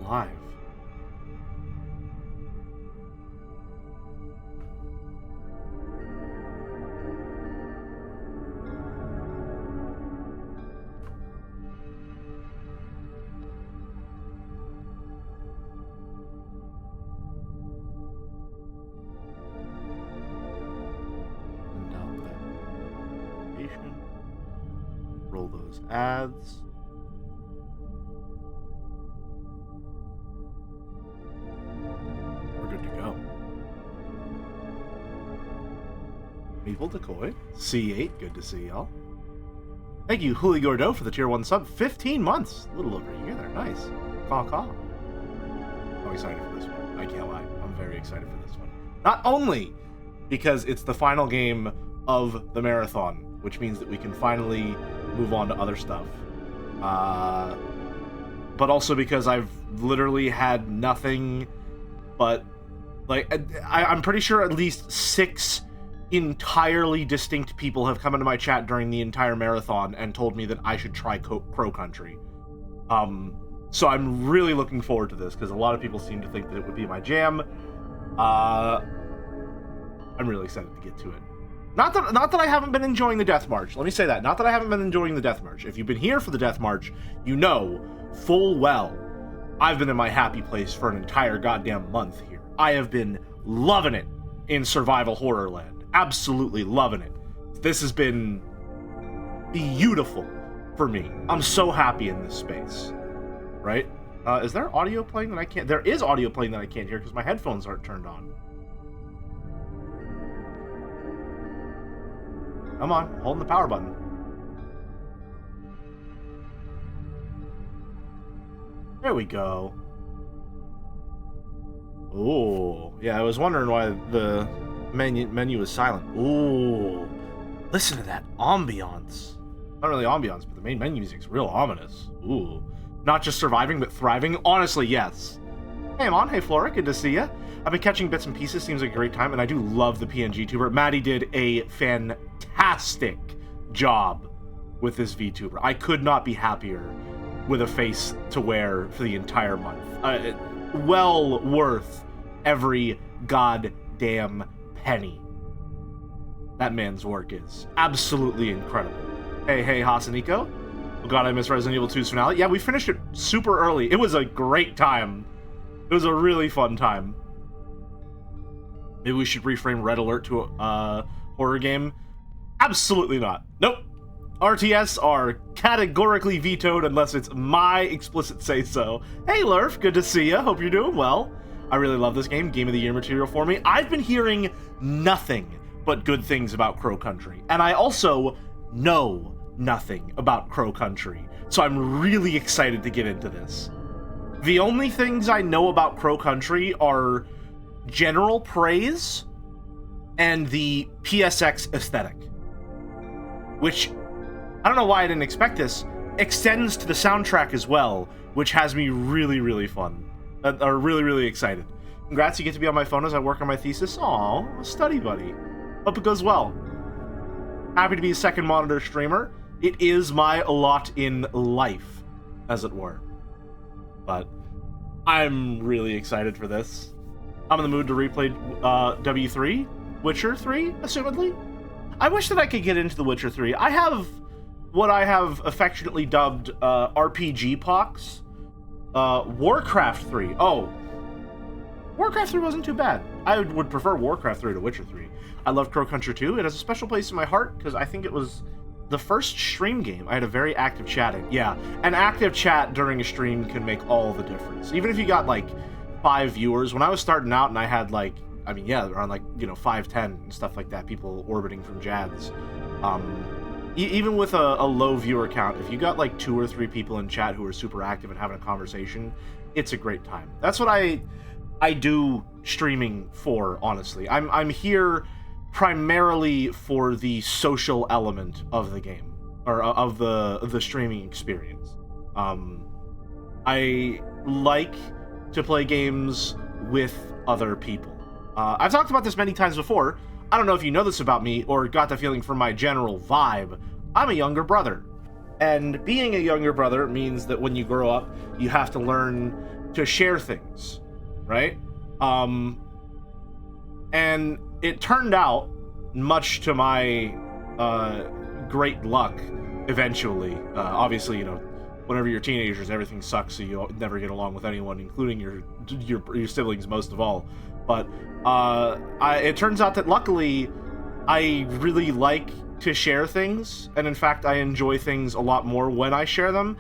alive. Roll those ads. We're good to go. Evil Decoy. C8, good to see y'all. Thank you, Huli Gordo, for the tier 1 sub. 15 months. A little over a year there. Nice. Caw. I'm excited for this one. I can't lie. I'm very excited for this one. Not only because it's the final game of the marathon, which means that we can finally move on to other stuff. But also because I've literally had nothing but, like, I'm pretty sure at least 6 entirely distinct people have come into my chat during the entire marathon and told me that I should try Crow Country. So I'm really looking forward to this, because a lot of people seem to think that it would be my jam. I'm really excited to get to it. Not that I haven't been enjoying the Death March. Let me say that. Not that I haven't been enjoying the Death March. If you've been here for the Death March, you know full well I've been in my happy place for an entire goddamn month here. I have been loving it in survival horror land. Absolutely loving it. This has been beautiful for me. I'm so happy in this space. Right? Is there audio playing that I can't... There is audio playing that I can't hear because my headphones aren't turned on. Come on, I'm holding the power button. There we go. Ooh, yeah, I was wondering why the menu is silent. Ooh, listen to that ambiance. Not really ambiance, but the main menu music's real ominous. Ooh, not just surviving, but thriving. Honestly, yes. Hey, Amon. Hey, Flora. Good to see ya. I've been catching bits and pieces. Seems like a great time, and I do love the PNG tuber. Maddie did a fantastic job with this VTuber. I could not be happier with a face to wear for the entire month. Well worth every goddamn penny. That man's work is absolutely incredible. Hey, Hasaniko. Oh god, I missed Resident Evil 2's finale. Yeah, we finished it super early. It was a great time. It was a really fun time. Maybe we should reframe Red Alert to a horror game? Absolutely not. Nope. RTS are categorically vetoed unless it's my explicit say-so. Hey, Lurf, good to see ya. Hope you're doing well. I really love this game. Game of the Year material for me. I've been hearing nothing but good things about Crow Country, and I also know nothing about Crow Country, so I'm really excited to get into this. The only things I know about Crow Country are general praise and the PSX aesthetic, which, I don't know why I didn't expect this, extends to the soundtrack as well, which has me really, really fun. Or really, really excited. Congrats, you get to be on my phone as I work on my thesis. Aw, study buddy. Hope it goes well. Happy to be a second monitor streamer. It is my lot in life, as it were. But I'm really excited for this. I'm in the mood to replay W3, Witcher 3, assumedly. I wish that I could get into The Witcher 3. I have what I have affectionately dubbed RPG pox. Warcraft 3. Oh, Warcraft 3 wasn't too bad. I would prefer Warcraft 3 to Witcher 3. I love Crow Country 2. It has a special place in my heart because I think it was the first stream game I had a very active chat in. Yeah, an active chat during a stream can make all the difference. Even if you got like 5 viewers. When I was starting out and I had like, I mean, yeah, around like, 5, 10 and stuff like that, people orbiting from Jads. Even with a low viewer count, if you got like 2 or 3 people in chat who are super active and having a conversation, it's a great time. That's what I do streaming for, honestly. I'm here primarily for the social element of the game, or of the streaming experience. I like to play games with other people. I've talked about this many times before. I don't know if you know this about me or got the feeling from my general vibe. I'm a younger brother. And being a younger brother means that when you grow up, you have to learn to share things, right? And it turned out, much to my great luck, eventually. Obviously, whenever you're teenagers, everything sucks, so you never get along with anyone, including your siblings most of all. But it turns out that luckily, I really like to share things, and in fact, I enjoy things a lot more when I share them.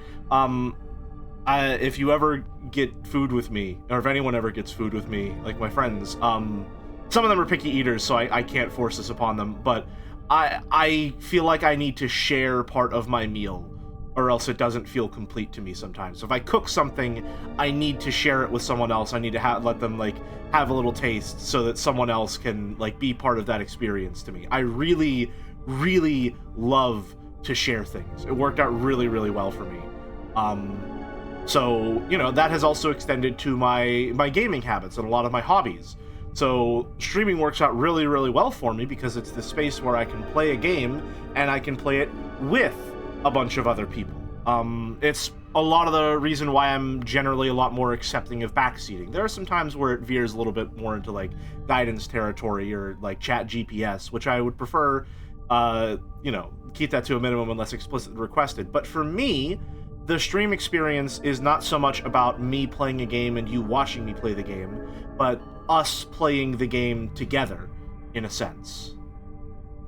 If you ever get food with me, or if anyone ever gets food with me, like my friends, some of them are picky eaters, so I can't force this upon them, but I feel like I need to share part of my meal, or else it doesn't feel complete to me sometimes. So if I cook something, I need to share it with someone else. I need to let them have a little taste so that someone else can be part of that experience to me. I really, really love to share things. It worked out really, really well for me. So, that has also extended to my gaming habits and a lot of my hobbies. So streaming works out really, really well for me because it's the space where I can play a game and I can play it with a bunch of other people. It's a lot of the reason why I'm generally a lot more accepting of backseating. There are some times where it veers a little bit more into guidance territory or chat GPS, which I would prefer, keep that to a minimum unless explicitly requested. But for me, the stream experience is not so much about me playing a game and you watching me play the game, but us playing the game together, in a sense.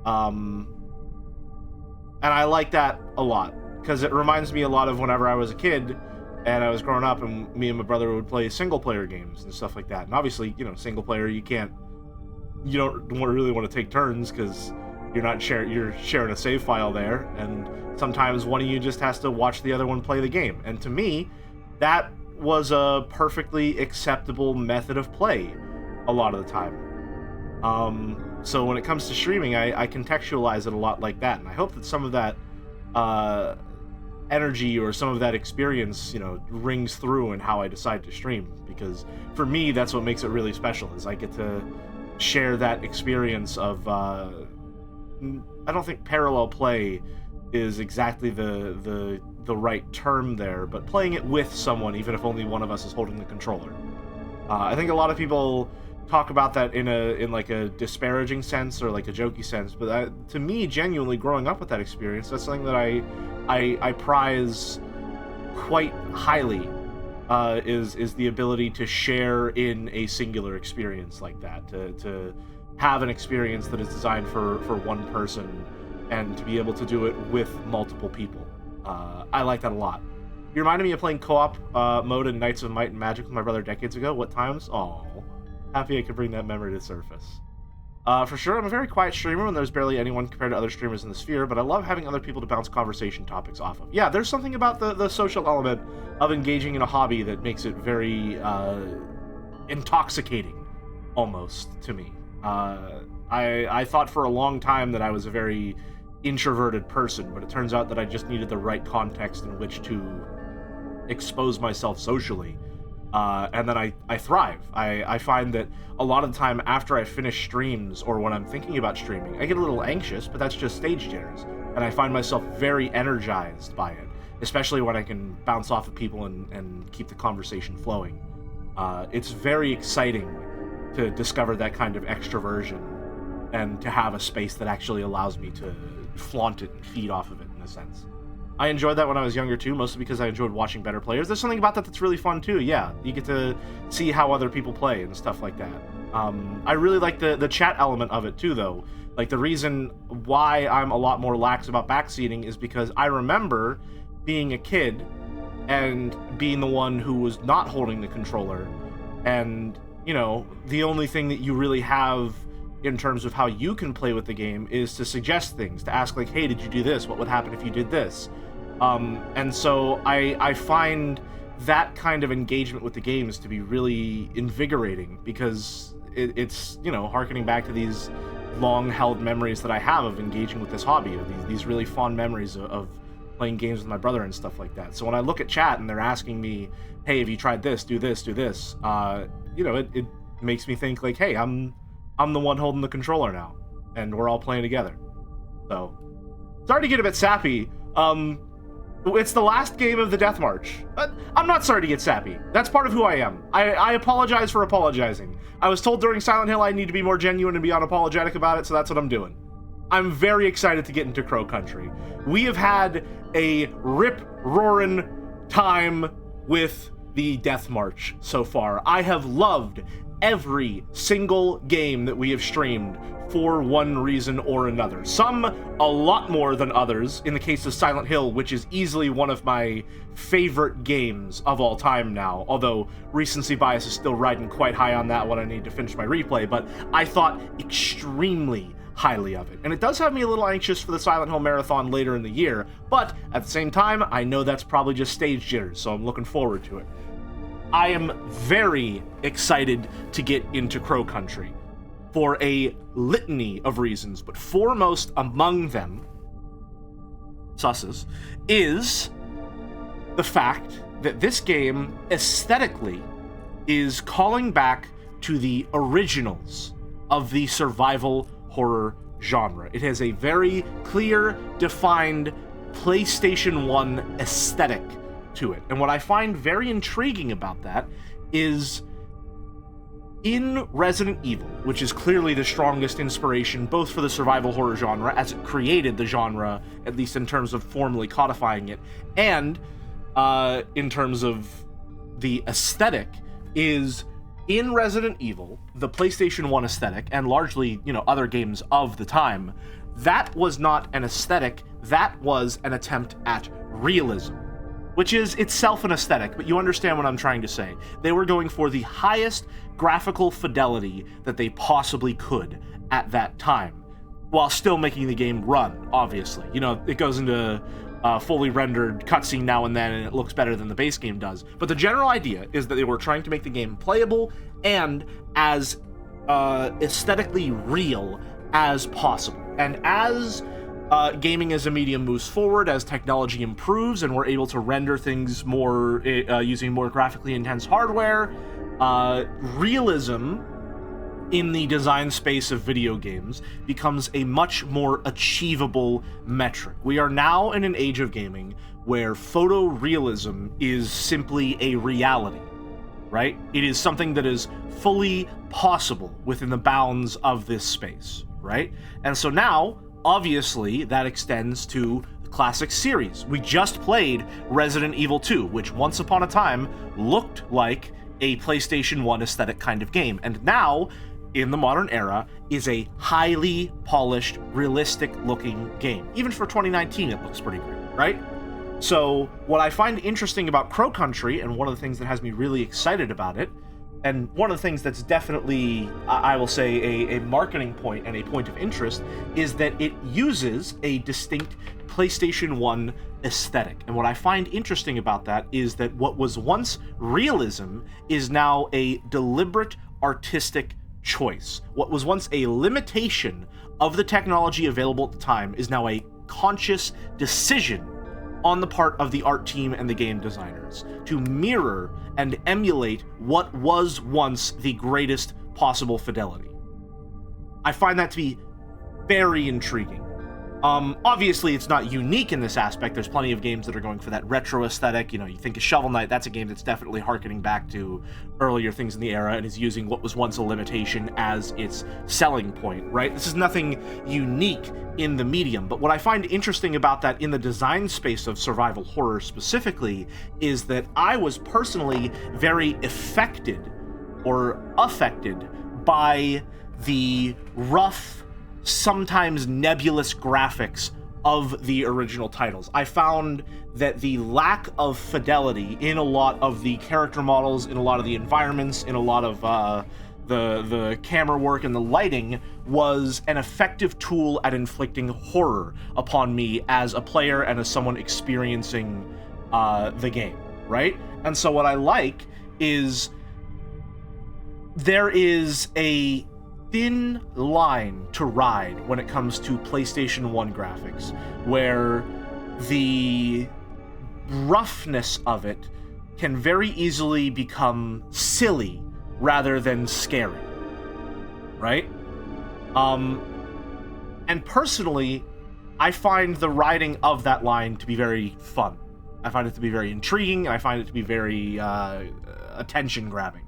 And I like that a lot, because it reminds me a lot of whenever I was a kid and I was growing up and me and my brother would play single-player games and stuff like that. And obviously, single player, you don't really want to take turns because you're sharing a save file there, and sometimes one of you just has to watch the other one play the game. And to me, that was a perfectly acceptable method of play a lot of the time. So when it comes to streaming, I contextualize it a lot like that, and I hope that some of that energy or some of that experience, rings through in how I decide to stream, because for me, that's what makes it really special, is I get to share that experience of, I don't think parallel play is exactly the right term there, but playing it with someone, even if only one of us is holding the controller. I think a lot of people talk about that in a disparaging sense or a jokey sense, but to me, genuinely growing up with that experience, that's something that I prize quite highly. Is the ability to share in a singular experience like that, to have an experience that is designed for one person and to be able to do it with multiple people. I like that a lot. You reminded me of playing co-op mode in Knights of Might and Magic with my brother decades ago. What times? Aw. Happy I could bring that memory to the surface. For sure, I'm a very quiet streamer and there's barely anyone compared to other streamers in the sphere, but I love having other people to bounce conversation topics off of. Yeah, there's something about the social element of engaging in a hobby that makes it very intoxicating, almost, to me. I thought for a long time that I was a very introverted person, but it turns out that I just needed the right context in which to expose myself socially. And then I thrive. I find that a lot of the time after I finish streams or when I'm thinking about streaming, I get a little anxious, but that's just stage jitters. And I find myself very energized by it, especially when I can bounce off of people and keep the conversation flowing. It's very exciting to discover that kind of extroversion and to have a space that actually allows me to flaunt it and feed off of it in a sense. I enjoyed that when I was younger too, mostly because I enjoyed watching better players. There's something about that that's really fun too. Yeah, you get to see how other people play and stuff like that. I really like the chat element of it too, though. The reason why I'm a lot more lax about backseating is because I remember being a kid and being the one who was not holding the controller, and the only thing that you really have in terms of how you can play with the game is to suggest things, to ask hey, did you do this? What would happen if you did this? And so I find that kind of engagement with the games to be really invigorating, because it's harkening back to these long-held memories that I have of engaging with this hobby, of these really fond memories of playing games with my brother and stuff like that. So when I look at chat and they're asking me, hey, have you tried this? Do this, do this. It makes me think hey, I'm the one holding the controller now, and we're all playing together. So, sorry to get a bit sappy. It's the last game of the Death March. I'm not sorry to get sappy. That's part of who I am. I apologize for apologizing. I was told during Silent Hill I need to be more genuine and be unapologetic about it, so that's what I'm doing. I'm very excited to get into Crow Country. We have had a rip-roaring time with the Death March so far. I have loved every single game that we have streamed for one reason or another. Some a lot more than others, in the case of Silent Hill, which is easily one of my favorite games of all time now, although recency bias is still riding quite high on that one. I need to finish my replay, but I thought extremely highly of it. And it does have me a little anxious for the Silent Hill Marathon later in the year, but at the same time, I know that's probably just stage jitters, so I'm looking forward to it. I am very excited to get into Crow Country for a litany of reasons, but foremost among them, susses, is the fact that this game aesthetically is calling back to the originals of the survival horror genre. It has a very clear, defined PlayStation 1 aesthetic to it. And what I find very intriguing about that is in Resident Evil, which is clearly the strongest inspiration both for the survival horror genre as it created the genre, at least in terms of formally codifying it, and in terms of the aesthetic, is in Resident Evil, the PlayStation 1 aesthetic, and largely, other games of the time, that was not an aesthetic, that was an attempt at realism, which is itself an aesthetic, but you understand what I'm trying to say. They were going for the highest graphical fidelity that they possibly could at that time, while still making the game run, obviously. It goes into fully rendered cutscene now and then, and it looks better than the base game does. But the general idea is that they were trying to make the game playable and as aesthetically real as possible. And as gaming as a medium moves forward, as technology improves and we're able to render things more using more graphically intense hardware, realism in the design space of video games becomes a much more achievable metric. We are now in an age of gaming where photorealism is simply a reality, right? It is something that is fully possible within the bounds of this space, right? And so now, obviously, that extends to the classic series. We just played Resident Evil 2, which once upon a time looked like a PlayStation 1 aesthetic kind of game, and now, in the modern era, is a highly polished, realistic-looking game. Even for 2019, it looks pretty great, right? So, what I find interesting about Crow Country, and one of the things that has me really excited about it, and one of the things that's definitely, I will say, a marketing point and a point of interest, is that it uses a distinct PlayStation 1 aesthetic. And what I find interesting about that is that what was once realism is now a deliberate artistic choice. What was once a limitation of the technology available at the time is now a conscious decision on the part of the art team and the game designers to mirror and emulate what was once the greatest possible fidelity. I find that to be very intriguing. Obviously, it's not unique in this aspect. There's plenty of games that are going for that retro aesthetic. You think of Shovel Knight, that's a game that's definitely harkening back to earlier things in the era and is using what was once a limitation as its selling point, right? This is nothing unique in the medium, but what I find interesting about that in the design space of survival horror specifically is that I was personally very affected by the rough, sometimes nebulous graphics of the original titles. I found that the lack of fidelity in a lot of the character models, in a lot of the environments, in a lot of the camera work and the lighting was an effective tool at inflicting horror upon me as a player and as someone experiencing the game, right? And so what I like is there is a thin line to ride when it comes to PlayStation 1 graphics, where the roughness of it can very easily become silly rather than scary, right? And personally, I find the riding of that line to be very fun. I find it to be very intriguing, and I find it to be very attention grabbing,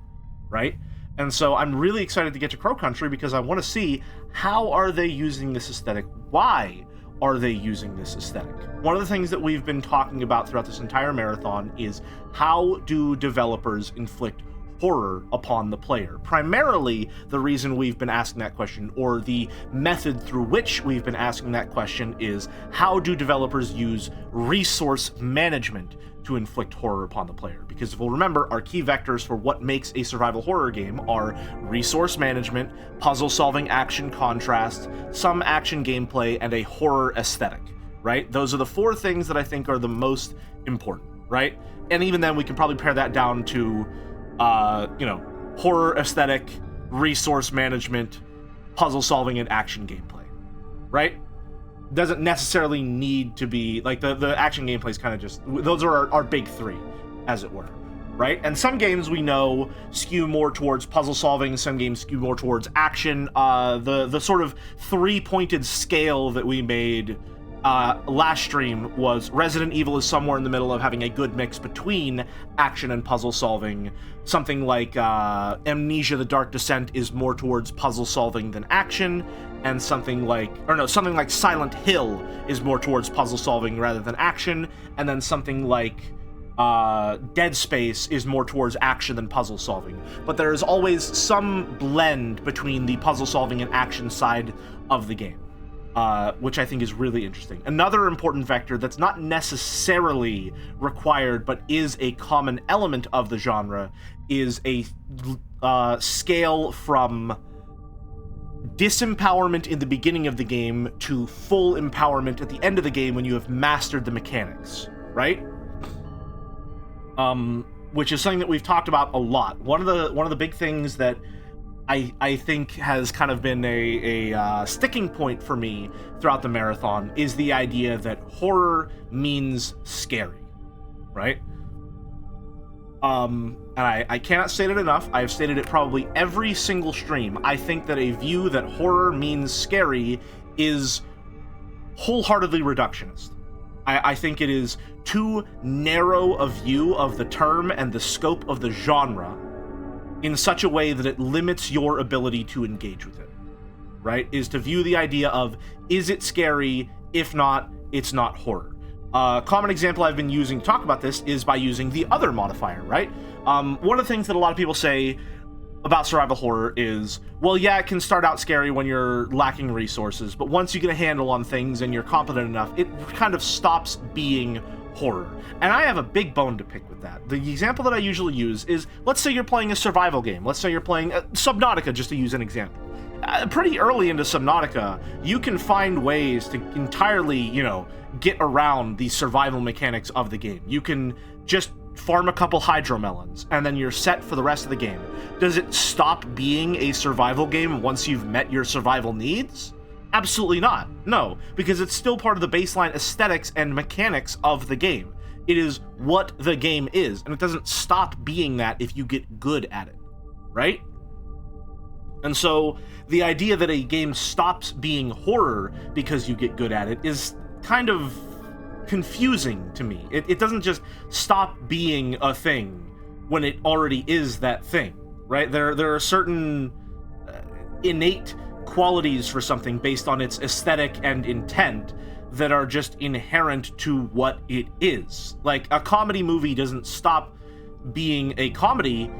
right? And so I'm really excited to get to Crow Country because I want to see how are they using this aesthetic? Why are they using this aesthetic? One of the things that we've been talking about throughout this entire marathon is how do developers inflict horror upon the player? Primarily, the reason we've been asking that question, or the method through which we've been asking that question, is how do developers use resource management to inflict horror upon the player? Because if we'll remember, our key vectors for what makes a survival horror game are resource management, puzzle-solving action contrast, some action gameplay, and a horror aesthetic, right? Those are the 4 things that I think are the most important, right? And even then, we can probably pare that down to horror aesthetic, resource management, puzzle solving, and action gameplay, right? Doesn't necessarily need to be, like, the action gameplay is kind of just, those are our big 3, as it were, right? And some games we know skew more towards puzzle solving, some games skew more towards action. The sort of 3-pointed scale that we made last stream was Resident Evil is somewhere in the middle of having a good mix between action and puzzle solving. Something like Amnesia: The Dark Descent is more towards puzzle solving than action, and something like Silent Hill is more towards puzzle solving rather than action, and then something like Dead Space is more towards action than puzzle solving. But there is always some blend between the puzzle solving and action side of the game. Which I think is really interesting. Another important vector that's not necessarily required, but is a common element of the genre, is a scale from disempowerment in the beginning of the game to full empowerment at the end of the game when you have mastered the mechanics, right? Which is something that we've talked about a lot. One of the big things that I think has kind of been a sticking point for me throughout the marathon is the idea that horror means scary, right? And I cannot state it enough. I've stated it probably every single stream. I think that a view that horror means scary is wholeheartedly reductionist. I think it is too narrow a view of the term and the scope of the genre in such a way that it limits your ability to engage with it, right? Is to view the idea of, is it scary? If not, it's not horror. A common example I've been using to talk about this is by using the other modifier, right? One of the things that a lot of people say about survival horror is, well, yeah, it can start out scary when you're lacking resources, but once you get a handle on things and you're competent enough, it kind of stops being horror. And I have a big bone to pick with that. The example that I usually use is, let's say you're playing a survival game. Let's say you're playing Subnautica, just to use an example. Pretty early into Subnautica, you can find ways to entirely, get around the survival mechanics of the game. You can just farm a couple hydromelons, and then you're set for the rest of the game. Does it stop being a survival game once you've met your survival needs? Absolutely not. No, because it's still part of the baseline aesthetics and mechanics of the game. It is what the game is, and it doesn't stop being that if you get good at it, right? And so the idea that a game stops being horror because you get good at it is kind of confusing to me. It doesn't just stop being a thing when it already is that thing, right? There are certain innate qualities for something based on its aesthetic and intent that are just inherent to what it is. Like, a comedy movie doesn't stop being a comedy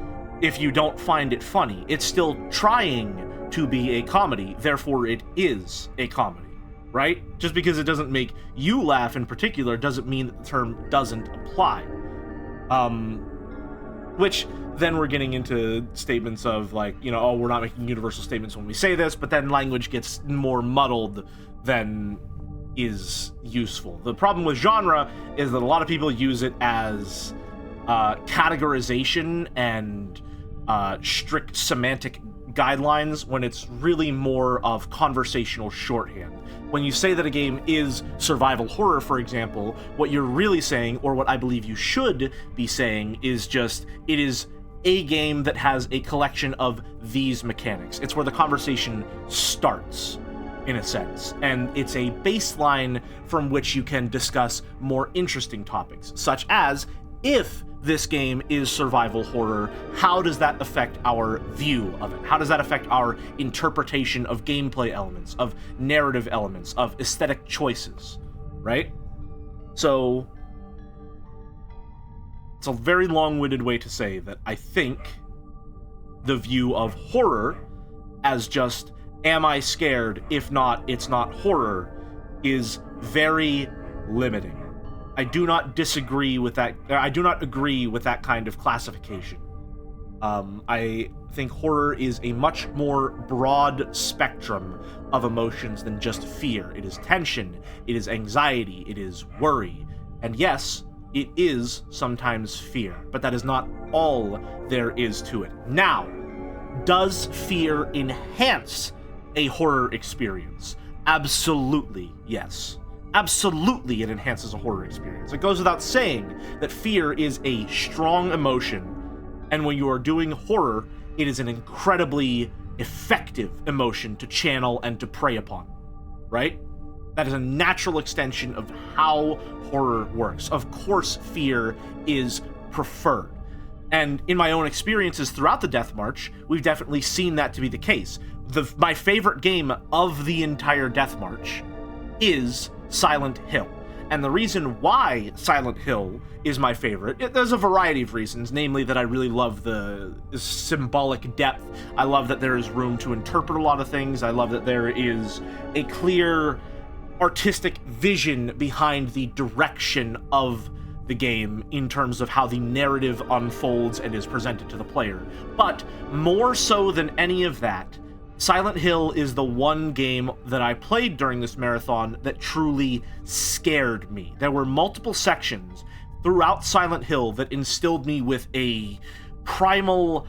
if you don't find it funny. It's still trying to be a comedy, therefore it is a comedy, right? Just because it doesn't make you laugh in particular doesn't mean that the term doesn't apply. Which then we're getting into statements of, like, oh, we're not making universal statements when we say this, but then language gets more muddled than is useful. The problem with genre is that a lot of people use it as categorization and strict semantic guidelines when it's really more of conversational shorthand. When you say that a game is survival horror, for example, what you're really saying, or what I believe you should be saying, is just, it is a game that has a collection of these mechanics. It's where the conversation starts. in a sense, and it's a baseline from which you can discuss more interesting topics, such as, if this game is survival horror, how does that affect our view of it? How does that affect our interpretation of gameplay elements, of narrative elements, of aesthetic choices, right? So, it's a very long-winded way to say that I think the view of horror as just, am I scared? If not, it's not horror, is very limiting. I do not disagree with that. I do not agree with that kind of classification. I think horror is a much more broad spectrum of emotions than just fear. It is tension, it is anxiety, it is worry. And yes, it is sometimes fear, but that is not all there is to it. Now, does fear enhance a horror experience? Absolutely, yes. Absolutely, it enhances a horror experience. It goes without saying that fear is a strong emotion, and when you are doing horror, it is an incredibly effective emotion to channel and to prey upon, right? That is a natural extension of how horror works. Of course, fear is preferred. And in my own experiences throughout the Death March, we've definitely seen that to be the case. My favorite game of the entire Death March is Silent Hill. And the reason why Silent Hill is my favorite, there's a variety of reasons, namely that I really love the symbolic depth. I love that there is room to interpret a lot of things. I love that there is a clear artistic vision behind the direction of the game in terms of how the narrative unfolds and is presented to the player. But more so than any of that, Silent Hill is the one game that I played during this marathon that truly scared me. There were multiple sections throughout Silent Hill that instilled me with a primal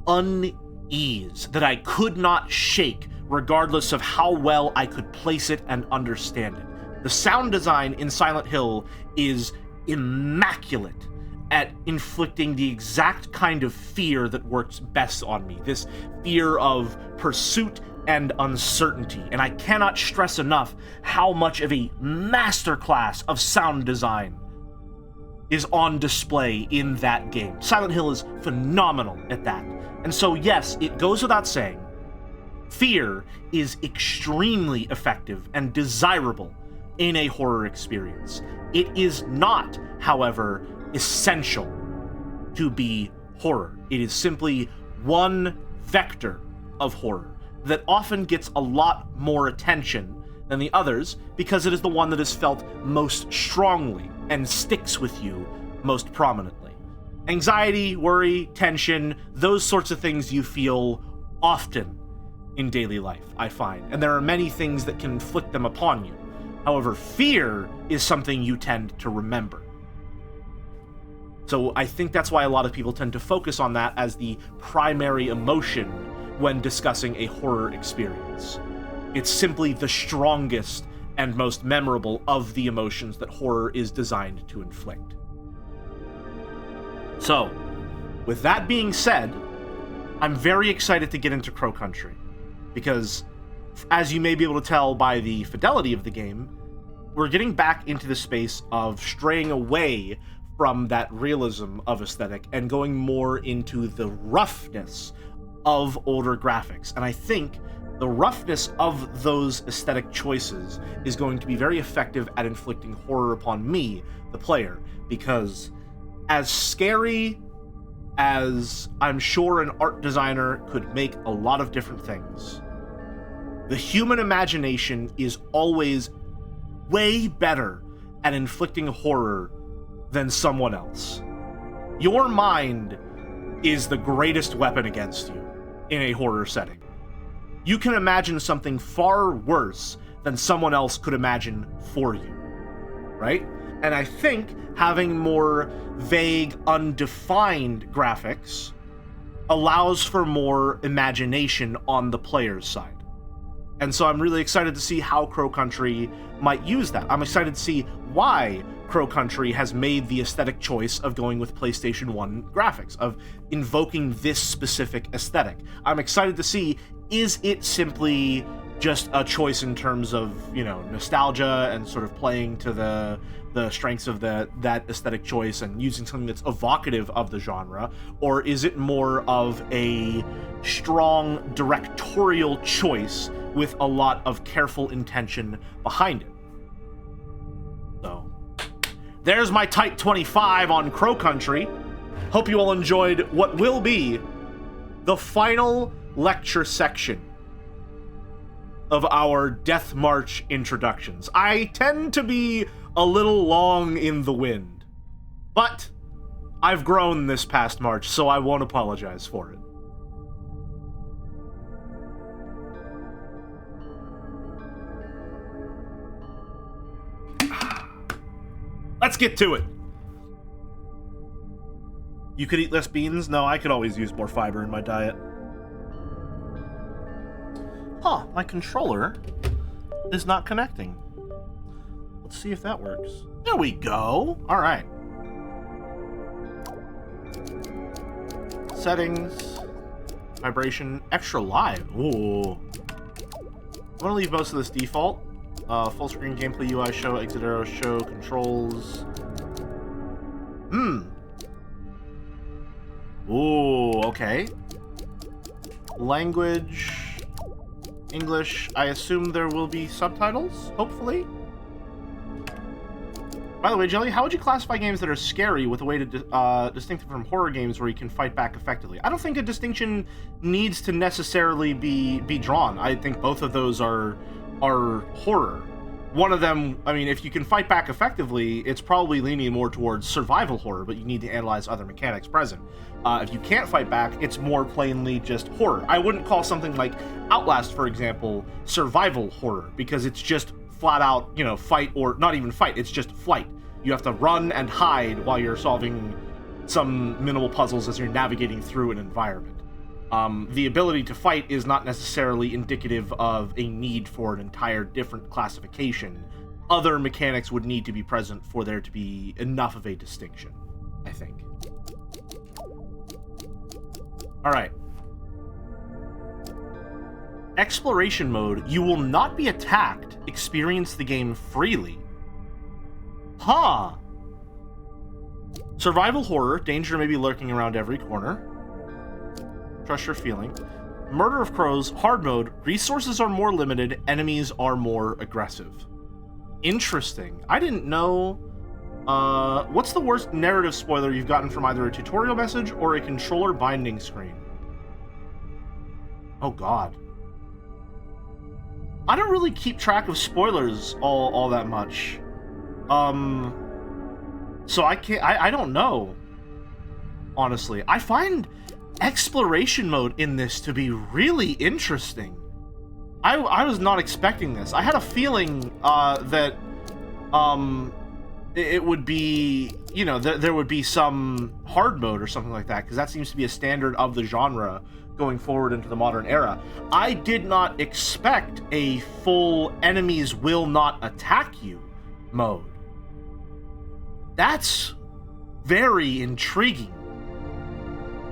unease that I could not shake, regardless of how well I could place it and understand it. The sound design in Silent Hill is immaculate at inflicting the exact kind of fear that works best on me. This fear of pursuit and uncertainty. And I cannot stress enough how much of a masterclass of sound design is on display in that game. Silent Hill is phenomenal at that. And so yes, it goes without saying, fear is extremely effective and desirable in a horror experience. It is not, however, essential to be horror. It is simply one vector of horror that often gets a lot more attention than the others because it is the one that is felt most strongly and sticks with you most prominently. Anxiety, worry, tension, those sorts of things you feel often in daily life, I find, and there are many things that can inflict them upon you. However, fear is something you tend to remember. So I think that's why a lot of people tend to focus on that as the primary emotion when discussing a horror experience. It's simply the strongest and most memorable of the emotions that horror is designed to inflict. So, with that being said, I'm very excited to get into Crow Country, because as you may be able to tell by the fidelity of the game, we're getting back into the space of straying away from that realism of aesthetic and going more into the roughness of older graphics. And I think the roughness of those aesthetic choices is going to be very effective at inflicting horror upon me, the player, because as scary as I'm sure an art designer could make a lot of different things, the human imagination is always way better at inflicting horror than someone else. Your mind is the greatest weapon against you in a horror setting. You can imagine something far worse than someone else could imagine for you, right? And I think having more vague, undefined graphics allows for more imagination on the player's side. And so I'm really excited to see how Crow Country might use that. I'm excited to see why Crow Country has made the aesthetic choice of going with PlayStation 1 graphics, of invoking this specific aesthetic. I'm excited to see, is it simply just a choice in terms of, you know, nostalgia and sort of playing to the strengths of that aesthetic choice and using something that's evocative of the genre, or is it more of a strong directorial choice with a lot of careful intention behind it? So, there's my tight 25 on Crow Country. Hope you all enjoyed what will be the final lecture section of our Death March introductions. I tend to be a little long in the wind, but I've grown this past March, so I won't apologize for it. Let's get to it. You could eat less beans? No, I could always use more fiber in my diet. Huh, my controller is not connecting. Let's see if that works. There we go. All right. Settings, vibration, extra live. Ooh. I'm gonna leave most of this default. Full screen gameplay, UI show, exit arrow show, controls. Ooh, okay. Language, English. I assume there will be subtitles, hopefully. By the way, Jelly, how would you classify games that are scary with a way to distinct from horror games where you can fight back effectively? I don't think a distinction needs to necessarily be drawn. I think both of those are horror. One of them, I mean, if you can fight back effectively, it's probably leaning more towards survival horror, but you need to analyze other mechanics present. If you can't fight back, it's more plainly just horror. I wouldn't call something like Outlast, for example, survival horror, because it's just flat out, you know, fight, or not even fight, it's just flight. You have to run and hide while you're solving some minimal puzzles as you're navigating through an environment. The ability to fight is not necessarily indicative of a need for an entire different classification. Other mechanics would need to be present for there to be enough of a distinction, I think. Alright. Exploration mode. You will not be attacked. Experience the game freely. Huh. Survival horror. Danger may be lurking around every corner. Trust your feeling. Murder of Crows, hard mode, resources are more limited, enemies are more aggressive. Interesting. I didn't know. What's the worst narrative spoiler you've gotten from either a tutorial message or a controller binding screen? Oh god. I don't really keep track of spoilers all that much. So I don't know. Honestly. I find exploration mode in this to be really interesting. I was not expecting this. I had a feeling that it would be, you know, there would be some hard mode or something like that, because that seems to be a standard of the genre going forward into the modern era. I did not expect a full enemies will not attack you mode. That's very intriguing.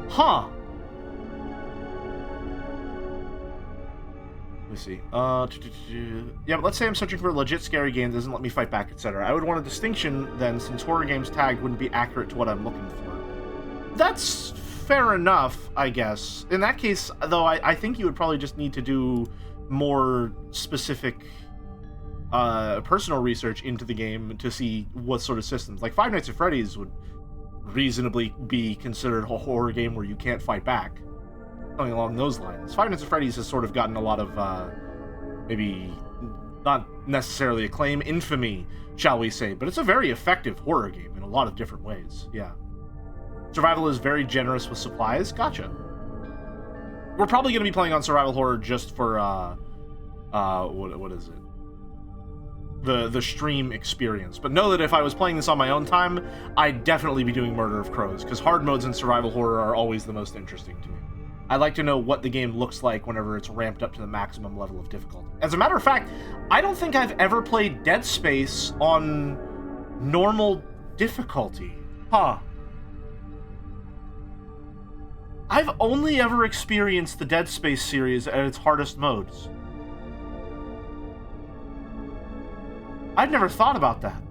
Huh. Let me see. Yeah, but let's say I'm searching for a legit scary game that doesn't let me fight back, etc. I would want a distinction then, since horror games tagged wouldn't be accurate to what I'm looking for. That's fair enough, I guess. In that case, though, I think you would probably just need to do more specific personal research into the game to see what sort of systems. Like Five Nights at Freddy's would reasonably be considered a horror game where you can't fight back. Something along those lines. Five Nights at Freddy's has sort of gotten a lot of, maybe not necessarily acclaim, infamy, shall we say, but it's a very effective horror game in a lot of different ways, yeah. Survival is very generous with supplies, gotcha. We're probably going to be playing on survival horror just for, what is it? The stream experience. But know that if I was playing this on my own time, I'd definitely be doing Murder of Crows, because hard modes in survival horror are always the most interesting to me. I like to know what the game looks like whenever it's ramped up to the maximum level of difficulty. As a matter of fact, I don't think I've ever played Dead Space on normal difficulty. Huh. I've only ever experienced the Dead Space series at its hardest modes. I'd never thought about that.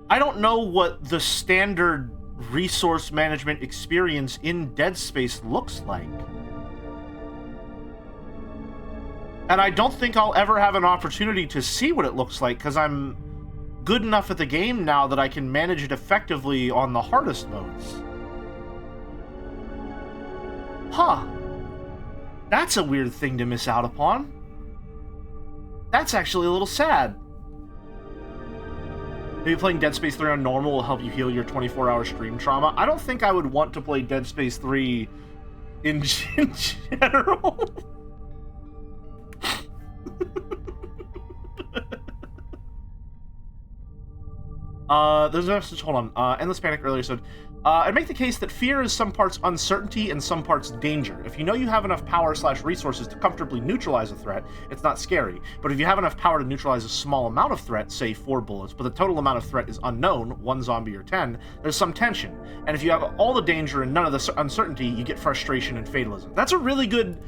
I don't know what the standard resource management experience in Dead Space looks like. And I don't think I'll ever have an opportunity to see what it looks like, because I'm good enough at the game now that I can manage it effectively on the hardest modes. Huh. That's a weird thing to miss out upon. That's actually a little sad. Maybe playing Dead Space 3 on normal will help you heal your 24-hour stream trauma. I don't think I would want to play Dead Space 3 in general. There's a message, hold on. Endless Panic earlier said, I'd make the case that fear is some parts uncertainty and some parts danger. If you know you have enough power/resources to comfortably neutralize a threat, it's not scary. But if you have enough power to neutralize a small amount of threat, say 4 bullets, but the total amount of threat is unknown, 1 zombie or 10, there's some tension. And if you have all the danger and none of the uncertainty, you get frustration and fatalism. That's a really good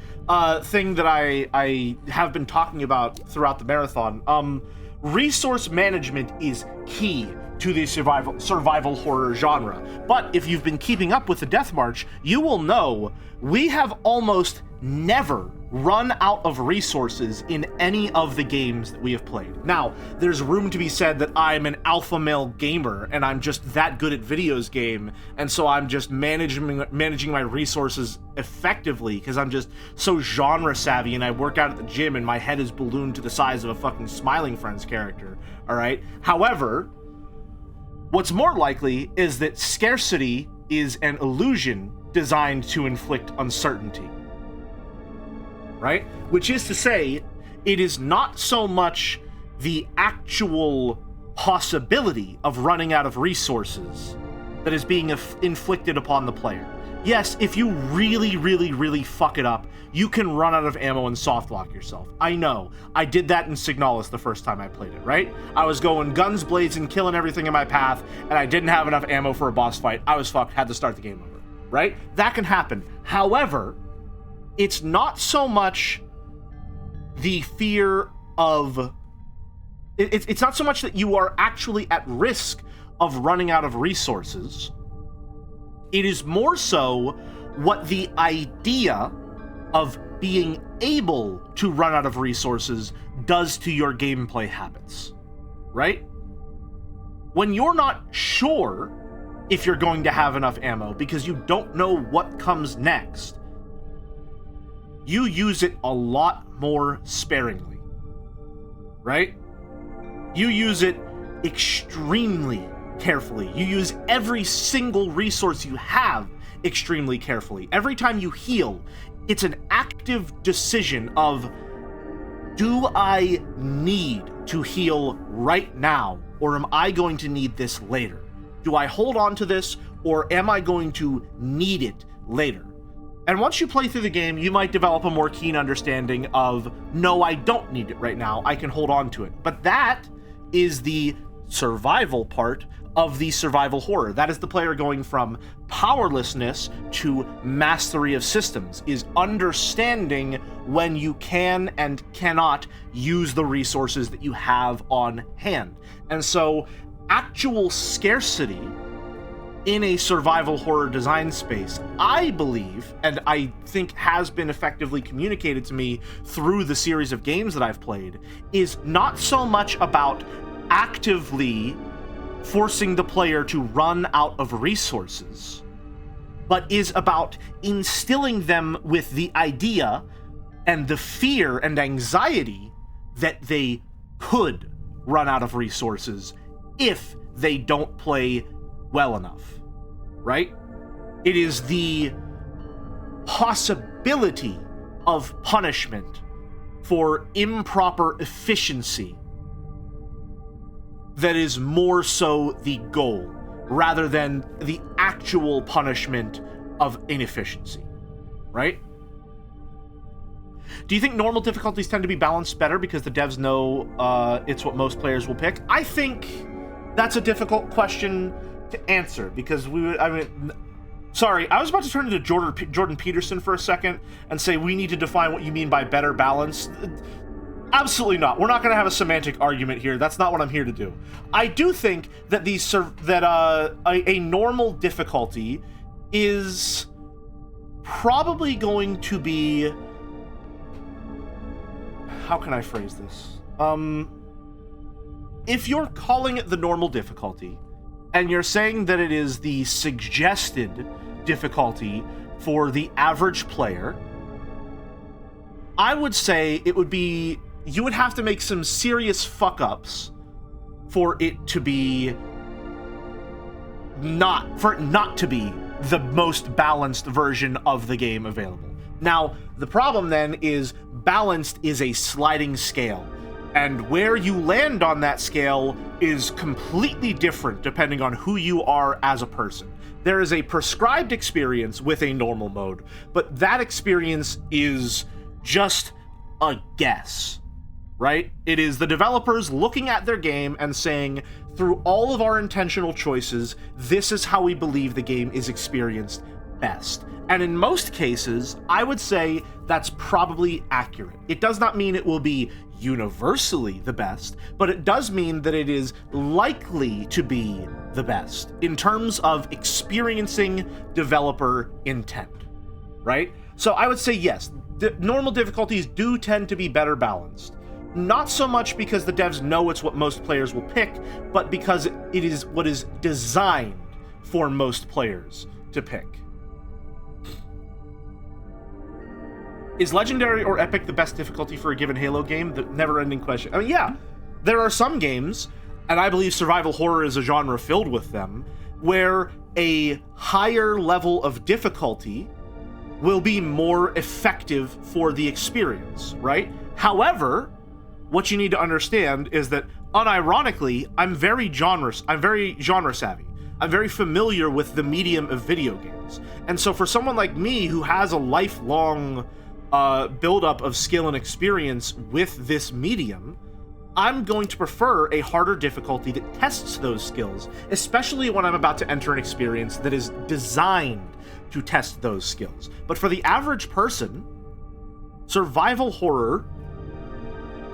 thing that I have been talking about throughout the marathon. Resource management is key to the survival horror genre. But if you've been keeping up with the Death March, you will know we have almost never run out of resources in any of the games that we have played. Now, there's room to be said that I'm an alpha male gamer and I'm just that good at videos game, and so I'm just managing my resources effectively because I'm just so genre savvy and I work out at the gym and my head is ballooned to the size of a fucking Smiling Friends character, alright? However, what's more likely is that scarcity is an illusion designed to inflict uncertainty. Right? Which is to say, it is not so much the actual possibility of running out of resources that is being inflicted upon the player. Yes, if you really, really, really fuck it up, you can run out of ammo and softlock yourself. I know. I did that in Signalis the first time I played it, right? I was going guns blazing, killing everything in my path, and I didn't have enough ammo for a boss fight. I was fucked, had to start the game over, right? That can happen. However, it's not so much the fear of... It's not so much that you are actually at risk of running out of resources. It is more so what the idea of being able to run out of resources does to your gameplay habits, right? When you're not sure if you're going to have enough ammo because you don't know what comes next, you use it a lot more sparingly, right? You use it extremely carefully. You use every single resource you have extremely carefully. Every time you heal, it's an active decision of, do I need to heal right now, or am I going to need this later? Do I hold on to this, or am I going to need it later? And once you play through the game, you might develop a more keen understanding of, no, I don't need it right now, I can hold on to it. But that is the survival part of the survival horror. That is the player going from powerlessness to mastery of systems, is understanding when you can and cannot use the resources that you have on hand. And so actual scarcity in a survival horror design space, I believe, and I think has been effectively communicated to me through the series of games that I've played, is not so much about actively forcing the player to run out of resources, but is about instilling them with the idea and the fear and anxiety that they could run out of resources if they don't play well enough, right? It is the possibility of punishment for improper efficiency that is more so the goal, rather than the actual punishment of inefficiency, right? Do you think normal difficulties tend to be balanced better because the devs know it's what most players will pick? I think that's a difficult question to answer, because sorry, I was about to turn into Jordan Peterson for a second and say we need to define what you mean by better balance. Absolutely not. We're not going to have a semantic argument here. That's not what I'm here to do. I do think that a normal difficulty is probably going to be... How can I phrase this? If you're calling it the normal difficulty, and you're saying that it is the suggested difficulty for the average player, I would say it would be... You would have to make some serious fuck-ups for it to be... For it not to be the most balanced version of the game available. Now, the problem then is balanced is a sliding scale, and where you land on that scale is completely different depending on who you are as a person. There is a prescribed experience with a normal mode, but that experience is just a guess, right? It is the developers looking at their game and saying, through all of our intentional choices, this is how we believe the game is experienced best. And in most cases, I would say that's probably accurate. It does not mean it will be universally the best, but it does mean that it is likely to be the best in terms of experiencing developer intent, right? So I would say yes, the normal difficulties do tend to be better balanced. Not so much because the devs know it's what most players will pick, but because it is what is designed for most players to pick. Is Legendary or Epic the best difficulty for a given Halo game? The never-ending question. I mean, yeah, there are some games, and I believe survival horror is a genre filled with them, where a higher level of difficulty will be more effective for the experience, right? However, what you need to understand is that, unironically, I'm very genre savvy. I'm very familiar with the medium of video games. And so for someone like me who has a lifelong buildup of skill and experience with this medium, I'm going to prefer a harder difficulty that tests those skills, especially when I'm about to enter an experience that is designed to test those skills. But for the average person, survival horror,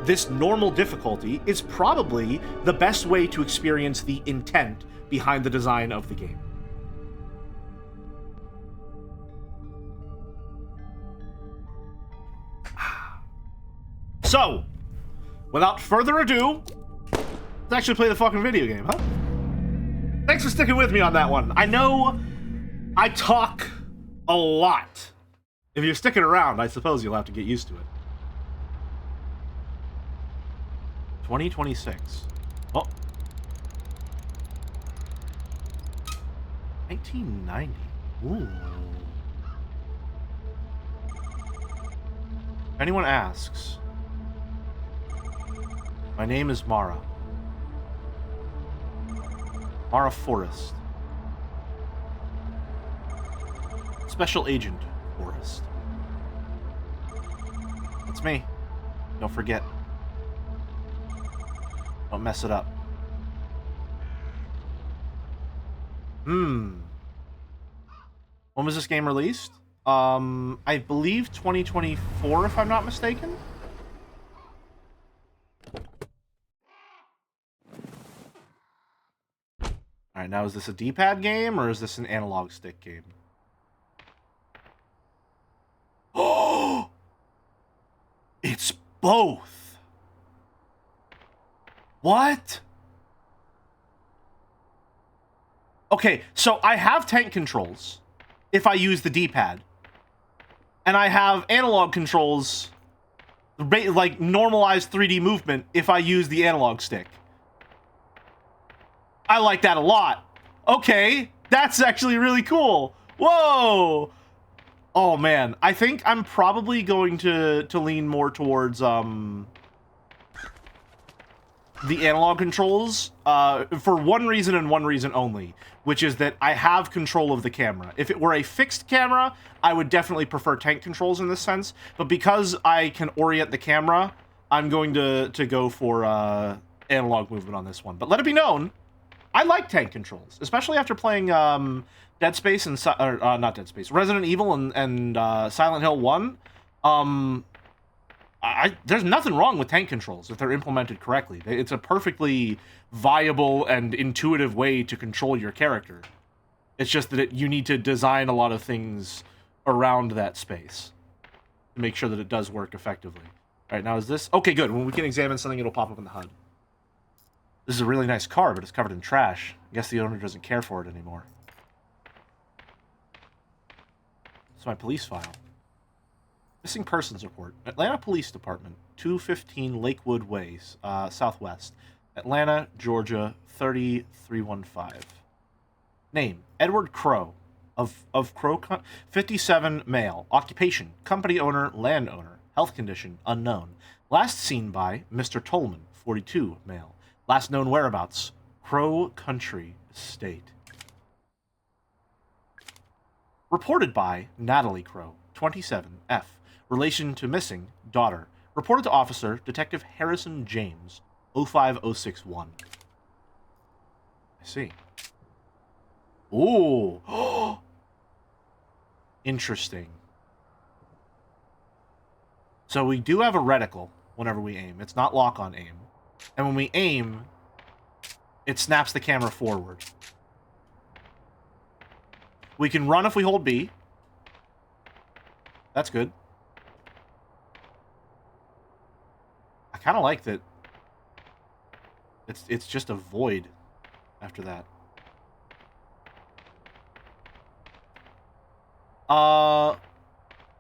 this normal difficulty, is probably the best way to experience the intent behind the design of the game. So, without further ado, let's actually play the fucking video game, huh? Thanks for sticking with me on that one. I know I talk a lot. If you're sticking around, I suppose you'll have to get used to it. 2026. Oh. 1990. Ooh. If anyone asks, my name is Mara. Mara Forrest. Special Agent Forrest. That's me. Don't forget. Don't mess it up. When was this game released? I believe 2024, if I'm not mistaken. Alright, now is this a D-pad game, or is this an analog stick game? Oh! It's both! What? Okay, so I have tank controls if I use the D-pad. And I have analog controls, like normalized 3D movement, if I use the analog stick. I like that a lot. Okay, that's actually really cool. Whoa! Oh man, I think I'm probably going to lean more towards the analog controls for one reason and one reason only, which is that I have control of the camera. If it were a fixed camera, I would definitely prefer tank controls in this sense, but because I can orient the camera, I'm going to go for analog movement on this one. But let it be known, I like tank controls, especially after playing Dead Space and not Dead Space, Resident Evil and Silent Hill 1. I there's nothing wrong with tank controls if they're implemented correctly. It's a perfectly viable and intuitive way to control your character. It's just that you need to design a lot of things around that space to make sure that it does work effectively. All right, now is this... Okay, good. When we can examine something, it'll pop up in the HUD. This is a really nice car, but it's covered in trash. I guess the owner doesn't care for it anymore. It's my police file. Missing persons report. Atlanta Police Department, 215 Lakewood Way, Southwest. Atlanta, Georgia, 30315. Name, Edward Crow. Of Crow... 57, male. Occupation, company owner, landowner. Health condition, unknown. Last seen by Mr. Tolman, 42, male. Last known whereabouts, Crow Country Estate. Reported by Natalie Crow, 27, F. Relation to missing, daughter. Reported to officer, Detective Harrison James, 05061. I see. Ooh. Interesting. So we do have a reticle whenever we aim. It's not lock-on aim. And when we aim, it snaps the camera forward. We can run if we hold B. That's good. I kind of like that. It's just a void after that.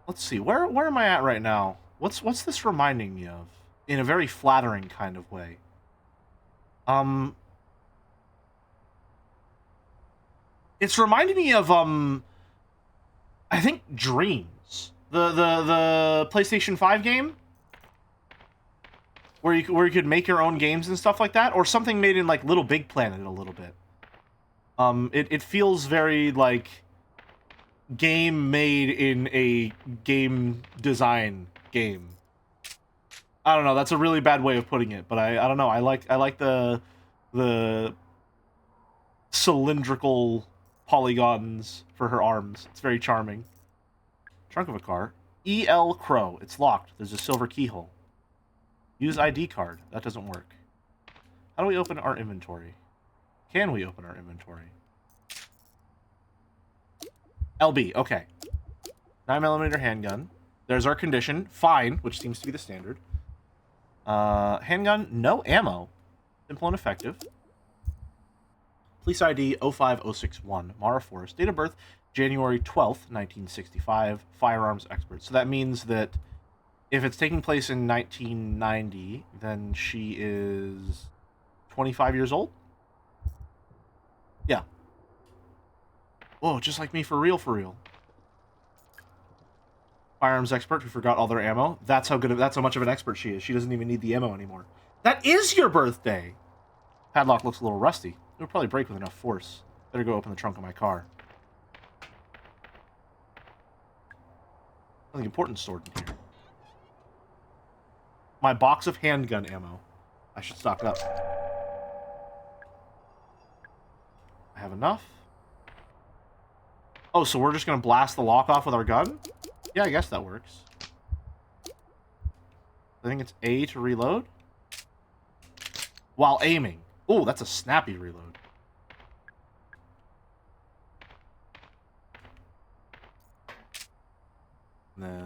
Let's see. Where am I at right now? What's this reminding me of? In a very flattering kind of way. It's reminding me of I think Dreams. The PlayStation 5 game? Where you could make your own games and stuff like that, or something made in like Little Big Planet a little bit. It feels very like game made in a game design game. I don't know. That's a really bad way of putting it, but I don't know. I like the cylindrical polygons for her arms. It's very charming. Trunk of a car. E.L. Crow. It's locked. There's a silver keyhole. Use ID card. That doesn't work. How do we open our inventory? Can we open our inventory? LB. Okay. 9mm handgun. There's our condition. Fine, which seems to be the standard. Handgun. No ammo. Simple and effective. Police ID 05061. Mara Forest. Date of birth January 12th, 1965. Firearms expert. So that means that if it's taking place in 1990, then she is 25 years old? Yeah. Whoa, just like me for real, for real. Firearms expert who forgot all their ammo. That's how much of an expert she is. She doesn't even need the ammo anymore. That is your birthday! Padlock looks a little rusty. It'll probably break with enough force. Better go open the trunk of my car. Something important stored in here. My box of handgun ammo. I should stock up. I have enough. Oh, so we're just going to blast the lock off with our gun? Yeah, I guess that works. I think it's A to reload. While aiming. Oh, that's a snappy reload. And then...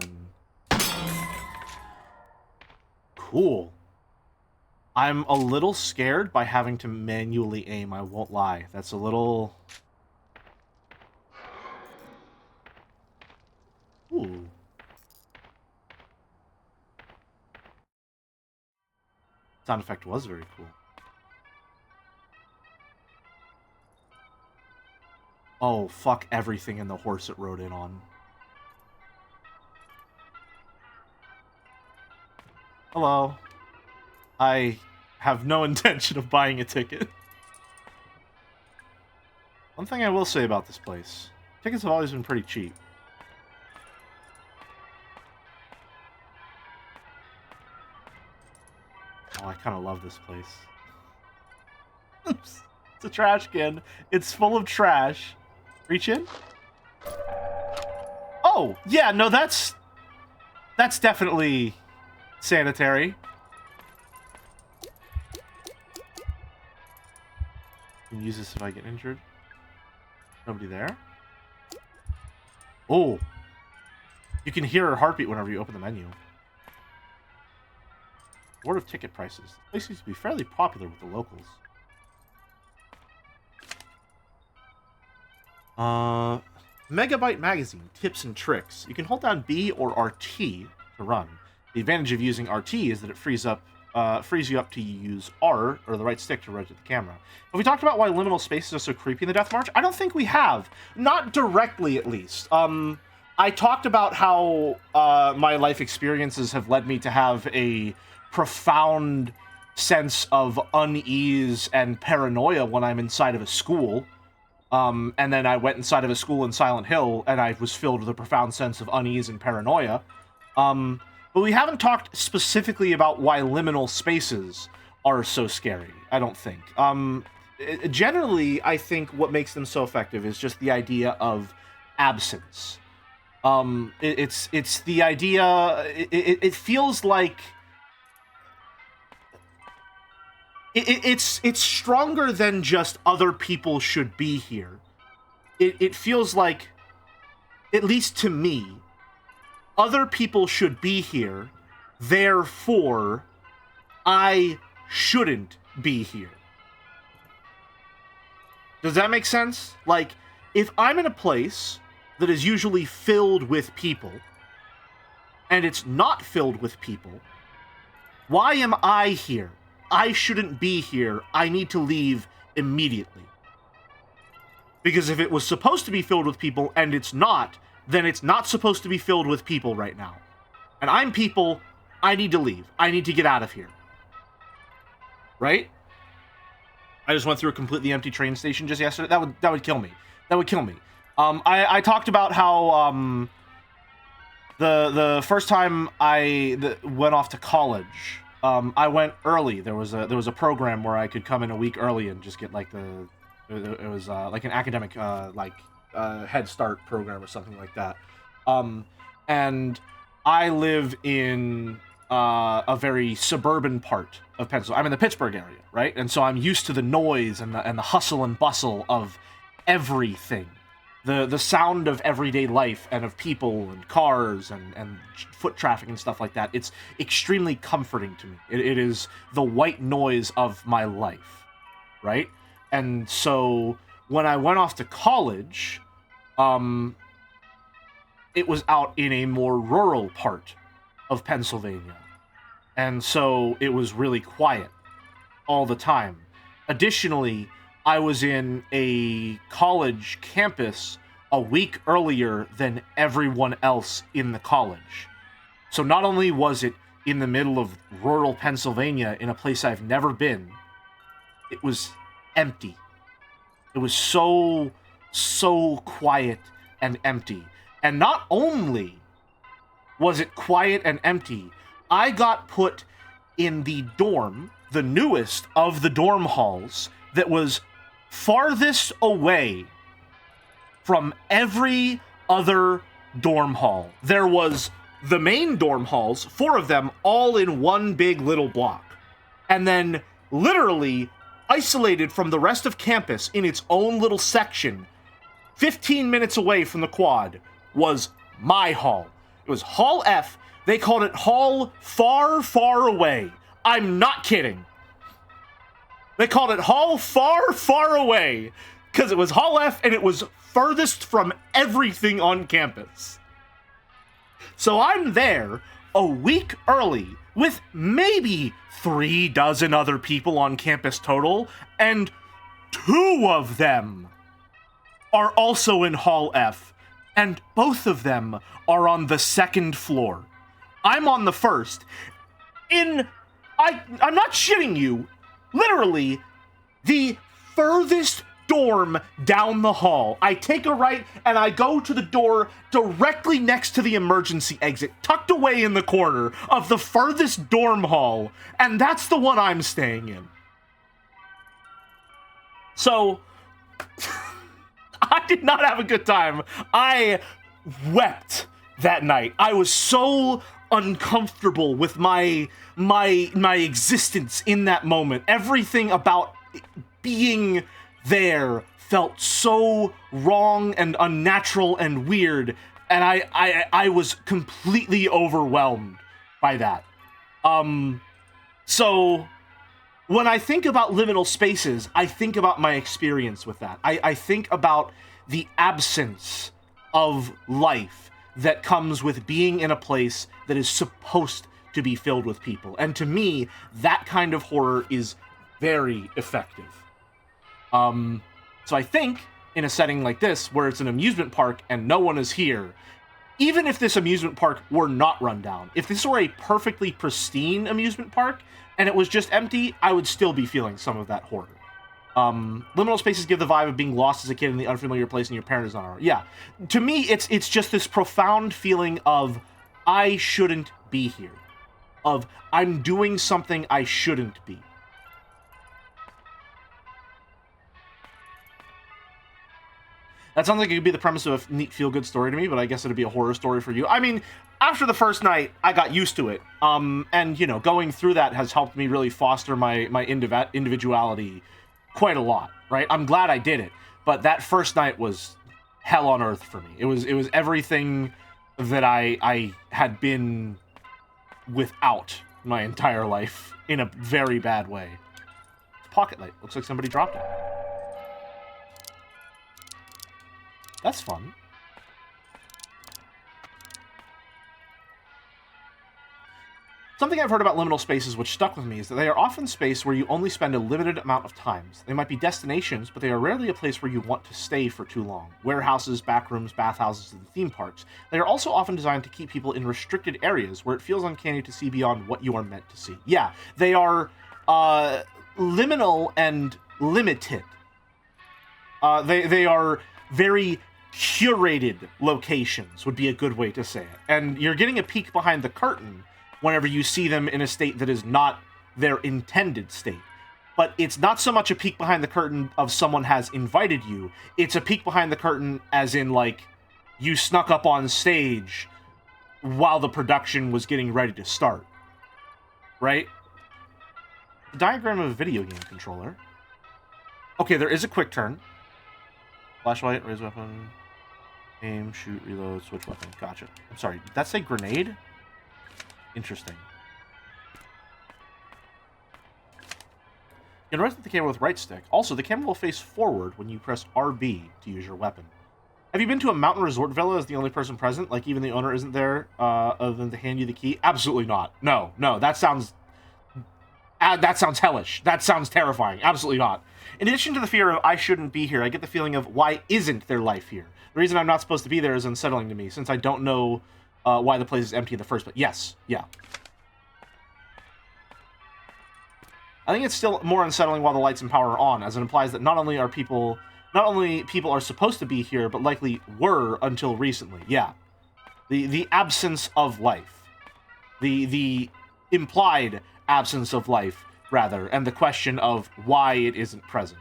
Cool. I'm a little scared by having to manually aim, I won't lie. That's a little... Ooh. Sound effect was very cool. Oh, fuck everything in the horse it rode in on. Hello. I have no intention of buying a ticket. One thing I will say about this place. Tickets have always been pretty cheap. Oh, I kind of love this place. Oops. It's a trash can. It's full of trash. Reach in. Oh, yeah, no, that's definitely sanitary. Can use this if I get injured. Nobody there. Oh. You can hear her heartbeat whenever you open the menu. Board of ticket prices. The place seems to be fairly popular with the locals. Megabyte Magazine, tips and tricks. You can hold down B or RT to run. The advantage of using RT is that it frees you up to use R, or the right stick, to rotate the camera. Have we talked about why liminal spaces are so creepy in the Death March? I don't think we have. Not directly, at least. I talked about how my life experiences have led me to have a profound sense of unease and paranoia when I'm inside of a school. And then I went inside of a school in Silent Hill, and I was filled with a profound sense of unease and paranoia. But we haven't talked specifically about why liminal spaces are so scary, I don't think. Generally, I think what makes them so effective is just the idea of absence. It's the idea... It feels like... It's stronger than just other people should be here. It feels like, at least to me, other people should be here, therefore I shouldn't be here. Does that make sense? Like, if I'm in a place that is usually filled with people, and it's not filled with people, why am I here? I shouldn't be here. I need to leave immediately. Because if it was supposed to be filled with people and it's not, then it's not supposed to be filled with people right now. And I'm people, I need to leave. I need to get out of here. Right? I just went through a completely empty train station just yesterday. That would kill me. That would kill me. I talked about how the first time I went off to college, I went early. There was a program where I could come in a week early and just get like it was like an academic Head Start program or something like that. And I live in a very suburban part of Pennsylvania. I'm in the Pittsburgh area, right? And so I'm used to the noise and the hustle and bustle of everything. The sound of everyday life and of people and cars and foot traffic and stuff like that. It's extremely comforting to me. It is the white noise of my life, right? And so when I went off to college, it was out in a more rural part of Pennsylvania. And so it was really quiet all the time. Additionally, I was in a college campus a week earlier than everyone else in the college. So not only was it in the middle of rural Pennsylvania in a place I've never been, it was empty. It was so quiet and empty. And not only was it quiet and empty, I got put in the dorm, the newest of the dorm halls, that was farthest away from every other dorm hall. There was the main dorm halls, 4 of them, all in one big little block. And then, literally, isolated from the rest of campus in its own little section, 15 minutes away from the quad, was my hall. It was Hall F. They called it Hall Far, Far Away. I'm not kidding. They called it Hall Far, Far Away because it was Hall F and it was furthest from everything on campus. So I'm there a week early with maybe 3 dozen other people on campus total, and 2 of them are also in Hall F, and both of them are on the 2nd floor. I'm on the 1st. I'm not shitting you. Literally, the furthest dorm down the hall. I take a right and I go to the door directly next to the emergency exit, tucked away in the corner of the furthest dorm hall, and that's the one I'm staying in. So, I did not have a good time. I wept that night. I was so uncomfortable with my existence in that moment. Everything about being there felt so wrong and unnatural and weird, and I was completely overwhelmed by that. So when I think about liminal spaces, I think about my experience with that. I think about the absence of life that comes with being in a place that is supposed to be filled with people. And to me, that kind of horror is very effective. So I think in a setting like this, where it's an amusement park and no one is here, even if this amusement park were not run down, if this were a perfectly pristine amusement park and it was just empty, I would still be feeling some of that horror. Liminal spaces give the vibe of being lost as a kid in the unfamiliar place and your parent is not around. Yeah. To me, it's just this profound feeling of, I shouldn't be here. Of, I'm doing something I shouldn't be. That sounds like it could be the premise of a neat feel-good story to me, but I guess it'd be a horror story for you. I mean, after the first night, I got used to it. And, you know, going through that has helped me really foster my individuality quite a lot, right? I'm glad I did it, but that first night was hell on earth for me. It was everything that I had been without my entire life in a very bad way. Pocket light. Looks like somebody dropped it. That's fun. Something I've heard about liminal spaces which stuck with me is that they are often space where you only spend a limited amount of times. They might be destinations, but they are rarely a place where you want to stay for too long. Warehouses, backrooms, bathhouses, and theme parks. They are also often designed to keep people in restricted areas where it feels uncanny to see beyond what you are meant to see. Yeah, they are liminal and limited. They are very curated locations, would be a good way to say it. And you're getting a peek behind the curtain whenever you see them in a state that is not their intended state. But it's not so much a peek behind the curtain of someone has invited you, it's a peek behind the curtain as in, like, you snuck up on stage while the production was getting ready to start. Right? The diagram of a video game controller. Okay, there is a quick turn. Flashlight, raise weapon, aim, shoot, reload, switch weapon. Gotcha. I'm sorry, did that say grenade? Interesting. You can rotate the camera with right stick. Also, the camera will face forward when you press RB to use your weapon. Have you been to a mountain resort villa as the only person present? Like, even the owner isn't there, other than to hand you the key? Absolutely not. No, that sounds hellish. That sounds terrifying. Absolutely not. In addition to the fear of I shouldn't be here, I get the feeling of why isn't there life here? The reason I'm not supposed to be there is unsettling to me, since I don't know why the place is empty in the first place. Yes, yeah. I think it's still more unsettling while the lights and power are on, as it implies that not only people are supposed to be here, but likely were until recently. Yeah. The absence of life. The implied absence of life, rather, and the question of why it isn't present.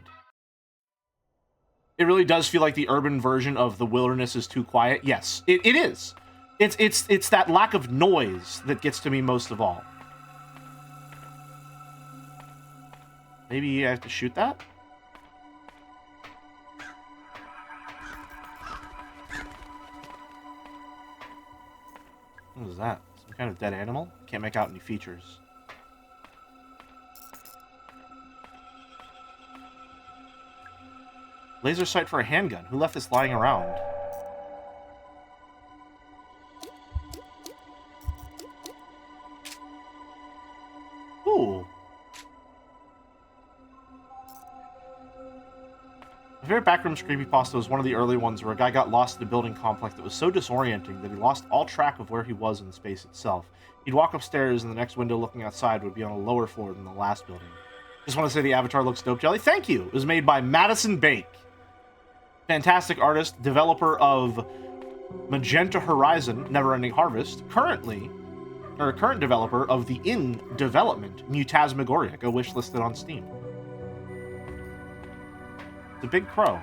It really does feel like the urban version of the wilderness is too quiet. Yes, it is. It's that lack of noise that gets to me most of all. Maybe I have to shoot that? What is that? Some kind of dead animal? Can't make out any features. Laser sight for a handgun. Who left this lying around? Ooh. My favorite Backrooms creepypasta was one of the early ones where a guy got lost in a building complex that was so disorienting that he lost all track of where he was in the space itself. He'd walk upstairs and the next window looking outside would be on a lower floor than the last building. Just want to say the avatar looks dope, Jelly. Thank you! It was made by Madison Bake. Fantastic artist, developer of Magenta Horizon, Neverending Harvest, current developer of the in development Mutasmagoria. Go wishlisted on Steam. The Big Crow.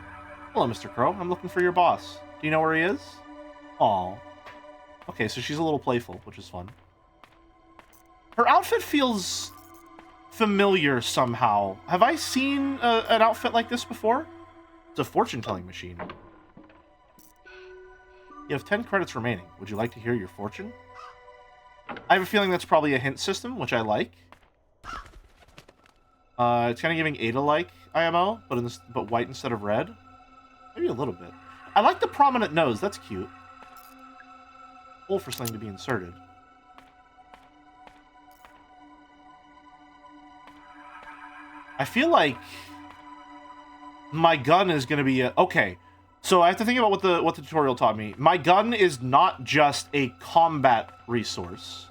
Hello, Mr. Crow. I'm looking for your boss. Do you know where he is? Aw. Okay, so she's a little playful, which is fun. Her outfit feels familiar somehow. Have I seen an outfit like this before? It's a fortune-telling machine. You have 10 credits remaining. Would you like to hear your fortune? I have a feeling that's probably a hint system, which I like. It's kind of giving Ada-like IMO, but white instead of red. Maybe a little bit. I like the prominent nose. That's cute. Hole for something to be inserted. I feel like my gun is going to be okay. So I have to think about what the tutorial taught me. My gun is not just a combat resource.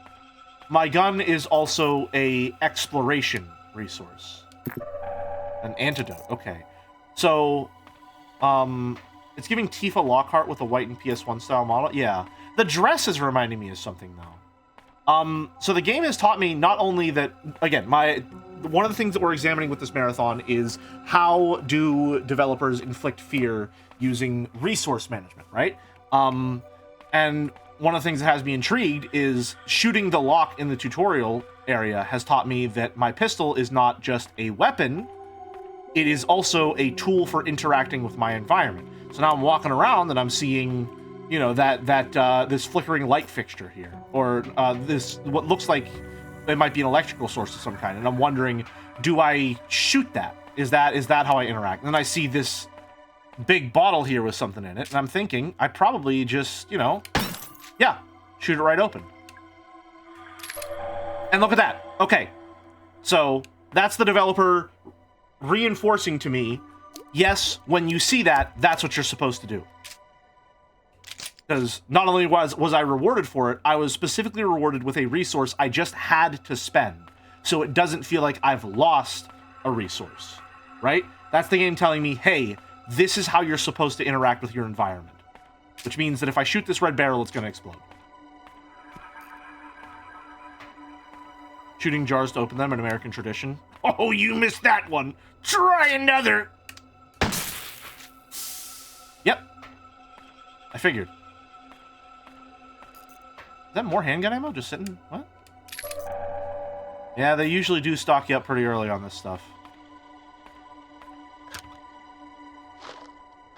My gun is also a exploration resource. An antidote. Okay. So, it's giving Tifa Lockhart with a white and PS1 style model. Yeah. The dress is reminding me of something though. So the game has taught me not only that, again, one of the things that we're examining with this marathon is how do developers inflict fear using resource management, right? And one of the things that has me intrigued is shooting the lock in the tutorial area has taught me that my pistol is not just a weapon, it is also a tool for interacting with my environment. So now I'm walking around and I'm seeing, you know, this flickering light fixture here, or this what looks like it might be an electrical source of some kind, and I'm wondering, do I shoot that? Is that how I interact? And then I see this big bottle here with something in it, and I'm thinking I probably just, you know, yeah, shoot it right open. And look at that. Okay, so that's the developer reinforcing to me, yes, when you see that, that's what you're supposed to do. Because not only was I rewarded for it, I was specifically rewarded with a resource I just had to spend. So it doesn't feel like I've lost a resource, right? That's the game telling me, hey, this is how you're supposed to interact with your environment. Which means that if I shoot this red barrel, it's going to explode. Shooting jars to open them, an American tradition. Oh, you missed that one. Try another. Yep. I figured. Is that more handgun ammo just sitting? What? Yeah, they usually do stock you up pretty early on this stuff.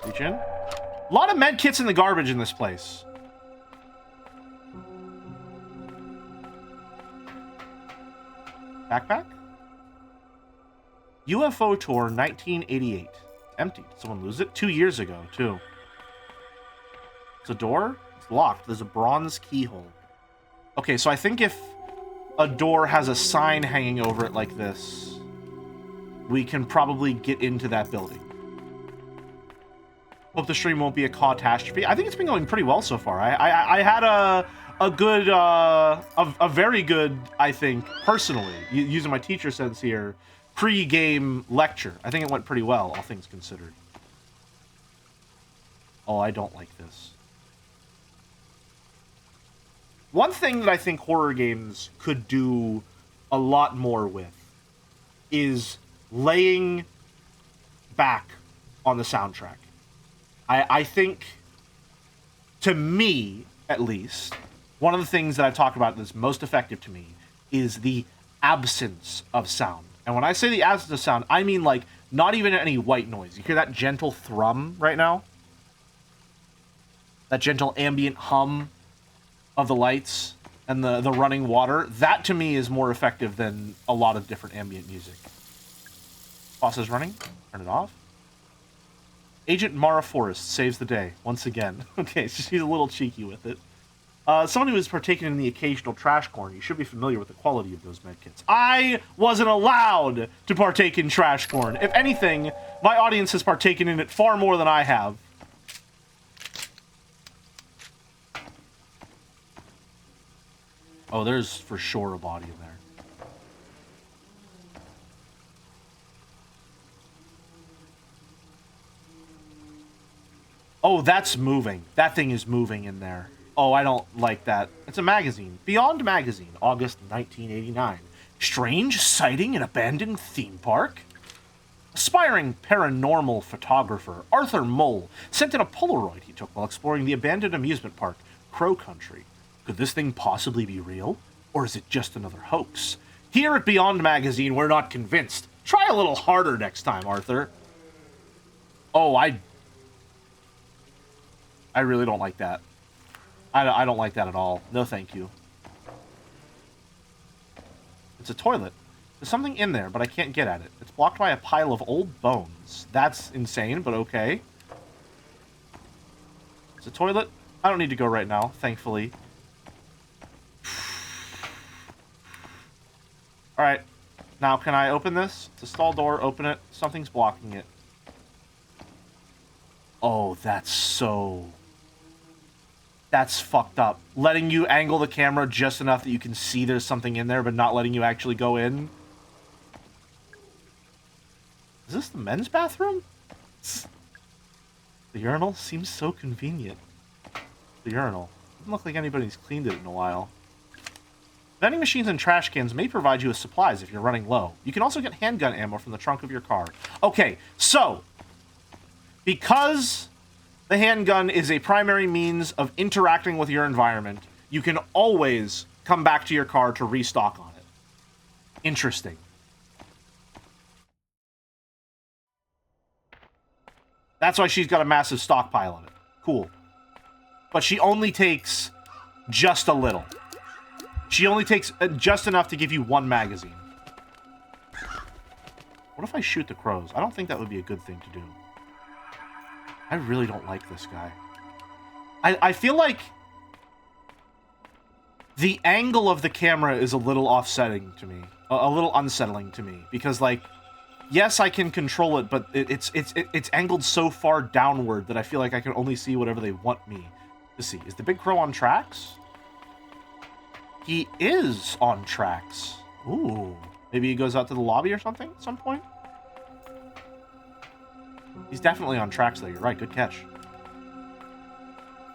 Reach in. A lot of med kits in the garbage in this place. Backpack? UFO Tour 1988. Empty. Did someone lose it? 2 years ago, too. It's a door? It's locked. There's a bronze keyhole. Okay, so I think if a door has a sign hanging over it like this, we can probably get into that building. Hope the stream won't be a catastrophe. I think it's been going pretty well so far. I had a good, a very good, I think, personally, using my teacher sense here, pre-game lecture. I think it went pretty well, all things considered. Oh, I don't like this. One thing that I think horror games could do a lot more with is laying back on the soundtrack. I think, to me, at least, one of the things that I've talked about that's most effective to me is the absence of sound. And when I say the absence of sound, I mean, like, not even any white noise. You hear that gentle thrum right now? That gentle ambient hum of the lights and the running water. That, to me, is more effective than a lot of different ambient music. Boss is running. Turn it off. Agent Mara Forrest saves the day, once again. Okay, so she's a little cheeky with it. Someone who has partaken in the occasional trash corn, you should be familiar with the quality of those medkits. I wasn't allowed to partake in trash corn. If anything, my audience has partaken in it far more than I have. Oh, there's for sure a body in there. Oh, that's moving. That thing is moving in there. Oh, I don't like that. It's a magazine. Beyond Magazine, August 1989. Strange sighting in abandoned theme park? Aspiring paranormal photographer Arthur Mole sent in a Polaroid he took while exploring the abandoned amusement park, Crow Country. Could this thing possibly be real? Or is it just another hoax? Here at Beyond Magazine, we're not convinced. Try a little harder next time, Arthur. Oh, I really don't like that. I don't like that at all. No, thank you. It's a toilet. There's something in there, but I can't get at it. It's blocked by a pile of old bones. That's insane, but okay. It's a toilet. I don't need to go right now, thankfully. Alright. Now, can I open this? It's a stall door. Open it. Something's blocking it. Oh, that's so... That's fucked up. Letting you angle the camera just enough that you can see there's something in there, but not letting you actually go in. Is this the men's bathroom? The urinal seems so convenient. The urinal. Doesn't look like anybody's cleaned it in a while. Vending machines and trash cans may provide you with supplies if you're running low. You can also get handgun ammo from the trunk of your car. Okay, so... because the handgun is a primary means of interacting with your environment, you can always come back to your car to restock on it. Interesting. That's why she's got a massive stockpile of it. Cool. But she only takes just a little. She only takes just enough to give you one magazine. What if I shoot the crows? I don't think that would be a good thing to do. I really don't like this guy. I feel like the angle of the camera is a little offsetting to me. A little unsettling to me. Because, like, yes, I can control it, but it's angled so far downward that I feel like I can only see whatever they want me to see. Is the big crow on tracks? He is on tracks. Ooh. Maybe he goes out to the lobby or something at some point? He's definitely on tracks, though. You're right. Good catch.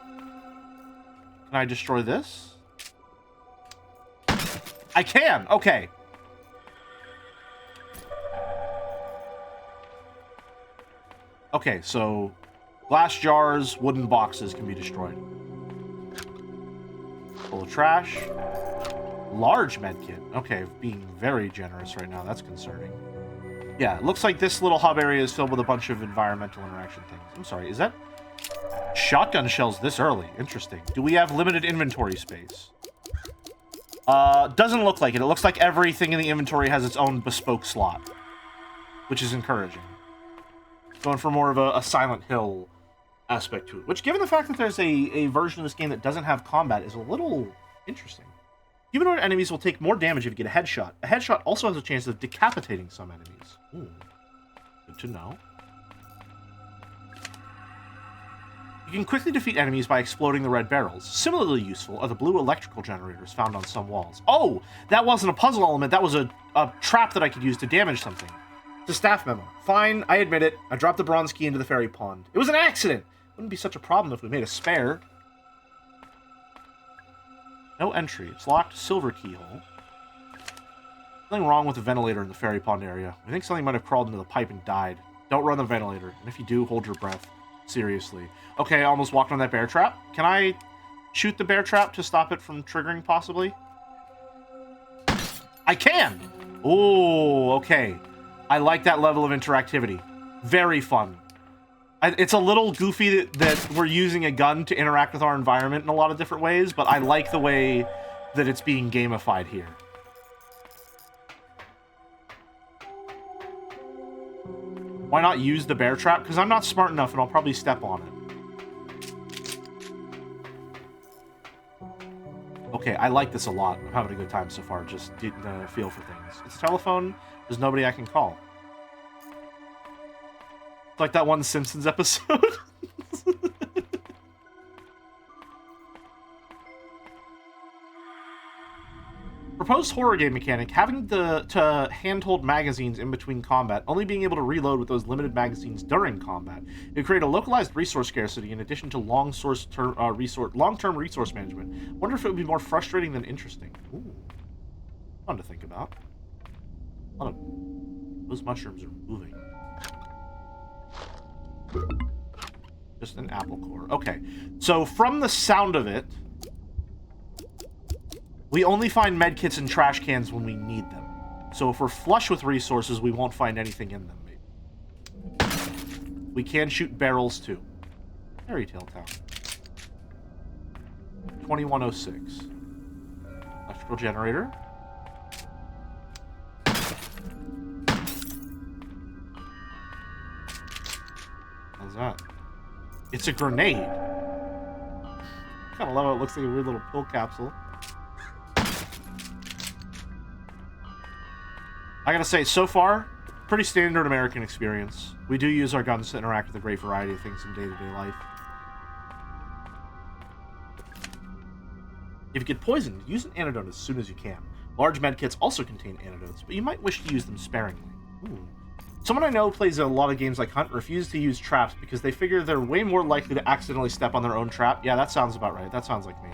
Can I destroy this? I can! Okay. Okay, so... glass jars, wooden boxes can be destroyed. Full of trash. Large medkit. Okay, being very generous right now. That's concerning. Yeah, it looks like this little hub area is filled with a bunch of environmental interaction things. I'm sorry, is that... shotgun shells this early? Interesting. Do we have limited inventory space? Doesn't look like it. It looks like everything in the inventory has its own bespoke slot. Which is encouraging. Going for more of a Silent Hill aspect to it. Which, given the fact that there's a version of this game that doesn't have combat, is a little interesting. Humanoid enemies will take more damage if you get a headshot. A headshot also has a chance of decapitating some enemies. Ooh. Good to know. You can quickly defeat enemies by exploding the red barrels. Similarly useful are the blue electrical generators found on some walls. Oh! That wasn't a puzzle element, that was a trap that I could use to damage something. It's a staff memo. Fine, I admit it. I dropped the bronze key into the fairy pond. It was an accident! Wouldn't be such a problem if we made a spare. No entry. It's locked. Silver keyhole. Nothing wrong with the ventilator in the fairy pond area. I think something might have crawled into the pipe and died. Don't run the ventilator. And if you do, hold your breath. Seriously. Okay, I almost walked on that bear trap. Can I shoot the bear trap to stop it from triggering, possibly? I can! Oh, okay. I like that level of interactivity. Very fun. It's a little goofy that we're using a gun to interact with our environment in a lot of different ways, but I like the way that it's being gamified here. Why not use the bear trap? Because I'm not smart enough and I'll probably step on it. Okay, I like this a lot. I'm having a good time so far, just getting the feel for things. It's a telephone. There's nobody I can call. It's like that one Simpsons episode. Proposed horror game mechanic, having to hand-hold magazines in between combat, only being able to reload with those limited magazines during combat. It would create a localized resource scarcity in addition to long-term resource management. Wonder if it would be more frustrating than interesting. Ooh. Fun to think about. A lot of those mushrooms are moving. Just an apple core. Okay. So from the sound of it, We only find medkits in trash cans when we need them. So if we're flush with resources, we won't find anything in them, maybe. We can shoot barrels, too. Fairy Tale Town. 2106. Electrical generator. How's that? It's a grenade. Kind of love how it looks like a weird little pill capsule. I gotta say, so far, pretty standard American experience. We do use our guns to interact with a great variety of things in day-to-day life. If you get poisoned, use an antidote as soon as you can. Large medkits also contain antidotes, but you might wish to use them sparingly. Ooh. Someone I know plays a lot of games like Hunt refuses to use traps because they figure they're way more likely to accidentally step on their own trap. Yeah, that sounds about right. That sounds like me.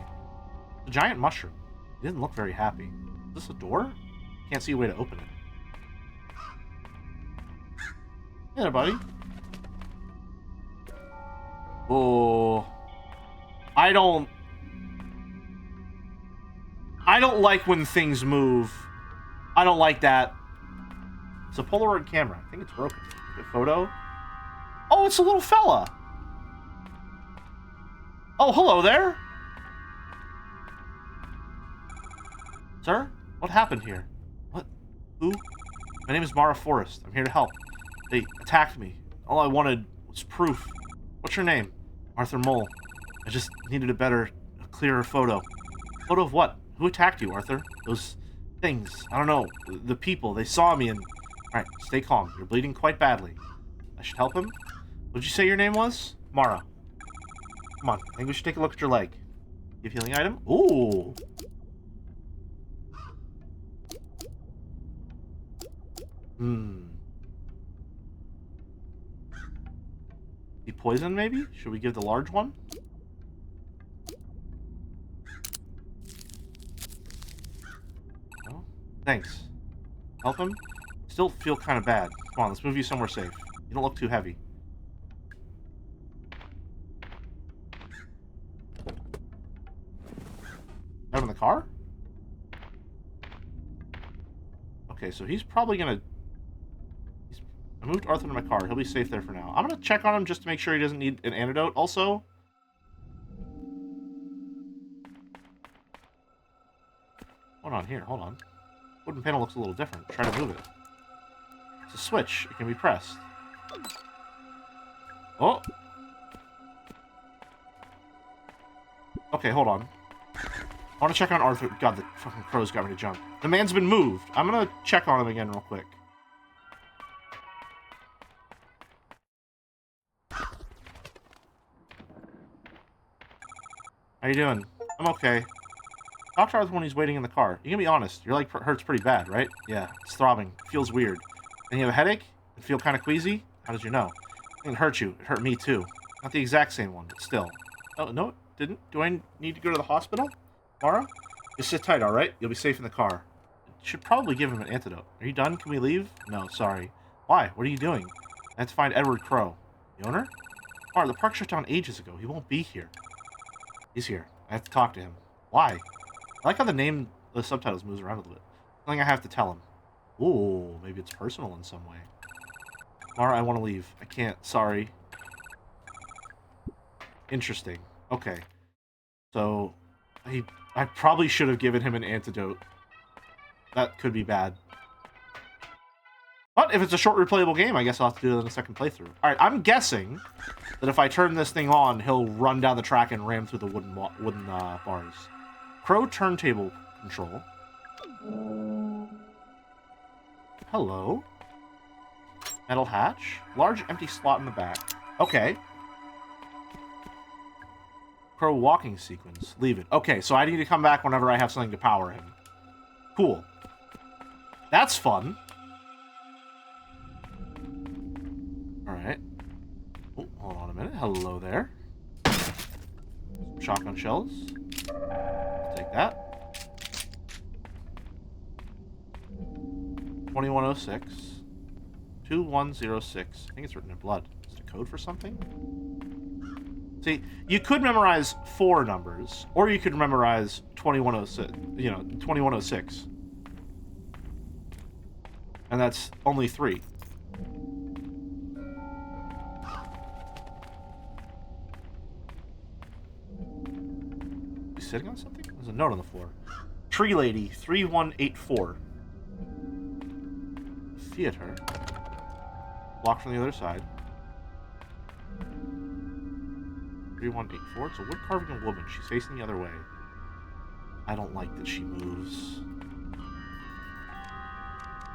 The giant mushroom. He didn't look very happy. Is this a door? Can't see a way to open it. Hey there, buddy. Oh. I don't like when things move. I don't like that. It's a Polaroid camera. I think it's broken. The photo. Oh, it's a little fella. Oh, hello there. Sir? What happened here? What? Who? My name is Mara Forrest. I'm here to help. They attacked me. All I wanted was proof. What's your name? Arthur Mole. I just needed a clearer photo. Photo of what? Who attacked you, Arthur? Those things. I don't know. The people. They saw me and... Alright, stay calm. You're bleeding quite badly. I should help him? What did you say your name was? Mara. Come on. I think we should take a look at your leg. Give healing item? Ooh! Be poisoned, maybe? Should we give the large one? No? Thanks. Help him? Still feel kind of bad. Come on, let's move you somewhere safe. You don't look too heavy. Out in the car? Okay, so he's probably gonna... I moved Arthur to my car. He'll be safe there for now. I'm gonna check on him just to make sure he doesn't need an antidote also. Hold on here, hold on. Wooden panel looks a little different. Try to move it. It's a switch. It can be pressed. Oh! Okay, hold on. I want to check on Arthur. God, the fucking crows got me to jump. The man's been moved. I'm gonna check on him again real quick. How you doing? I'm okay. Talk to Arthur when he's waiting in the car. You can be honest. Your leg hurts pretty bad, right? Yeah, it's throbbing. Feels weird. And you have a headache? And feel kind of queasy? How did you know? It didn't hurt you. It hurt me, too. Not the exact same one, but still. Oh, no, it didn't? Do I need to go to the hospital? Mara? Just sit tight, alright? You'll be safe in the car. Should probably give him an antidote. Are you done? Can we leave? No, sorry. Why? What are you doing? I have to find Edward Crow. The owner? Mara, the park shut down ages ago. He won't be here. He's here. I have to talk to him. Why? I like how the subtitles moves around a little bit. Something I have to tell him. Ooh, maybe it's personal in some way. Mara, I want to leave. I can't. Sorry. Interesting. Okay. So, I probably should have given him an antidote. That could be bad. But if it's a short replayable game, I guess I'll have to do it in a second playthrough. Alright, I'm guessing that if I turn this thing on, he'll run down the track and ram through the wooden bars. Crow turntable control. Hello. Metal hatch. Large empty slot in the back. Okay. Crow walking sequence. Leave it. Okay, so I need to come back whenever I have something to power him. Cool. That's fun. Alright. Oh, hold on a minute. Hello there. Some shotgun shells. I'll take that. 2106. 2106. I think it's written in blood. Is it a code for something? See, you could memorize 4 numbers, or you could memorize 2106, 2106. And that's only 3. You sitting on something? There's a note on the floor. Tree Lady 3184. Theater. Locked from the other side. 3184. It's a wood carving woman. She's facing the other way. I don't like that she moves.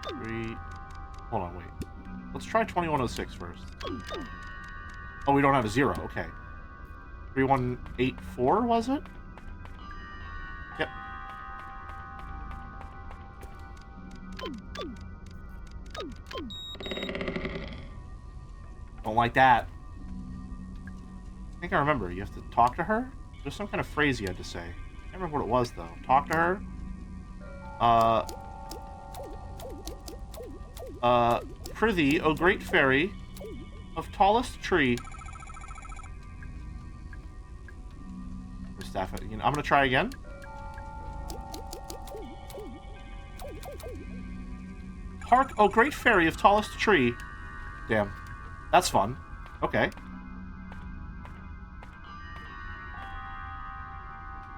3. Hold on, wait. Let's try 2106 first. Oh, we don't have a 0. Okay. 3184, was it? Yep. Don't like that. I think I remember. You have to talk to her? There's some kind of phrase you had to say. I can't remember what it was, though. Talk to her? Prithee, O great fairy, of tallest tree. Staff, I'm gonna try again. Hark, O great fairy of tallest tree. Damn. That's fun. Okay.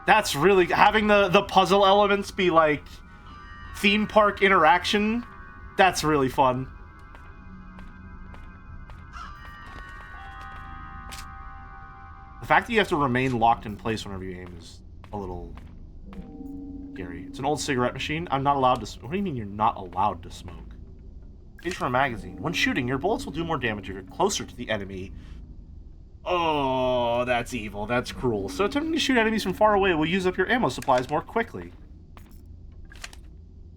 That's really... Having the puzzle elements be, like, theme park interaction, that's really fun. The fact that you have to remain locked in place whenever you aim is a little scary. It's an old cigarette machine. I'm not allowed to... What do you mean you're not allowed to smoke? Page from a magazine. When shooting, your bullets will do more damage if you're closer to the enemy. Oh, that's evil. That's cruel. So attempting to shoot enemies from far away will use up your ammo supplies more quickly.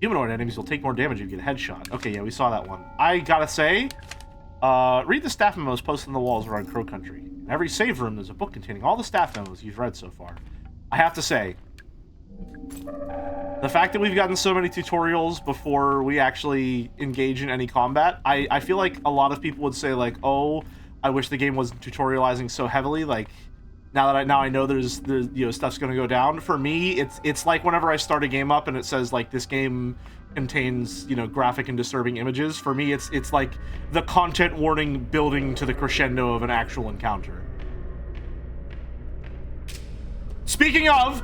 Humanoid enemies will take more damage if you get a headshot. Okay, yeah, we saw that one. I gotta say, read the staff memos posted on the walls around Crow Country. In every save room, there's a book containing all the staff memos you've read so far. I have to say, the fact that we've gotten so many tutorials before we actually engage in any combat, I feel like a lot of people would say, like, oh, I wish the game wasn't tutorializing so heavily. Like, now I know there's stuff's gonna go down. For me, it's like whenever I start a game up and it says, like, this game contains, graphic and disturbing images. For me, it's like the content warning building to the crescendo of an actual encounter. Speaking of...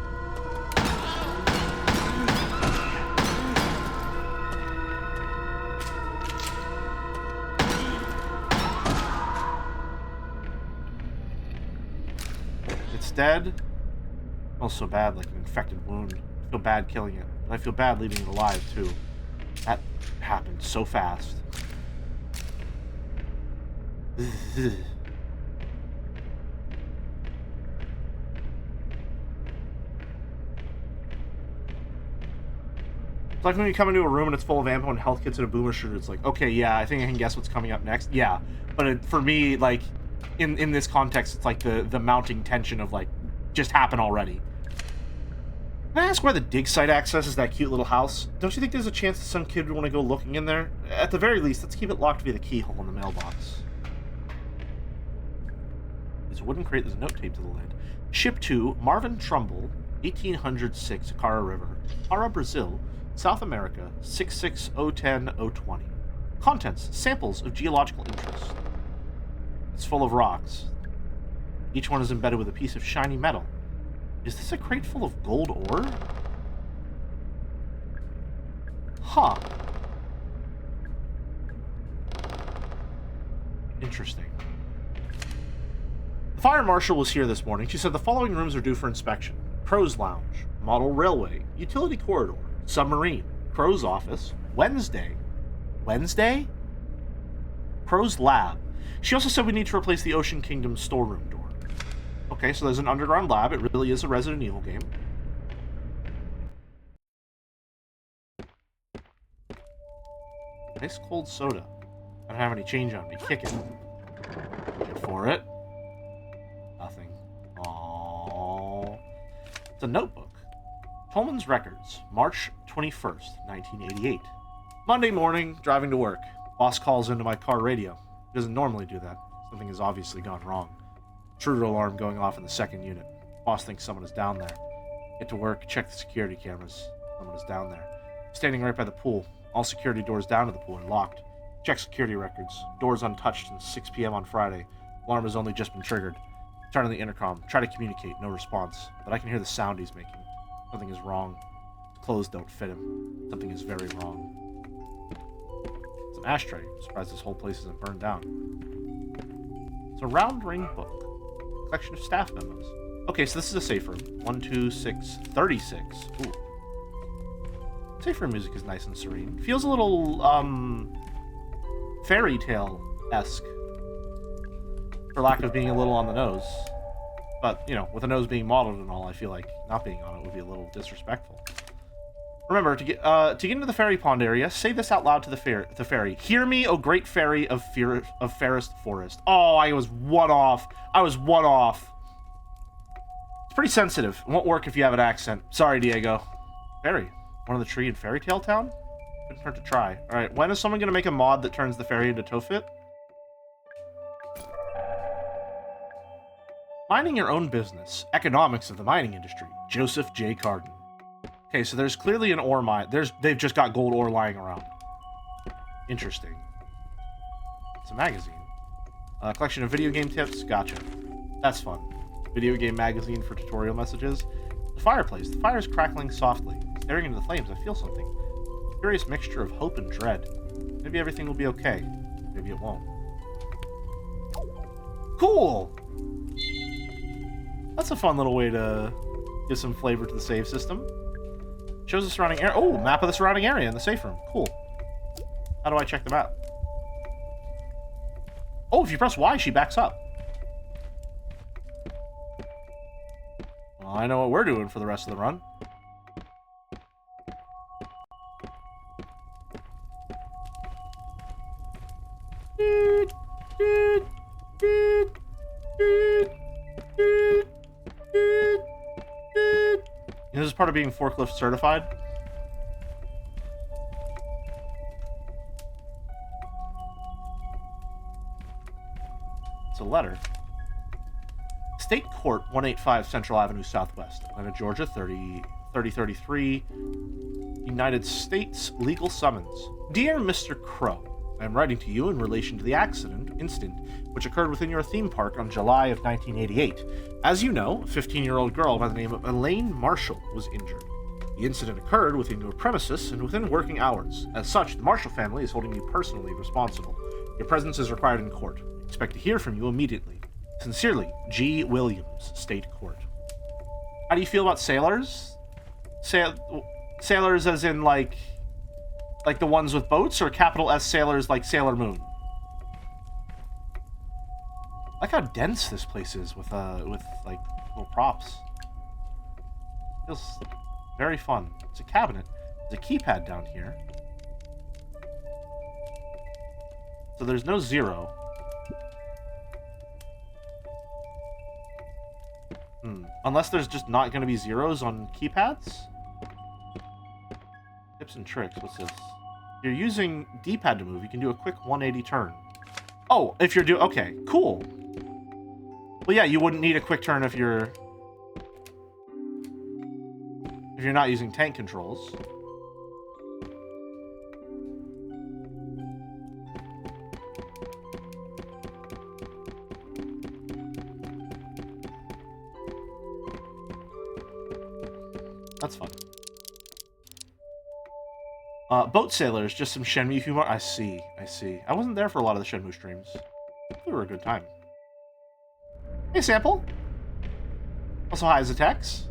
It's dead. Smells so bad, like an infected wound. I feel bad killing it. I feel bad leaving it alive, too. That happened so fast. It's like when you come into a room and it's full of ammo and health kits and a boomer shooter, it's like, okay, yeah, I think I can guess what's coming up next. Yeah, but for me, like, in this context, it's like the mounting tension of, like, just happen already. Can I ask why the dig site accesses that cute little house? Don't you think there's a chance that some kid would want to go looking in there? At the very least, let's keep it locked via the keyhole in the mailbox. There's a wooden crate, there's a note taped to the lid. Ship to Marvin Trumbull, 1806, Cara River, Para, Brazil, South America, 66010-020. Contents, samples of geological interest. It's full of rocks. Each one is embedded with a piece of shiny metal. Is this a crate full of gold ore? Huh. Interesting. The fire marshal was here this morning. She said the following rooms are due for inspection. Crow's Lounge, Model Railway, Utility Corridor, Submarine, Crow's Office, Wednesday. Wednesday? Crow's Lab. She also said we need to replace the Ocean Kingdom storeroom door. Okay, so there's an underground lab. It really is a Resident Evil game. Nice cold soda. I don't have any change on me. Kick it. Get for it. Nothing. Aww. It's a notebook. Tolman's Records, March 21st, 1988. Monday morning, driving to work. Boss calls into my car radio. He doesn't normally do that. Something has obviously gone wrong. Intruder alarm going off in the second unit. Boss thinks someone is down there. Get to work, check the security cameras. Someone is down there. Standing right by the pool. All security doors down to the pool are locked. Check security records. Doors untouched since 6 p.m. on Friday. Alarm has only just been triggered. Turn on the intercom. Try to communicate. No response. But I can hear the sound he's making. Something is wrong. His clothes don't fit him. Something is very wrong. It's an ashtray. I'm surprised this whole place isn't burned down. It's a round ring book. Collection of staff memos. Okay, so this is a safe room. 1, 2, 6, 36. Ooh. Safe room music is nice and serene. Feels a little, fairy tale-esque. For lack of being a little on the nose. But, you know, with the nose being modeled and all, I feel like not being on it would be a little disrespectful. Remember, to get into the fairy pond area, say this out loud to the fairy. Hear me, O great fairy of fairest forest. Oh, I was one off. It's pretty sensitive. It won't work if you have an accent. Sorry, Diego. Fairy. One of the tree in Fairy Tale Town? Couldn't hurt to try. Alright, when is someone going to make a mod that turns the fairy into Tofit? Minding your own business. Economics of the mining industry. Joseph J. Carden. Okay, so there's clearly an ore mine. They've just got gold ore lying around. Interesting. It's a magazine. Collection of video game tips. Gotcha. That's fun. Video game magazine for tutorial messages. The fireplace. The fire is crackling softly. Staring into the flames, I feel something. A curious mixture of hope and dread. Maybe everything will be okay. Maybe it won't. Cool! That's a fun little way to give some flavor to the save system. Shows the surrounding area. Oh, map of the surrounding area in the safe room. Cool. How do I check the map? Oh, if you press Y, she backs up. Well, I know what we're doing for the rest of the run. This is part of being forklift certified. It's a letter. State Court, 185 Central Avenue Southwest, Atlanta, Georgia, 3033, United States Legal Summons. Dear Mr. Crow, I am writing to you in relation to the incident which occurred within your theme park on July of 1988. As you know, a 15-year-old girl by the name of Elaine Marshall was injured. The incident occurred within your premises and within working hours. As such, the Marshall family is holding you personally responsible. Your presence is required in court. We expect to hear from you immediately. Sincerely, G. Williams, State Court. How do you feel about sailors? Sailors as in, like the ones with boats, or capital S sailors like Sailor Moon? I like how dense this place is with like little props. Feels very fun. It's a cabinet. There's a keypad down here. So there's no 0. Unless there's just not going to be zeros on keypads? Tips and tricks. What's this? You're using D-pad to move. You can do a quick 180 turn. Oh, if you're okay, cool. Well, yeah, you wouldn't need a quick turn if you're not using tank controls. That's fun. Boat Sailors, just some Shenmue humor. I see. I wasn't there for a lot of the Shenmue streams. They were a good time. Hey, Sample. Also, hi, Zatex.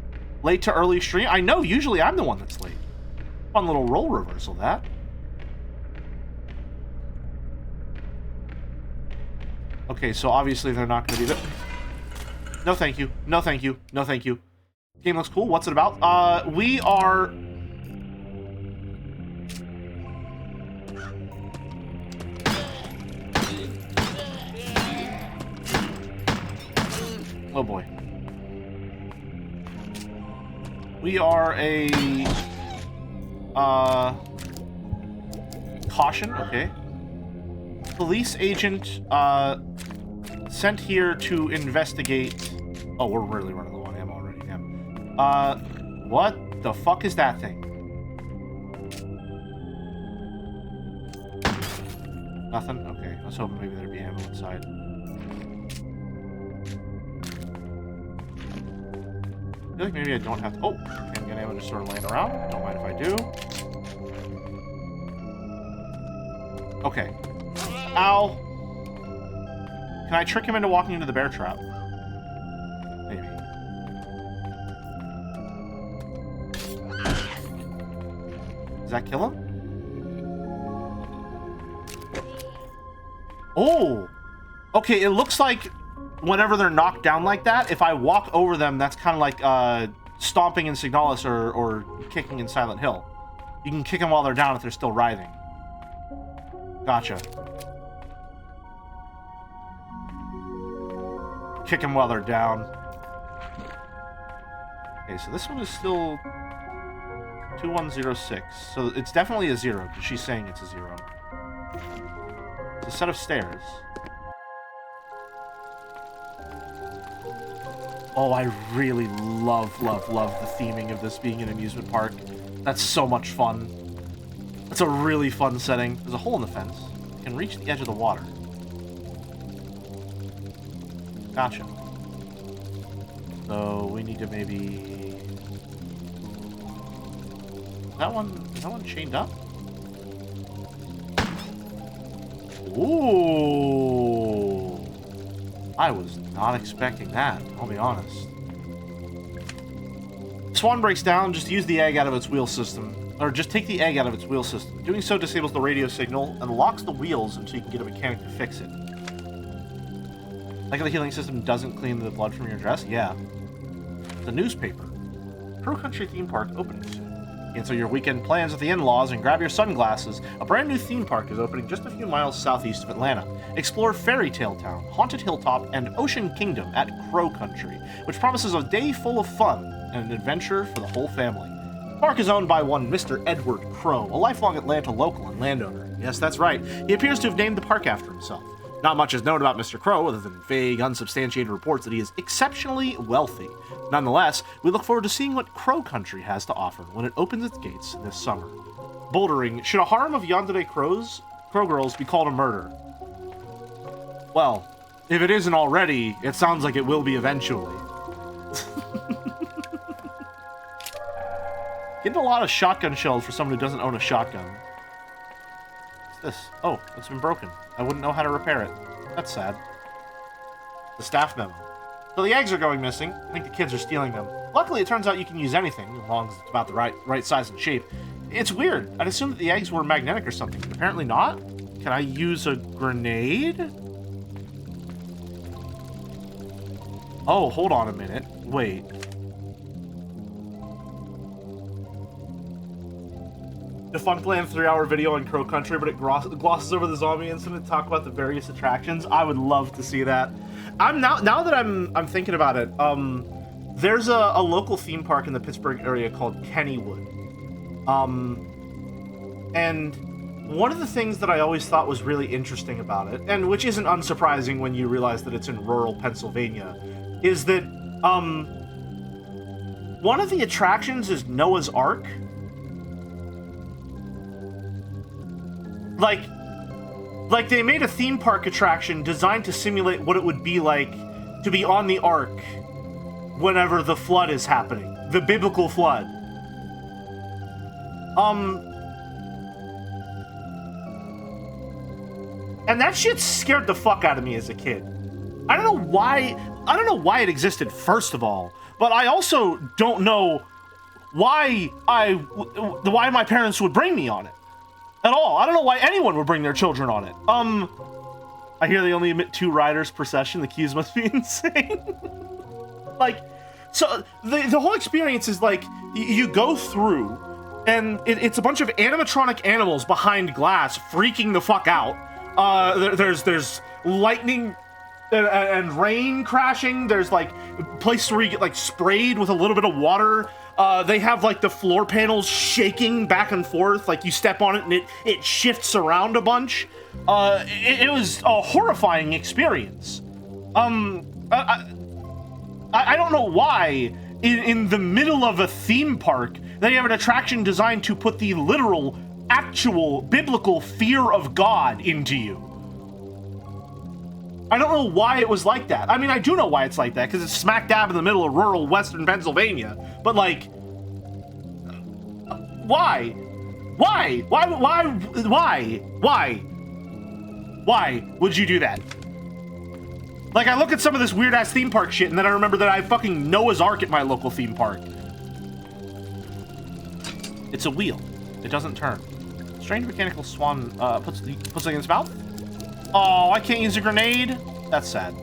Late to early stream. I know, usually I'm the one that's late. Fun little role reversal, that. Okay, so obviously they're not going to be there. No, thank you. No, thank you. No, thank you. Game looks cool. What's it about? We are... Oh boy. We are a... Caution, okay. Police agent, sent here to investigate. Oh, we're really running low on ammo already. Damn. What the fuck is that thing? Nothing? Okay. I was hoping maybe there'd be ammo inside. I feel like maybe I don't have to. Oh, can get ammo just sort of laying around. Don't mind if I do. Okay. Ow. Can I trick him into walking into the bear trap? Maybe. Does that kill him? Oh! Okay, it looks like whenever they're knocked down like that, if I walk over them, that's kind of like stomping in Signalis or kicking in Silent Hill. You can kick them while they're down if they're still writhing. Gotcha. Kick them while they're down. Okay, so this one is still 2106. So it's definitely a 0, because she's saying it's a 0. It's a set of stairs. Oh, I really love the theming of this being an amusement park. That's so much fun. It's a really fun setting. There's a hole in the fence. You can reach the edge of the water. Gotcha. So we need to maybe... Is that one chained up? Ooh! I was not expecting that, I'll be honest. Swan breaks down, just use the egg out of its wheel system. Or just take the egg out of its wheel system. Doing so disables the radio signal and locks the wheels until you can get a mechanic to fix it. Like the healing system doesn't clean the blood from your dress? Yeah. The newspaper. Crow Country Theme Park opening soon. Cancel your weekend plans with the in-laws and grab your sunglasses. A brand new theme park is opening just a few miles southeast of Atlanta. Explore Fairy Tale Town, Haunted Hilltop, and Ocean Kingdom at Crow Country, which promises a day full of fun and an adventure for the whole family. The park is owned by one Mr. Edward Crow, a lifelong Atlanta local and landowner. Yes, that's right. He appears to have named the park after himself. Not much is known about Mr. Crow other than vague, unsubstantiated reports that he is exceptionally wealthy. Nonetheless, we look forward to seeing what Crow Country has to offer when it opens its gates this summer. Bouldering. Should a harem of yandere crow girls be called a murder? Well, if it isn't already, it sounds like it will be eventually. Getting a lot of shotgun shells for someone who doesn't own a shotgun. What's this? Oh, it's been broken. I wouldn't know how to repair it. That's sad. The staff memo. So the eggs are going missing. I think the kids are stealing them. Luckily, it turns out you can use anything, as long as it's about the right size and shape. It's weird. I'd assume that the eggs were magnetic or something, but apparently not. Can I use a grenade? Oh, hold on a minute. Wait. The Funkland 3-hour video on Crow Country, but it glosses over the zombie incident, talk about the various attractions. I would love to see that. Now that I'm thinking about it, there's a local theme park in the Pittsburgh area called Kennywood. And one of the things that I always thought was really interesting about it, and which isn't unsurprising when you realize that it's in rural Pennsylvania, is that one of the attractions is Noah's Ark. Like they made a theme park attraction designed to simulate what it would be like to be on the Ark whenever the flood is happening. The biblical flood. And that shit scared the fuck out of me as a kid. I don't know why it existed, first of all, but I also don't know why my parents would bring me on it. At all. I don't know why anyone would bring their children on it. I hear they only admit 2 riders per session. The queues must be insane. Like, so the whole experience is like, you go through, and it's a bunch of animatronic animals behind glass freaking the fuck out. There's lightning and rain crashing. There's like places where you get like sprayed with a little bit of water. They have like the floor panels shaking back and forth, like you step on it and it shifts around a bunch. It was a horrifying experience. I don't know why in the middle of a theme park they have an attraction designed to put the literal, actual, biblical fear of God into you. I don't know why it was like that. I mean, I do know why it's like that, because it's smack dab in the middle of rural western Pennsylvania. But, like, why? Why? Why would you do that? Like, I look at some of this weird-ass theme park shit, and then I remember that I have fucking Noah's Ark at my local theme park. It's a wheel. It doesn't turn. Strange mechanical swan puts something in its mouth. Oh, I can't use a grenade? That's sad.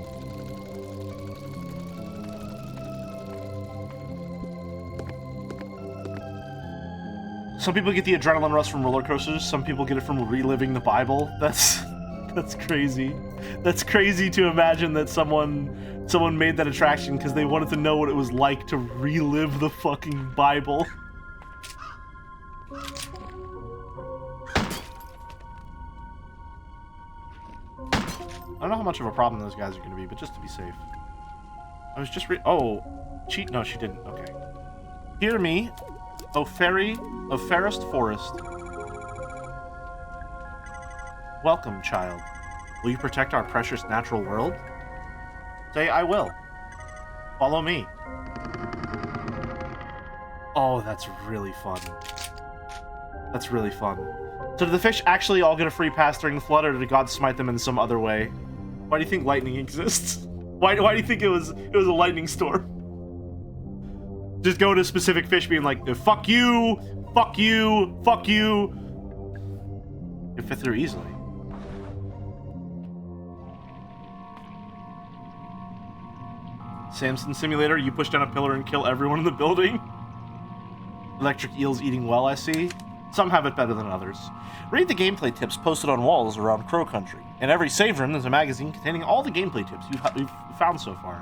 Some people get the adrenaline rush from roller coasters. Some people get it from reliving the Bible. That's crazy. That's crazy to imagine that someone made that attraction because they wanted to know what it was like to relive the fucking Bible. I don't know how much of a problem those guys are going to be, but just to be safe. I was just oh, cheat? No, she didn't. Okay. Hear me, O fairy of fairest forest. Welcome, child. Will you protect our precious natural world? Say, I will. Follow me. Oh, that's really fun. That's really fun. So did the fish actually all get a free pass during the flood, or did God smite them in some other way? Why do you think lightning exists? Why do you think it was a lightning storm? Just go to a specific fish being like, fuck you, fuck you, fuck you. It fit through easily. Samson Simulator, you push down a pillar and kill everyone in the building. Electric eels eating well, I see. Some have it better than others. Read the gameplay tips posted on walls around Crow Country. In every save room, there's a magazine containing all the gameplay tips you've found so far.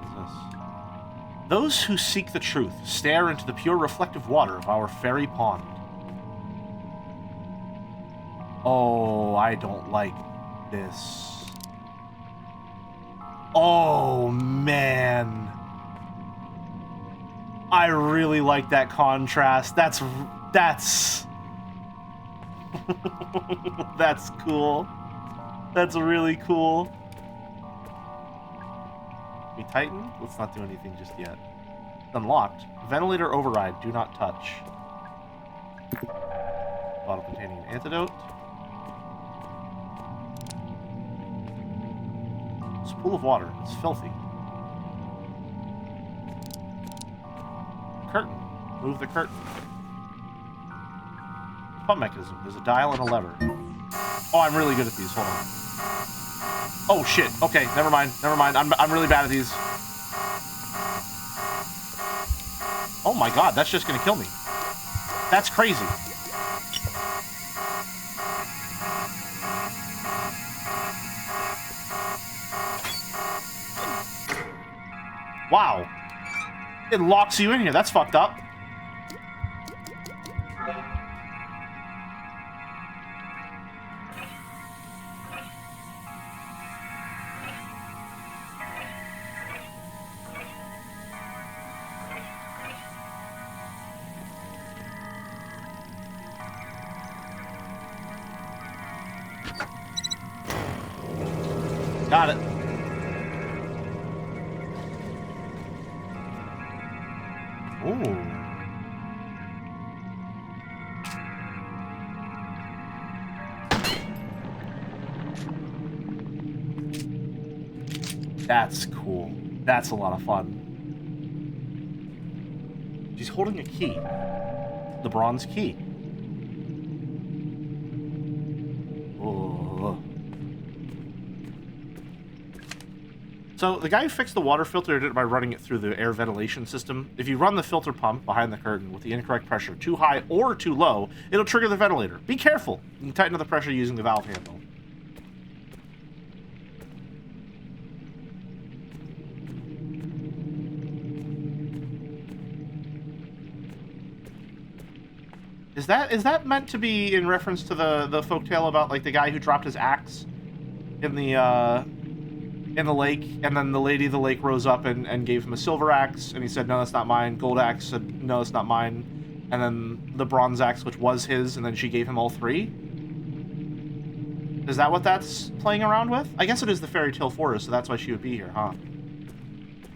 What's this? Those who seek the truth stare into the pure reflective water of our fairy pond. Oh, I don't like this. Oh, man. I really like that contrast. That's that's cool. That's really cool. We tighten? Let's not do anything just yet. Unlocked. Ventilator override. Do not touch. Bottle containing an antidote. It's a pool of water. It's filthy. Curtain. Move the curtain. Pump mechanism. There's a dial and a lever. Oh, I'm really good at these. Hold on. Oh shit. Okay, never mind. Never mind. I'm really bad at these. Oh my god, that's just gonna kill me. That's crazy. Wow. It locks you in here. That's fucked up. Got it. Ooh. That's cool. That's a lot of fun. She's holding a key. The bronze key. Oh. So the guy who fixed the water filter did it by running it through the air ventilation system. If you run the filter pump behind the curtain with the incorrect pressure too high or too low, it'll trigger the ventilator. Be careful. You can tighten up the pressure using the valve handle. Is that meant to be in reference to the folktale about like the guy who dropped his axe in the lake, and then the lady of the lake rose up and gave him a silver axe, and he said, no, that's not mine. Gold axe said, no, that's not mine. And then the bronze axe, which was his, and then she gave him all three? Is that what that's playing around with? I guess it is the fairy tale forest, so that's why she would be here, huh?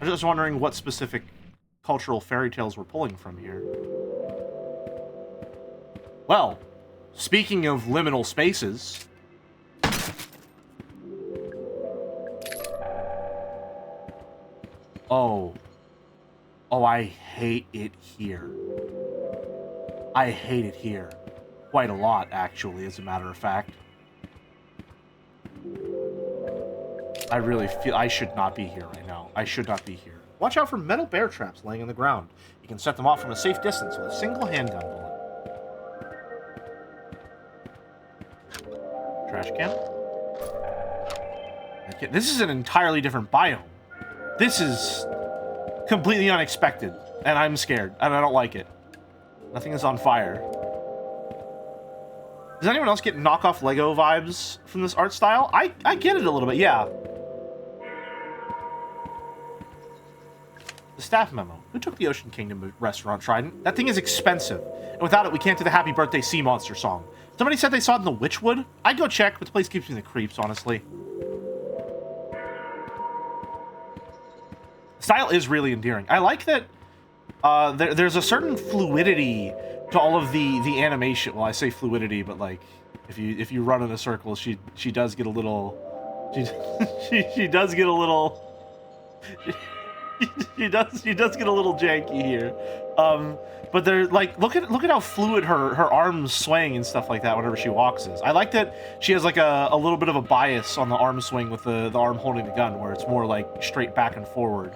I was just wondering what specific cultural fairy tales we're pulling from here. Well, speaking of liminal spaces... Oh, I hate it here. I hate it here. Quite a lot, actually, as a matter of fact. I really feel I should not be here right now. I should not be here. Watch out for metal bear traps laying on the ground. You can set them off from a safe distance with a single handgun bullet. Trash can? Okay, this is an entirely different biome. This is completely unexpected, and I'm scared, and I don't like it. Nothing is on fire. Does anyone else get knockoff Lego vibes from this art style? I get it a little bit, yeah. The staff memo. Who took the Ocean Kingdom restaurant trident? That thing is expensive, and without it, we can't do the Happy Birthday Sea Monster song. Somebody said they saw it in the Witchwood. I'd go check, but the place gives me the creeps, honestly. Style is really endearing. I like that there's a certain fluidity to all of the animation. Well, I say fluidity, but like if you run in a circle, she does get a little she does get a little she does get a little janky here. But they're like look at how fluid her arms swaying and stuff like that whenever she walks is. I like that she has like a little bit of a bias on the arm swing with the arm holding the gun, where it's more like straight back and forward.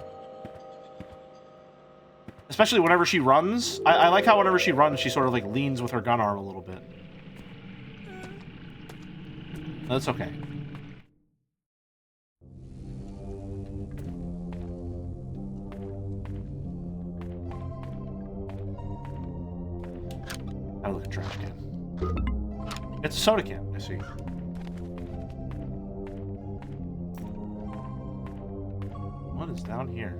Especially whenever she runs. I like how whenever she runs, she sort of like leans with her gun arm a little bit. That's okay. I look at trash can. It's a soda can, I see. What is down here?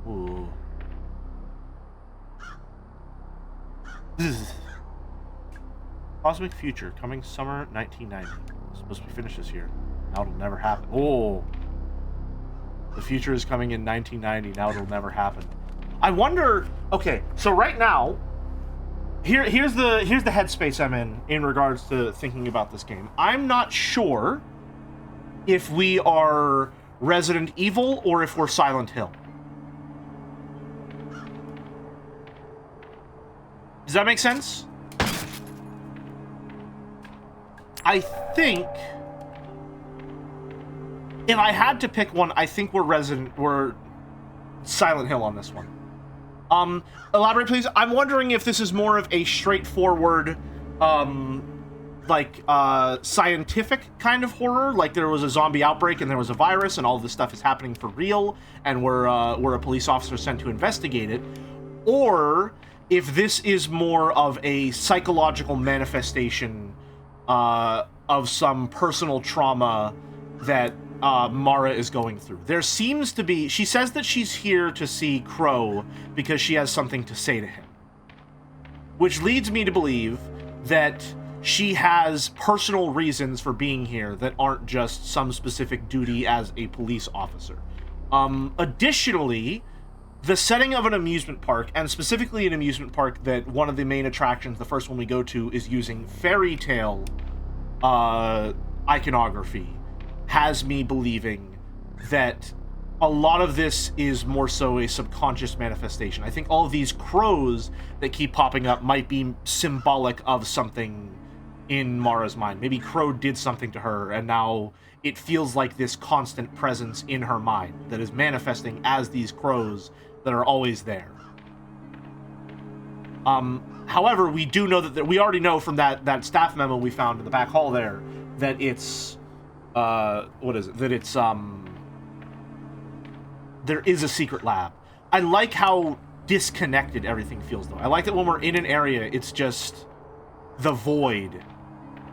Ooh. Cosmic Future, coming summer 1990. Supposed to be finished this year. Now it'll never happen. Oh. The future is coming in 1990. Now it'll never happen. I wonder. Okay, so right now, here's the headspace I'm in regards to thinking about this game. I'm not sure if we are Resident Evil or if we're Silent Hill. Does that make sense? I think if I had to pick one, I think we're Silent Hill on this one. Elaborate, please. I'm wondering if this is more of a straightforward, scientific kind of horror, like there was a zombie outbreak and there was a virus and all this stuff is happening for real, and we're a police officer sent to investigate it, or if this is more of a psychological manifestation of some personal trauma that Mara is going through. There seems to be... She says that she's here to see Crow because she has something to say to him. Which leads me to believe that she has personal reasons for being here that aren't just some specific duty as a police officer. Additionally, the setting of an amusement park, and specifically an amusement park that one of the main attractions, the first one we go to, is using fairy tale iconography, has me believing that a lot of this is more so a subconscious manifestation. I think all of these crows that keep popping up might be symbolic of something in Mara's mind. Maybe Crow did something to her, and now it feels like this constant presence in her mind that is manifesting as these crows that are always there. However, we do know that we already know from that staff memo we found in the back hall there that it's what is it? That it's there is a secret lab. I like how disconnected everything feels, though. I like that when we're in an area, it's just the void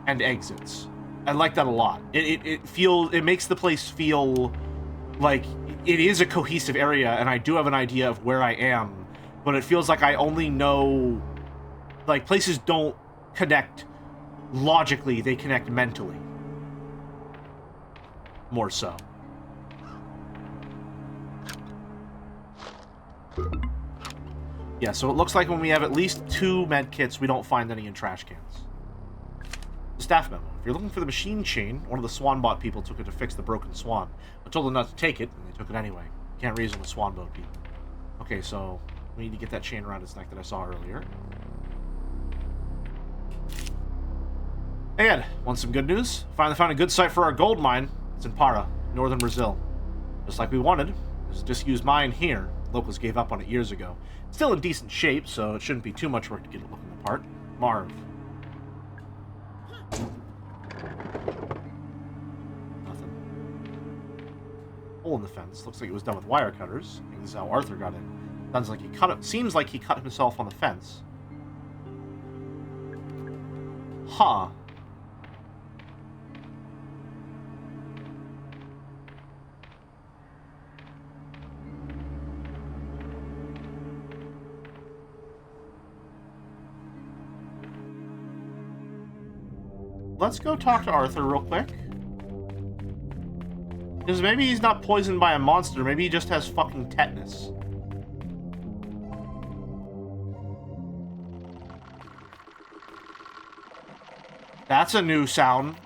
and exits. I like that a lot. It makes the place feel like it is a cohesive area, and I do have an idea of where I am, but it feels like I only know, like, places don't connect logically, they connect mentally. More so. Yeah, so it looks like when we have at least 2 med kits, we don't find any in trash cans. Staff memo. If you're looking for the machine chain, one of the SwanBot people took it to fix the broken swan. I told them not to take it, and they took it anyway. Can't reason with SwanBot people. Okay, so we need to get that chain around its neck that I saw earlier. Hey Ed, want some good news? Finally found a good site for our gold mine. It's in Para, northern Brazil. Just like we wanted. There's a disused mine here. Locals gave up on it years ago. It's still in decent shape, so it shouldn't be too much work to get it looking the part. Marv. Nothing. Hole in the fence. Looks like it was done with wire cutters. I think this is how Arthur got in. Sounds like he cut it. Seems like he cut himself on the fence. Huh. Let's go talk to Arthur real quick. Because maybe he's not poisoned by a monster. Maybe he just has fucking tetanus. That's a new sound.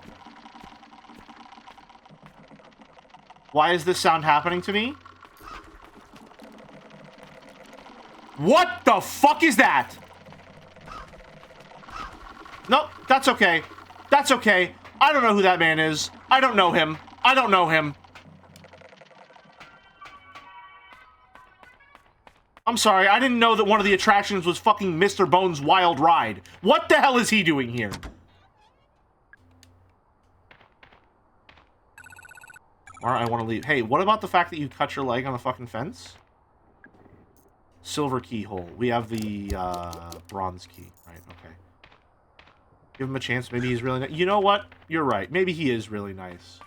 Why is this sound happening to me? What the fuck is that? Nope, that's okay. That's okay. I don't know who that man is. I don't know him. I don't know him. I'm sorry, I didn't know that one of the attractions was fucking Mr. Bones' Wild Ride. What the hell is he doing here? Alright, I want to leave. Hey, what about the fact that you cut your leg on the fucking fence? Silver keyhole. We have the bronze key. Right, okay. Give him a chance. Maybe he's really nice. You know what? You're right. Maybe he is really nice.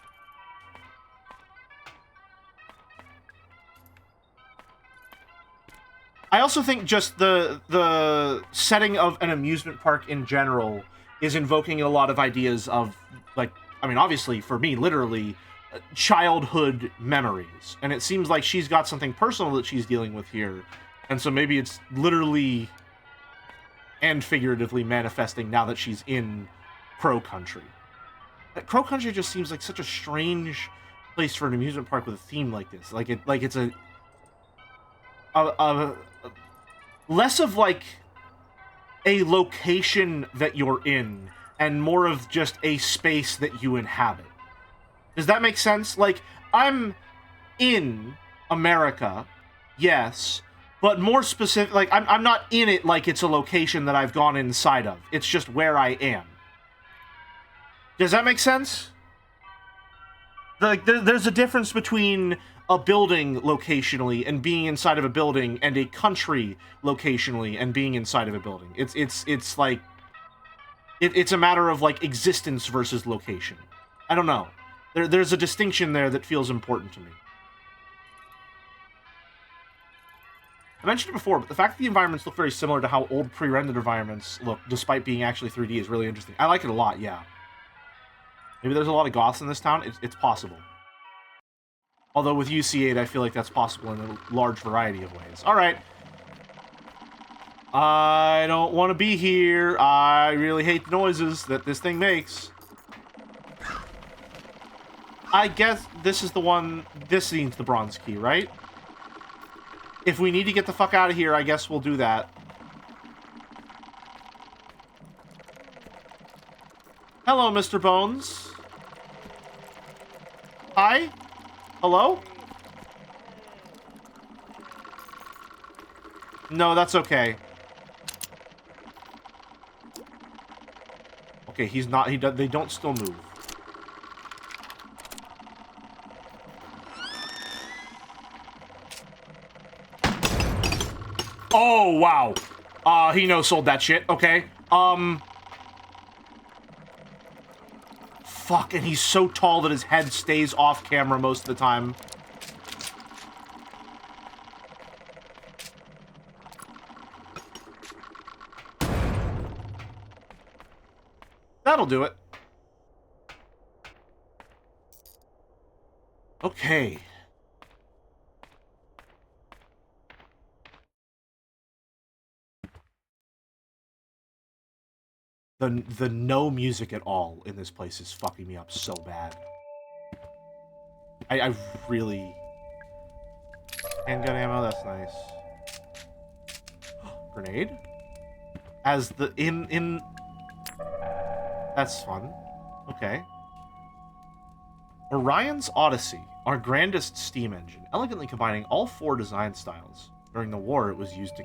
I also think just the setting of an amusement park in general is invoking a lot of ideas of, like, I mean, obviously, for me, literally, childhood memories. And it seems like she's got something personal that she's dealing with here. And so maybe it's literally and figuratively manifesting now that she's in Crow Country. Crow Country just seems like such a strange place for an amusement park with a theme like this. Like it's a less of like a location that you're in and more of just a space that you inhabit. Does that make sense? Like, I'm in America, yes, but more specific, like, I'm not in it like it's a location that I've gone inside of. It's just where I am. Does that make sense? Like, there's a difference between a building locationally and being inside of a building and a country locationally and being inside of a building. It's like, it's a matter of, like, existence versus location. I don't know. There's a distinction there that feels important to me. I mentioned it before, but the fact that the environments look very similar to how old pre-rendered environments look, despite being actually 3D, is really interesting. I like it a lot, yeah. Maybe there's a lot of goths in this town. It's possible. Although with UC8, I feel like that's possible in a large variety of ways. Alright. I don't want to be here. I really hate the noises that this thing makes. I guess this is the one... This needs the bronze key, right? If we need to get the fuck out of here, I guess we'll do that. Hello, Mr. Bones. Hi? Hello? No, that's okay. Okay, he's not... They don't still move. Oh, wow. He no-sold that shit. Okay. Fuck, and he's so tall that his head stays off camera most of the time. That'll do it. Okay. The no music at all in this place is fucking me up so bad. I really... Handgun ammo, that's nice. Grenade? As the... in... That's fun. Okay. Orion's Odyssey, our grandest steam engine, elegantly combining all 4 design styles. During the war, it was used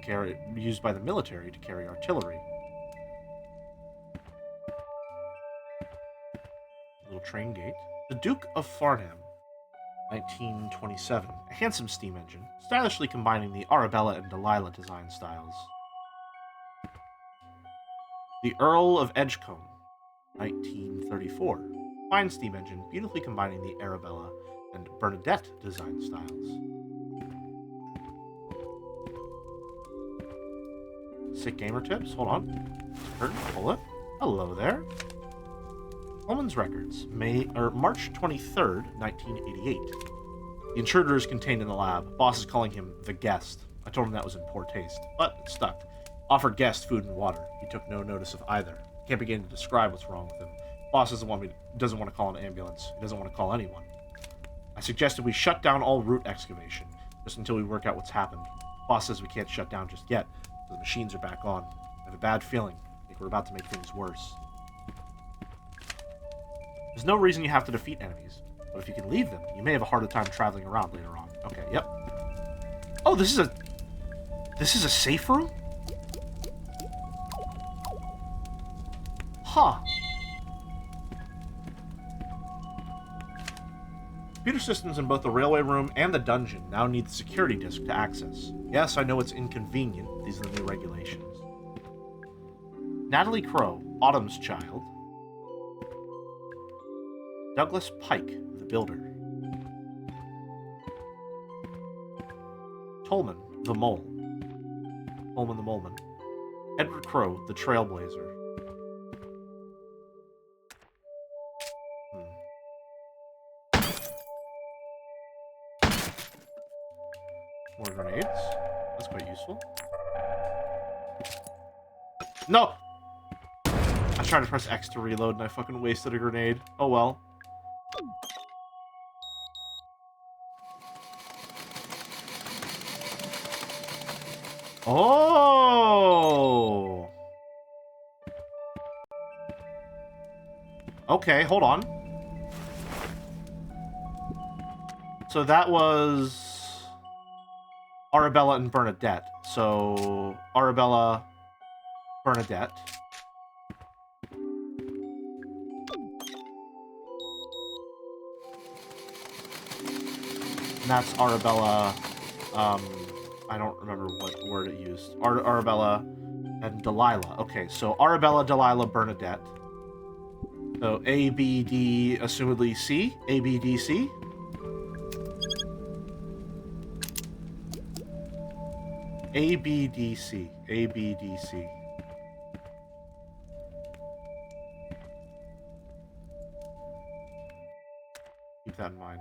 by the military to carry artillery. Little train gate. The Duke of Farnham, 1927. A handsome steam engine, stylishly combining the Arabella and Delilah design styles. The Earl of Edgecombe, 1934. Fine steam engine, beautifully combining the Arabella and Bernadette design styles. Sick gamer tips. Hold on. Curtain, pull it. Hello there. Holman's Records, March 23rd, 1988. The intruder is contained in the lab. Boss is calling him the guest. I told him that was in poor taste, but it stuck. Offered guest food and water. He took no notice of either. Can't begin to describe what's wrong with him. Boss doesn't want to call an ambulance. He doesn't want to call anyone. I suggested we shut down all root excavation, just until we work out what's happened. Boss says we can't shut down just yet, because the machines are back on. I have a bad feeling. I think we're about to make things worse. There's no reason you have to defeat enemies, but if you can leave them, you may have a harder time traveling around later on. Okay, yep. Oh, this is a safe room? Huh. Computer systems in both the railway room and the dungeon now need the security disk to access. Yes, I know it's inconvenient. These are the new regulations. Natalie Crow, Autumn's child. Douglas Pike, the builder. Tolman, the mole. Tolman the moleman. Edward Crow, the trailblazer. More grenades. That's quite useful. No! I tried to press X to reload and I fucking wasted a grenade. Oh well. Oh! Okay, hold on. So that was Arabella and Bernadette. So Arabella, Bernadette. And that's Arabella, I don't remember what word it used. Arabella and Delilah. Okay, so Arabella, Delilah, Bernadette. So A, B, D, assumedly C. A, B, D, C. A, B, D, C. A, B, D, C. Keep that in mind.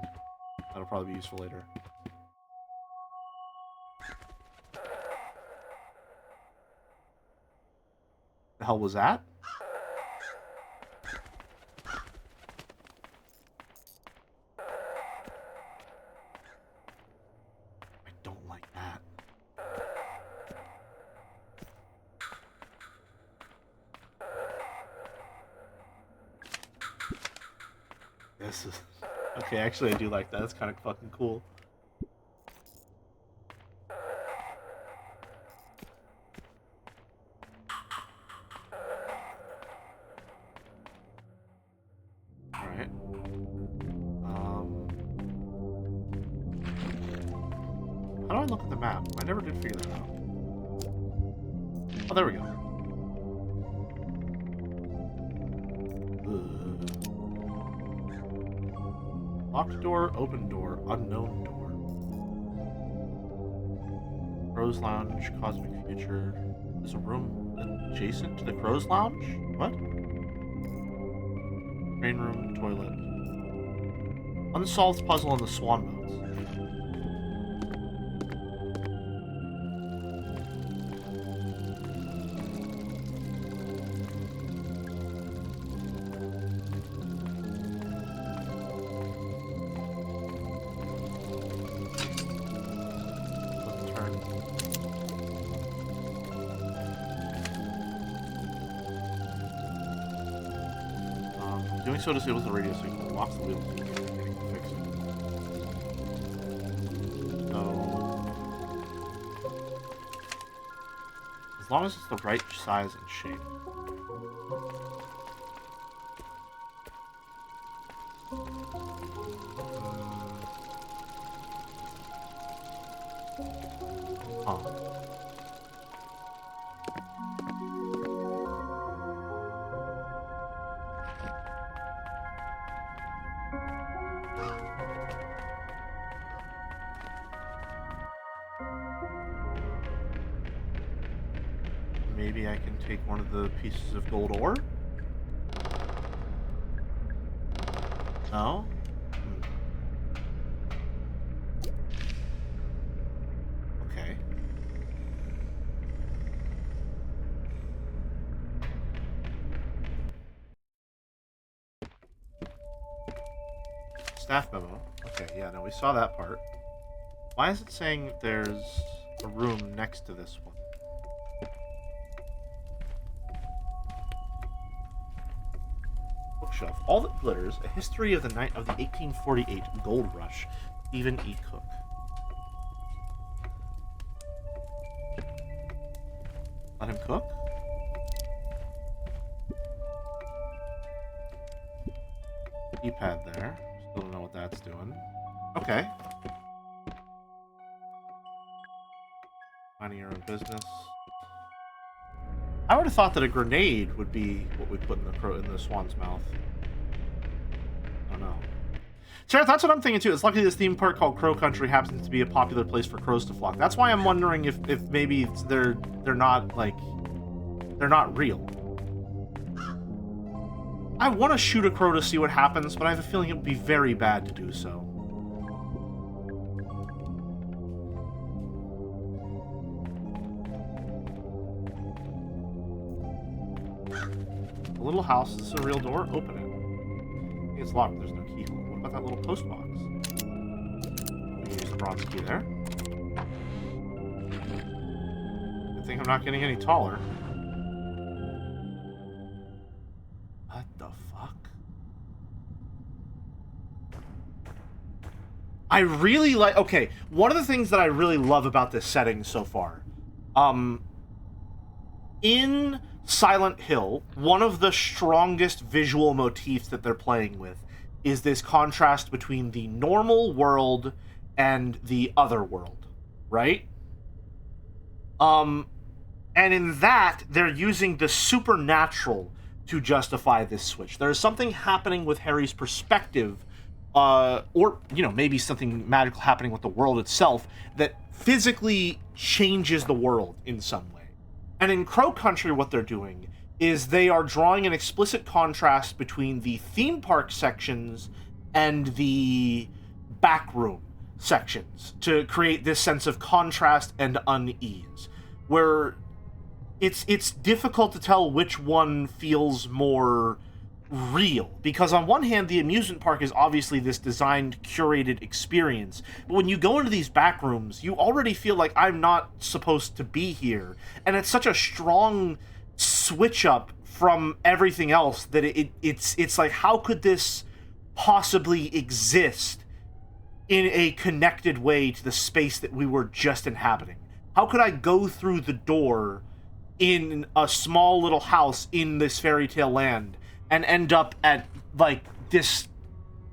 That'll probably be useful later. The hell was that? I don't like that. This is... Okay, actually I do like that. That's kind of fucking cool. Alright. How do I look at the map? I never did figure that out. Oh, there we go. Locked door, open door, unknown door. Crow's Lounge, Cosmic Future. There's a room adjacent to the Crow's Lounge? What? Train room, toilet. Unsolved puzzle in the Swan Boats. Doing so disables the radio signal, locks the wheel, fix it. So, as long as it's the right size and shape. Huh. Maybe I can take one of the pieces of gold ore? No? Okay. Staff memo. Okay, yeah, no, we saw that part. Why is it saying there's a room next to this one? Bookshelf. All That Glitters, A History of the Night of the 1848 Gold Rush. Stephen E. Cook. Let him cook? Keypad there. Still don't know what that's doing. Okay. Minding your own business. I would have thought that a grenade would be what we put in the swan's mouth. I don't know. Sheriff, that's what I'm thinking too. It's lucky this theme park called Crow Country happens to be a popular place for crows to flock. That's why I'm wondering if maybe they're not like they're not real. I want to shoot a crow to see what happens, but I have a feeling it would be very bad to do so. Little house. Is this a real door? Open it. It's locked. There's no keyhole. What about that little post box? We can use the bronze key there. I think I'm not getting any taller. What the fuck? I really like... Okay, one of the things that I really love about this setting so far, in Silent Hill, one of the strongest visual motifs that they're playing with is this contrast between the normal world and the other world, right? And in that, they're using the supernatural to justify this switch. There's something happening with Harry's perspective, or, you know, maybe something magical happening with the world itself that physically changes the world in some way. And in Crow Country, what they're doing is they are drawing an explicit contrast between the theme park sections and the backroom sections to create this sense of contrast and unease, where it's difficult to tell which one feels more real, because on one hand the amusement park is obviously this designed, curated experience, but when you go into these back rooms you already feel like I'm not supposed to be here, and it's such a strong switch up from everything else that it's like, how could this possibly exist in a connected way to the space that we were just inhabiting? How could I go through the door in a small little house in this fairy tale land and end up at, like, this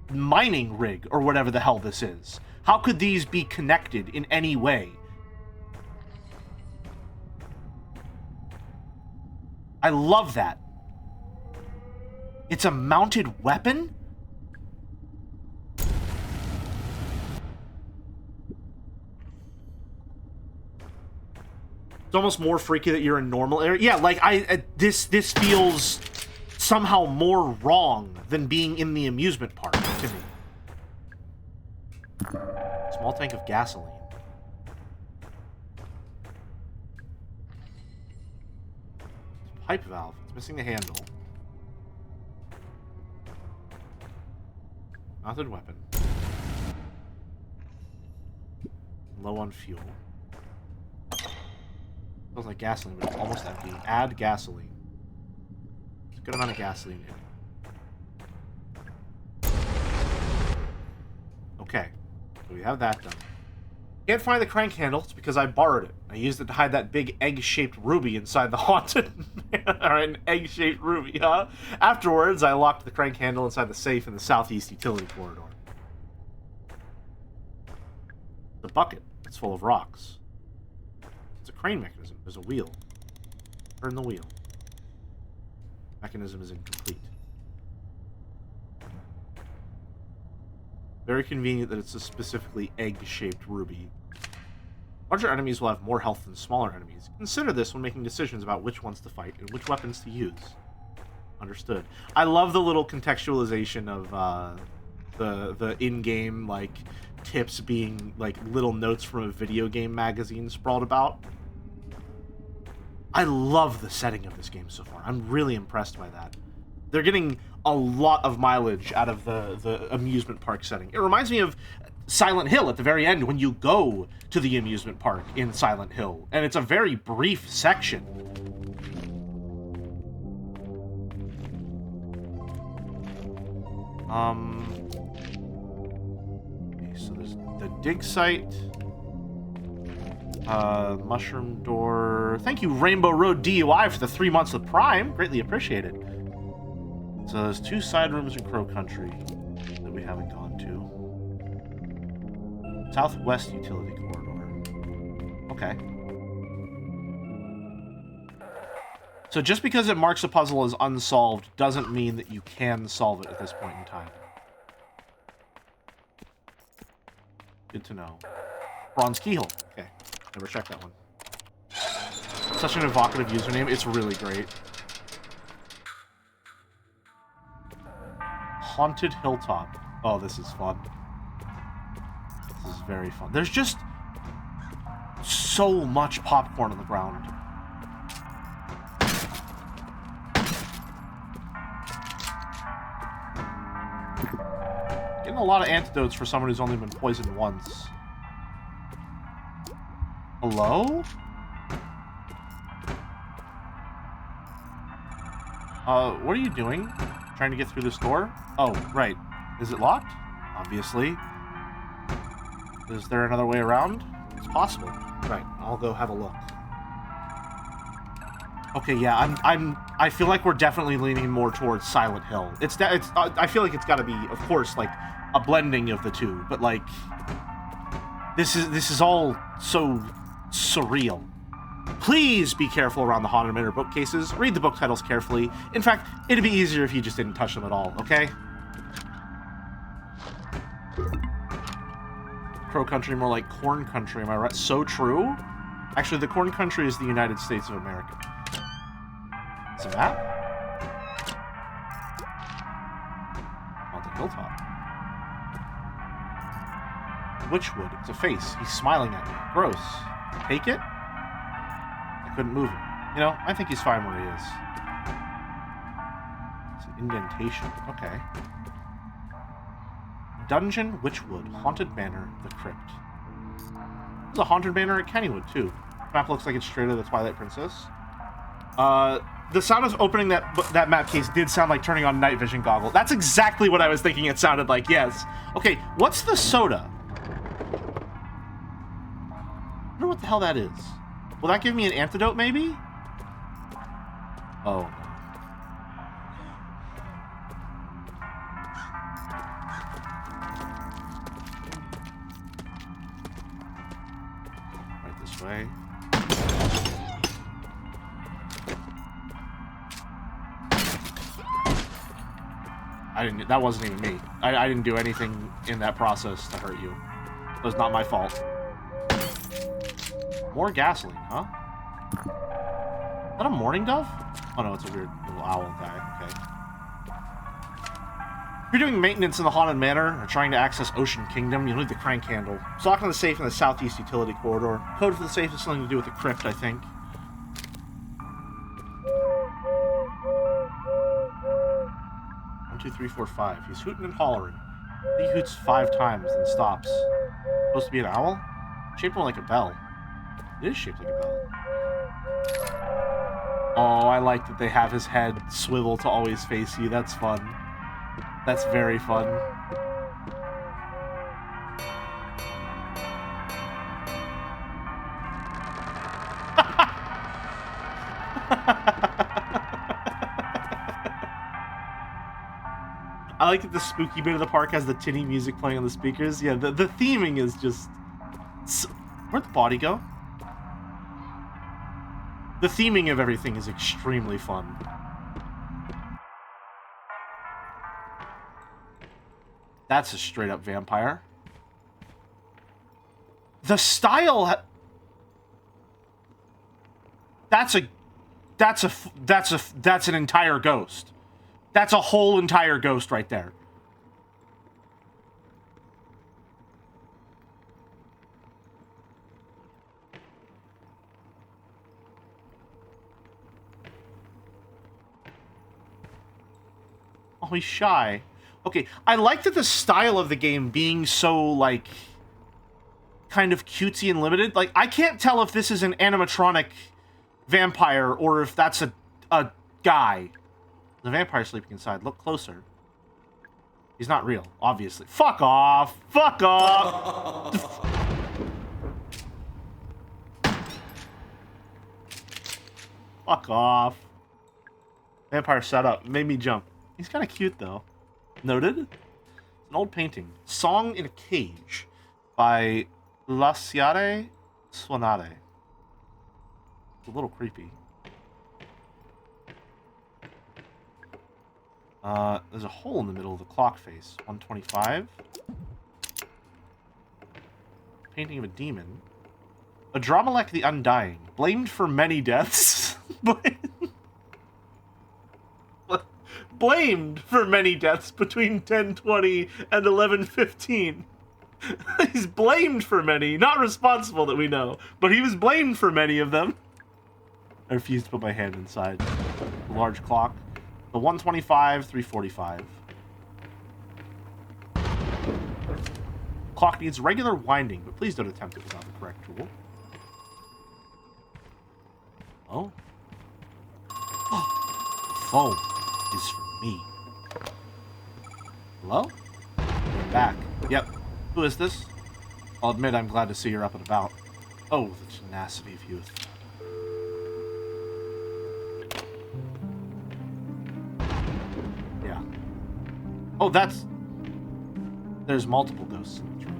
mining rig or whatever the hell this is? How could these be connected in any way? I love that. It's a mounted weapon? It's almost more freaky that you're in normal area. Yeah, like this feels somehow more wrong than being in the amusement park to me. Small tank of gasoline. Pipe valve. It's missing the handle. Mounted weapon. Low on fuel. Smells like gasoline, but it's almost empty. Add gasoline. It's a good amount of gasoline in it. Okay. So we have that done. Can't find the crank handle. It's because I borrowed it. I used it to hide that big egg-shaped ruby inside the haunted... Alright, an egg-shaped ruby, huh? Afterwards, I locked the crank handle inside the safe in the southeast utility corridor. The bucket. It's full of rocks. It's a crane mechanism. There's a wheel. Turn the wheel. Mechanism is incomplete. Very convenient that it's a specifically egg-shaped ruby. Larger enemies will have more health than smaller enemies. Consider this when making decisions about which ones to fight and which weapons to use. Understood. I love the little contextualization of the in-game like tips being like little notes from a video game magazine sprawled about. I love the setting of this game so far. I'm really impressed by that. They're getting a lot of mileage out of the amusement park setting. It reminds me of Silent Hill at the very end when you go to the amusement park in Silent Hill. And it's a very brief section. Okay, so there's the dig site. Mushroom door. Thank you, Rainbow Road DUI, for the 3 months with Prime. Greatly appreciated. So there's 2 side rooms in Crow Country that we haven't gone to. Southwest utility corridor. Okay. So just because it marks a puzzle as unsolved doesn't mean that you can solve it at this point in time. Good to know. Bronze keyhole. Okay. Never checked that one. Such an evocative username. It's really great. Haunted Hilltop. Oh, this is fun. This is very fun. There's just so much popcorn on the ground. Getting a lot of antidotes for someone who's only been poisoned once. Hello? What are you doing? Trying to get through this door? Oh, right. Is it locked? Obviously. Is there another way around? It's possible. Right, I'll go have a look. Okay, yeah, I feel like we're definitely leaning more towards Silent Hill. I feel like it's got to be, of course, like a blending of the two, but like this is all so surreal. Please be careful around the Haunted Manor bookcases. Read the book titles carefully. In fact, it'd be easier if you just didn't touch them at all, okay? Crow Country, more like Corn Country, am I right? So true. Actually, the Corn Country is the United States of America. It's a map? On the hilltop. Witchwood. It's a face. He's smiling at me. Gross. Take it? I couldn't move him. You know, I think he's fine where he is. It's an indentation. Okay. Dungeon Witchwood. Haunted Manor. The Crypt. There's a Haunted Manor at Kennywood, too. The map looks like it's straight out of the Twilight Princess. The sound of opening that map case did sound like turning on night vision goggle. That's exactly what I was thinking it sounded like, yes. Okay, what's the soda? I wonder what the hell that is. Will that give me an antidote, maybe? Oh. Right this way. I didn't. That wasn't even me. I didn't do anything in that process to hurt you. It was not my fault. More gasoline, huh? Is that a mourning dove? Oh no, it's a weird little owl guy. Okay. If you're doing maintenance in the Haunted Manor or trying to access Ocean Kingdom, you'll need the crank handle. So lock on the safe in the southeast utility corridor. Code for the safe has something to do with the crypt, I think. 1, 2, 3, 4, 5. He's hooting and hollering. He hoots 5 times, then stops. Supposed to be an owl? Shaped more like a bell. It is shaped like a bell. Oh, I like that they have his head swivel to always face you. That's fun. That's very fun. I like that the spooky bit of the park has the tinny music playing on the speakers. Yeah, the theming is just... Where'd the body go? The theming of everything is extremely fun. That's a straight-up vampire. The style... That's an entire ghost. That's a whole entire ghost right there. Oh, he's shy. Okay, I like that the style of the game being so, like, kind of cutesy and limited. Like, I can't tell if this is an animatronic vampire or if that's a guy. The vampire sleeping inside. Look closer. He's not real, obviously. Fuck off! Fuck off! Fuck off. Vampire setup. Made me jump. He's kind of cute, though. Noted? It's an old painting. Song in a Cage by Lasciare Suonare. It's a little creepy. There's a hole in the middle of the clock face. 125. Painting of a demon. Adramelech the Undying. Blamed for many deaths. Blamed for many deaths between 10:20 and 11:15. He's blamed for many. Not responsible that we know. But he was blamed for many of them. I refuse to put my hand inside the large clock. The 125, 345. Clock needs regular winding, but please don't attempt it without the correct tool. Oh. Phone is for me. Hello? You're back. Yep. Who is this? I'll admit I'm glad to see you're up and about. Oh, the tenacity of youth. Yeah. Oh, that's... There's multiple ghosts in this room.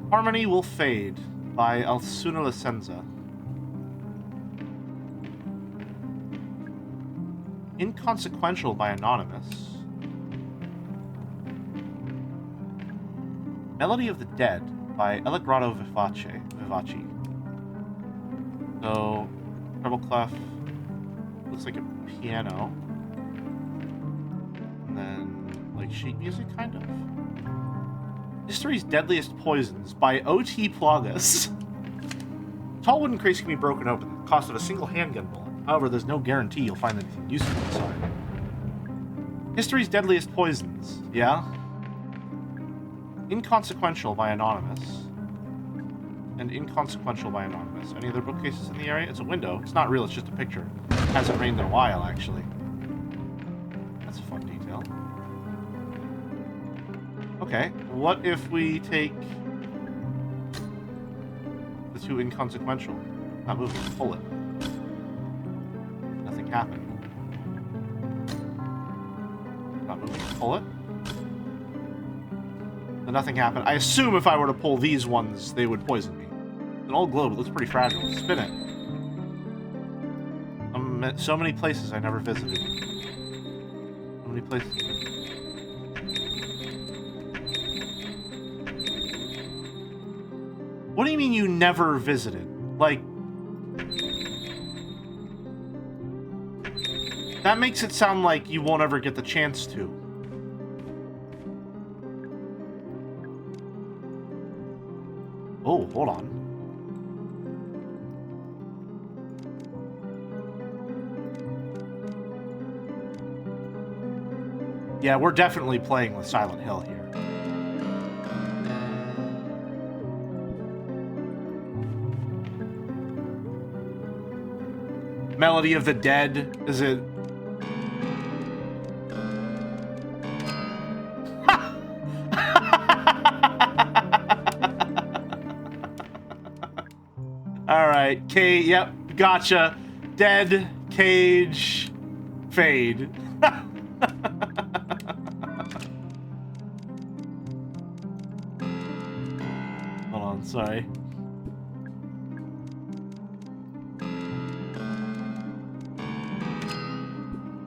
Harmony Will Fade by Alsuna Licenza. Inconsequential by Anonymous. Melody of the Dead by Allegrado Vivaci. So, treble clef looks like a piano. And then, like, sheet music, kind of. History's Deadliest Poisons by O.T. Plagas. Tall wooden crates can be broken open at the cost of a single handgun bullet. However, there's no guarantee you'll find anything useful inside. History's Deadliest Poisons, yeah? Inconsequential by Anonymous. And Inconsequential by Anonymous. Any other bookcases in the area? It's a window. It's not real, it's just a picture. It hasn't rained in a while, actually. That's a fun detail. Okay, what if we take the two inconsequential? Not moving, pull it. Nothing happened. Not moving, pull it. And nothing happened. I assume if I were to pull these ones, they would poison me. It's an old globe, it looks pretty fragile. Spin it. So many places I never visited. So many places. What do you mean you never visited? Like, that makes it sound like you won't ever get the chance to. Oh, hold on. Yeah, we're definitely playing with Silent Hill here. Melody of the Dead, is it? Alright, yep, gotcha. Dead, cage, fade. Hold on, sorry.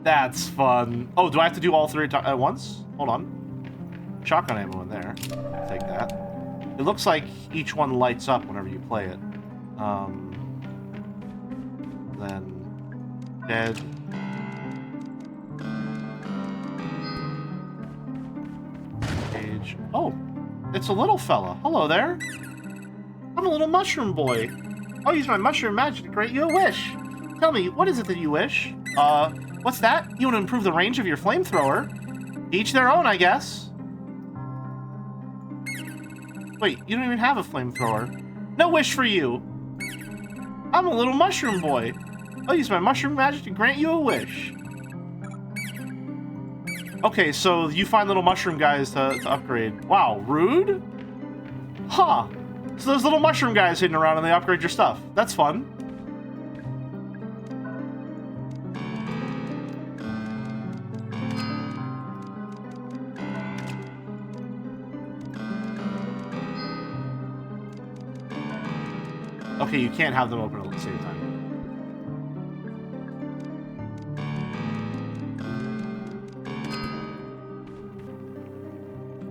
That's fun. Oh, do I have to do all three at once? Hold on. Shotgun ammo in there. I'll take that. It looks like each one lights up whenever you play it. Then dead. Cage. Oh, it's a little fella. Hello there. I'm a little mushroom boy. I'll use my mushroom magic to grant you a wish. Tell me, what is it that you wish? What's that? You want to improve the range of your flamethrower? Each their own, I guess. Wait, you don't even have a flamethrower. No wish for you. I'm a little mushroom boy. I'll use my mushroom magic to grant you a wish. Okay, so you find little mushroom guys to upgrade. Wow, rude? Huh. So there's little mushroom guys hidden around and they upgrade your stuff. That's fun. Okay, you can't have them open at the same time.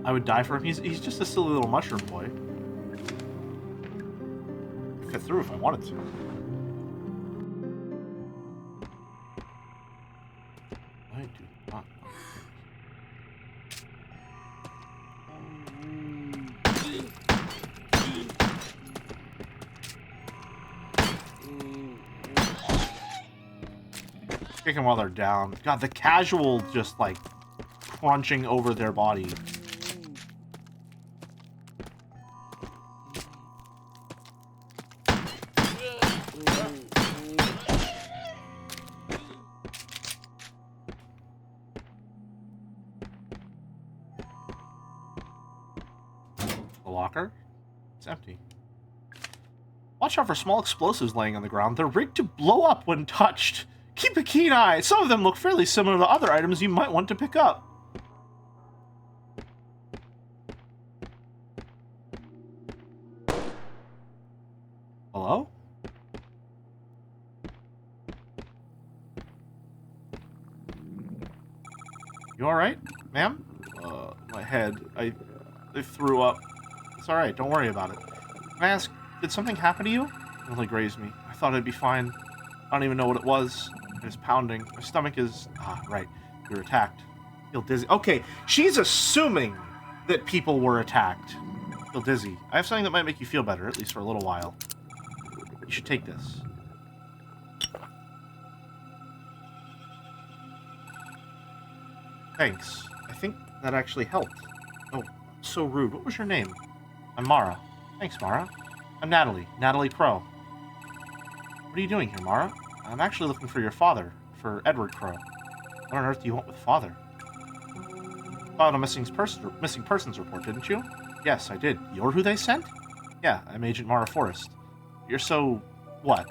I would die for him. He's just a silly little mushroom boy. I'd fit through if I wanted to. I do not. Kick them while they're down. God, the casual just like crunching over their body. The locker? It's empty. Watch out for small explosives laying on the ground. They're rigged to blow up when touched. Keep a keen eye. Some of them look fairly similar to other items you might want to pick up. Hello? You alright, ma'am? My head. I threw up. It's alright, don't worry about it. Can I ask, did something happen to you? It really grazed me. I thought I'd be fine. I don't even know what it was. It was pounding. My stomach is... Ah, right. You're attacked. I feel dizzy. Okay, she's assuming that people were attacked. I feel dizzy. I have something that might make you feel better, at least for a little while. You should take this. Thanks. I think that actually helped. Oh, so rude. What was your name? I'm Mara. Thanks, Mara. I'm Natalie. Natalie Crow. What are you doing here, Mara? I'm actually looking for your father, for Edward Crow. What on earth do you want with father? Filed a missing persons report, didn't you? Yes, I did. You're who they sent? Yeah, I'm Agent Mara Forrest. You're so... what?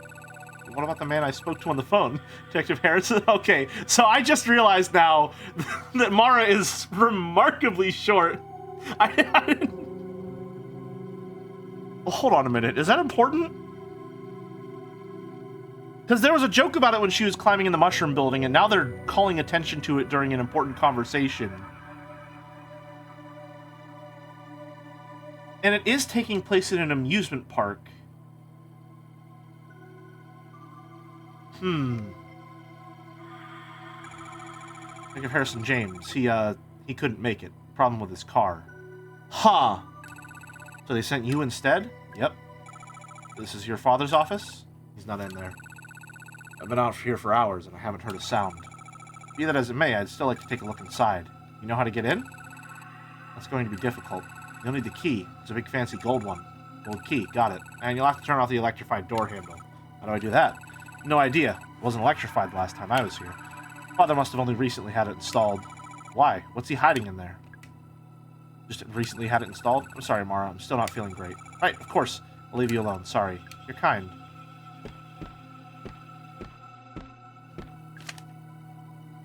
What about the man I spoke to on the phone? Detective Harrison? Okay, so I just realized now that Mara is remarkably short. I didn't... Well, hold on a minute. Is that important? Because there was a joke about it when she was climbing in the mushroom building, and now they're calling attention to it during an important conversation. And it is taking place in an amusement park. Think of Harrison James. He couldn't make it. Problem with his car. Ha! So they sent you instead? Yep. This is your father's office? He's not in there. I've been out here for hours and I haven't heard a sound. Be that as it may, I'd still like to take a look inside. You know how to get in? That's going to be difficult. You'll need the key. It's a big fancy gold one. Gold key, got it. And you'll have to turn off the electrified door handle. How do I do that? No idea. It wasn't electrified the last time I was here. Father must have only recently had it installed. Why? What's he hiding in there? Just recently had it installed? I'm sorry, Mara. I'm still not feeling great. Right, of course. I'll leave you alone. Sorry. You're kind.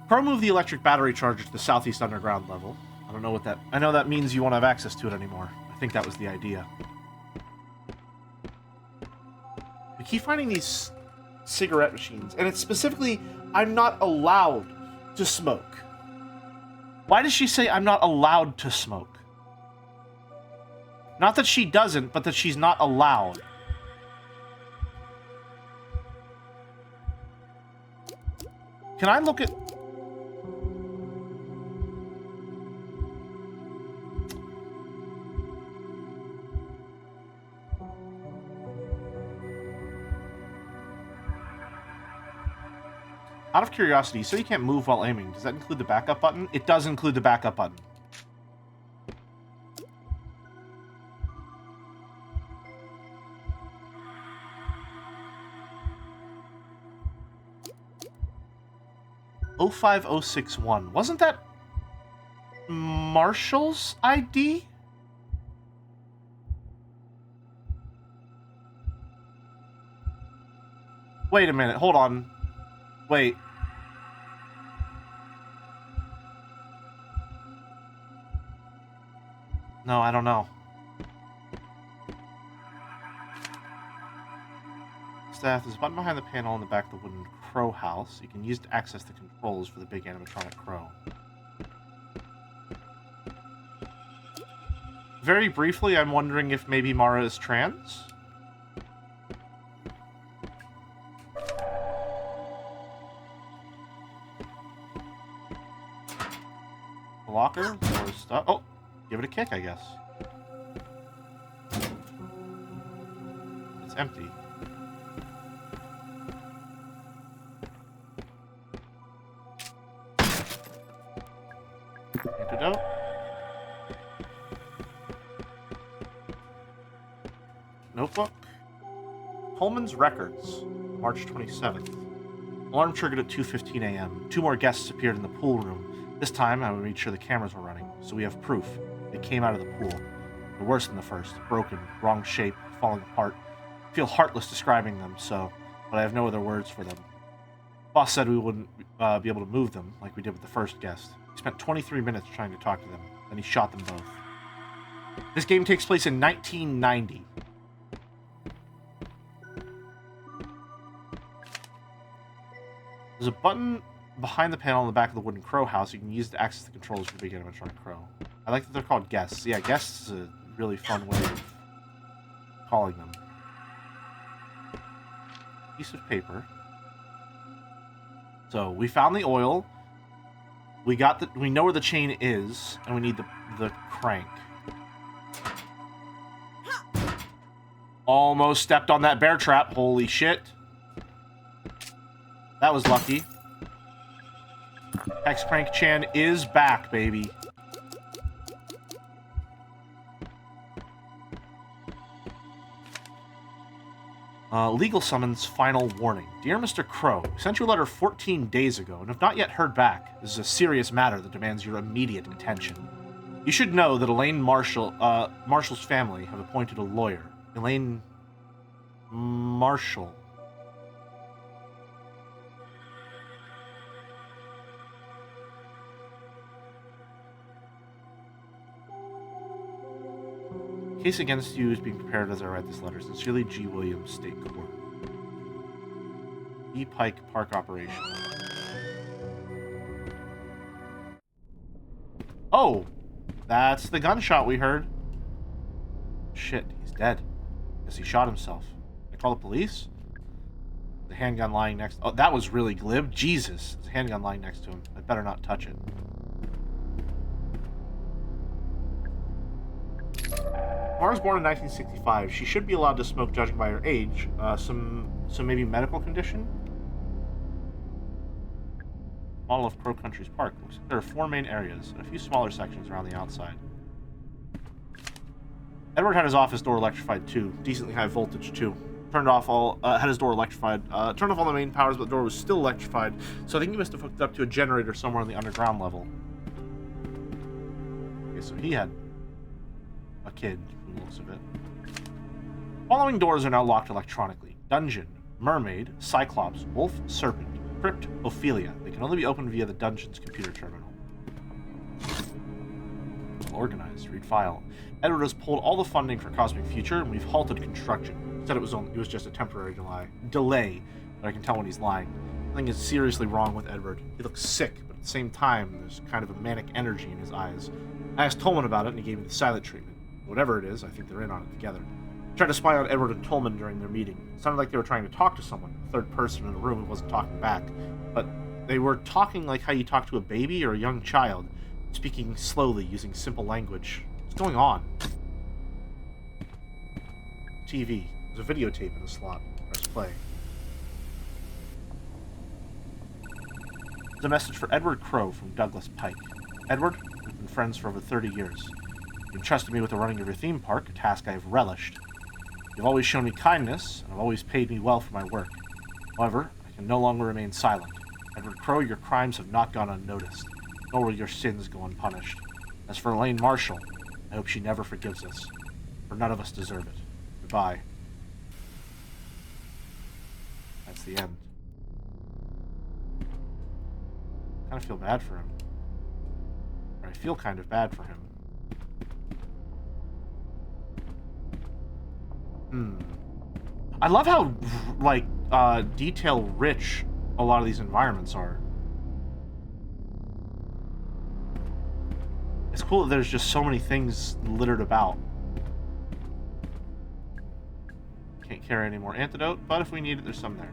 Crow moved the electric battery charger to the southeast underground level. I don't know what that... I know that means you won't have access to it anymore. I think that was the idea. We keep finding these cigarette machines, and it's specifically, I'm not allowed to smoke. Why does she say I'm not allowed to smoke? Not that she doesn't, but that she's not allowed. Can I look at... Out of curiosity, so you can't move while aiming. Does that include the backup button? It does include the backup button. O5061. Wasn't that Marshall's ID? Wait a minute. Hold on. Wait. No, I don't know. Staff, there's a button behind the panel in the back of the wooden crow house. You can use it to access the controls for the big animatronic crow. Very briefly, I'm wondering if maybe Mara is trans? Locker or stuff. Oh, give it a kick, I guess. It's empty. Antidote. Notebook. Coleman's Records, March 27th. Alarm triggered at 2:15 a.m. 2 more guests appeared in the pool room. This time, I made sure the cameras were running, so we have proof. They came out of the pool. They're worse than the first. Broken, wrong shape, falling apart. I feel heartless describing them, but I have no other words for them. Boss said we wouldn't be able to move them, like we did with the first guest. He spent 23 minutes trying to talk to them, then he shot them both. This game takes place in 1990. There's a button behind the panel in the back of the wooden crow house. You can use to access the controls for the big animatronic crow. I like that they're called guests. Yeah, guests is a really fun way of calling them. Piece of paper. So we found the oil. We know where the chain is, and we need the crank. Almost stepped on that bear trap. Holy shit. That was lucky. Hex Crank Chan is back, baby. Legal summons final warning. Dear Mr. Crow, we sent you a letter 14 days ago and have not yet heard back. This is a serious matter that demands your immediate attention. You should know that Elaine Marshall's family have appointed a lawyer. Elaine Marshall. Case against you is being prepared as I write this letter. Sincerely, G. Williams, State Court. E Pike Park operation. Oh! That's the gunshot we heard. Shit, he's dead. Guess he shot himself. I call the police? The handgun lying next... Oh, that was really glib. Jesus. There's a handgun lying next to him. I better not touch it. Mara's born in 1965. She should be allowed to smoke judging by her age. Some maybe medical condition? Model of Crow Country's park. Looks like there are 4 main areas and a few smaller sections around the outside. Edward had his office door electrified too. Decently high voltage too. Had his door electrified. Turned off all the main powers, but the door was still electrified. So I think he must have hooked it up to a generator somewhere on the underground level. Okay, so he had a kid, from the looks of it. Following doors are now locked electronically. Dungeon, Mermaid, Cyclops, Wolf, Serpent, Crypt, Ophelia. They can only be opened via the Dungeon's computer terminal. Organized. Read file. Edward has pulled all the funding for Cosmic Future, and we've halted construction. Said it was just a temporary delay, but I can tell when he's lying. Something is seriously wrong with Edward. He looks sick, but at the same time, there's kind of a manic energy in his eyes. I asked Tolman about it, and he gave me the silent treatment. Whatever it is, I think they're in on it together. I tried to spy on Edward and Tolman during their meeting. It sounded like they were trying to talk to someone, a third person in a room who wasn't talking back. But they were talking like how you talk to a baby or a young child, speaking slowly, using simple language. What's going on? TV. There's a videotape in the slot. Press play. There's a message for Edward Crow from Douglas Pike. Edward, we've been friends for over 30 years. You entrusted me with the running of your theme park, a task I have relished. You've always shown me kindness, and have always paid me well for my work. However, I can no longer remain silent. Edward Crow, your crimes have not gone unnoticed, nor will your sins go unpunished. As for Elaine Marshall, I hope she never forgives us, for none of us deserve it. Goodbye. That's the end. I kind of feel bad for him. Or I feel kind of bad for him. I love how, like, detail-rich a lot of these environments are. It's cool that there's just so many things littered about. Can't carry any more antidote, but if we need it, there's some there.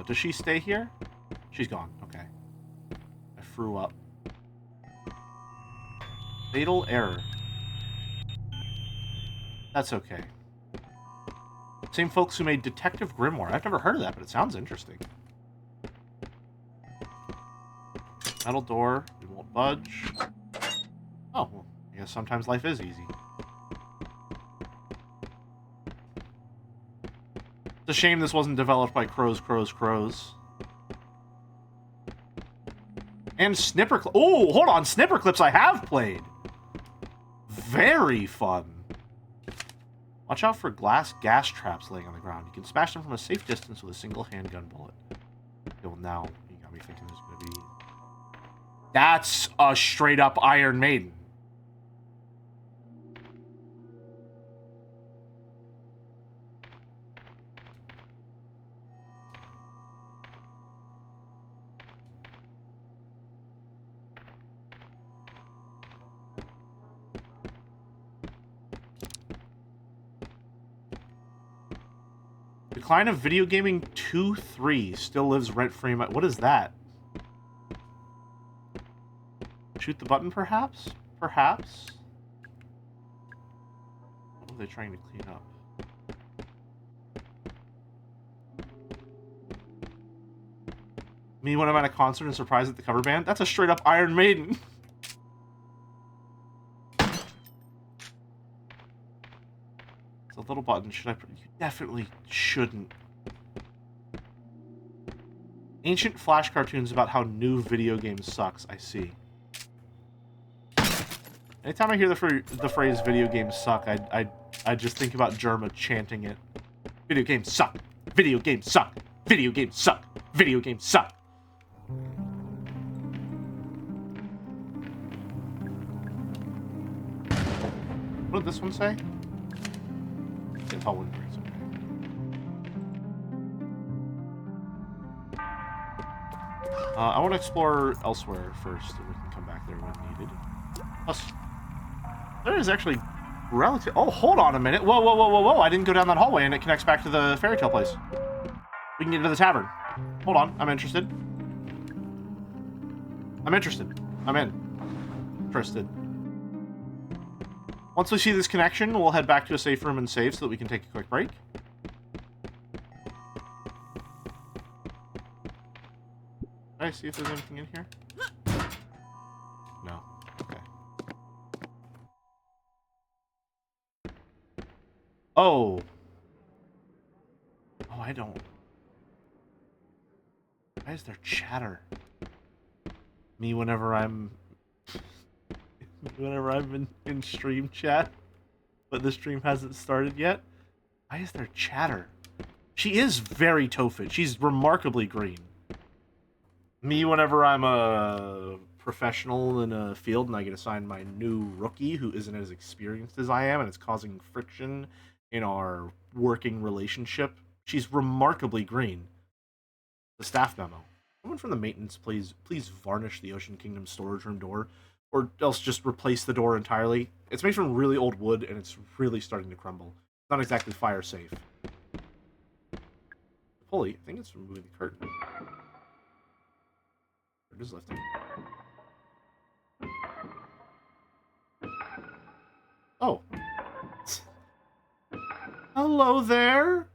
Does she stay here? She's gone. Okay. I threw up. Fatal error. That's okay. Same folks who made Detective Grimoire. I've never heard of that, but it sounds interesting. Metal door. It won't budge. Oh, well, I guess sometimes life is easy. It's a shame this wasn't developed by Crows. And Snipper Clips. Oh, hold on. Snipper Clips I have played. Very fun. Watch out for glass gas traps laying on the ground. You can smash them from a safe distance with a single handgun bullet. Okay, well, now you got me thinking there's going to be... That's a straight up Iron Maiden. Decline of video gaming 2-3 still lives rent-free in my... What is that? Shoot the button, perhaps? Perhaps? What are they trying to clean up? Me when I'm at a concert and surprised at the cover band? That's a straight-up Iron Maiden. It's a little button. Should I put... You definitely shouldn't. Ancient Flash cartoons about how new video games sucks. I see. Anytime I hear the phrase "video games suck," I just think about Jerma chanting it. Video games suck. Video games suck. Video games suck. Video games suck. What did this one say? Can't tell what it is. Okay. I want to explore elsewhere first, and we can come back there when needed. Plus, there is actually relative. Oh, hold on a minute. Whoa, whoa, whoa, whoa, whoa! I didn't go down that hallway, and it connects back to the fairy tale place. We can get into the tavern. Hold on, I'm interested. I'm interested. I'm in. Interested. Once we see this connection, we'll head back to a safe room and save so that we can take a quick break. Can I see if there's anything in here? No. Okay. Oh. Oh, I don't. Why is there chatter? Me whenever I'm in stream chat, but the stream hasn't started yet. Why is there chatter? She is very Tophet. She's remarkably green. Me whenever I'm a professional in a field and I get assigned my new rookie who isn't as experienced as I am and it's causing friction in our working relationship, she's remarkably green. The staff memo. Someone from the maintenance, please varnish the Ocean Kingdom storage room door, or else just replace the door entirely. It's made from really old wood and it's really starting to crumble. It's not exactly fire safe. Pulley, I think it's removing the curtain. It is lifting. Oh. Hello there.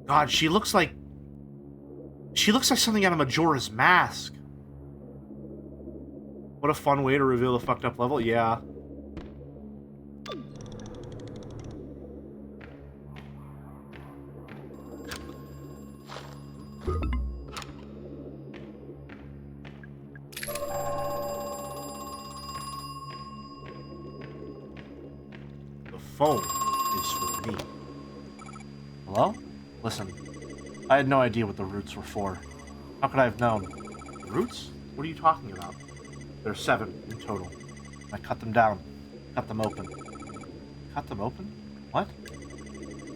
God, she looks like something out of Majora's Mask. What a fun way to reveal a fucked up level. Yeah. The phone is for me. Hello? Listen, I had no idea what the roots were for. How could I have known? Roots? What are you talking about? There are 7 in total. I cut them down. Cut them open. Cut them open? What?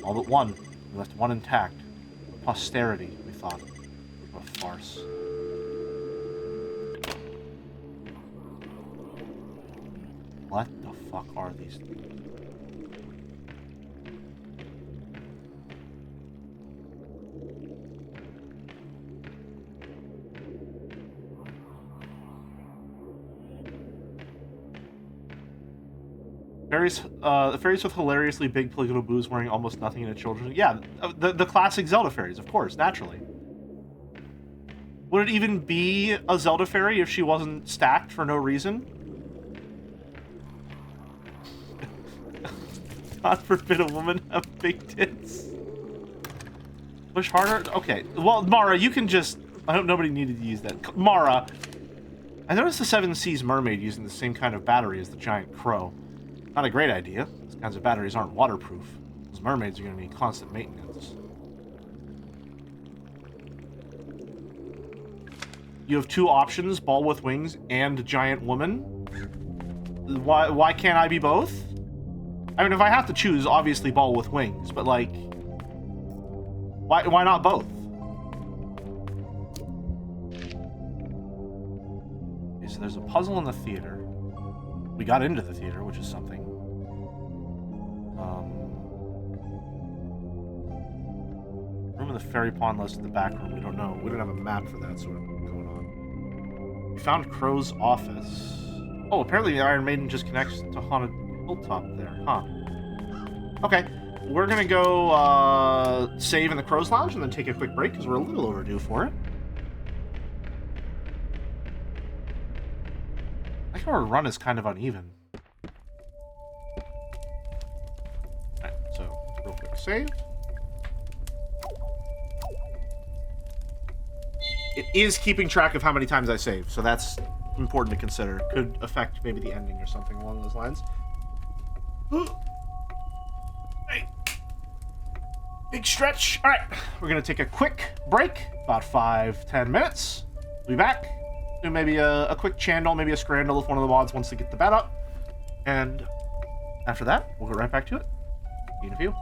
All but one. We left one intact. For posterity, we thought. What a farce. What the fuck are these things? The fairies with hilariously big polygonal boos wearing almost nothing in a children's... Yeah, the classic Zelda fairies, of course, naturally. Would it even be a Zelda fairy if she wasn't stacked for no reason? God forbid a woman have big tits. Push harder? Okay, well, Mara, you can just... I hope nobody needed to use that. Mara, I noticed the Seven Seas Mermaid using the same kind of battery as the giant crow. Not a great idea. These kinds of batteries aren't waterproof. Those mermaids are going to need constant maintenance. You have 2 options, ball with wings and giant woman. Why can't I be both? I mean, if I have to choose, obviously ball with wings, but like... Why not both? Okay, so there's a puzzle in the theater. We got into the theater, which is something. Room in the fairy pond lies in the back room. We don't know. We don't have a map for that sort of going on. We found Crow's office. Oh, apparently the Iron Maiden just connects to Haunted Hilltop there, huh? Okay, we're gonna go save in the Crow's Lounge and then take a quick break because we're a little overdue for it. I think our run is kind of uneven. Alright, so real quick save. It is keeping track of how many times I save, so that's important to consider. Could affect maybe the ending or something along those lines. Hey. Big stretch. Alright, we're gonna take a quick break, about 5-10 minutes. We'll be back do maybe a quick chandle, maybe a scrandle if one of the mods wants to get the bat up. And after that, we'll go right back to it. See you in a few.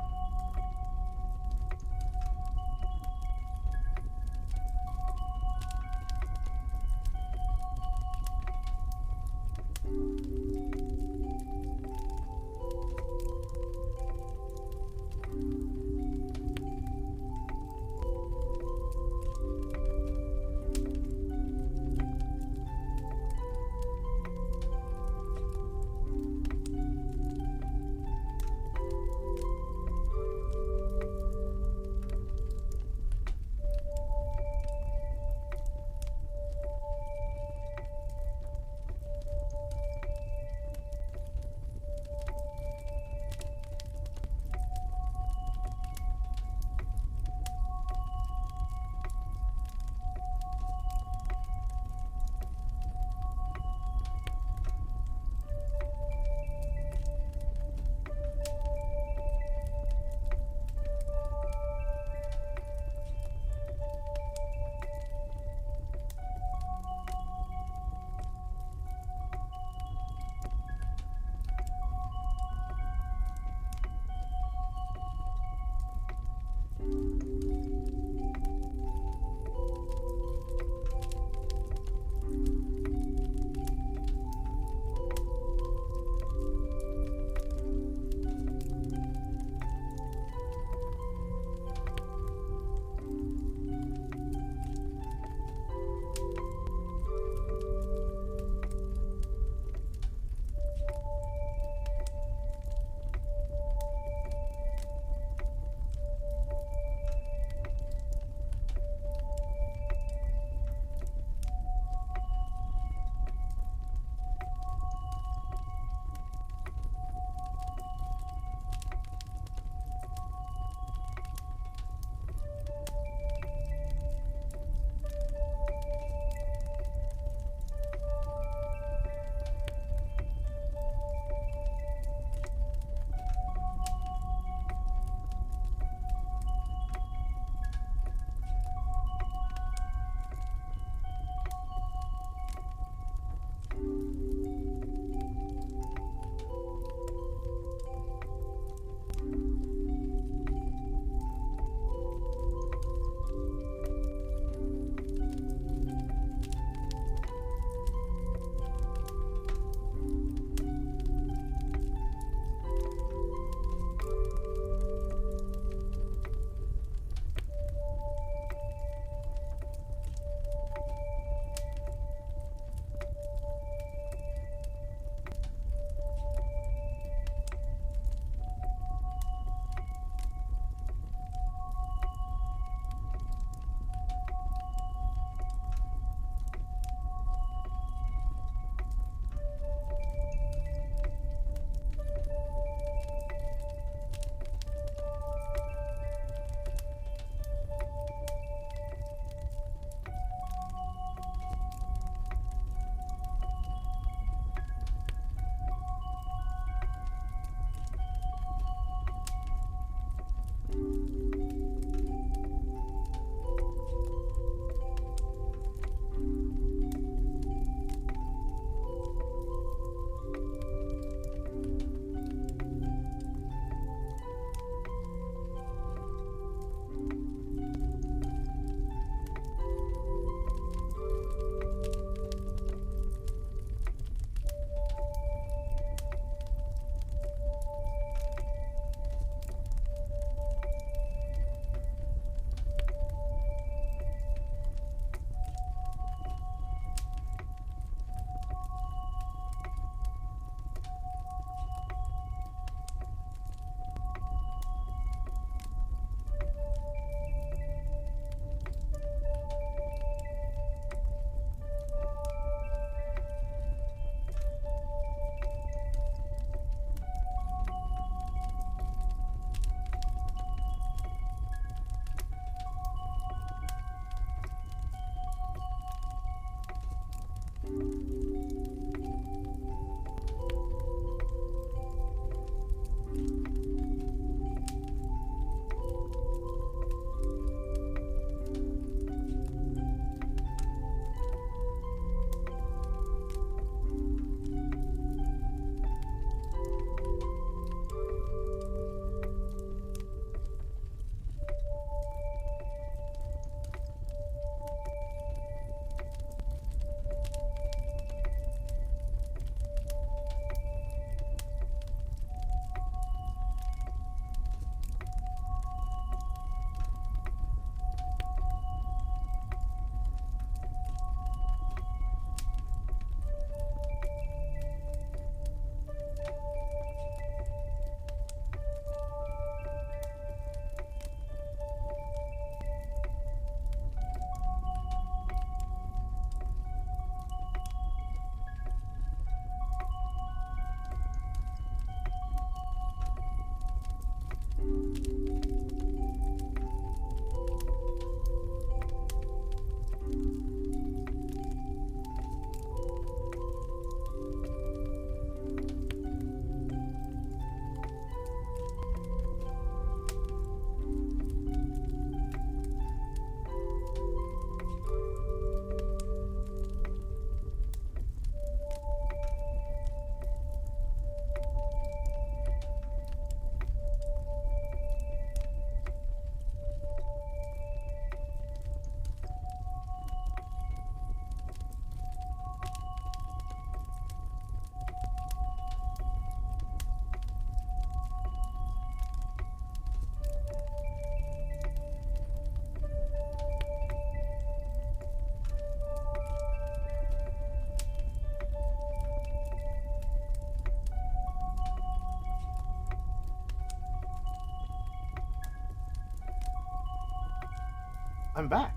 I'm back.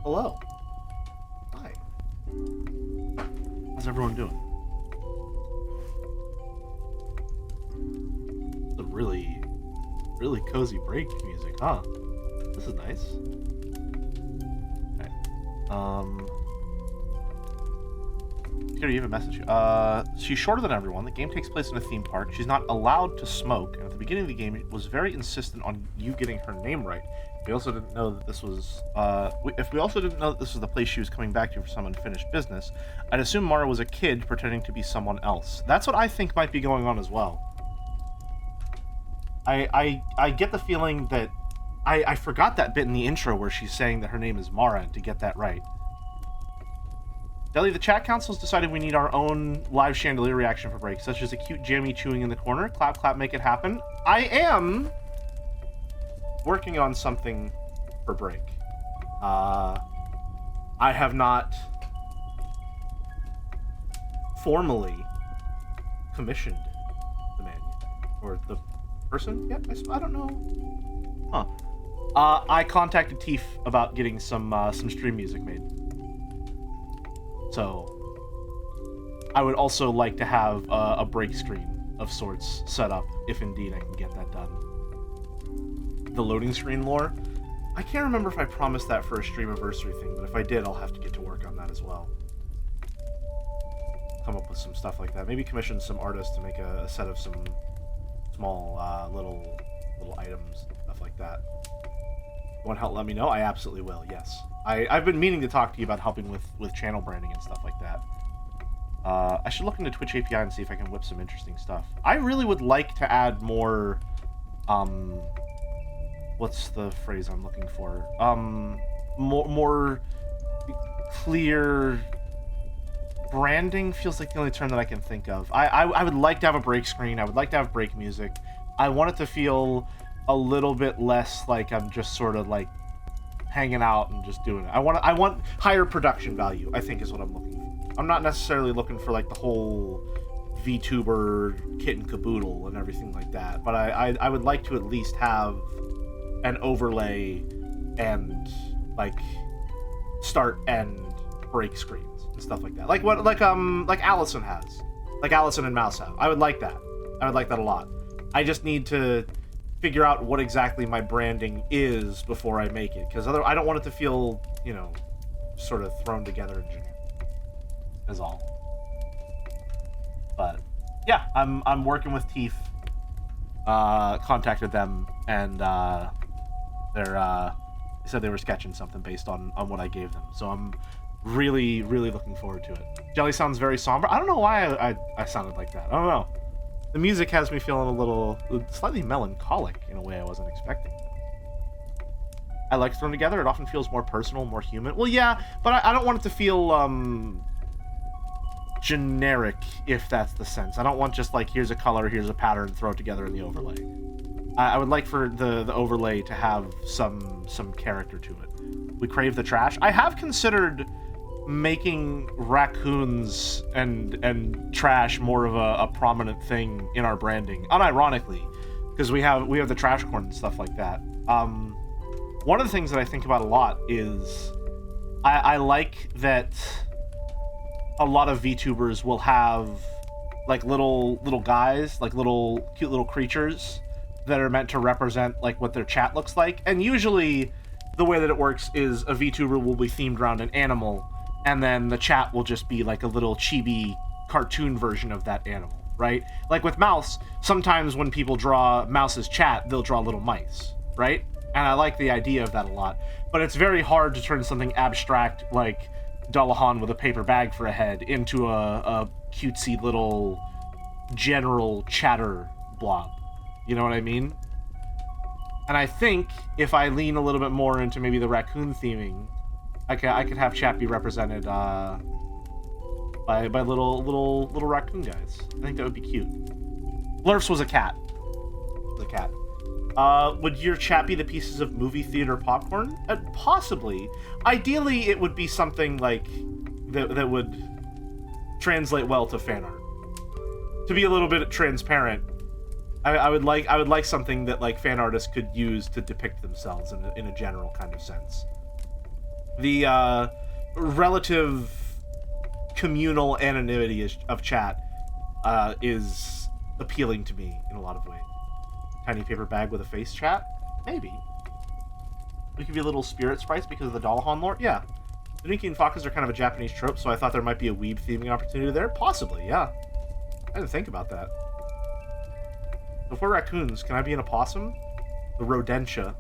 Hello. Hi. How's everyone doing? It's a really, really cozy break music, huh? This is nice. Okay. Here, you have a message. She's shorter than everyone. The game takes place in a theme park. She's not allowed to smoke, and at the beginning of the game, it was very insistent on you getting her name right. We also didn't know that this was, if we also didn't know that this was the place she was coming back to for some unfinished business, I'd assume Mara was a kid pretending to be someone else. That's what I think might be going on as well. I get the feeling that, I forgot that bit in the intro where she's saying that her name is Mara, and to get that right. Deli, the chat council's decided we need our own live chandelier reaction for break, such as a cute Jamie chewing in the corner. Clap, clap, make it happen. I am working on something for break. I have not formally commissioned the man or the person yet. I don't know. Huh. I contacted Teef about getting some stream music made. So, I would also like to have a break screen of sorts set up, if indeed I can get that done. The loading screen lore? I can't remember if I promised that for a streamiversary thing, but if I did, I'll have to get to work on that as well. Come up with some stuff like that. Maybe commission some artists to make a set of some small little items, stuff like that. Want help, let me know. I absolutely will, yes. I've been meaning to talk to you about helping with channel branding and stuff like that. I should look into Twitch API and see if I can whip some interesting stuff. I really would like to add more, what's the phrase I'm looking for? More clear branding feels like the only term that I can think of. I would like to have a break screen. I would like to have break music. I want it to feel a little bit less like I'm just sort of like hanging out and just doing it. I want higher production value, I think, is what I'm looking for. I'm not necessarily looking for like the whole VTuber kit and caboodle and everything like that, but I would like to at least have an overlay and like start and break screens and stuff like that. Like Allison has. Like Allison and Mouse have. I would like that. I would like that a lot. I just need to figure out what exactly my branding is before I make it, because I don't want it to feel, you know, sort of thrown together and generic, is all. But yeah, I'm working with Teef. Contacted them, and they said they were sketching something based on what I gave them. So I'm really looking forward to it. Jelly sounds very somber. I don't know why I sounded like that. I don't know. The music has me feeling a little, slightly melancholic in a way I wasn't expecting. I like Thrown Together. It often feels more personal, more human. Well, yeah, but I don't want it to feel generic, if that's the sense. I don't want just like, here's a color, here's a pattern, throw it together in the overlay. I would like for the overlay to have some character to it. We crave the trash. I have considered making raccoons and trash more of a prominent thing in our branding, unironically, because we have the trash corn and stuff like that. One of the things that I think about a lot is I like that a lot of VTubers will have like little guys, like cute little creatures that are meant to represent like what their chat looks like, and usually the way that it works is a VTuber will be themed around an animal, and then the chat will just be like a little chibi cartoon version of that animal, right? Like with Mouse, sometimes when people draw Mouse's chat, they'll draw little mice, right? And I like the idea of that a lot. But it's very hard to turn something abstract like Dullahan with a paper bag for a head into a cutesy little general chatter blob. You know what I mean? And I think if I lean a little bit more into maybe the raccoon theming, I could have chat be represented by little raccoon guys. I think that would be cute. Lurfs was a cat. The cat. Would your chat be the pieces of movie theater popcorn? Possibly. Ideally, it would be something like that would translate well to fan art. To be a little bit transparent, I would like something that like fan artists could use to depict themselves in a general kind of sense. The relative communal anonymity of chat is appealing to me in a lot of ways. Tiny paper bag with a face chat? Maybe. We could be little spirit sprites because of the Dollahan lore? Yeah. The Nuki and Fakas are kind of a Japanese trope, so I thought there might be a weeb theming opportunity there. Possibly, yeah. I didn't think about that. If we're raccoons, can I be an opossum? The rodentia.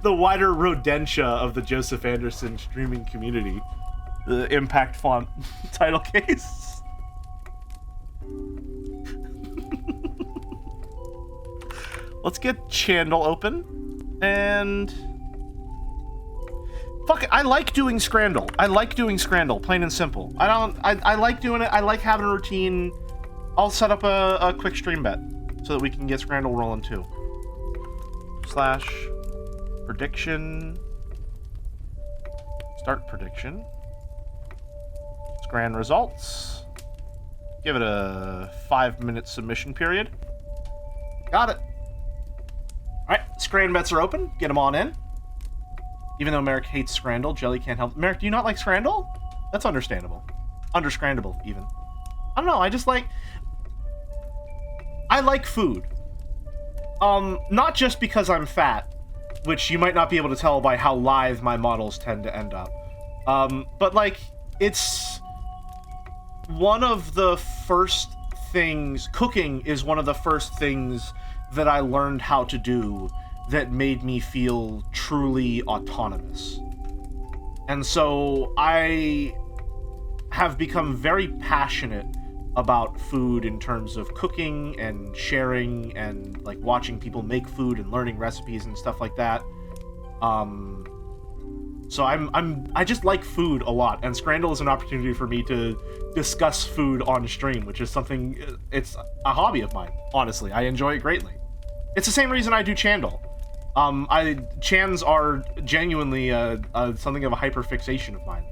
The wider rodentia of the Joseph Anderson streaming community. The impact font title case. Let's get Chandel open. And... fuck it, I like doing Scrandle. I like doing Scrandle, plain and simple. I like doing it. I like having a routine. I'll set up a quick stream bet so that we can get Scrandle rolling too. / prediction. Start prediction. Scran results. Give it a 5-minute submission period. Got it. Alright, Scran bets are open. Get them on in. Even though Merrick hates Scrandle, Jelly can't help. Merrick, do you not like Scrandle? That's understandable. Underscrandable, even. I don't know, I just like... I like food. Not just because I'm fat, which you might not be able to tell by how lithe my models tend to end up. But, like, it's... one of the first things... Cooking is one of the first things that I learned how to do that made me feel truly autonomous. And so I have become very passionate about food in terms of cooking and sharing and like watching people make food and learning recipes and stuff like that. So I just like food a lot, and Scrandle is an opportunity for me to discuss food on stream, which is something, it's a hobby of mine, honestly. I enjoy it greatly. It's the same reason I do Chandel. Chans are genuinely something of a hyperfixation of mine.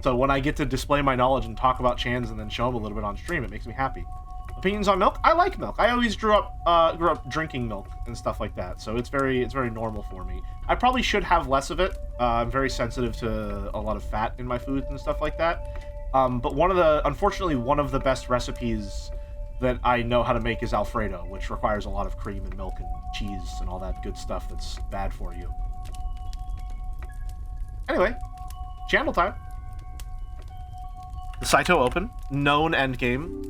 So when I get to display my knowledge and talk about Chans and then show them a little bit on stream, it makes me happy. Opinions on milk? I like milk. I always grew up drinking milk and stuff like that, so it's very normal for me. I probably should have less of it. I'm very sensitive to a lot of fat in my foods and stuff like that. But unfortunately, one of the best recipes that I know how to make is Alfredo, which requires a lot of cream and milk and cheese and all that good stuff that's bad for you. Anyway, channel time. The Saito open, known endgame.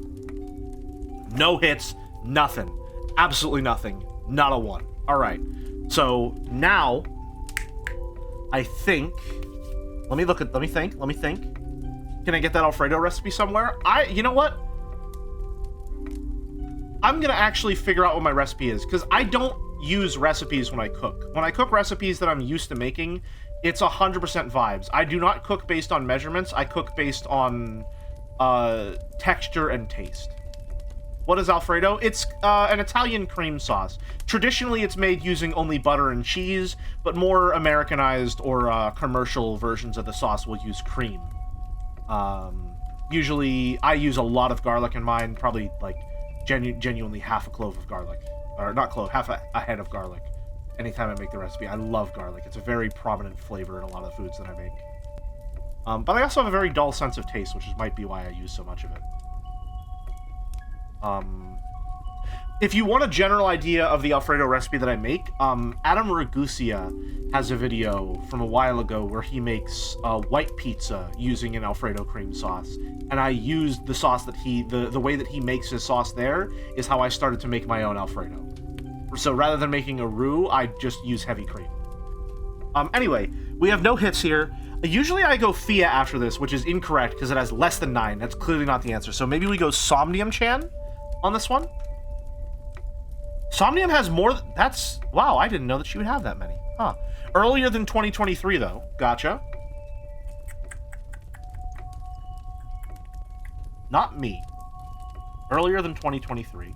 No hits, nothing. Absolutely nothing. Not a one. Alright. So now I think let me think. Can I get that Alfredo recipe somewhere? You know what? I'm gonna actually figure out what my recipe is, because I don't use recipes when I cook. When I cook recipes that I'm used to making, it's 100% vibes. I do not cook based on measurements. I cook based on texture and taste. What is Alfredo? It's an Italian cream sauce. Traditionally, it's made using only butter and cheese, but more Americanized or commercial versions of the sauce will use cream. Usually, I use a lot of garlic in mine, probably like genuinely half a clove of garlic. Or not clove, half a head of garlic. Anytime I make the recipe. I love garlic. It's a very prominent flavor in a lot of the foods that I make. But I also have a very dull sense of taste, which might be why I use so much of it. If you want a general idea of the Alfredo recipe that I make, Adam Ragusia has a video from a while ago where he makes white pizza using an Alfredo cream sauce. And I used the sauce that the way that he makes his sauce there is how I started to make my own Alfredo. So rather than making a roux, I just use heavy cream. Anyway, we have no hits here. Usually I go Fia after this, which is incorrect because it has less than 9. That's clearly not the answer. So maybe we go Somnium Chan on this one. Somnium has more... That's... Wow, I didn't know that she would have that many. Huh. Earlier than 2023, though. Gotcha. Not me. Earlier than 2023.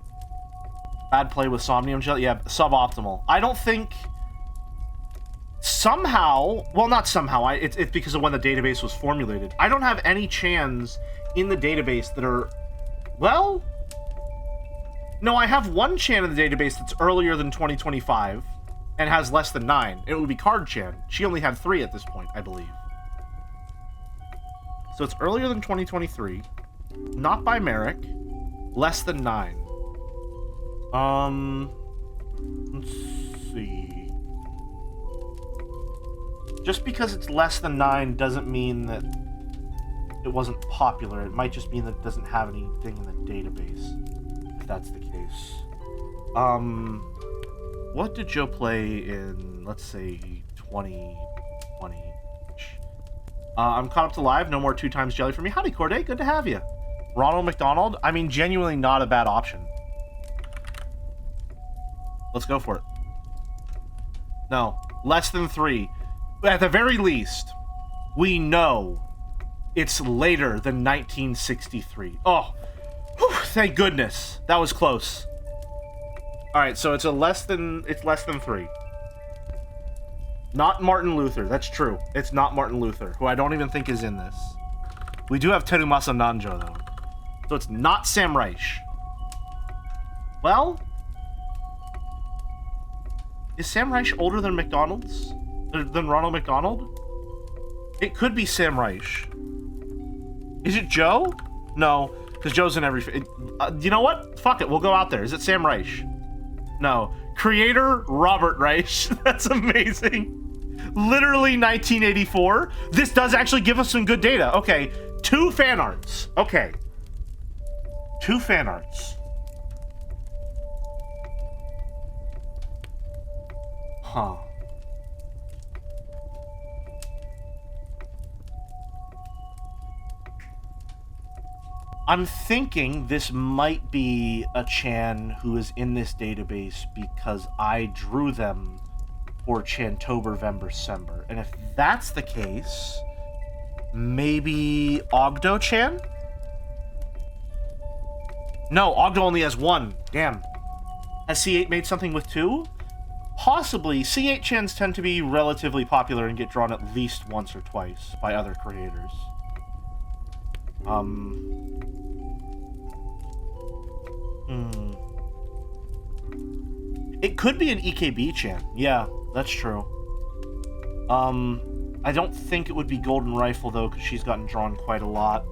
Bad play with Somnium Jelly. Yeah, suboptimal. I don't think... Somehow... Well, not somehow. It's because of when the database was formulated. I don't have any Chans in the database that are... Well... No, I have one Chan in the database that's earlier than 2025. and has less than 9. It would be Card-chan. She only had 3 at this point, I believe. So it's earlier than 2023. Not by Merrick. Less than 9. Let's see. Just because it's less than 9 doesn't mean that it wasn't popular. It might just mean that it doesn't have anything in the database, if that's the case. What did Joe play in, let's say, 2020? I'm caught up to live. No more 2 times jelly for me. Howdy, Corday. Good to have you. Ronald McDonald. I mean, genuinely not a bad option. Let's go for it. No. Less than 3. At the very least, we know it's later than 1963. Oh, whew, thank goodness. That was close. All right, so it's less than 3. Not Martin Luther. That's true. It's not Martin Luther, who I don't even think is in this. We do have Terumasa Nanjo, though. So it's not Sam Reich. Well, is Sam Reich older than McDonald's? Than Ronald McDonald? It could be Sam Reich. Is it Joe? No, because Joe's in every... you know what? Fuck it, we'll go out there. Is it Sam Reich? No. Creator, Robert Reich. That's amazing. Literally 1984. This does actually give us some good data. Okay, 2 fan arts. Okay. 2 fan arts. Huh. I'm thinking this might be a Chan who is in this database because I drew them for Chantober, Vember, Sember. And if that's the case, maybe Ogdo-chan? No, Ogdo only has 1. Damn. Has C8 made something with 2? Possibly. C8 Chans tend to be relatively popular and get drawn at least once or twice by other creators. It could be an EKB Chan. Yeah, that's true. I don't think it would be Golden Rifle, though, because she's gotten drawn quite a lot.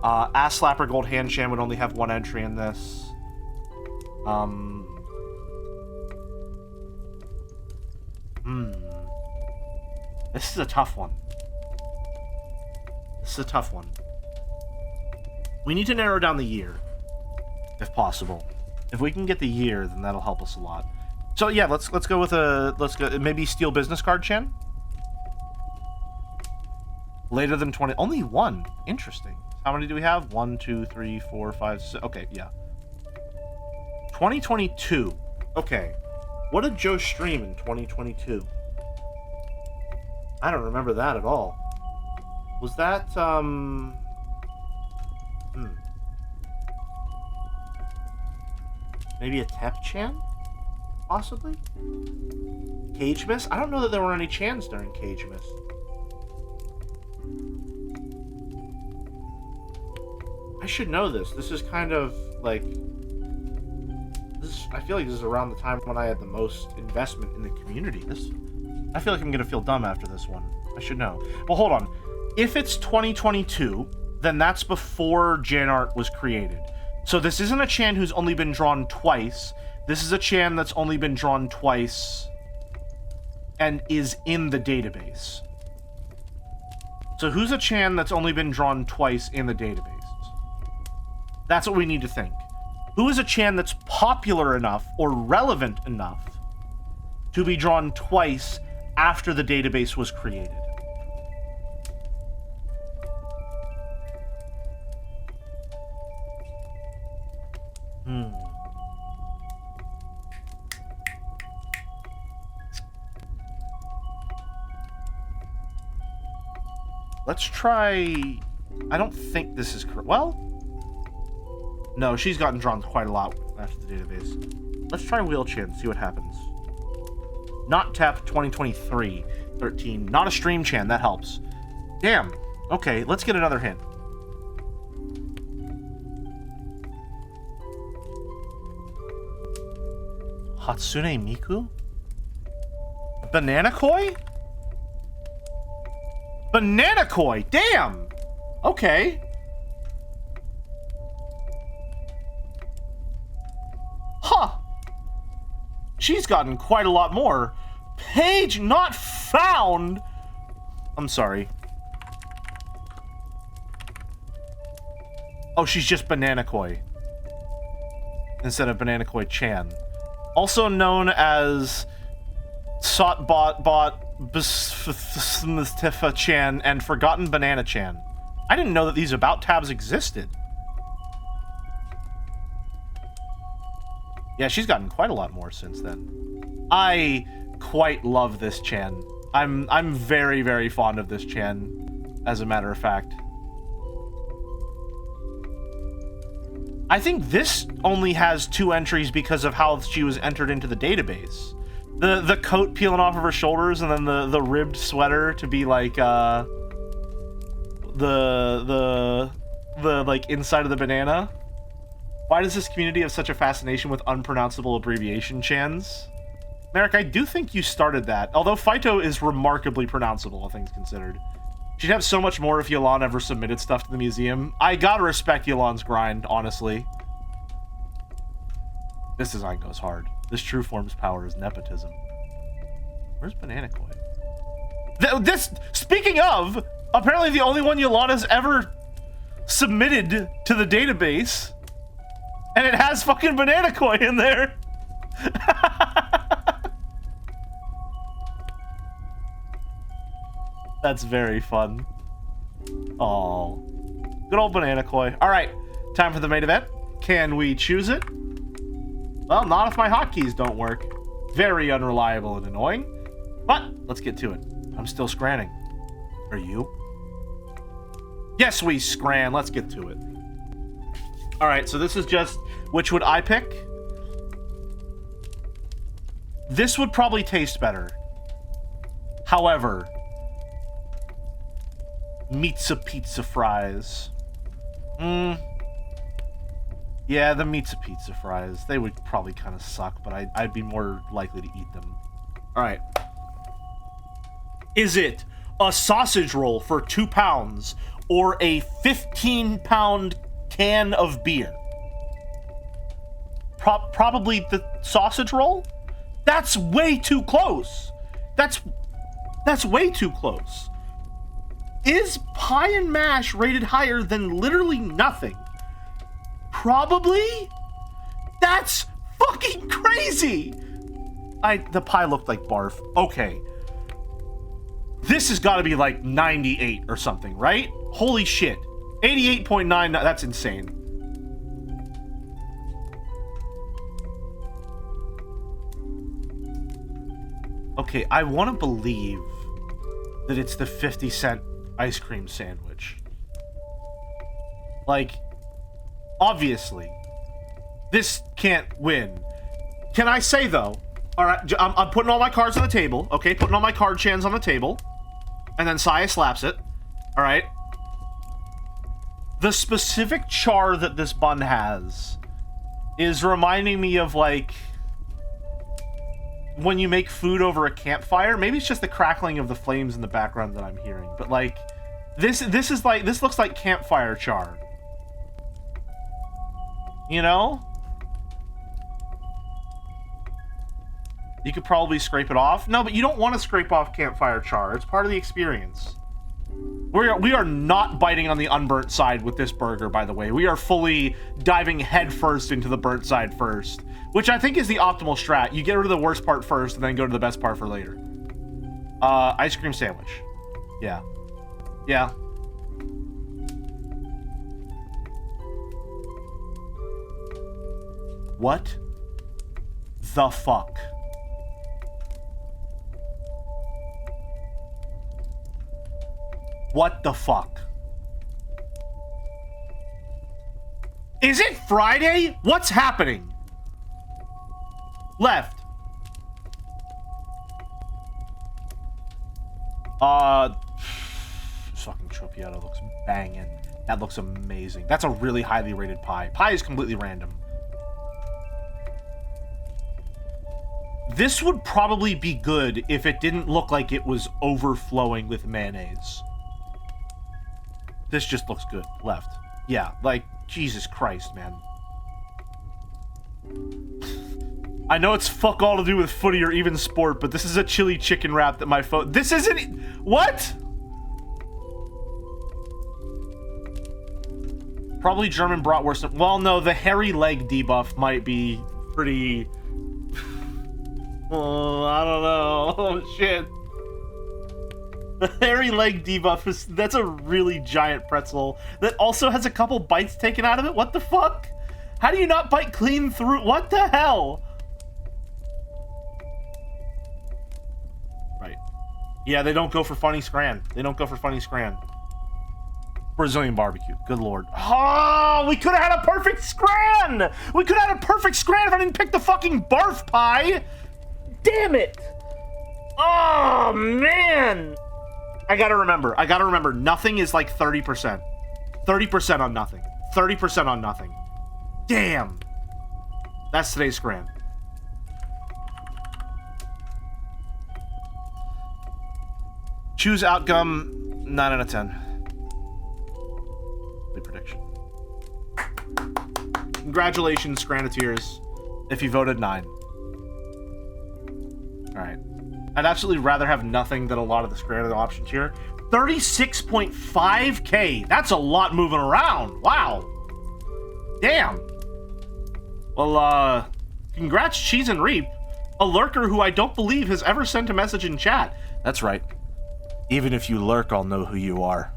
Ass Slapper Gold Hand Chan would only have 1 entry in this. This is a tough one. This is a tough one. We need to narrow down the year, if possible. If we can get the year, then that'll help us a lot. So yeah, let's go with maybe Steel Business Card Chan. Later than 20. Only 1. Interesting. How many do we have? 1, 2, 3, 4, 5, 6. Okay, yeah. 2022. Okay. What did Joe stream in 2022? I don't remember that at all. Was that, maybe a Tep-chan? Possibly? Cage Miss? I don't know that there were any Chans during Cage Miss. I should know this. This is kind of, like... I feel like this is around the time when I had the most investment in the community. I feel like I'm gonna feel dumb after this one. I should know. Well, hold on. If it's 2022, then that's before Jan Art was created. So this isn't a Chan who's only been drawn twice. This is a Chan that's only been drawn twice and is in the database. So who's a Chan that's only been drawn twice in the database? That's what we need to think. Who is a Chan that's popular enough or relevant enough to be drawn twice after the database was created? Let's try... I don't think this is correct. Well... No, she's gotten drawn quite a lot after the database. Let's try Wheel Chan, see what happens. Not Tep 2023, 13. Not a Stream Chan, that helps. Damn. Okay, let's get another hint. Hatsune Miku? Banana Koi? Banana Koi, damn! Okay. Huh. She's gotten quite a lot more. Page not found! I'm sorry. Oh, she's just Banana Koi. Instead of Banana Koi Chan. Also known as Sotbot Tifa Chan and Forgotten Banana Chan. I didn't know that these About tabs existed. Yeah, she's gotten quite a lot more since then. I quite love this Chan. I'm very, very fond of this Chan, as a matter of fact. I think this only has 2 entries because of how she was entered into the database. The coat peeling off of her shoulders and then the ribbed sweater to be like the like inside of the banana. Why does this community have such a fascination with unpronounceable abbreviation chans? Merrick, I do think you started that. Although Phyto is remarkably pronounceable, all things considered. She'd have so much more if Yelan ever submitted stuff to the museum. I gotta respect Yelan's grind, honestly. This design goes hard. This true form's power is nepotism. Where's Banana Koi? Speaking of, apparently the only one Yelan has ever submitted to the database. And it has fucking Banana Koi in there. That's very fun. Oh, good old Banana Koi. All right, time for the main event. Can we choose it? Well, not if my hotkeys don't work. Very unreliable and annoying. But let's get to it. I'm still scranning. Are you? Yes, we scran. Let's get to it. All right, so this is just which would I pick? This would probably taste better. However, Pizza fries. Yeah, the Pizza fries. They would probably kind of suck, but I'd be more likely to eat them. All right. Is it a sausage roll for 2 pounds or a 15-pound can of beer? Probably the sausage roll? That's way too close. That's way too close. Is pie and mash rated higher than literally nothing? Probably? That's fucking crazy! The pie looked like barf. Okay. This has got to be like 98 or something, right? Holy shit. 88.9, that's insane. Okay, I want to believe that it's the 50-cent ice cream sandwich. Like, obviously, this can't win. Can I say, though, all right, I'm putting all my cards on the table, okay? Putting all my card chans on the table. And then Saya slaps it. All right. The specific char that this bun has is reminding me of, like, when you make food over a campfire. Maybe it's just the crackling of the flames in the background that I'm hearing. But, like, this looks like campfire char. You know? You could probably scrape it off. No, but you don't want to scrape off campfire char. It's part of the experience. We are not biting on the unburnt side with this burger, by the way. We are fully diving headfirst into the burnt side first, which I think is the optimal strat. You get rid of the worst part first and then go to the best part for later. Ice cream sandwich. Yeah. Yeah. What the fuck? What the fuck? Is it Friday? What's happening? Left. Fucking Tropiato looks banging. That looks amazing. That's a really highly rated pie. Pie is completely random. This would probably be good if it didn't look like it was overflowing with mayonnaise. This just looks good. Left. Yeah, like, Jesus Christ, man. I know it's fuck all to do with footy or even sport, but this is a chili chicken wrap that my phone... This isn't... What? Probably German bratwurst. Well, no, the hairy leg debuff might be pretty... Oh, I don't know. Oh, shit. The hairy leg debuff is... That's a really giant pretzel that also has a couple bites taken out of it. What the fuck? How do you not bite clean through? What the hell? Right. Yeah, they don't go for funny scran. They don't go for funny scran. Brazilian barbecue. Good lord. Oh, we could have had a perfect scran! We could have had a perfect scran if I didn't pick the fucking barf pie! Damn it! Oh, man! I gotta remember, nothing is like 30%. 30% on nothing. 30% on nothing. Damn! That's today's scran. Choose outcome 9 out of 10. Prediction. Congratulations, Scraniteers, if you voted 9. Alright. I'd absolutely rather have nothing than a lot of the Scranite options here. 36.5k! That's a lot moving around! Wow! Damn! Well, congrats, Cheese and Reap. A lurker who I don't believe has ever sent a message in chat. That's right. Even if you lurk, I'll know who you are.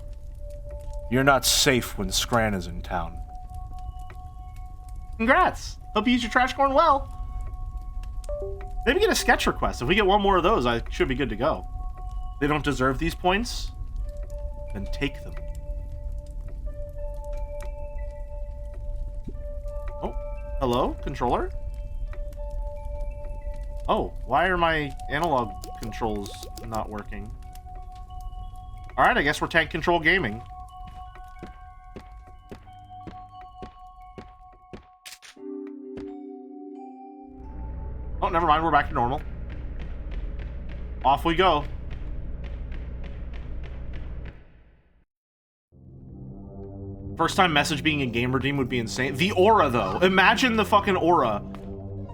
You're not safe when Scran is in town. Congrats! Hope you use your trash corn well. Maybe get a sketch request. If we get one more of those, I should be good to go. They don't deserve these points? Then take them. Oh, hello, controller? Oh, why are my analog controls not working? Alright, I guess we're tank control gaming. Oh, never mind. We're back to normal. Off we go. First time message being a game redeem would be insane. The aura, though. Imagine the fucking aura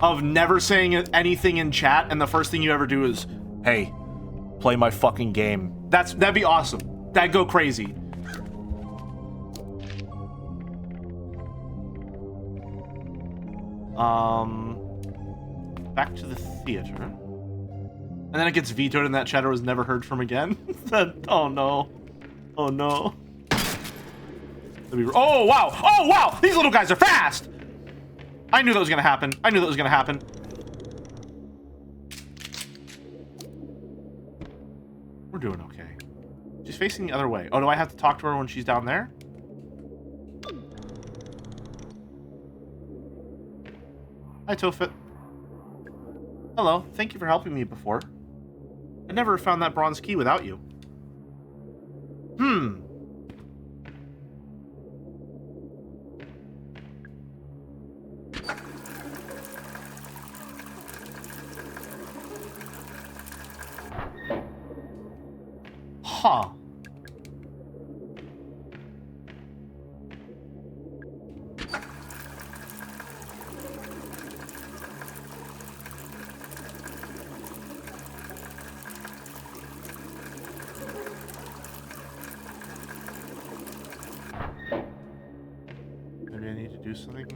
of never saying anything in chat, and the first thing you ever do is, hey, play my fucking game. That'd be awesome. That'd go crazy. Back to the theater. And then it gets vetoed and that chatter was never heard from again. Oh no. Oh no. Oh wow! Oh wow! These little guys are fast! I knew that was gonna happen. I knew that was gonna happen. We're doing okay. She's facing the other way. Oh, do I have to talk to her when she's down there? Hi, Tofit. Hello, thank you for helping me before. I never found that bronze key without you. Huh. Maybe I need to do something.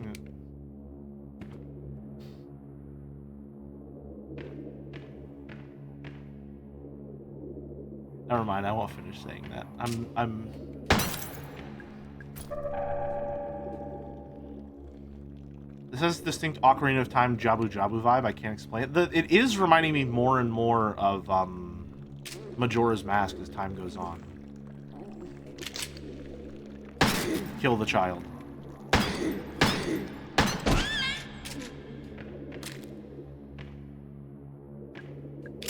Never mind, I won't finish saying that. This has a distinct Ocarina of Time Jabu Jabu vibe. I can't explain it. It is reminding me more and more of Majora's Mask as time goes on. Kill the child.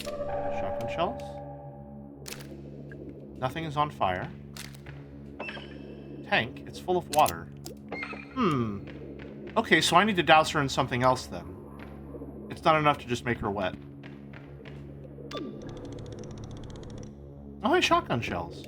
Shotgun shells? Nothing is on fire. Tank, it's full of water. Okay, so I need to douse her in something else then. It's not enough to just make her wet. Oh, hey, shotgun shells.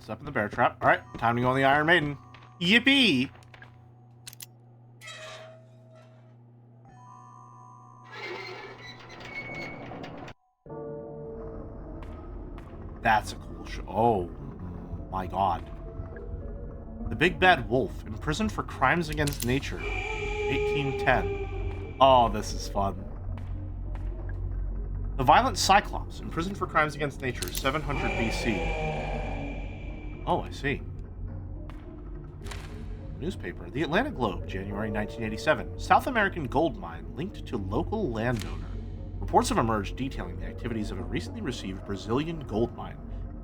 Step in the bear trap. All right, time to go on the Iron Maiden. Yippee! That's a cool show. Oh, my God. The Big Bad Wolf, imprisoned for crimes against nature. 1810. Oh, this is fun. The Violent Cyclops, imprisoned for crimes against nature. 700 BC. Oh, I see. Newspaper. The Atlanta Globe, January 1987. South American gold mine linked to local landowner. Reports have emerged detailing the activities of a recently received Brazilian gold mine.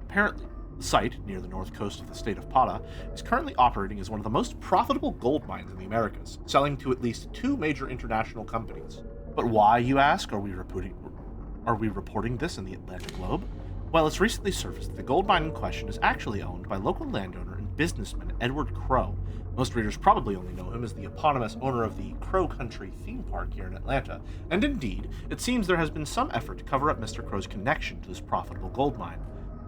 Apparently, the site, near the north coast of the state of Pará, is currently operating as one of the most profitable gold mines in the Americas, selling to at least 2 major international companies. But why, you ask, are we reporting this in the Atlanta Globe? Well, it's recently surfaced that the gold mine in question is actually owned by local landowner and businessman Edward Crow. Most readers probably only know him as the eponymous owner of the Crow Country theme park here in Atlanta, and indeed, it seems there has been some effort to cover up Mr. Crow's connection to this profitable gold mine.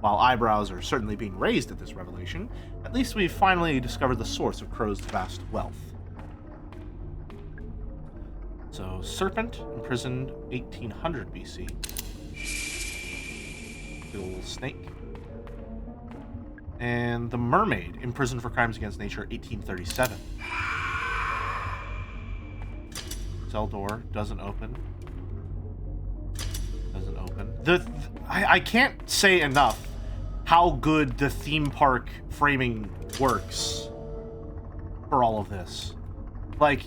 While eyebrows are certainly being raised at this revelation, at least we've finally discovered the source of Crow's vast wealth. So, Serpent, imprisoned 1800 BC. Good old snake. And the Mermaid, imprisoned for crimes against nature, 1837. Cell door doesn't open. Doesn't open. I can't say enough how good the theme park framing works for all of this. Like,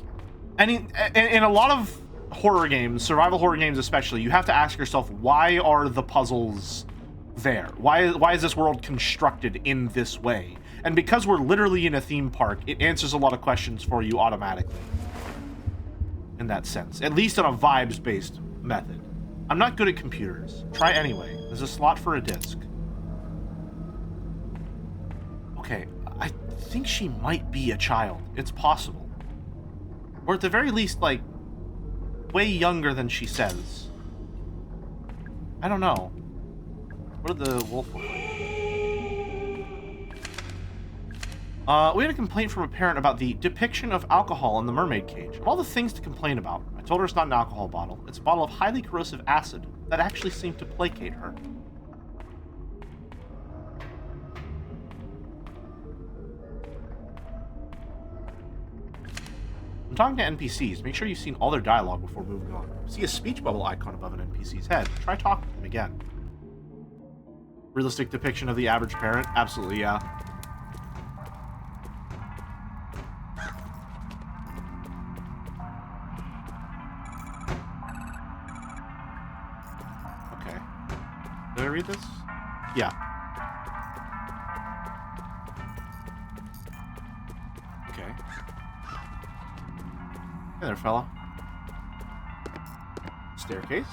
in a lot of horror games, survival horror games especially, you have to ask yourself, why are the puzzles there? Why is this world constructed in this way? And because we're literally in a theme park, it answers a lot of questions for you automatically. In that sense. At least on a vibes-based method. I'm not good at computers. Try anyway. There's a slot for a disc. Okay, I think she might be a child. It's possible. Or at the very least, like, way younger than she says. I don't know. What did the wolf look like? We had a complaint from a parent about the depiction of alcohol in the mermaid cage. Of all the things to complain about, I told her it's not an alcohol bottle. It's a bottle of highly corrosive acid that actually seemed to placate her. When talking to NPCs, make sure you've seen all their dialogue before moving on. See a speech bubble icon above an NPC's head. Try talking to them again. Realistic depiction of the average parent? Absolutely, yeah. Okay. Did I read this? Yeah. Okay. Hey there, fella. Staircase.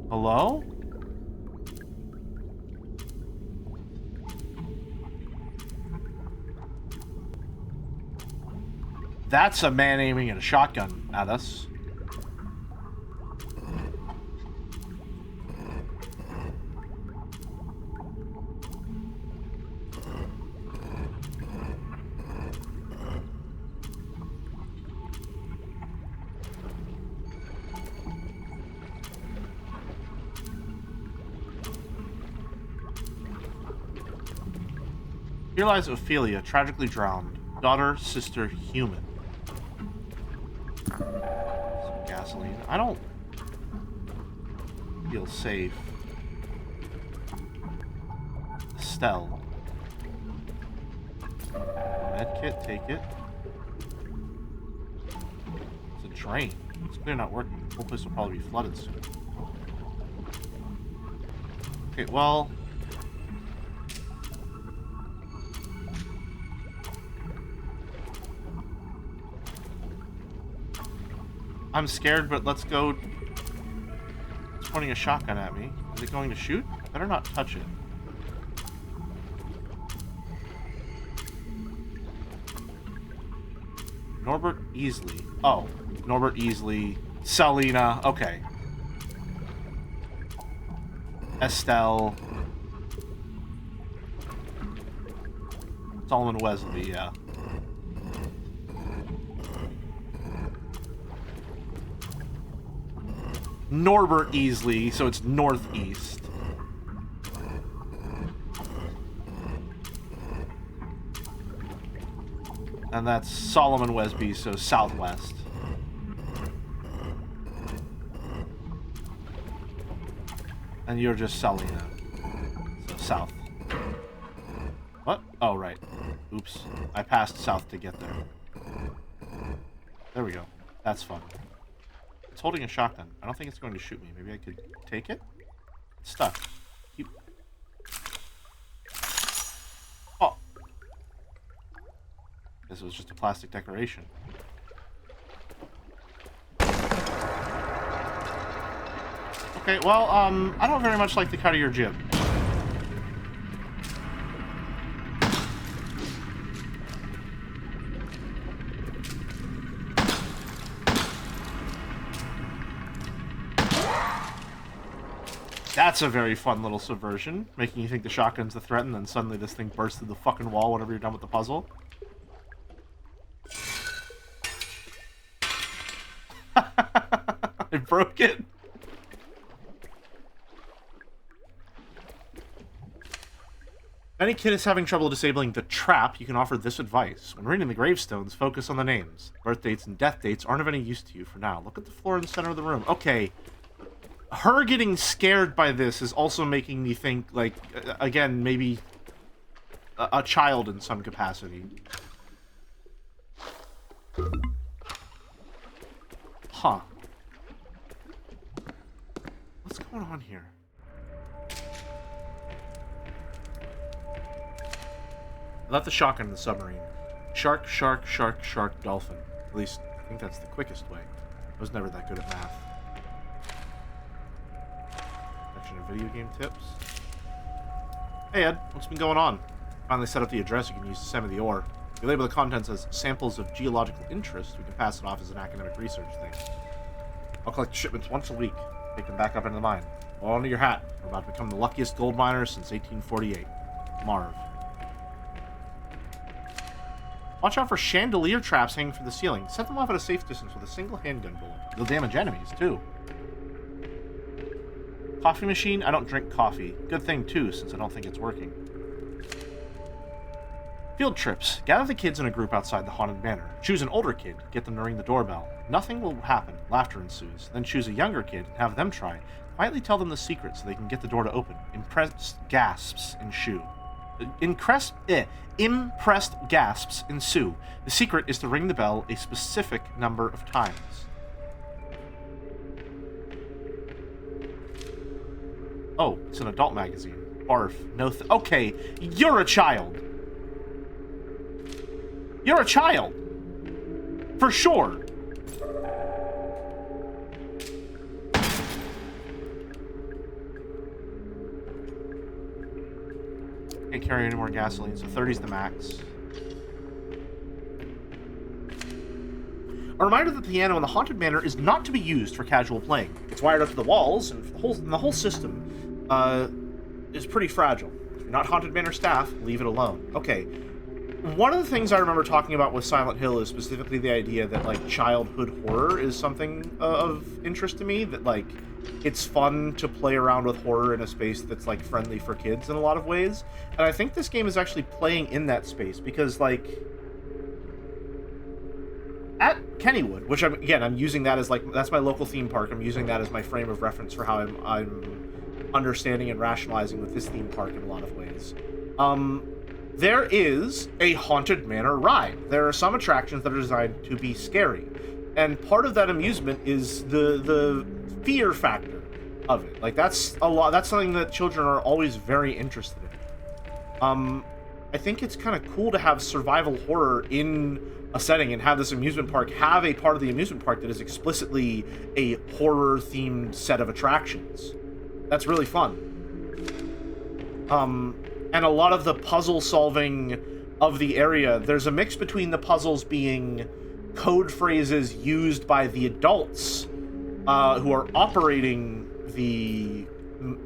Hello? That's a man aiming at a shotgun at us. Here lies Ophelia, tragically drowned. Daughter, sister, human. Some gasoline. I don't feel safe. Estelle. Medkit, take it. It's a drain. It's clearly not working. The whole place will probably be flooded soon. Okay, well... I'm scared, but let's go pointing a shotgun at me. Is it going to shoot? Better not touch it. Norbert Easley. Oh, Norbert Easley. Selena. Okay. Estelle. Solomon Wesley, yeah. Norbert Easley, so it's northeast. And that's Solomon Wesby, so southwest. And you're just Selena, so south. What? Oh, right. Oops. I passed south to get there. There we go. That's fun. It's holding a shotgun. I don't think it's going to shoot me. Maybe I could take it? It's stuck. Keep... Oh. This was just a plastic decoration. Okay, well, I don't very much like the cut of your jib. That's a very fun little subversion, making you think the shotgun's the threat, and then suddenly this thing bursts through the fucking wall whenever you're done with the puzzle. I broke it. If any kid is having trouble disabling the trap, you can offer this advice. When reading the gravestones, focus on the names. Birth dates and death dates aren't of any use to you for now. Look at the floor in the center of the room. Okay. Her getting scared by this is also making me think, like, again, maybe a child in some capacity. Huh. What's going on here? I left the shotgun in the submarine. Shark, shark, shark, shark, dolphin. At least, I think that's the quickest way. I was never that good at math. Section of video game tips. Hey Ed, what's been going on? Finally set up the address you can use to send me the ore. If you label the contents as samples of geological interest, we can pass it off as an academic research thing. I'll collect shipments once a week. Take them back up into the mine. All under your hat. We're about to become the luckiest gold miners since 1848. Marv. Watch out for chandelier traps hanging from the ceiling. Set them off at a safe distance with a single handgun bullet. They'll damage enemies, too. Coffee machine? I don't drink coffee. Good thing, too, since I don't think it's working. Field trips. Gather the kids in a group outside the haunted manor. Choose an older kid. Get them to ring the doorbell. Nothing will happen. Laughter ensues. Then choose a younger kid and have them try. Quietly tell them the secret so they can get the door to open. Impressed gasps ensue. Impressed gasps ensue. The secret is to ring the bell a specific number of times. Oh, it's an adult magazine. Barf. No okay, you're a child. You're a child. For sure. Can't carry any more gasoline, so 30's the max. A reminder that the piano in the haunted manor is not to be used for casual playing. It's wired up to the walls, and the whole system is pretty fragile. If you're not haunted manor staff, leave it alone. Okay. One of the things I remember talking about with Silent Hill is specifically the idea that, like, childhood horror is something of interest to me. That, like, it's fun to play around with horror in a space that's, like, friendly for kids in a lot of ways. And I think this game is actually playing in that space because, like, at Kennywood, which I'm using that as, like, that's my local theme park. I'm using that as my frame of reference for how I'm understanding and rationalizing with this theme park in a lot of ways. There is a haunted manor ride. There are some attractions that are designed to be scary. And part of that amusement is the fear factor of it. Like, that's something that children are always very interested in. I think it's kind of cool to have survival horror in a setting and have this amusement park have a part of the amusement park that is explicitly a horror-themed set of attractions. That's really fun. And a lot of the puzzle solving of the area, there's a mix between the puzzles being code phrases used by the adults who are operating the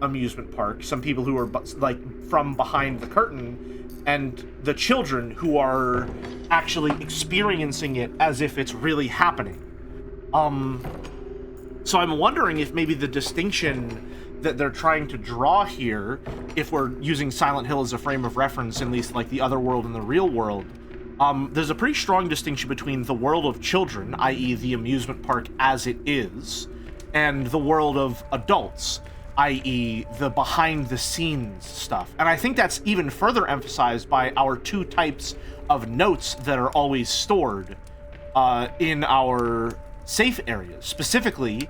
amusement park, some people who are like from behind the curtain, and the children who are actually experiencing it as if it's really happening. So I'm wondering if maybe the distinction that they're trying to draw here, if we're using Silent Hill as a frame of reference, at least like the other world and the real world, there's a pretty strong distinction between the world of children, i.e. the amusement park as it is, and the world of adults, i.e. the behind-the-scenes stuff. And I think that's even further emphasized by our two types of notes that are always stored in our safe areas. Specifically,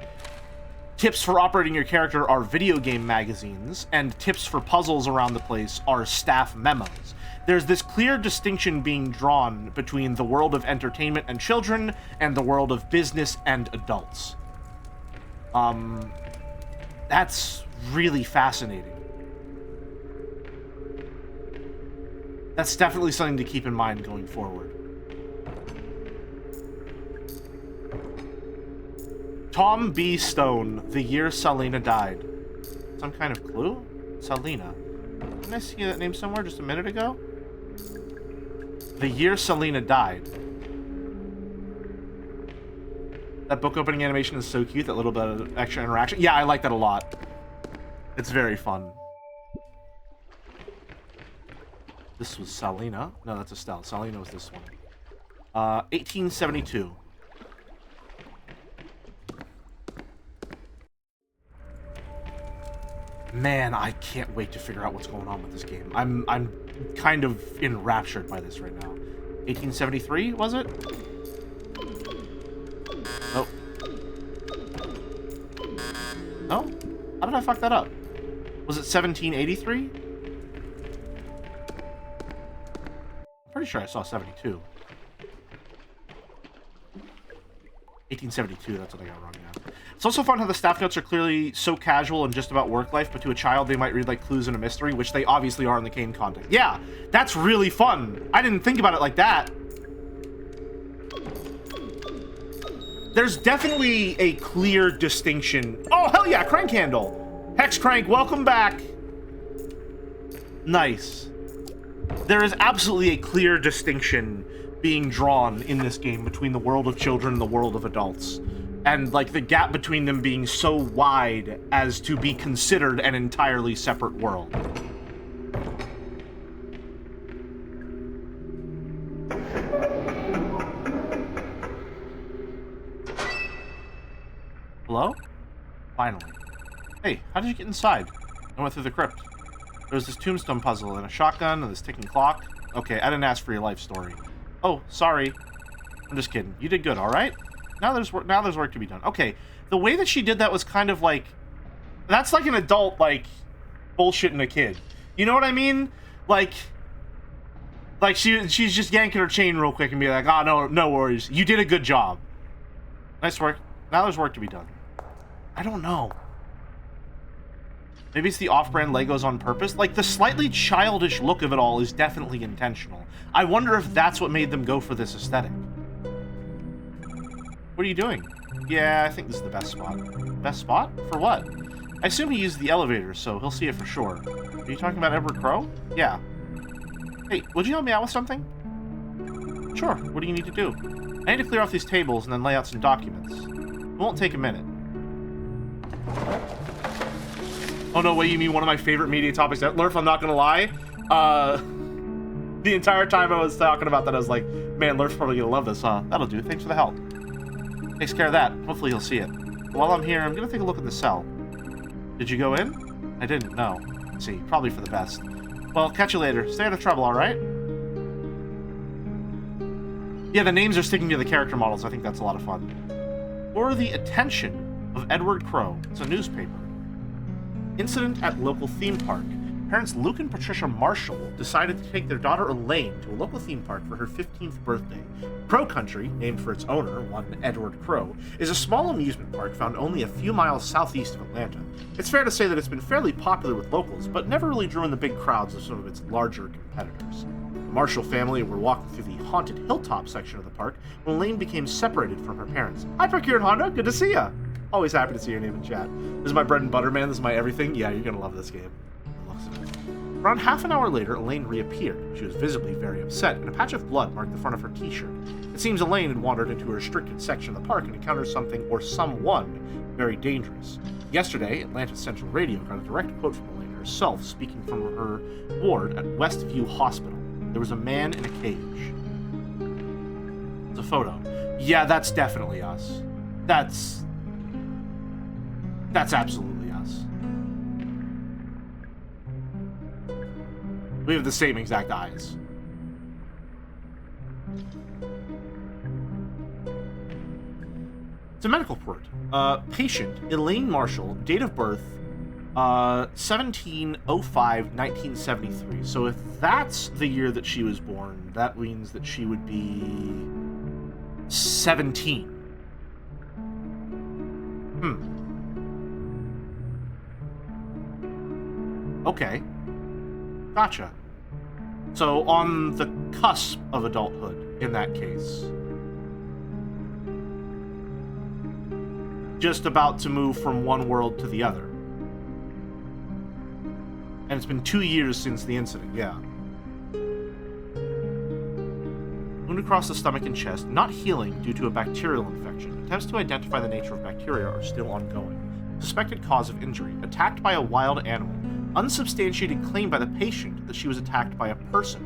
tips for operating your character are video game magazines, and tips for puzzles around the place are staff memos. There's this clear distinction being drawn between the world of entertainment and children and the world of business and adults. That's really fascinating. That's definitely something to keep in mind going forward. Tom B. Stone, the year Selena died. Some kind of clue? Selena. Didn't I see that name somewhere just a minute ago? The year Selena died. That book opening animation is so cute, that little bit of extra interaction. Yeah, I like that a lot. It's very fun. This was Selena. No, that's Estelle. Selena was this one. 1872. Man, I can't wait to figure out what's going on with this game. I'm kind of enraptured by this right now. 1873, was it? Oh. No? How did I fuck that up? Was it 1783? I'm pretty sure I saw 72. 1872, that's what I got wrong now. It's also fun how the staff notes are clearly so casual and just about work life, but to a child they might read like clues in a mystery, which they obviously are in the Kane context. Yeah, that's really fun. I didn't think about it like that. There's definitely a clear distinction. Oh, hell yeah, Crank Handle. Hex Crank, welcome back. Nice. There is absolutely a clear distinction being drawn in this game between the world of children and the world of adults. And, like, the gap between them being so wide as to be considered an entirely separate world. Hello? Finally. Hey, how did you get inside? I went through the crypt. There was this tombstone puzzle and a shotgun and this ticking clock. Okay, I didn't ask for your life story. Oh, sorry. I'm just kidding. You did good, all right? Now there's work to be done. Okay, the way that she did that was kind of like... That's like an adult, like, bullshitting a kid. You know what I mean? Like she's just yanking her chain real quick and be like, oh, no worries. You did a good job. Nice work. Now there's work to be done. I don't know. Maybe it's the off-brand Legos on purpose. Like, the slightly childish look of it all is definitely intentional. I wonder if that's what made them go for this aesthetic. What are you doing? Yeah, I think this is the best spot. Best spot? For what? I assume he used the elevator, so he'll see it for sure. Are you talking about Edward Crowe? Yeah. Hey, would you help me out with something? Sure, what do you need to do? I need to clear off these tables and then lay out some documents. It won't take a minute. Oh no, wait, you mean one of my favorite media topics? Lurf, I'm not gonna lie. The entire time I was talking about that, I was like, man, Lurf's probably gonna love this, huh? That'll do, thanks for the help. Takes care of that. Hopefully he'll see it. While I'm here, I'm gonna take a look at the cell. Did you go in? I didn't, no. Let's see, probably for the best. Well, catch you later. Stay out of trouble, alright? Yeah, the names are sticking to the character models. I think that's a lot of fun. For the attention of Edward Crowe. It's a newspaper. Incident at local theme park. Parents Luke and Patricia Marshall decided to take their daughter Elaine to a local theme park for her 15th birthday. Crow Country, named for its owner, one Edward Crow, is a small amusement park found only a few miles southeast of Atlanta. It's fair to say that it's been fairly popular with locals, but never really drew in the big crowds of some of its larger competitors. The Marshall family were walking through the haunted hilltop section of the park when Elaine became separated from her parents. Hi, Procured Honda. Good to see ya. Always happy to see your name in chat. This is my bread and butter, man. This is my everything. Yeah, you're gonna love this game. Around half an hour later, Elaine reappeared. She was visibly very upset, and a patch of blood marked the front of her t-shirt. It seems Elaine had wandered into a restricted section of the park and encountered something or someone very dangerous. Yesterday, Atlanta Central Radio got a direct quote from Elaine herself speaking from her ward at Westview Hospital. There was a man in a cage. It's a photo. Yeah, that's definitely us. That's absolutely us. We have the same exact eyes. It's a medical report. Patient Elaine Marshall, date of birth 17/05/1973. So if that's the year that she was born, that means that she would be 17. Okay. Gotcha. So on the cusp of adulthood, in that case. Just about to move from one world to the other. And it's been 2 years since the incident, yeah. Wound across the stomach and chest, not healing due to a bacterial infection. Attempts to identify the nature of bacteria are still ongoing. Suspected cause of injury, attacked by a wild animal. Unsubstantiated claim by the patient that she was attacked by a person.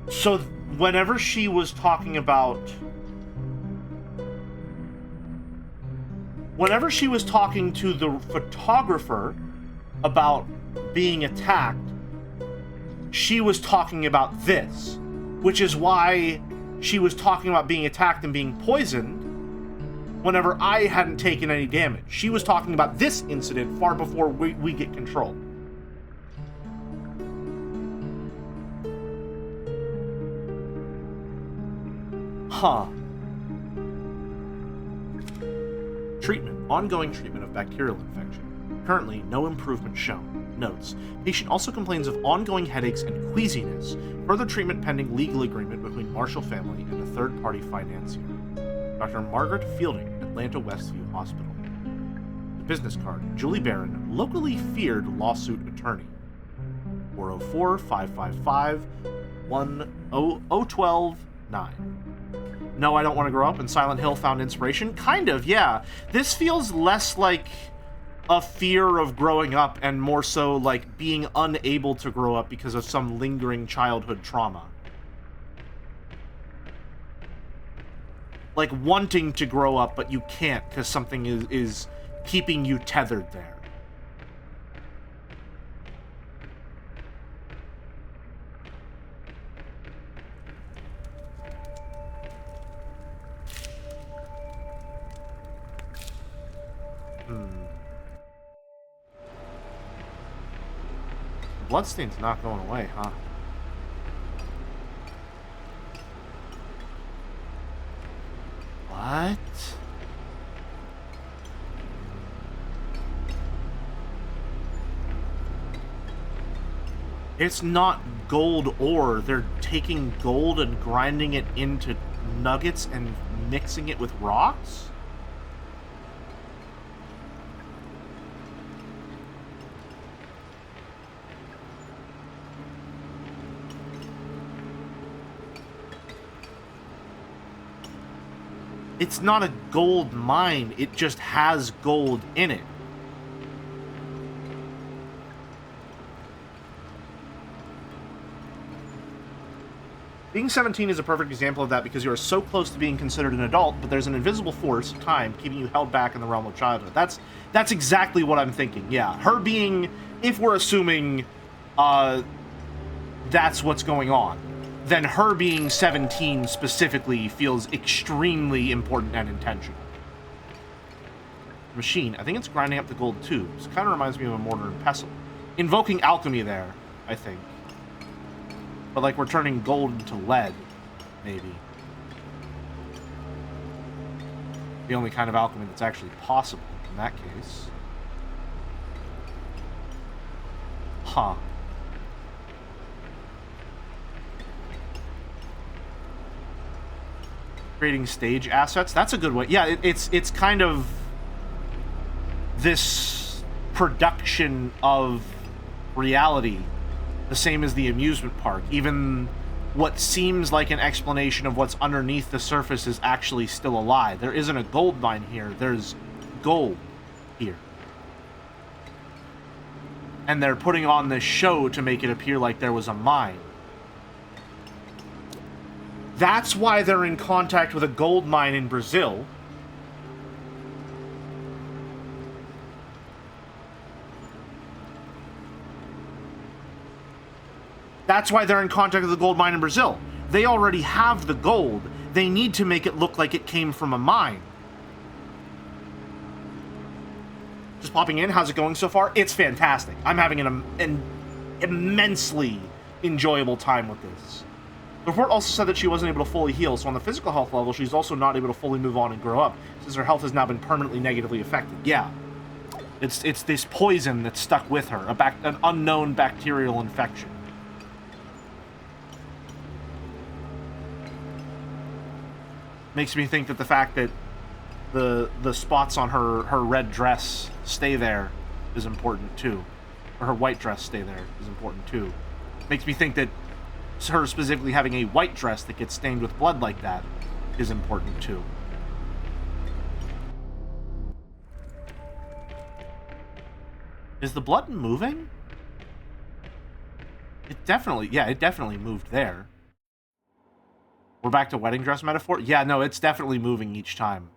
So whenever she was talking about... Whenever she was talking to the photographer about being attacked, she was talking about this, which is why she was talking about being attacked and being poisoned whenever I hadn't taken any damage. She was talking about this incident far before we get control. Huh. Treatment. Ongoing treatment of bacterial infection. Currently, no improvement shown. Notes. Patient also complains of ongoing headaches and queasiness. Further treatment pending legal agreement between Marshall family and a third-party financier. Dr. Margaret Fielding, Atlanta Westview Hospital. The business card. Julie Barron, locally feared lawsuit attorney. 404-555-10129. No, I don't want to grow up, and Silent Hill found inspiration? Kind of, yeah. This feels less like a fear of growing up and more so like being unable to grow up because of some lingering childhood trauma. Like wanting to grow up, but you can't because something is keeping you tethered there. Bloodstain's not going away, huh? What? It's not gold ore. They're taking gold and grinding it into nuggets and mixing it with rocks? It's not a gold mine, it just has gold in it. Being 17 is a perfect example of that because you are so close to being considered an adult, but there's an invisible force, time, keeping you held back in the realm of childhood. That's exactly what I'm thinking, yeah. Her being, if we're assuming that's what's going on, then her being 17 specifically feels extremely important and intentional. Machine. I think it's grinding up the gold tubes. Kind of reminds me of a mortar and pestle. invoking alchemy there, I think. But like we're turning gold into lead, maybe. The only kind of alchemy that's actually possible in that case. Huh. Creating stage assets. That's a good way. Yeah, it's kind of this production of reality, the same as the amusement park. Even what seems like an explanation of what's underneath the surface is actually still a lie. There isn't a gold mine here. There's gold here. And they're putting on this show to make it appear like there was a mine. That's why they're in contact with a gold mine in Brazil. That's why they're in contact with the gold mine in Brazil. They already have the gold. They need to make it look like it came from a mine. Just popping in, how's it going so far? It's fantastic. I'm having an immensely enjoyable time with this. The report also said that she wasn't able to fully heal, so on the physical health level, she's also not able to fully move on and grow up, since her health has now been permanently negatively affected. Yeah. It's this poison that's stuck with her, an unknown bacterial infection. Makes me think that the fact that the spots on her red dress stay there is important too. Or her white dress stay there is important too. Makes me think that her specifically having a white dress that gets stained with blood like that is important too. Is the blood moving? It definitely moved there. We're back to wedding dress metaphor? Yeah, no, it's definitely moving each time.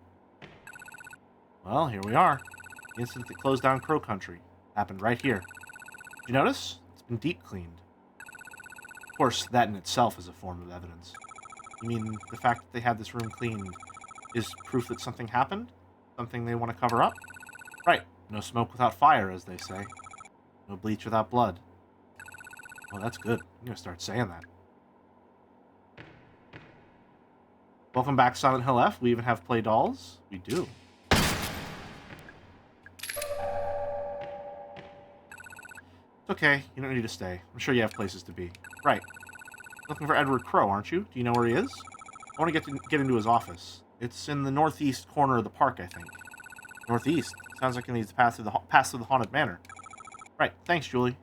Well, here we are. The instant that closed down Crow Country. Happened right here. Did you notice? It's been deep cleaned. Of course, that in itself is a form of evidence. You mean the fact that they had this room cleaned is proof that something happened? Something they want to cover up? Right. No smoke without fire, as they say. No bleach without blood. Well, that's good. I'm going to start saying that. Welcome back, Silent Hill F. We even have play dolls. We do. It's okay. You don't need to stay. I'm sure you have places to be. Right. Looking for Edward Crow, aren't you? Do you know where he is? I want to get into his office. It's in the northeast corner of the park, I think. Northeast? Sounds like it needs to pass through the Haunted Manor. Right. Thanks, Julie.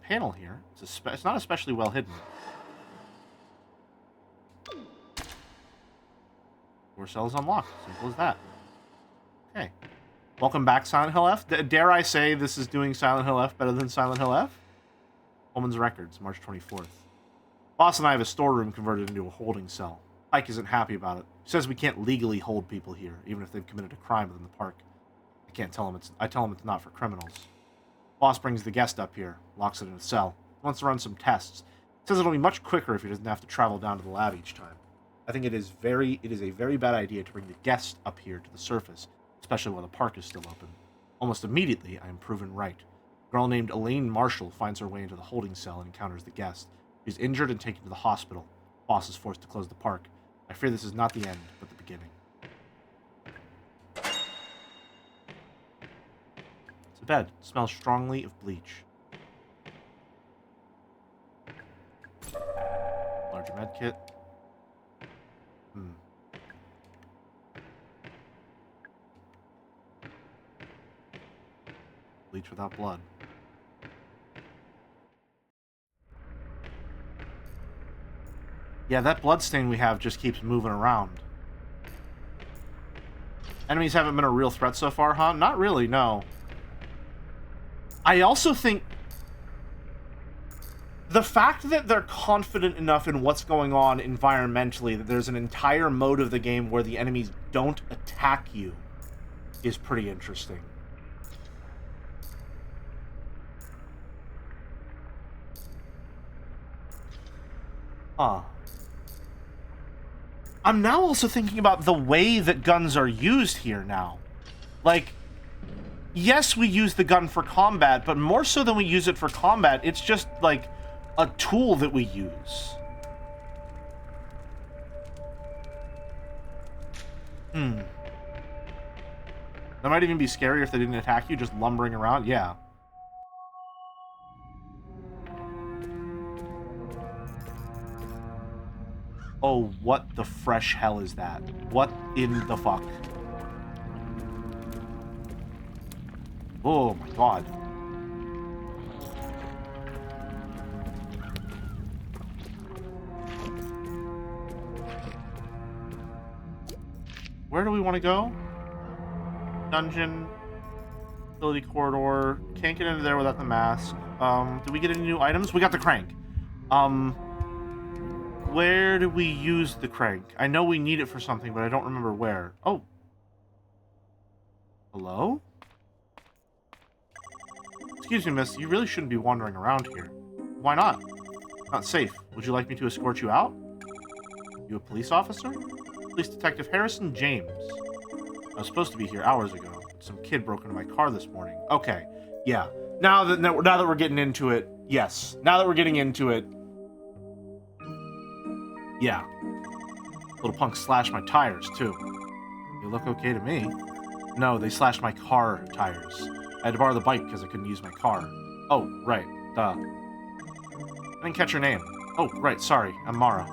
Panel here. It's not especially well hidden. Door cell is unlocked. Simple as that. Okay. Welcome back, Silent Hill F. Dare I say this is doing Silent Hill F better than Silent Hill F? Holman's Records, March 24th. Boss and I have a storeroom converted into a holding cell. Pike isn't happy about it. He says we can't legally hold people here, even if they've committed a crime within the park. I tell him it's not for criminals. Boss brings the guest up here, locks it in a cell. He wants to run some tests. Says it'll be much quicker if he doesn't have to travel down to the lab each time. I think it is a very bad idea to bring the guest up here to the surface, especially while the park is still open. Almost immediately, I am proven right. A girl named Elaine Marshall finds her way into the holding cell and encounters the guest. She's injured and taken to the hospital. Boss is forced to close the park. I fear this is not the end, but the beginning. It's a bed. It smells strongly of bleach. Larger medkit. Bleach without blood. Yeah, that bloodstain we have just keeps moving around. Enemies haven't been a real threat so far, huh? Not really, no. I also think the fact that they're confident enough in what's going on environmentally that there's an entire mode of the game where the enemies don't attack you is pretty interesting. Huh. I'm now also thinking about the way that guns are used here now. Like, yes, we use the gun for combat, but more so than we use it for combat, it's just, like, a tool that we use. That might even be scarier if they didn't attack you, just lumbering around. Yeah. Oh, what the fresh hell is that? What in the fuck? Oh my god. Where do we want to go? Dungeon. Facility corridor. Can't get into there without the mask. Did we get any new items? We got the crank. Where do we use the crank? I know we need it for something, but I don't remember where. Oh. Hello? Excuse me, miss. You really shouldn't be wandering around here. Why not? Not safe. Would you like me to escort you out? You a police officer? Police Detective Harrison James. I was supposed to be here hours ago. Some kid broke into my car this morning. Okay. Yeah. Now that we're getting into it, yes. Now that we're getting into it, yeah. Little punk slashed my tires, too. They look okay to me. No, they slashed my car tires. I had to borrow the bike because I couldn't use my car. Oh, right. Duh. I didn't catch your name. Oh, right. Sorry. I'm Mara.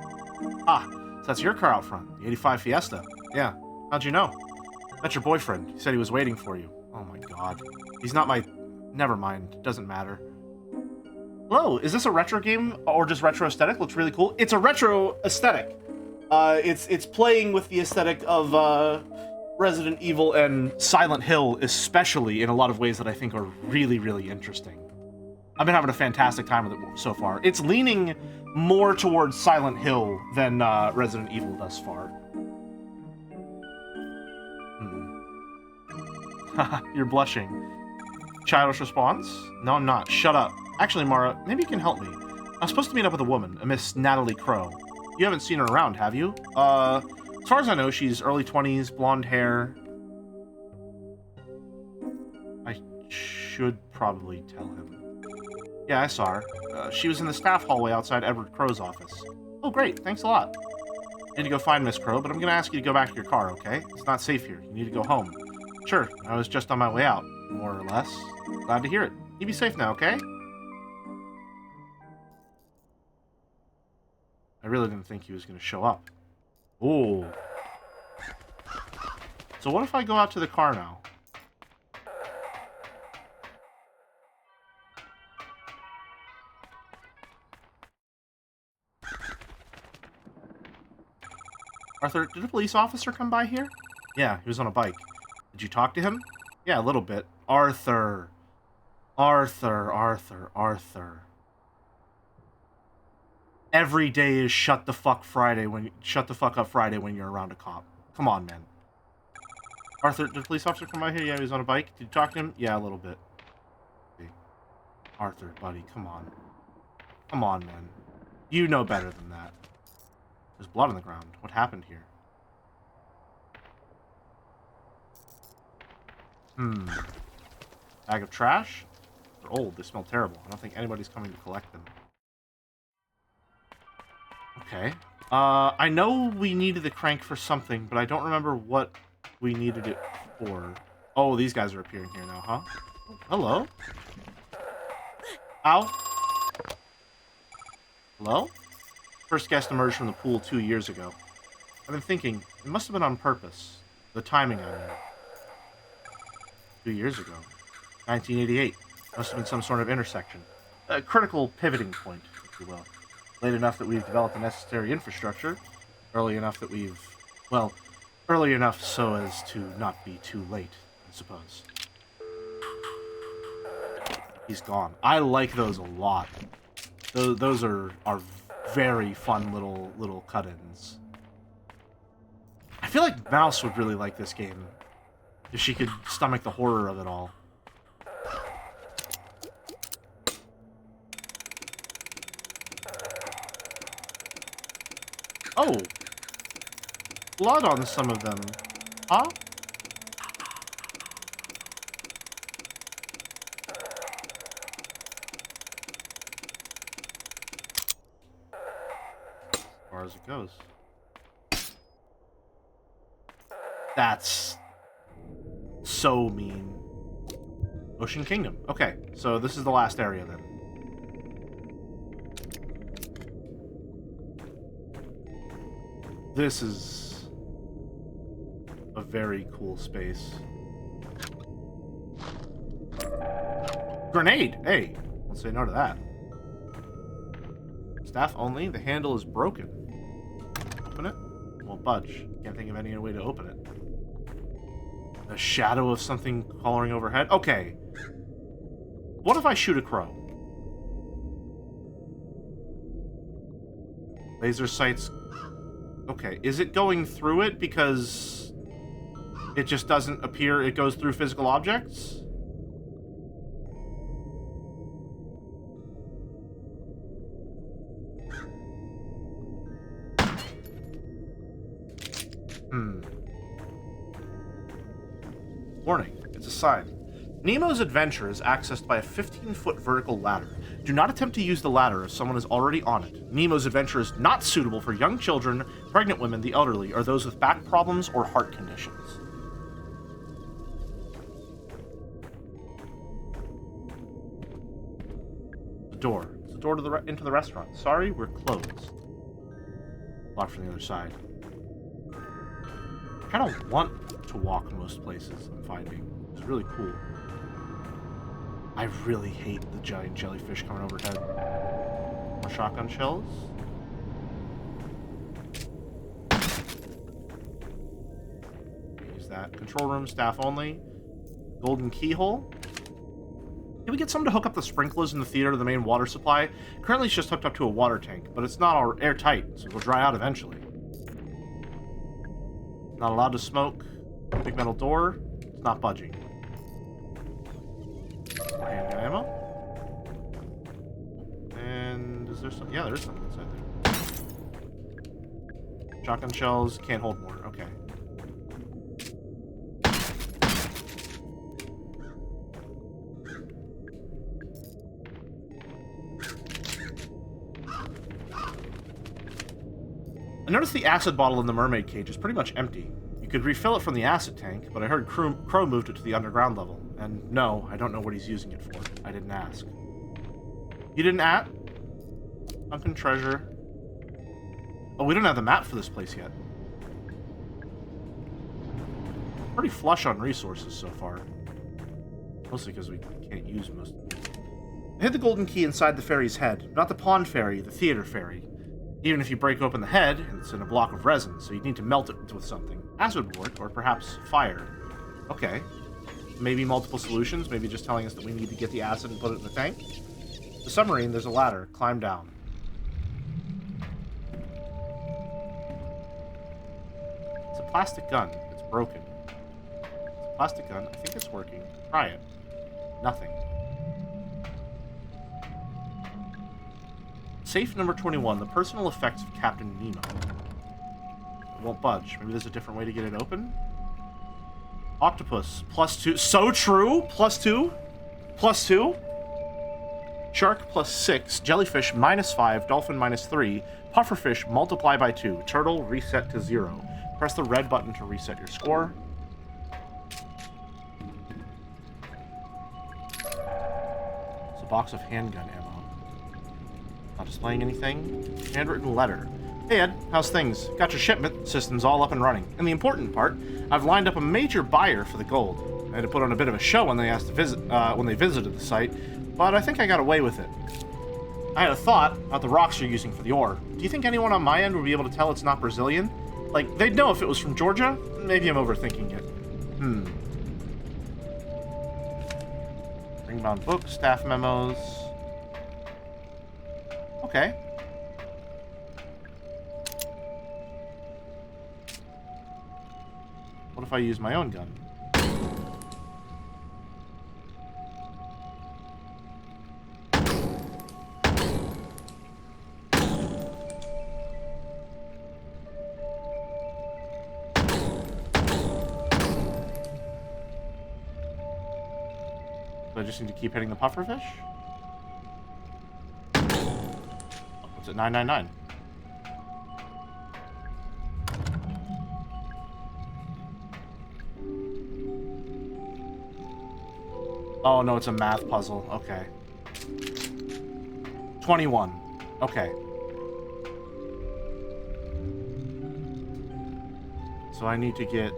Ah, so that's your car out front. The 85 Fiesta. Yeah. How'd you know? That's your boyfriend. He said he was waiting for you. Oh my god. He's not my... Never mind. Doesn't matter. Hello, is this a retro game or just retro aesthetic? Looks really cool. It's a retro aesthetic. It's playing with the aesthetic of Resident Evil and Silent Hill, especially in a lot of ways that I think are really, really interesting. I've been having a fantastic time with it so far. It's leaning more towards Silent Hill than Resident Evil thus far. You're blushing. Childish response? No, I'm not. Shut up. Actually, Mara, maybe you can help me. I'm supposed to meet up with a woman, a Miss Natalie Crow. You haven't seen her around, have you? As far as I know, she's early 20s, blonde hair. I should probably tell him. Yeah, I saw her. She was in the staff hallway outside Edward Crow's office. Oh, great. Thanks a lot. I need to go find Miss Crow, but I'm going to ask you to go back to your car, okay? It's not safe here. You need to go home. Sure, I was just on my way out, more or less. Glad to hear it. You be safe now, okay? I really didn't think he was going to show up. Ooh. So what if I go out to the car now? Arthur, did a police officer come by here? Yeah, he was on a bike. Did you talk to him? Yeah, a little bit. Arthur. Arthur. Every day is shut the fuck up Friday when you're around a cop. Come on, man. Arthur, did the police officer come by here? Yeah, he was on a bike. Did you talk to him? Yeah, a little bit. Okay. Arthur, buddy, come on. Come on, man. You know better than that. There's blood on the ground. What happened here? Bag of trash? They're old. They smell terrible. I don't think anybody's coming to collect them. Okay. I know we needed the crank for something, but I don't remember what we needed it for. Oh, these guys are appearing here now, huh? Hello? Ow. Hello? First guest emerged from the pool 2 years ago. I've been thinking, it must have been on purpose. The timing on it. 2 years ago. 1988. Must have been some sort of intersection. A critical pivoting point, if you will. Late enough that we've developed the necessary infrastructure. Early enough that we've... Well, early enough so as to not be too late, I suppose. He's gone. I like those a lot. Those are very fun little cut-ins. I feel like Mouse would really like this game. If she could stomach the horror of it all. Oh! blood on some of them. Huh? As far as it goes. That's so mean. Ocean Kingdom. Okay, so this is the last area then. This is a very cool space. Grenade! Hey, let's say no to that. Staff only. The handle is broken. Open it. Won't budge. Can't think of any other way to open it. The shadow of something hovering overhead. Okay. What if I shoot a crow? Laser sights. Okay, is it going through it because it just doesn't appear it goes through physical objects? Warning, it's a sign. Nemo's adventure is accessed by a 15-foot vertical ladder. Do not attempt to use the ladder if someone is already on it. Nemo's adventure is not suitable for young children, pregnant women, the elderly, or those with back problems or heart conditions. The door. It's the door to into the restaurant. Sorry, we're closed. Locked from the other side. I kind of want to walk most places I'm finding. It's really cool. I really hate the giant jellyfish coming overhead. More shotgun shells. Use that. Control room, staff only. Golden keyhole. Can we get someone to hook up the sprinklers in the theater to the main water supply? Currently it's just hooked up to a water tank, but it's not all airtight, so it'll dry out eventually. Not allowed to smoke. Big metal door. It's not budging. More handgun ammo. And is there some? Yeah, there is something inside there. Shotgun shells. Can't hold more. Okay. I noticed the acid bottle in the mermaid cage is pretty much empty. You could refill it from the acid tank, but I heard Crow moved it to the underground level. And no, I don't know what he's using it for. I didn't ask. You didn't ask? Sunken treasure. Oh, we don't have the map for this place yet. Pretty flush on resources so far. Mostly because we can't use most of them. I hid the golden key inside the fairy's head. Not the pond fairy, the theater fairy. Even if you break open the head, it's in a block of resin, so you'd need to melt it with something. Acid would work, or perhaps fire. Okay. Maybe multiple solutions, maybe just telling us that we need to get the acid and put it in the tank. The submarine, there's a ladder. Climb down. It's a plastic gun. It's broken. It's a plastic gun. I think it's working. Try it. Nothing. Safe number 21, the personal effects of Captain Nemo. It won't budge. Maybe there's a different way to get it open? Octopus, +2. So true! +2. +2. Shark, +6. Jellyfish, -5. Dolphin, -3. Pufferfish, multiply by 2. Turtle, reset to 0. Press the red button to reset your score. It's a box of handgun ammo. Not displaying anything. Handwritten letter. Hey Ed, how's things? Got your shipment. System's all up and running. And the important part, I've lined up a major buyer for the gold. I had to put on a bit of a show when they asked to visit, when they visited the site, but I think I got away with it. I had a thought about the rocks you're using for the ore. Do you think anyone on my end would be able to tell it's not Brazilian? Like, they'd know if it was from Georgia? Maybe I'm overthinking it. Ringbound books, staff memos. Okay. What if I use my own gun? So I just need to keep hitting the pufferfish? What's it, 999? Oh, no, it's a math puzzle. Okay. 21. Okay. So I need to get...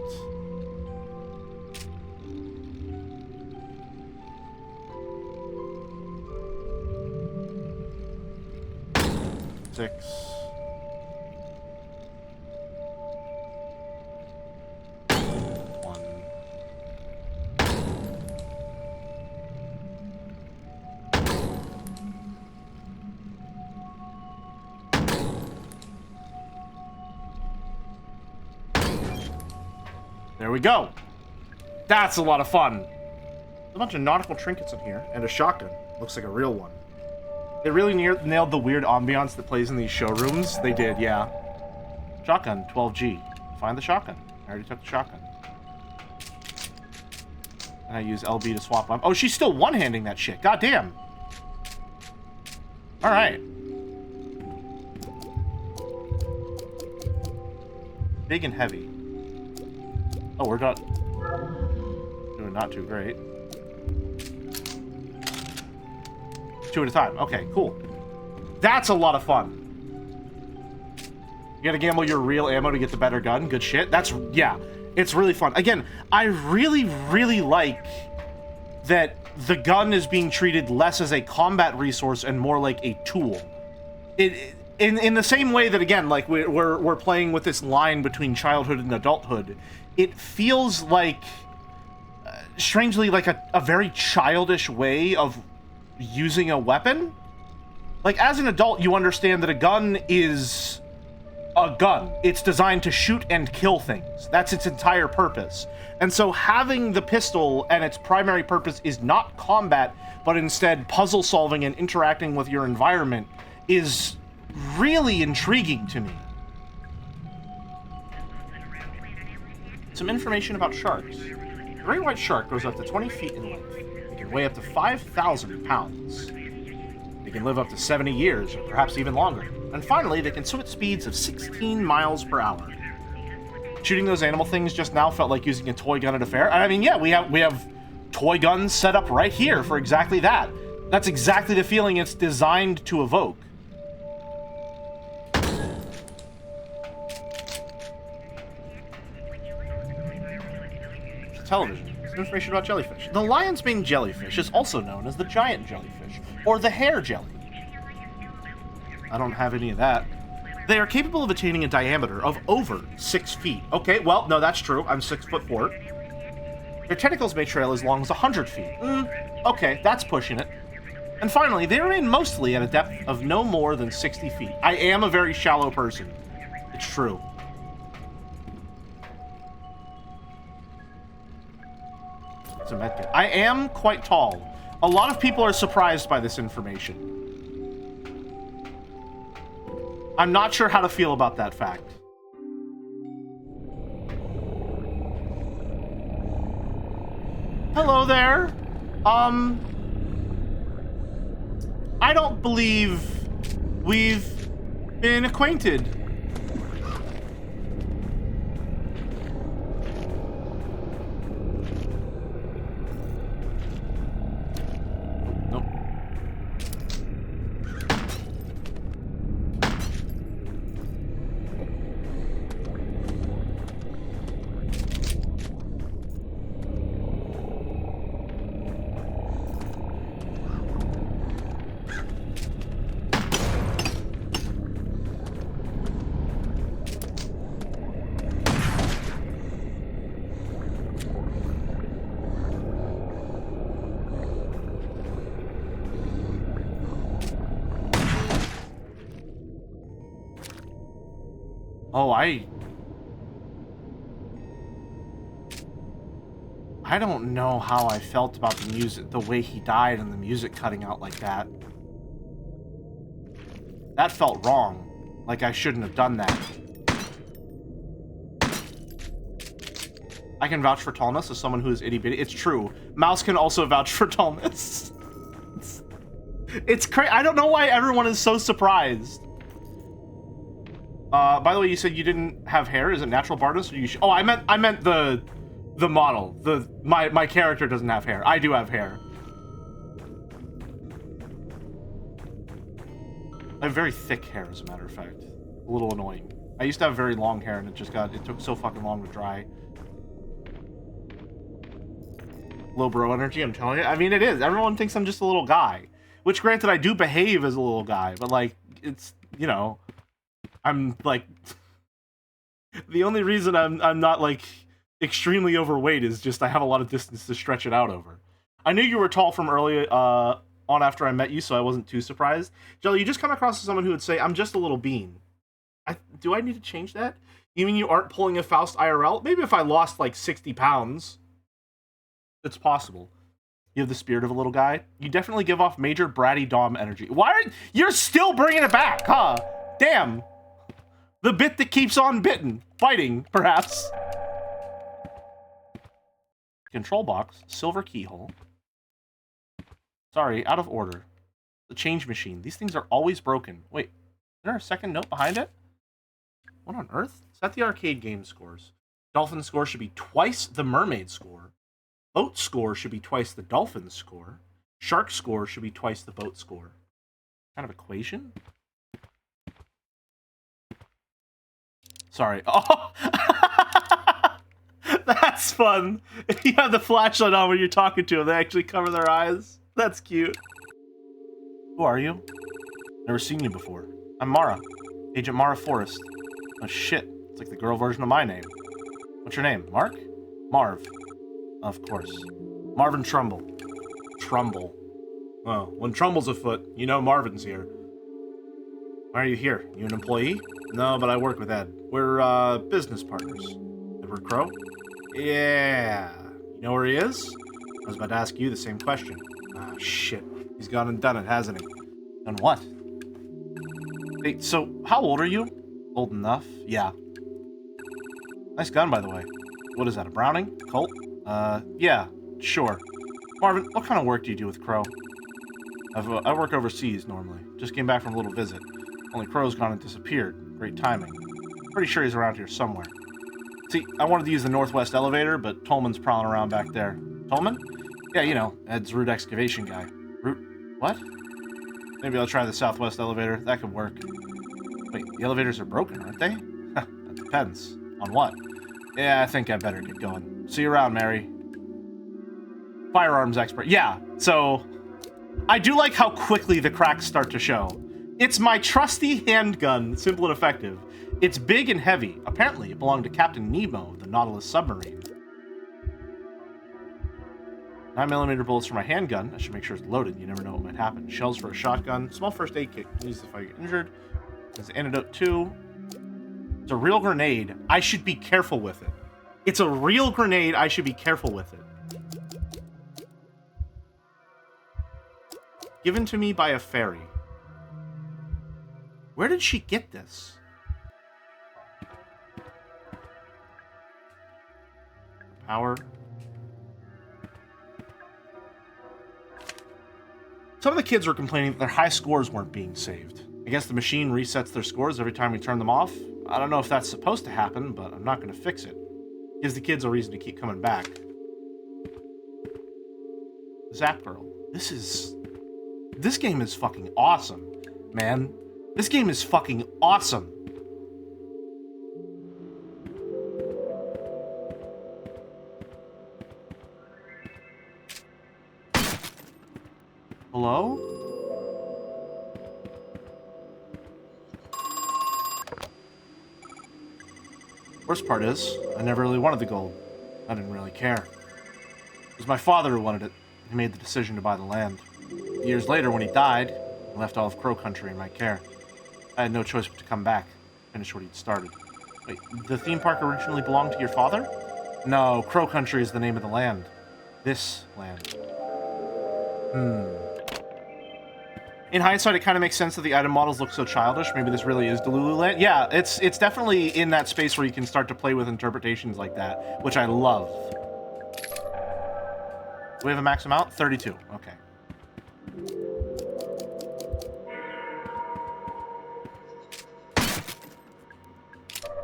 Six. One. There we go. That's a lot of fun. A bunch of nautical trinkets in here, and a shotgun. Looks like a real one. They really nailed the weird ambiance that plays in these showrooms. They did, yeah. Shotgun, 12G. Find the shotgun. I already took the shotgun. And I use LB to swap them. Oh, she's still one-handing that shit. God damn. All right. Big and heavy. Oh, we're doing not too great. 2 at a time. Okay, cool. That's a lot of fun. You gotta gamble your real ammo to get the better gun. Good shit. That's, yeah, it's really fun. Again, I really, really like that the gun is being treated less as a combat resource and more like a tool. In the same way that, again, like we're playing with this line between childhood and adulthood, it feels like, strangely, like a very childish way of using a weapon. Like, as an adult, you understand that a gun is a gun. It's designed to shoot and kill things. That's its entire purpose. And so having the pistol and its primary purpose is not combat, but instead puzzle solving and interacting with your environment is really intriguing to me. Some information about sharks. A great white shark grows up to 20 feet in length. They can weigh up to 5,000 pounds. They can live up to 70 years, or perhaps even longer. And finally, they can swim at speeds of 16 miles per hour. Shooting those animal things just now felt like using a toy gun at a fair. I mean, yeah, we have toy guns set up right here for exactly that. That's exactly the feeling it's designed to evoke. Television. Some information about jellyfish. The lion's mane jellyfish is also known as the giant jellyfish, or the hair jelly. I don't have any of that. They are capable of attaining a diameter of over 6 feet. Okay, well, no, that's true. I'm 6'4". Their tentacles may trail as long as 100 feet. Okay, that's pushing it. And finally, they remain mostly at a depth of no more than 60 feet. I am a very shallow person. It's true. It's a medkit. I am quite tall. A lot of people are surprised by this information. I'm not sure how to feel about that fact. Hello there. I don't believe we've been acquainted. Nope. Oh, I don't know how I felt about the music, the way he died and the music cutting out like that. That felt wrong. Like I shouldn't have done that. I can vouch for tallness as someone who is itty-bitty. It's true. Mouse can also vouch for tallness. It's crazy. I don't know why everyone is so surprised. By the way, you said you didn't have hair. Is it natural baldness? Or you oh, I meant the model. My character doesn't have hair. I do have hair. I have very thick hair, as a matter of fact. A little annoying. I used to have very long hair, and it took so fucking long to dry. Low bro energy, I'm telling you. I mean, it is. Everyone thinks I'm just a little guy. Which, granted, I do behave as a little guy, but, like, it's, you know, I'm, like, the only reason I'm not, like, extremely overweight is just I have a lot of distance to stretch it out over. I knew you were tall from early on after I met you, so I wasn't too surprised. Jelly, you just come across as someone who would say, I'm just a little bean. Do I need to change that? You mean you aren't pulling a Faust IRL? Maybe if I lost, like, 60 pounds. It's possible. You have the spirit of a little guy. You definitely give off major bratty Dom energy. Why are you're still bringing it back, huh? Damn. The bit that keeps on biting, perhaps. Control box, silver keyhole. Sorry, out of order. The change machine. These things are always broken. Wait, is there a second note behind it? What on earth? Set the arcade game scores. Dolphin score should be twice the mermaid score. Boat score should be twice the dolphin score. Shark score should be twice the boat score. Kind of equation? Sorry. Oh! That's fun. If you have the flashlight on when you're talking to them, they actually cover their eyes. That's cute. Who are you? Never seen you before. I'm Mara. Agent Mara Forrest. Oh shit. It's like the girl version of my name. What's your name? Mark? Marv. Of course. Marvin Trumbull. Trumbull. Oh, when Trumbull's afoot, you know Marvin's here. Why are you here? You an employee? No, but I work with Ed. We're, business partners. Edward Crow? Yeah. You know where he is? I was about to ask you the same question. Ah, shit. He's gone and done it, hasn't he? Done what? Hey, so, how old are you? Old enough? Yeah. Nice gun, by the way. What is that, a Browning? Colt? Yeah, sure. Marvin, what kind of work do you do with Crow? I work overseas, normally. Just came back from a little visit. Only Crow's gone and disappeared. Great timing. Pretty sure he's around here somewhere. See, I wanted to use the Northwest elevator, but Tolman's prowling around back there. Tolman? Yeah, you know, Ed's root excavation guy. Root? What? Maybe I'll try the Southwest elevator. That could work. Wait, the elevators are broken, aren't they? That depends. On what? Yeah, I think I better get going. See you around, Mary. Firearms expert. Yeah, so I do like how quickly the cracks start to show. It's my trusty handgun, simple and effective. It's big and heavy. Apparently, it belonged to Captain Nemo of the Nautilus submarine. 9mm bullets for my handgun. I should make sure it's loaded. You never know what might happen. Shells for a shotgun. Small first aid kit. Used if I get injured. There's antidote 2. It's a real grenade. I should be careful with it. It's a real grenade. I should be careful with it. Given to me by a fairy. Where did she get this? Power. Some of the kids were complaining that their high scores weren't being saved. I guess the machine resets their scores every time we turn them off. I don't know if that's supposed to happen, but I'm not going to fix it. Gives the kids a reason to keep coming back. Zap Girl. This game is fucking awesome, man. This game is fucking awesome. Hello? Worst part is, I never really wanted the gold. I didn't really care. It was my father who wanted it. He made the decision to buy the land. Years later, when he died, he left all of Crow Country in my care. I had no choice but to come back, finish what he'd started. Wait, the theme park originally belonged to your father? No, Crow Country is the name of the land. This land. In hindsight, it kind of makes sense that the item models look so childish. Maybe this really is Delulu Land. Yeah, it's definitely in that space where you can start to play with interpretations like that, which I love. Do we have a max amount? 32. Okay.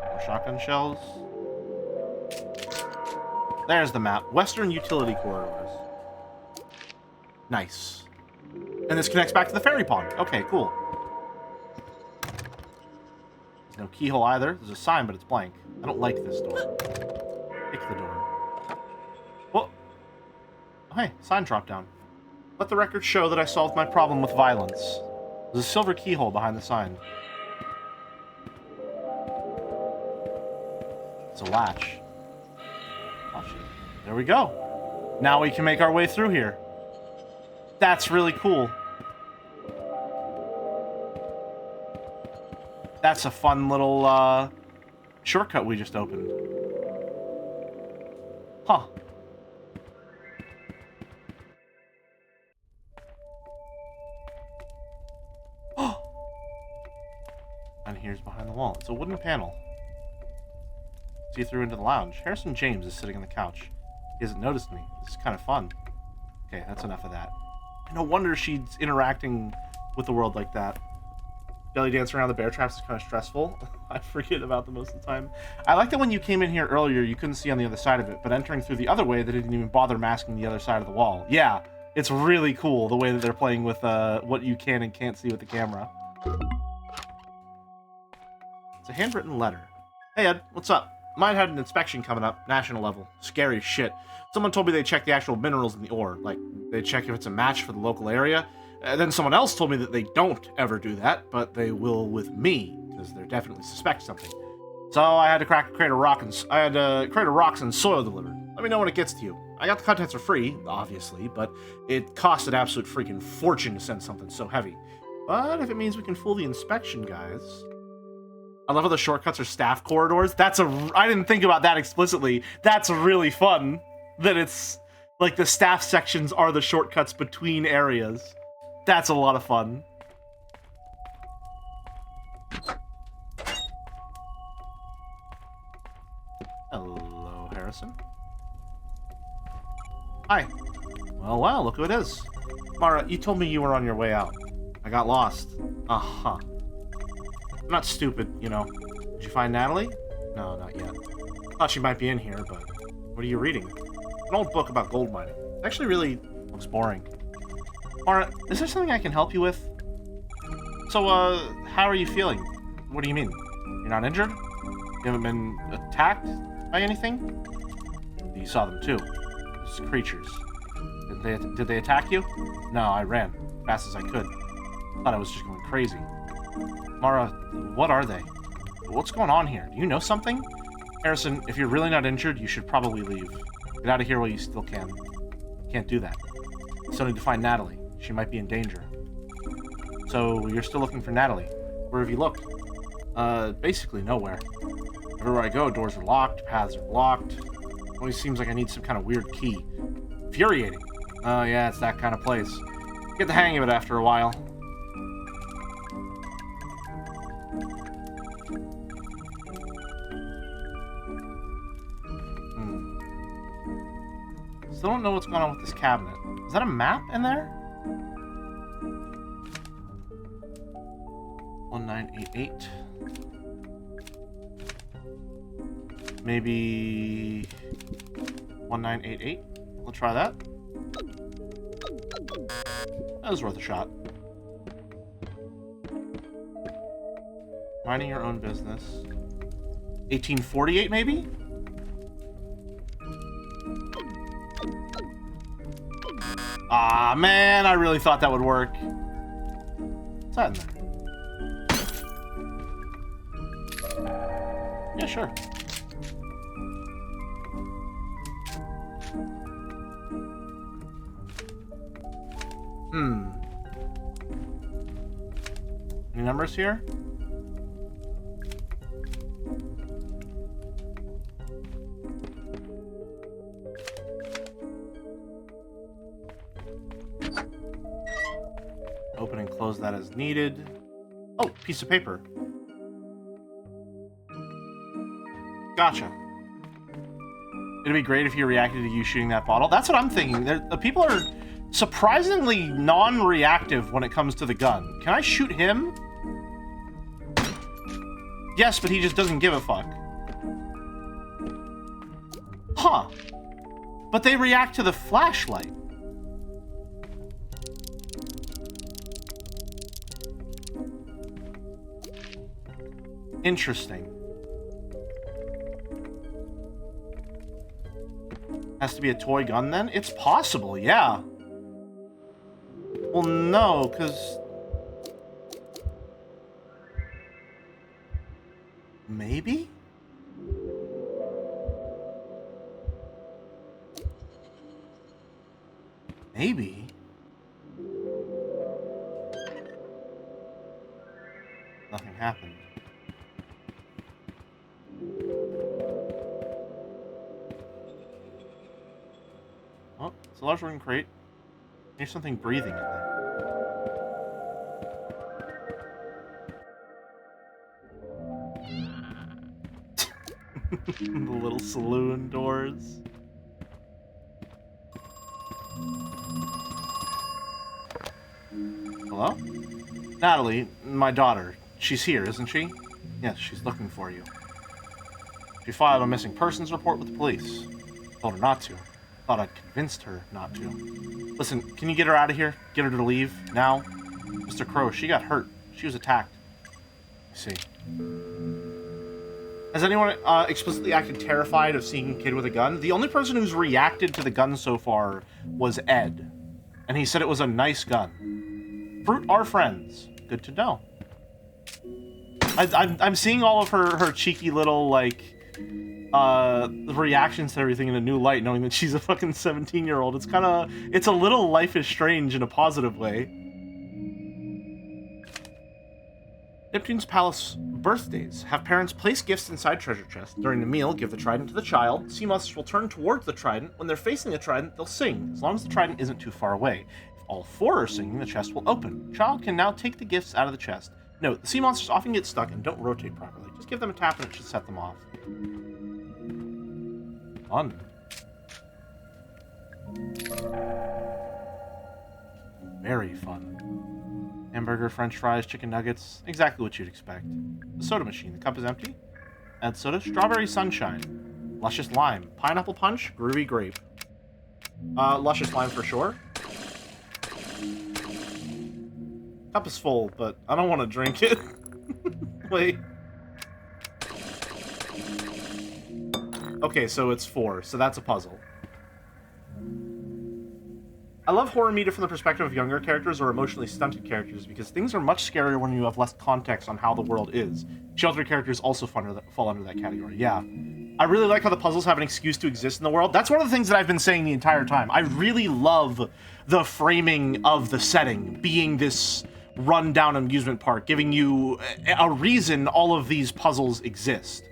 More shotgun shells. There's the map. Western Utility Corridors. Nice. And this connects back to the ferry pond. Okay, cool. There's no keyhole either. There's a sign, but it's blank. I don't like this door. Pick the door. Whoa. Oh, hey, sign dropped down. Let the record show that I solved my problem with violence. There's a silver keyhole behind the sign. It's a latch. Oh, shit. There we go. Now we can make our way through here. That's really cool. That's a fun little shortcut we just opened. Huh. And here's behind the wall. It's a wooden panel. See through into the lounge. Harrison James is sitting on the couch. He hasn't noticed me. This is kind of fun. Okay, that's enough of that. No wonder she's interacting with the world like that. Belly dancing around the bear traps is kind of stressful. I forget about them most of the time. I like that when you came in here earlier, you couldn't see on the other side of it, but entering through the other way, they didn't even bother masking the other side of the wall. Yeah, it's really cool the way that they're playing with what you can and can't see with the camera. It's a handwritten letter. Hey Ed, what's up? Might had an inspection coming up, national level. Scary as shit. Someone told me they check the actual minerals in the ore. Like, they check if it's a match for the local area. And then someone else told me that they don't ever do that, but they will with me, because they're definitely suspect something. So I had to crack a crate of rocks and soil delivered. Let me know when it gets to you. I got the contents for free, obviously, but it cost an absolute freaking fortune to send something so heavy. But if it means we can fool the inspection guys... I love how the shortcuts are staff corridors. I didn't think about that explicitly. That's really fun. That it's like the staff sections are the shortcuts between areas. That's a lot of fun. Hello, Harrison. Hi. Well, wow, look who it is. Mara, you told me you were on your way out. I got lost. Uh-huh. I'm not stupid, you know. Did you find Natalie? No, not yet. Thought she might be in here, but what are you reading? An old book about gold mining. It actually really looks boring. Mara, is there something I can help you with? So, how are you feeling? What do you mean? You're not injured? You haven't been attacked by anything? You saw them too. These creatures. Did they attack you? No, I ran. Fast as I could. Thought I was just going crazy. Mara, what are they? What's going on here? Do you know something? Harrison, if you're really not injured, you should probably leave. Get out of here while you still can. Can't do that. You still need to find Natalie. She might be in danger. So, you're still looking for Natalie. Where have you looked? Basically nowhere. Everywhere I go, doors are locked, paths are blocked. Always seems like I need some kind of weird key. Infuriating. Oh yeah, it's that kind of place. Get the hang of it after a while. Still don't know what's going on with this cabinet. Is that a map in there? 1988. Maybe 1988. We'll try that. That was worth a shot. Minding your own business. 1848, maybe? Ah, man, I really thought that would work. What's that in there? Yeah, sure. Any numbers here? Open and close that as needed. Oh, piece of paper. Gotcha. It'd be great if you reacted to you shooting that bottle. That's what I'm thinking. The people are surprisingly non-reactive when it comes to the gun. Can I shoot him? Yes, but he just doesn't give a fuck. Huh. But they react to the flashlight. Interesting. Has to be a toy gun then? It's possible, yeah. Well, no, because... Maybe? Maybe? Nothing happened. Oh, it's a large wooden crate. There's something breathing in there. The little saloon doors. Hello? Natalie, my daughter. She's here, isn't she? Yes, she's looking for you. She filed a missing persons report with the police. Told her not to. Thought I'd convinced her not to. Listen, can you get her out of here? Get her to leave, now? Mr. Crow, she got hurt. She was attacked. I see. Has anyone explicitly acted terrified of seeing a kid with a gun? The only person who's reacted to the gun so far was Ed. And he said it was a nice gun. Fruit are friends. Good to know. I'm seeing all of her cheeky little, like, reactions to everything in a new light, knowing that she's a fucking 17-year-old. It's a little Life is Strange in a positive way. Neptune's Palace birthdays. Have parents place gifts inside treasure chests. During the meal, give the trident to the child. Sea monsters will turn towards the trident. When they're facing the trident, they'll sing, as long as the trident isn't too far away. If all four are singing, the chest will open. Child can now take the gifts out of the chest. Note, the sea monsters often get stuck and don't rotate properly. Just give them a tap and it should set them off. Fun. Very fun. Hamburger, french fries, chicken nuggets. Exactly what you'd expect. The soda machine. The cup is empty. Add soda. Strawberry sunshine. Luscious lime. Pineapple punch. Groovy grape. Luscious lime for sure. Cup is full, but I don't want to drink it. Wait. Okay, so it's 4, so that's a puzzle. I love horror media from the perspective of younger characters or emotionally stunted characters because things are much scarier when you have less context on how the world is. Sheltered characters also fall under that category, yeah. I really like how the puzzles have an excuse to exist in the world. That's one of the things that I've been saying the entire time. I really love the framing of the setting, being this run-down amusement park, giving you a reason all of these puzzles exist.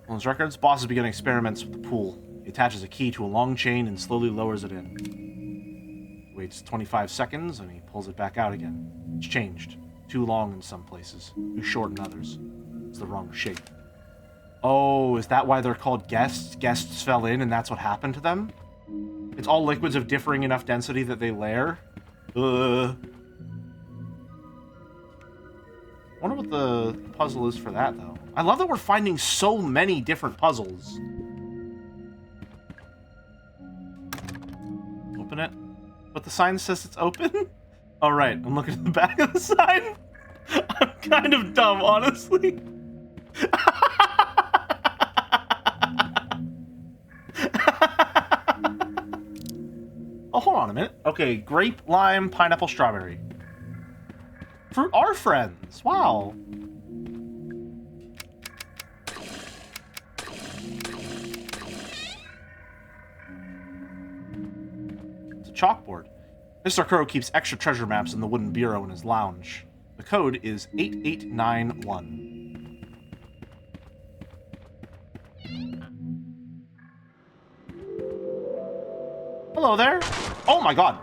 On his records, boss is beginning experiments with the pool. He attaches a key to a long chain and slowly lowers it in. He waits 25 seconds and he pulls it back out again. It's changed. Too long in some places, too short in others. It's the wrong shape. Oh, is that why they're called guests? Guests fell in and that's what happened to them? It's all liquids of differing enough density that they layer? I wonder what the puzzle is for that, though. I love that we're finding so many different puzzles. Open it. But the sign says it's open? Oh, right. I'm looking at the back of the sign. I'm kind of dumb, honestly. Oh, hold on a minute. Okay, grape, lime, pineapple, strawberry. Fruit are friends. Wow. It's a chalkboard. Mr. Crow keeps extra treasure maps in the wooden bureau in his lounge. The code is 8891. Hello there. Oh my god.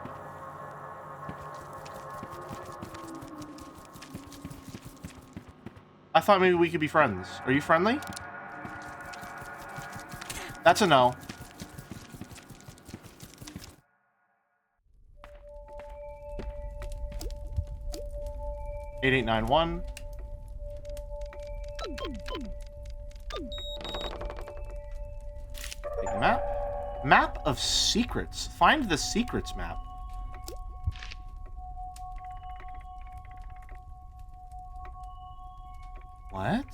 I thought maybe we could be friends. Are you friendly? That's a no. $8891. Take the map. Map of secrets. Find the secrets map. What?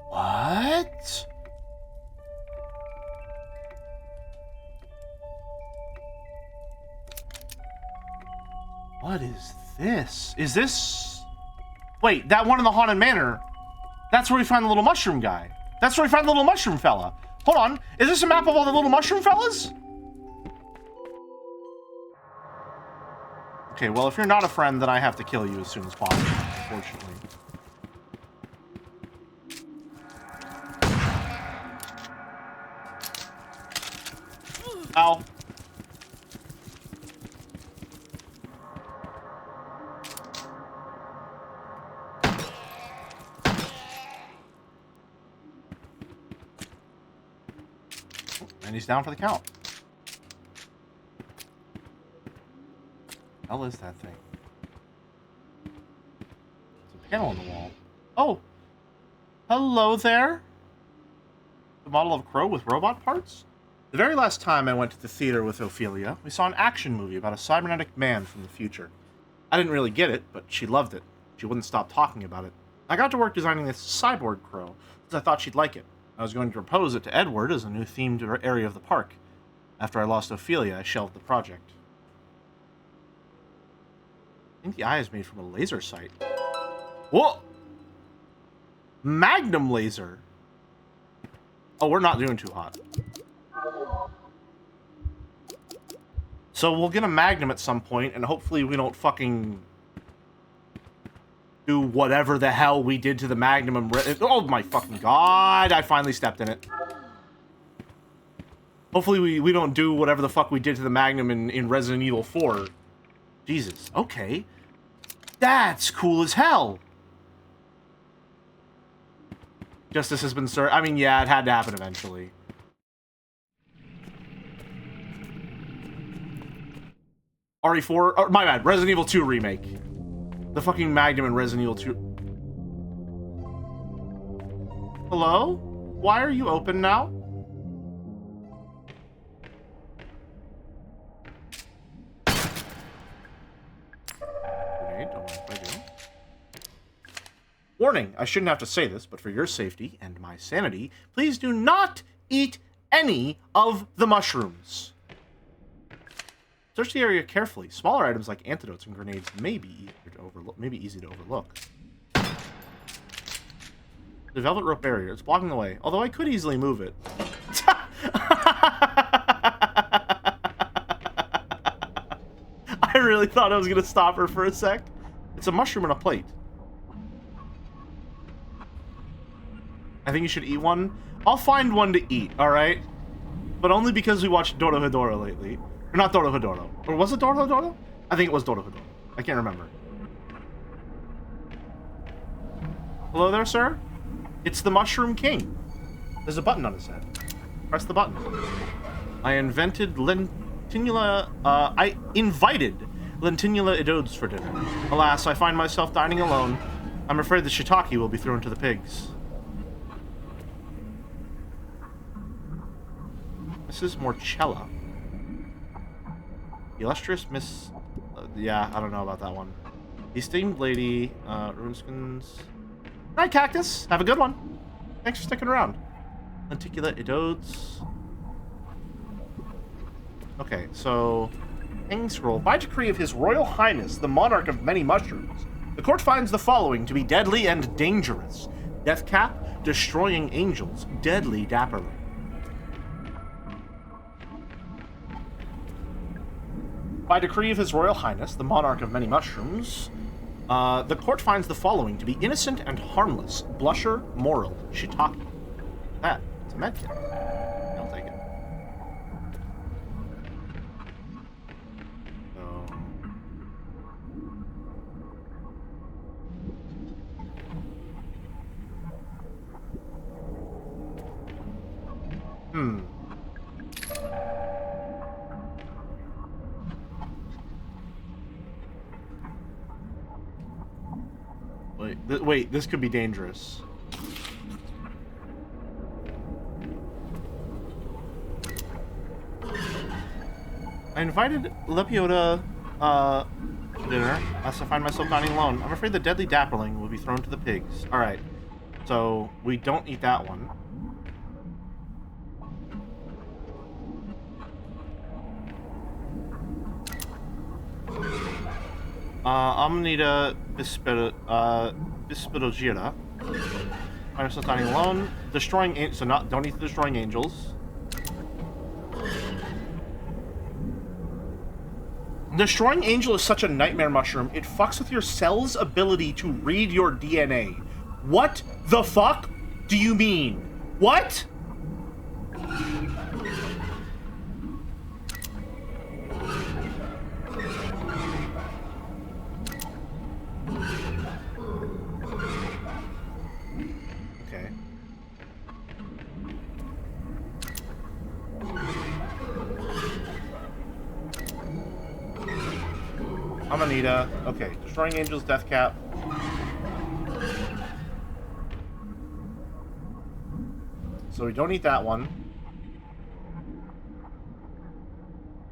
What? What is this? Is this... Wait, that one in the Haunted Manor. That's where we find the little mushroom guy. That's where we find the little mushroom fella. Hold on. Is this a map of all the little mushroom fellas? Okay, well, if you're not a friend, then I have to kill you as soon as possible, unfortunately. Ow. And he's down for the count. What the hell is that thing? It's a panel on the wall. Oh! Hello there! The model of a crow with robot parts? The very last time I went to the theater with Ophelia, we saw an action movie about a cybernetic man from the future. I didn't really get it, but she loved it. She wouldn't stop talking about it. I got to work designing this cyborg crow, because I thought she'd like it. I was going to propose it to Edward as a new themed area of the park. After I lost Ophelia, I shelved the project. I think the eye is made from a laser sight. Whoa! Magnum laser! Oh, we're not doing too hot. So we'll get a Magnum at some point, and hopefully we don't fucking do whatever the hell we did to the Magnum and... Oh my fucking god, I finally stepped in it. Hopefully we don't do whatever the fuck we did to the Magnum in Resident Evil 4. Jesus, okay. That's cool as hell. Justice has been served. I mean, yeah, it had to happen eventually. RE4? Oh, my bad. Resident Evil 2 remake. The fucking Magnum in Resident Evil 2. Hello? Why are you open now? Grenade, don't mind if I do. Warning, I shouldn't have to say this, but for your safety and my sanity, please do not eat any of the mushrooms. Search the area carefully. Smaller items like antidotes and grenades may be easy to overlook. The velvet rope barrier. It's blocking the way. Although I could easily move it. I really thought I was going to stop her for a sec. It's a mushroom on a plate. I think you should eat one. I'll find one to eat, alright? But only because we watched Dorohedoro lately. Or not Dorohedoro. Or was it Dorohedoro? I think it was Dorohedoro. I can't remember. Hello there, sir? It's the Mushroom King. There's a button on his head. Press the button. I invited Lentinula Idodes for dinner. Alas, I find myself dining alone. I'm afraid the shiitake will be thrown to the pigs. Mrs. Morchella. Illustrious Miss... yeah, I don't know about that one. Esteemed Lady, Runeskins... Alright, Cactus. Have a good one. Thanks for sticking around. Lenticula Idodes. Okay, so... Hanging Scroll. By decree of His Royal Highness, the Monarch of Many Mushrooms, the court finds the following to be deadly and dangerous. Deathcap, Destroying Angels, Deadly Dapperling. By decree of His Royal Highness, the Monarch of Many Mushrooms, the court finds the following to be innocent and harmless. Blusher, Moral, Shiitake. That, it's a medkit. I'll take it. So... Hmm. Wait, this could be dangerous. I invited Lepiota, to dinner, lest I find myself dining alone. I'm afraid the deadly dapperling will be thrown to the pigs. Alright. So, we don't eat that one. Amanita Bispidogira. Find yourself dining alone. Destroying so don't eat the destroying angels. Destroying angel is such a nightmare mushroom. It fucks with your cell's ability to read your DNA. What the fuck do you mean? What? Okay. Amanita. Okay. Destroying angels, death cap. So we don't eat that one.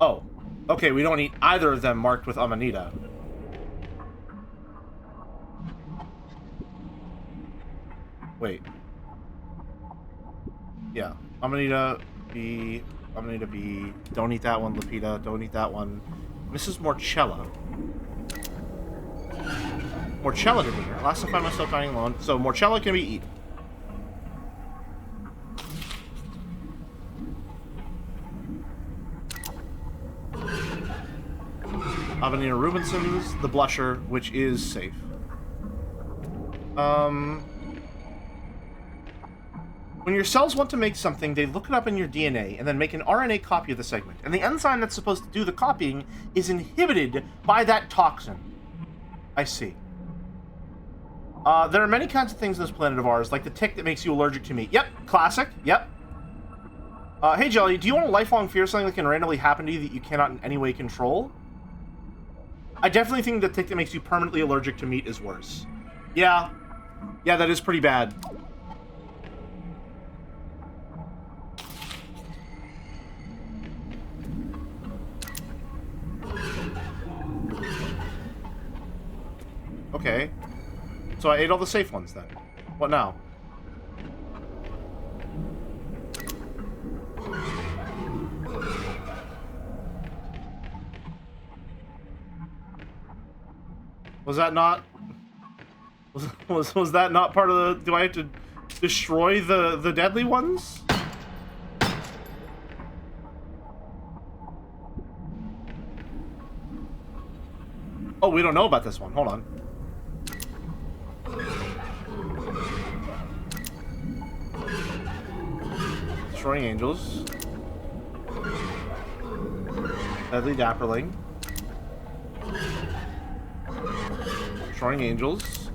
Oh. Okay, we don't eat either of them marked with Amanita. Wait. Yeah. Amanita B. Amanita B. Don't eat that one, Lapita. Don't eat that one. Mrs. Morchella. Morchella didn't eat her. Last I find myself dining alone. So Morchella can be eaten. Avenida Rubinson's, the blusher, which is safe. When your cells want to make something, they look it up in your DNA and then make an RNA copy of the segment. And the enzyme that's supposed to do the copying is inhibited by that toxin. I see. There are many kinds of things on this planet of ours, like the tick that makes you allergic to meat. Yep, classic. Yep. Hey, Jelly, do you want a lifelong fear of something that can randomly happen to you that you cannot in any way control? I definitely think the tick that makes you permanently allergic to meat is worse. Yeah. Yeah, that is pretty bad. Okay. So I ate all the safe ones then. What now? Was that not... Was that not part of the... Do I have to destroy the deadly ones? Oh, we don't know about this one. Hold on. Destroying angels. Deadly dapperling. Destroying angels.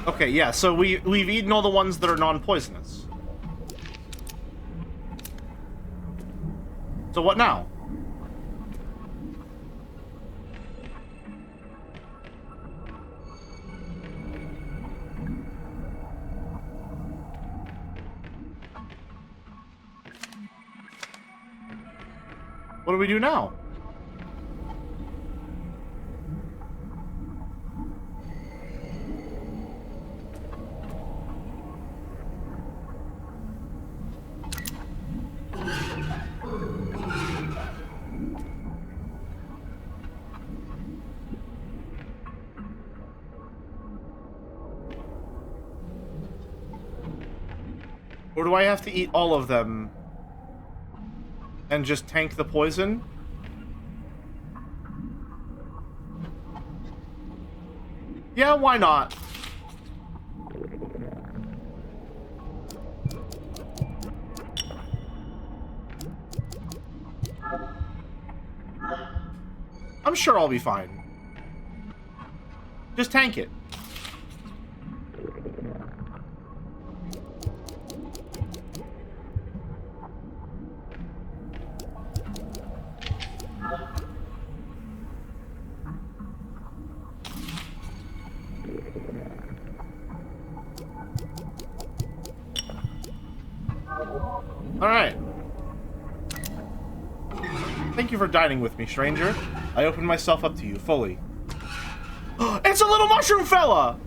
Okay, yeah, so we've eaten all the ones that are non-poisonous. So what now? What do we do now? Or do I have to eat all of them and just tank the poison? Yeah, why not? I'm sure I'll be fine. Just tank it. Alright. Thank you for dining with me, stranger. I open myself up to you fully. It's a little mushroom fella!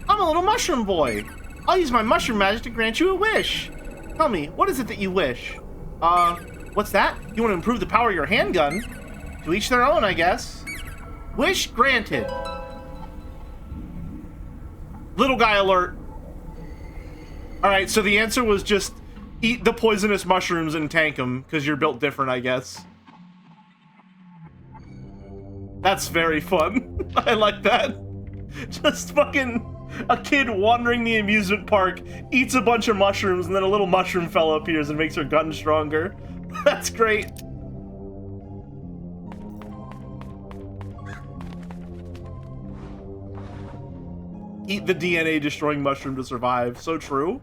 I'm a little mushroom boy. I'll use my mushroom magic to grant you a wish. Tell me, what is it that you wish? What's that? You want to improve the power of your handgun? To each their own, I guess. Wish granted. Little guy alert. Alright, so the answer was just eat the poisonous mushrooms and tank them, because you're built different, I guess. That's very fun. I like that. Just fucking a kid wandering the amusement park, eats a bunch of mushrooms, and then a little mushroom fella appears and makes her gun stronger. That's great. Eat the DNA destroying mushroom to survive. So true.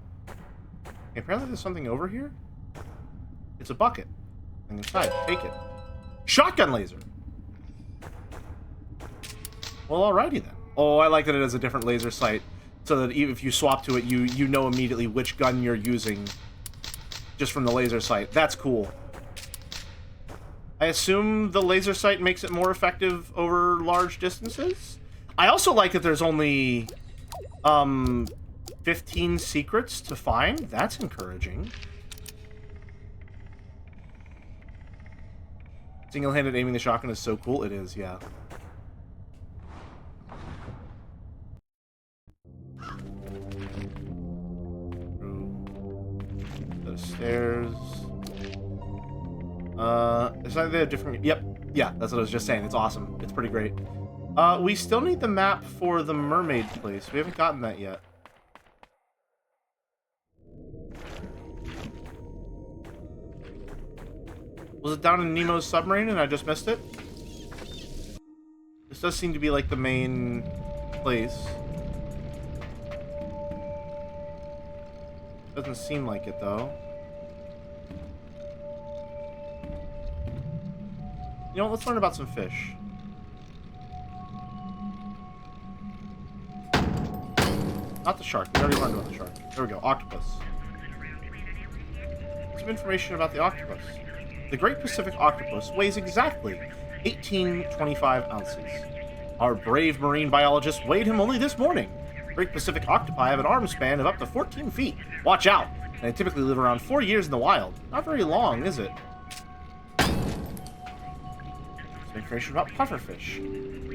Okay, apparently there's something over here. It's a bucket. And inside, take it. Shotgun laser. Well, alrighty then. Oh, I like that it has a different laser sight, so that even if you swap to it, you know immediately which gun you're using just from the laser sight. That's cool. I assume the laser sight makes it more effective over large distances. I also like that there's only 15 secrets to find. That's encouraging. Single-handed aiming the shotgun is so cool. It is, yeah. The stairs. It's like they have different. Yep, yeah, that's what I was just saying. It's awesome. It's pretty great. We still need the map for the mermaid place. We haven't gotten that yet. Was it down in Nemo's submarine and I just missed it? This does seem to be like the main place. Doesn't seem like it though. You know what, let's learn about some fish. Not the shark, we already learned about the shark. There we go, octopus. Some information about the octopus. The Great Pacific Octopus weighs exactly 1825 ounces. Our brave marine biologist weighed him only this morning. Great Pacific octopi have an arm span of up to 14 feet. Watch out! And they typically live around 4 years in the wild. Not very long, is it? Some information about pufferfish.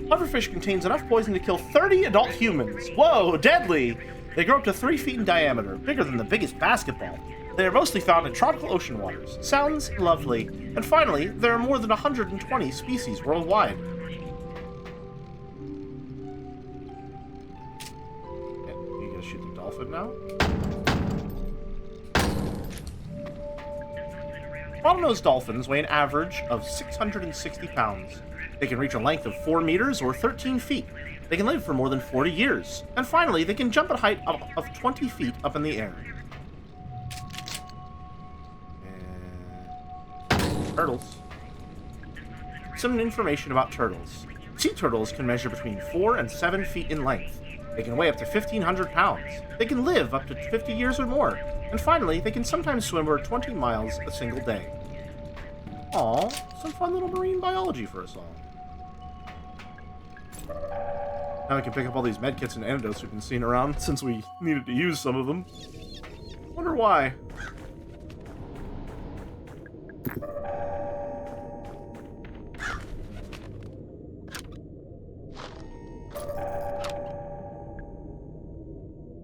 Pufferfish contains enough poison to kill 30 adult humans. Whoa, deadly! They grow up to 3 feet in diameter, bigger than the biggest basketball. They are mostly found in tropical ocean waters. Sounds lovely. And finally, there are more than 120 species worldwide. Okay, you gonna shoot the dolphin now? Bottlenose dolphins weigh an average of 660 pounds. They can reach a length of 4 meters or 13 feet. They can live for more than 40 years. And finally, they can jump at a height of 20 feet up in the air. Turtles. Some information about turtles. Sea turtles can measure between 4 and 7 feet in length. They can weigh up to 1,500 pounds. They can live up to 50 years or more. And finally, they can sometimes swim over 20 miles a single day. Aw, some fun little marine biology for us all. Now we can pick up all these medkits and antidotes we've been seeing around since we needed to use some of them. Wonder why.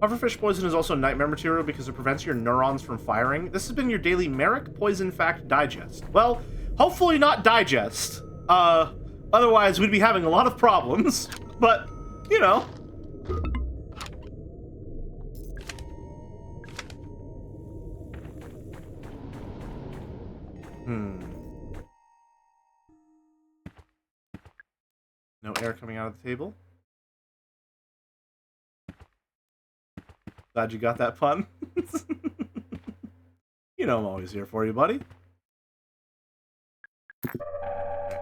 Pufferfish poison is also nightmare material because it prevents your neurons from firing. This has been your daily Merrick Poison Fact Digest. Well, hopefully not digest. Otherwise we'd be having a lot of problems. But, you know. No air coming out of the table. Glad you got that pun. You know I'm always here for you, buddy.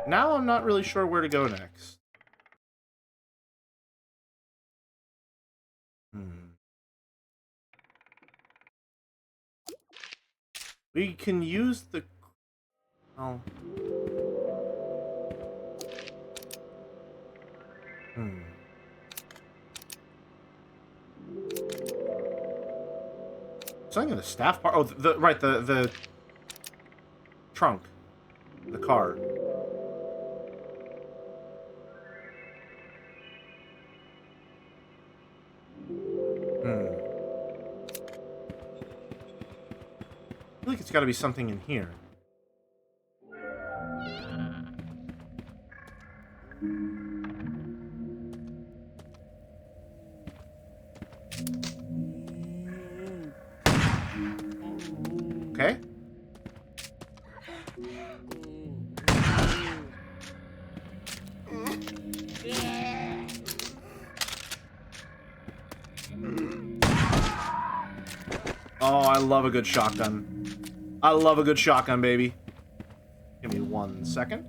Now I'm not really sure where to go next. We can use the... Oh. Something in the staff part. Oh, the trunk, the car. I feel like it's got to be something in here. Okay. Oh, I love a good shotgun. I love a good shotgun, baby. Give me 1 second.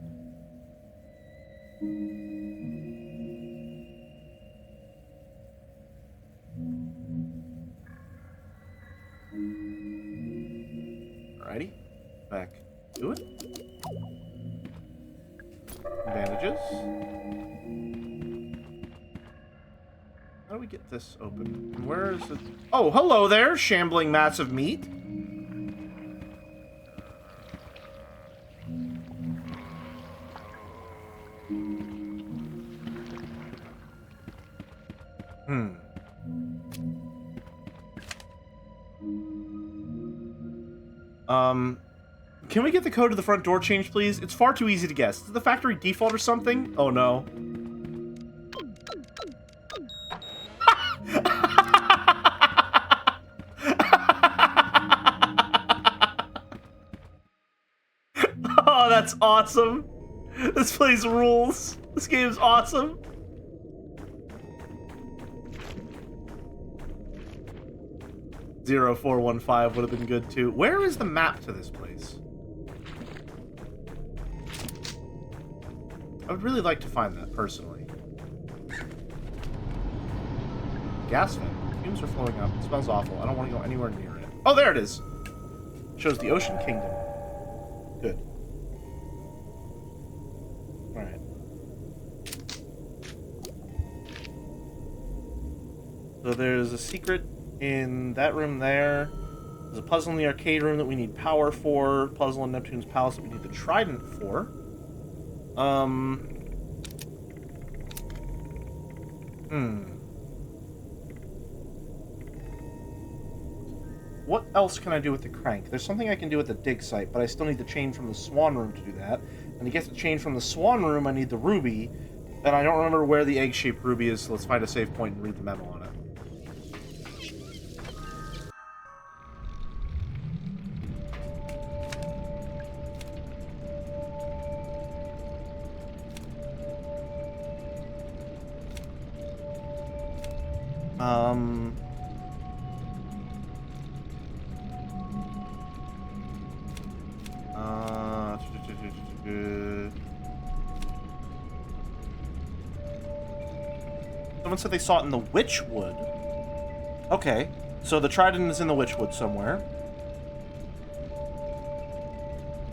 Alrighty. Back to it. Bandages. How do we get this open? Where is it? Oh, hello there, shambling mats of meat. Can we get the code to the front door changed, please? It's far too easy to guess. Is it the factory default or something? Oh, no. Oh, that's awesome. This place rules. This game's awesome. (0415) would have been good too. Where is the map to this place? I would really like to find that personally. Gas vent. Fumes are flowing up. It smells awful. I don't want to go anywhere near it. Oh, there it is. Shows the Ocean Kingdom. Good. Alright. So there's a secret in that room there. There's a puzzle in the arcade room that we need power for. Puzzle in Neptune's Palace that we need the trident for. What else can I do with the crank? There's something I can do at the dig site, but I still need the chain from the swan room to do that. And to get the chain from the swan room, I need the ruby. And I don't remember where the egg-shaped ruby is, so let's find a save point and read the memo on it. Someone said they saw it in the Witchwood. Okay, so the trident is in the Witchwood somewhere.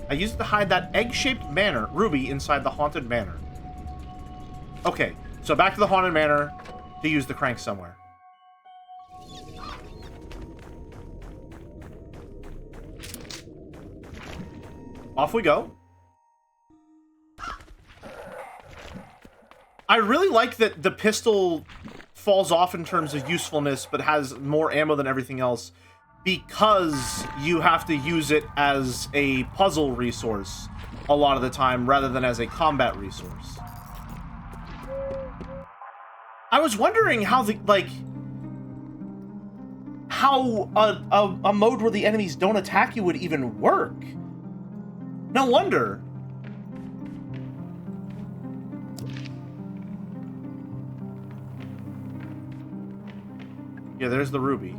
I used it to hide that egg-shaped manor ruby inside the haunted manor. Okay, so back to the haunted manor to use the crank somewhere. Off we go. I really like that the pistol falls off in terms of usefulness, but has more ammo than everything else, because you have to use it as a puzzle resource a lot of the time, rather than as a combat resource. I was wondering how the, how a mode where the enemies don't attack you would even work. No wonder. Yeah, there's the ruby.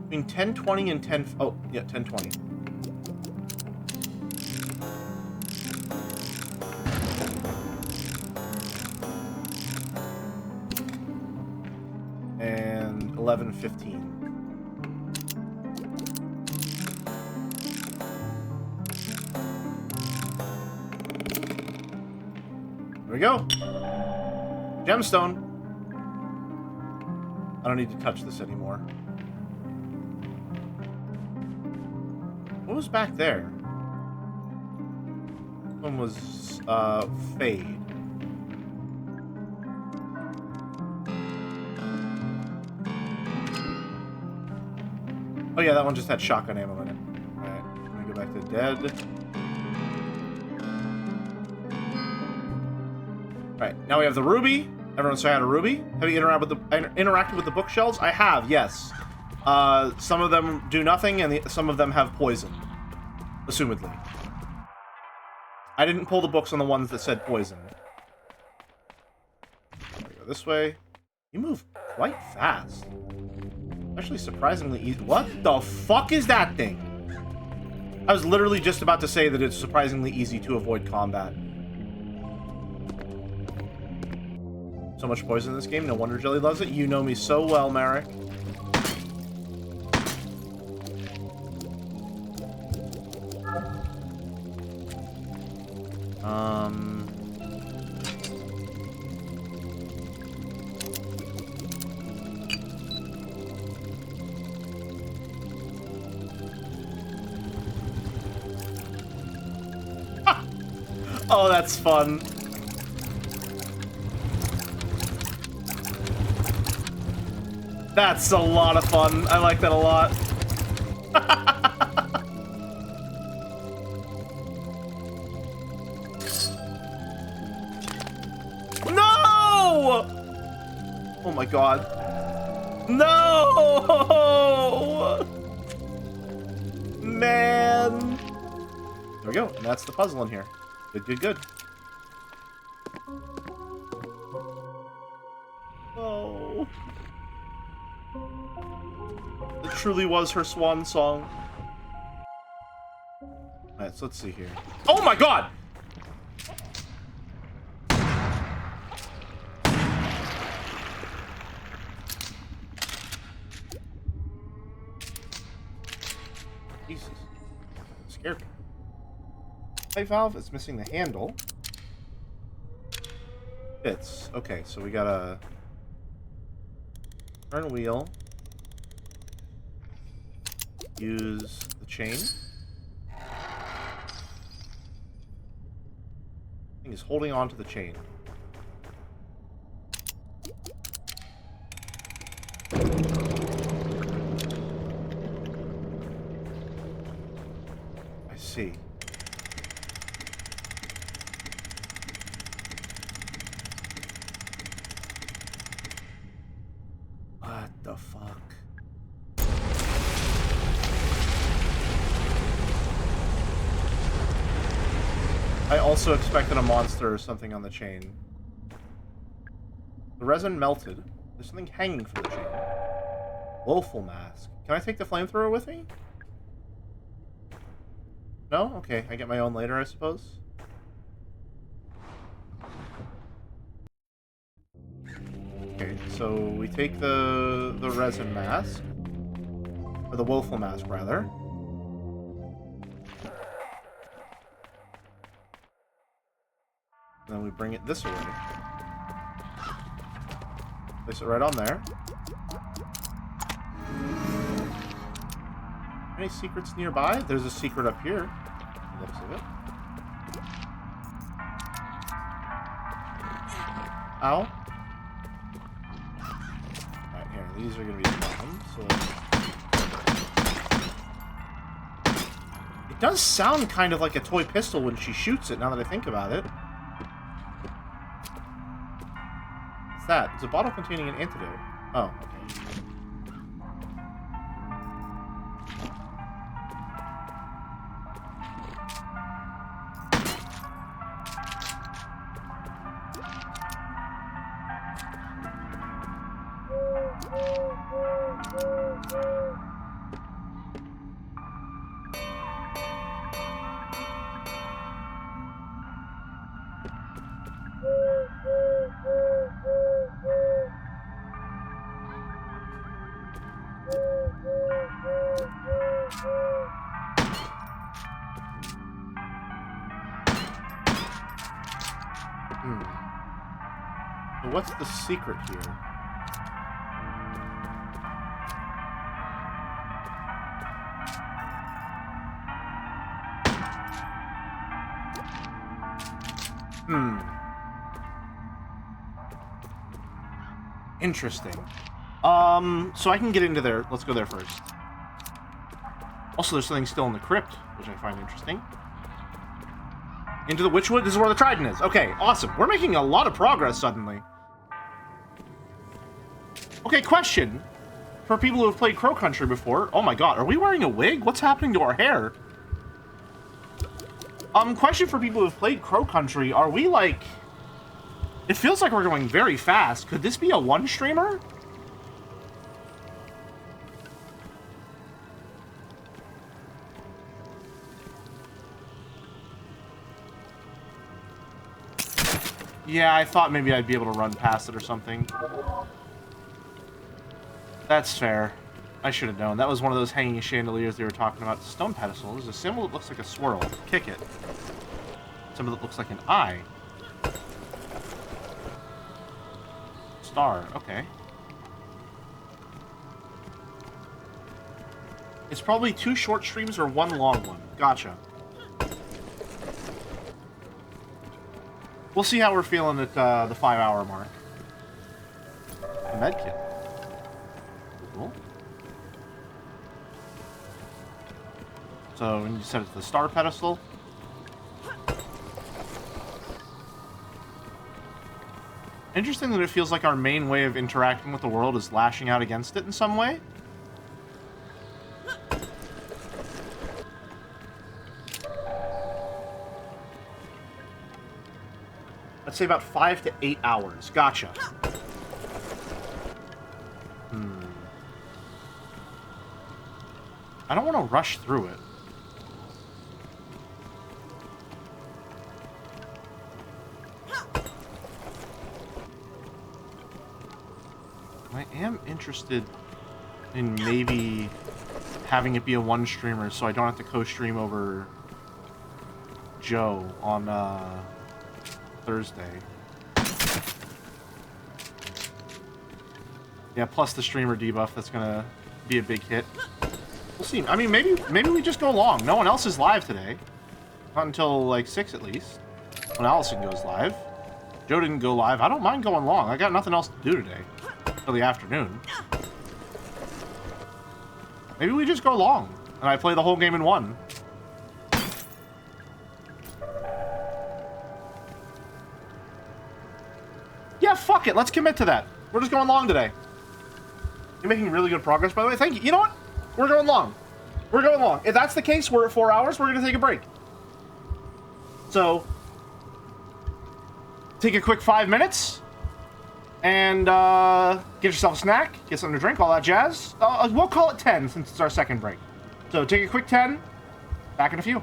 Between 1020 and 10... Oh, yeah, 1020. And 11:15. There we go. Gemstone. I don't need to touch this anymore. What was back there? One was, Fade. Oh yeah, that one just had shotgun ammo in it. Alright, let me go back to dead. Alright, now we have the ruby. Everyone say I had a ruby. Have you interacted with the bookshelves? I have, yes. Some of them do nothing, and some of them have poison. Assumedly. I didn't pull the books on the ones that said poison. There we go this way. You move quite fast. Actually, surprisingly easy. What the fuck is that thing? I was literally just about to say that it's surprisingly easy to avoid combat. So much poison in this game. No wonder Jelly loves it. You know me so well, Marek. Oh, that's fun. That's a lot of fun. I like that a lot. No! Oh my god. No! Man. There we go. And that's the puzzle in here. Good, good, good. Oh. It truly was her swan song. Alright, so let's see here. Oh my god! Jesus. Scared me. Pipe valve is missing the handle. Fits. Okay, so we gotta turn wheel. Use the chain. Thing is holding on to the chain. I see. What the fuck? I also expected a monster or something on the chain. The resin melted. There's something hanging from the chain. Woeful mask. Can I take the flamethrower with me? No? Okay, I get my own later, I suppose. Okay, so we take the resin mask. Or the woeful mask, rather. And then we bring it this way. Place it right on there. Any secrets nearby? There's a secret up here. Looks of it. Ow. Alright, here. These are going to be fun. So it does sound kind of like a toy pistol when she shoots it, now that I think about it. What's that? It's a bottle containing an antidote. Oh, okay. So what's the secret here? Interesting. So I can get into there. Let's go there first. Also, there's something still in the crypt, which I find interesting. Into the Witchwood? This is where the Trident is. Okay, awesome. We're making a lot of progress suddenly. Okay, question. For people who have played Crow Country before. Oh my god, are we wearing a wig? What's happening to our hair? Question for people who have played Crow Country. Are we like... It feels like we're going very fast. Could this be a one streamer? Yeah, I thought maybe I'd be able to run past it or something. That's fair. I should have known. That was one of those hanging chandeliers they were talking about. Stone pedestal. There's a symbol that looks like a swirl. Kick it. Symbol that looks like an eye. Star. Okay. It's probably 2 short streams or 1 long one. Gotcha. We'll see how we're feeling at the 5-hour mark. A medkit. Cool. So, and you said it's the star pedestal. Interesting that it feels like our main way of interacting with the world is lashing out against it in some way. Let's say about 5 to 8 hours. Gotcha. I don't want to rush through it. I am interested in maybe having it be a one streamer so I don't have to co-stream over Joe on Thursday. Yeah, plus the streamer debuff, that's gonna be a big hit. We'll see. I mean, maybe we just go long. No one else is live today. Not until like 6 at least. When Allison goes live. Joe didn't go live. I don't mind going long. I got nothing else to do today. Till the afternoon. Maybe we just go long. And I play the whole game in one. Yeah, fuck it. Let's commit to that. We're just going long today. You're making really good progress, by the way. Thank you. You know what? We're going long. We're going long. If that's the case, we're at 4 hours. We're going to take a break. So, take a quick 5 minutes. And get yourself a snack. Get something to drink. All that jazz. We'll call it 10 since it's our second break. So, take a quick 10. Back in a few.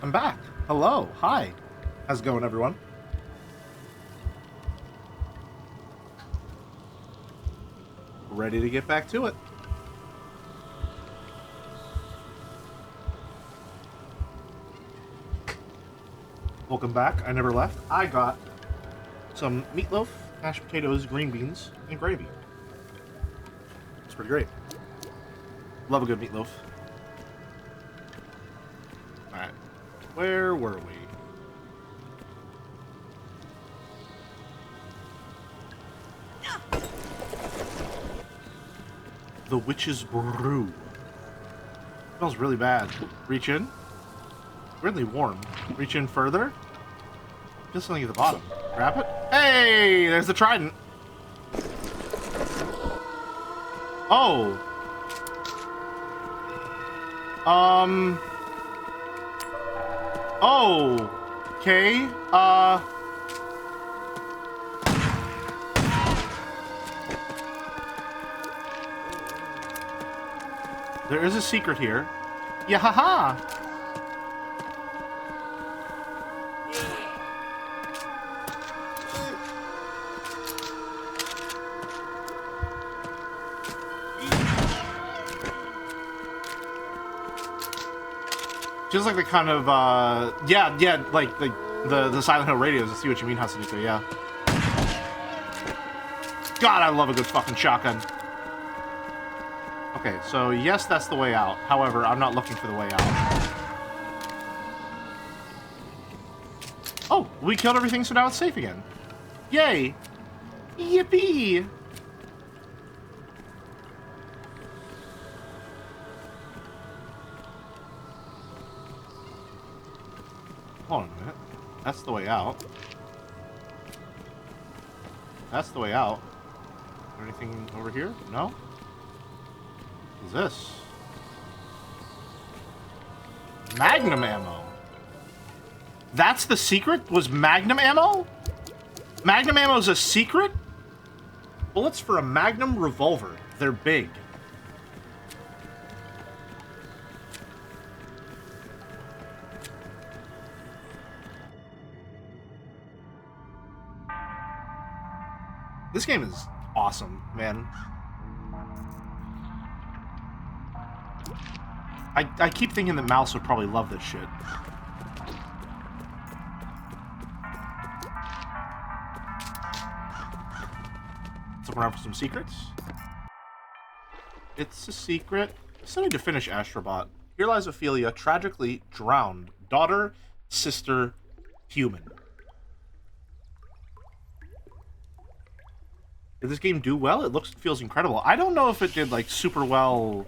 I'm back. Hello. Hi. How's it going, everyone? Ready to get back to it. Welcome back. I never left. I got some meatloaf, mashed potatoes, green beans, and gravy. It's pretty great. Love a good meatloaf. Alright. Where were we? The Witch's Brew. Smells really bad. Reach in. Weirdly warm. Reach in further. Just something at the bottom. Grab it. Hey! There's the trident. Oh. Oh. Okay. There is a secret here. Yeah, haha! Just like the kind of, yeah, like the Silent Hill radios. I see what you mean, Hasanika, yeah. God, I love a good fucking shotgun. Okay, so yes, that's the way out. However, I'm not looking for the way out. Oh, we killed everything, so now it's safe again. Yay! Yippee! Hold on a minute. That's the way out. That's the way out. Is there anything over here? No? What is this? Magnum ammo. That's the secret? Was Magnum ammo? Magnum ammo is a secret? Bullets for a Magnum revolver. They're big. This game is awesome, man. I keep thinking that Mouse would probably love this shit. Let's look around for some secrets. It's a secret. I still need to finish Astrobot. Here lies Ophelia, tragically drowned. Daughter, sister, human. Did this game do well? It feels incredible. I don't know if it did, like, super well,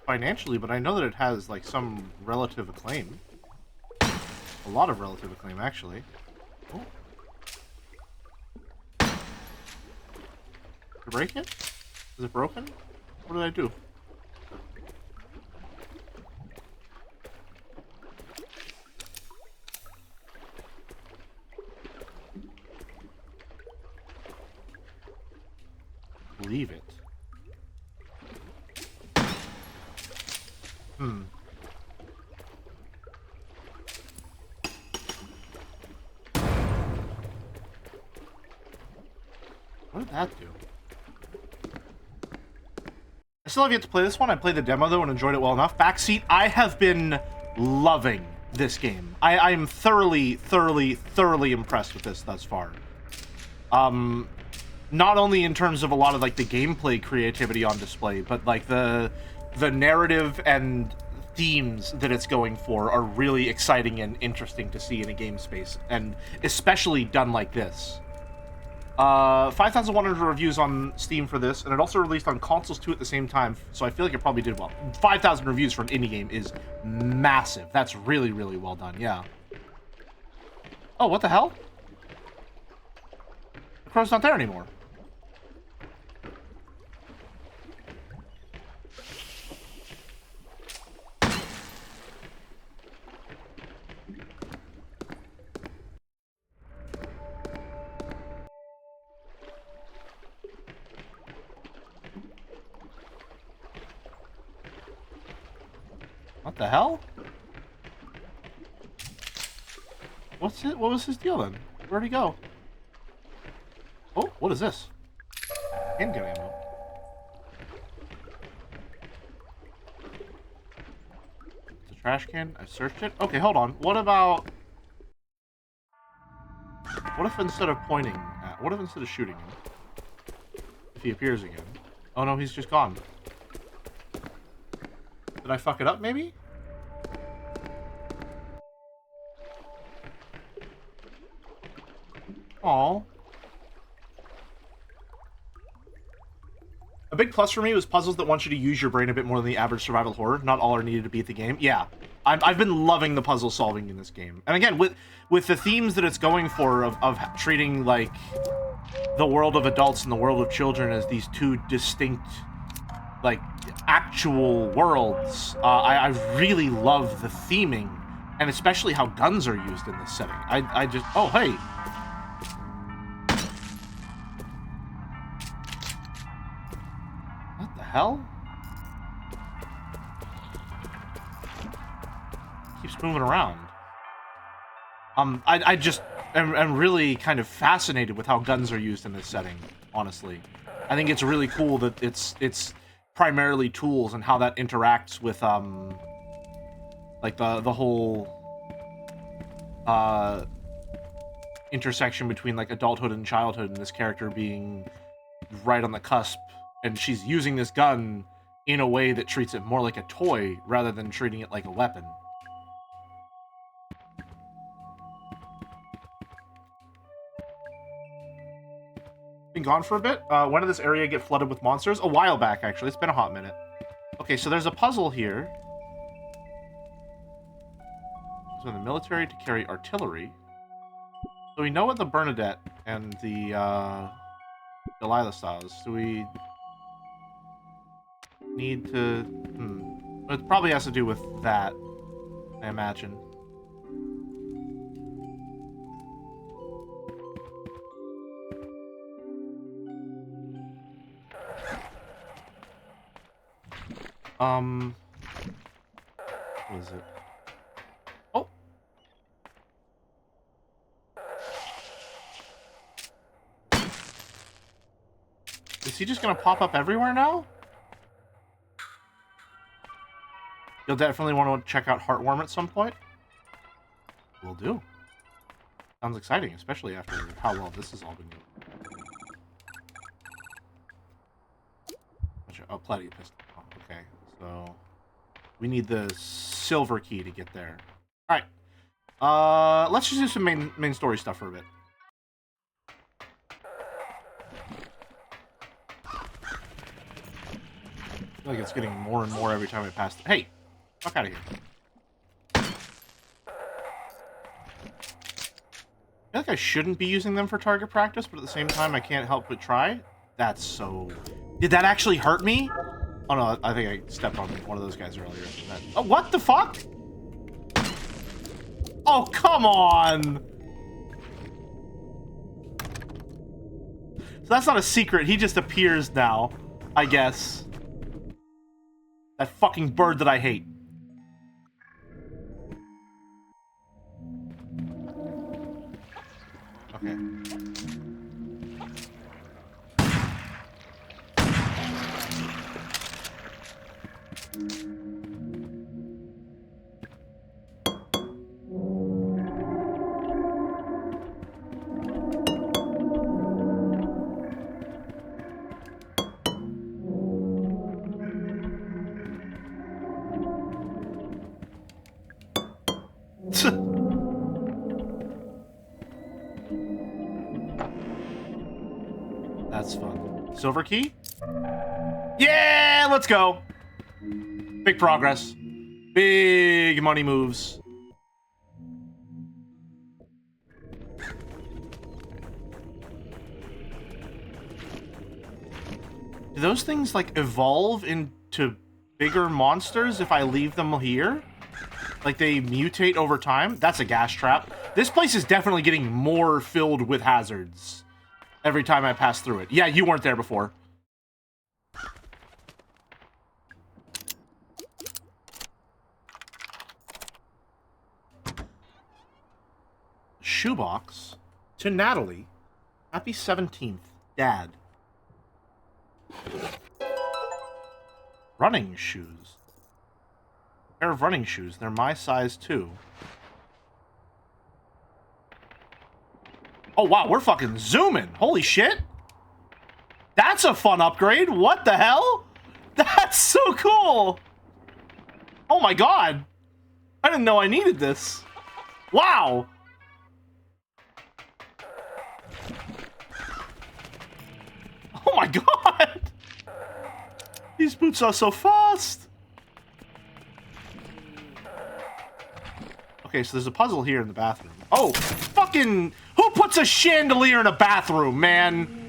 financially, but I know that it has, like, some relative acclaim. A lot of relative acclaim, actually. Oh. Did I break it? Is it broken? What did I do? Leave it. What did that do? I still have yet to play this one. I played the demo, though, and enjoyed it well enough. Backseat, I have been loving this game. I am thoroughly impressed with this thus far. Not only in terms of a lot of, like, the gameplay creativity on display, but, like, the narrative and themes that it's going for are really exciting and interesting to see in a game space, and especially done like this. 5,100 reviews on Steam for this, and it also released on consoles too at the same time, so I feel like it probably did well. 5,000 reviews for an indie game is massive. That's really well done, yeah. Oh, what the hell? The crow's not there anymore. What? What the hell? What's it? What was his deal then? Where'd he go? Oh, what is this? Handgun ammo. It's a trash can. I searched it. Okay, hold on. What about... What if instead of pointing at... What if instead of shooting him? If he appears again. Oh no, he's just gone. Did I fuck it up, maybe? Aww. A big plus for me was puzzles that want you to use your brain a bit more than the average survival horror. Not all are needed to beat the game. Yeah, I've been loving the puzzle solving in this game. And again, with the themes that it's going for of treating, like, the world of adults and the world of children as these two distinct, like, actual worlds, I really love the theming, and especially how guns are used in this setting. I just... Oh, hey! What the hell? Keeps moving around. I just am really kind of fascinated with how guns are used in this setting, honestly. I think it's really cool that it's primarily tools and how that interacts with, like, the whole, intersection between, like, adulthood and childhood, and this character being right on the cusp, and she's using this gun in a way that treats it more like a toy rather than treating it like a weapon. Been gone for a bit. When did this area get flooded with monsters? A while back, actually. It's been a hot minute. Okay, so there's a puzzle here. So in the military to carry artillery. So we know what the Bernadette and the Delilah styles. Do we need to... It probably has to do with that, I imagine. What is it? Oh! Is he just gonna pop up everywhere now? You'll definitely want to check out Heartworm at some point. Will do. Sounds exciting, especially after how well this has all been going. Oh, Platy pistol. Oh, okay, so we need the silver key to get there. All right. Let's just do some main story stuff for a bit. I feel like it's getting more and more every time I pass. Hey, fuck out of here. I feel like I shouldn't be using them for target practice, but at the same time, I can't help but try. That's so... Did that actually hurt me? Oh no, I think I stepped on one of those guys earlier. Oh, what the fuck? Oh, come on! So that's not a secret, he just appears now, I guess. That fucking bird that I hate. Okay. That's fun. Silver key? Yeah, let's go. Big progress. Big money moves. Do those things, like, evolve into bigger monsters if I leave them here? Like, they mutate over time? That's a gas trap. This place is definitely getting more filled with hazards every time I pass through it. Yeah, you weren't there before. shoebox to Natalie. Happy 17th, Dad. Running shoes. Pair of running shoes. They're my size too. Oh wow, we're fucking zooming. Holy shit. That's a fun upgrade. What the hell? That's so cool. Oh my god. I didn't know I needed this. Wow. Oh my god. These boots are so fast. Okay, so there's a puzzle here in the bathroom. Oh, fucking... Who puts a chandelier in a bathroom, man?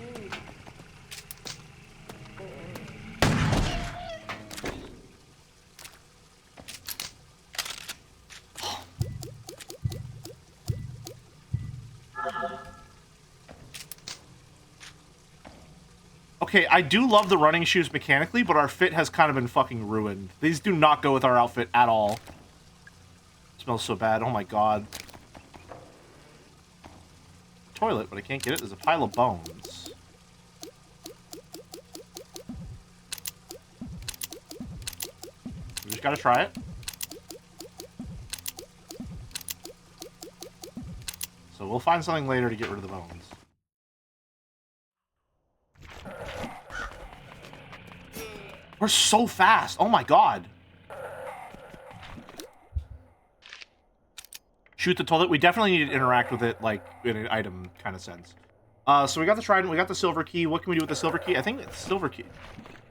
Okay, I do love the running shoes mechanically, but our fit has kind of been fucking ruined. These do not go with our outfit at all. It smells so bad. Oh my god. Toilet, but I can't get it. There's a pile of bones. We just gotta try it. So we'll find something later to get rid of the bones. We're so fast. Oh my god. Shoot the toilet. We definitely need to interact with it, like, in an item kind of sense. So we got the trident. We got the silver key. What can we do with the silver key? I think it's silver key.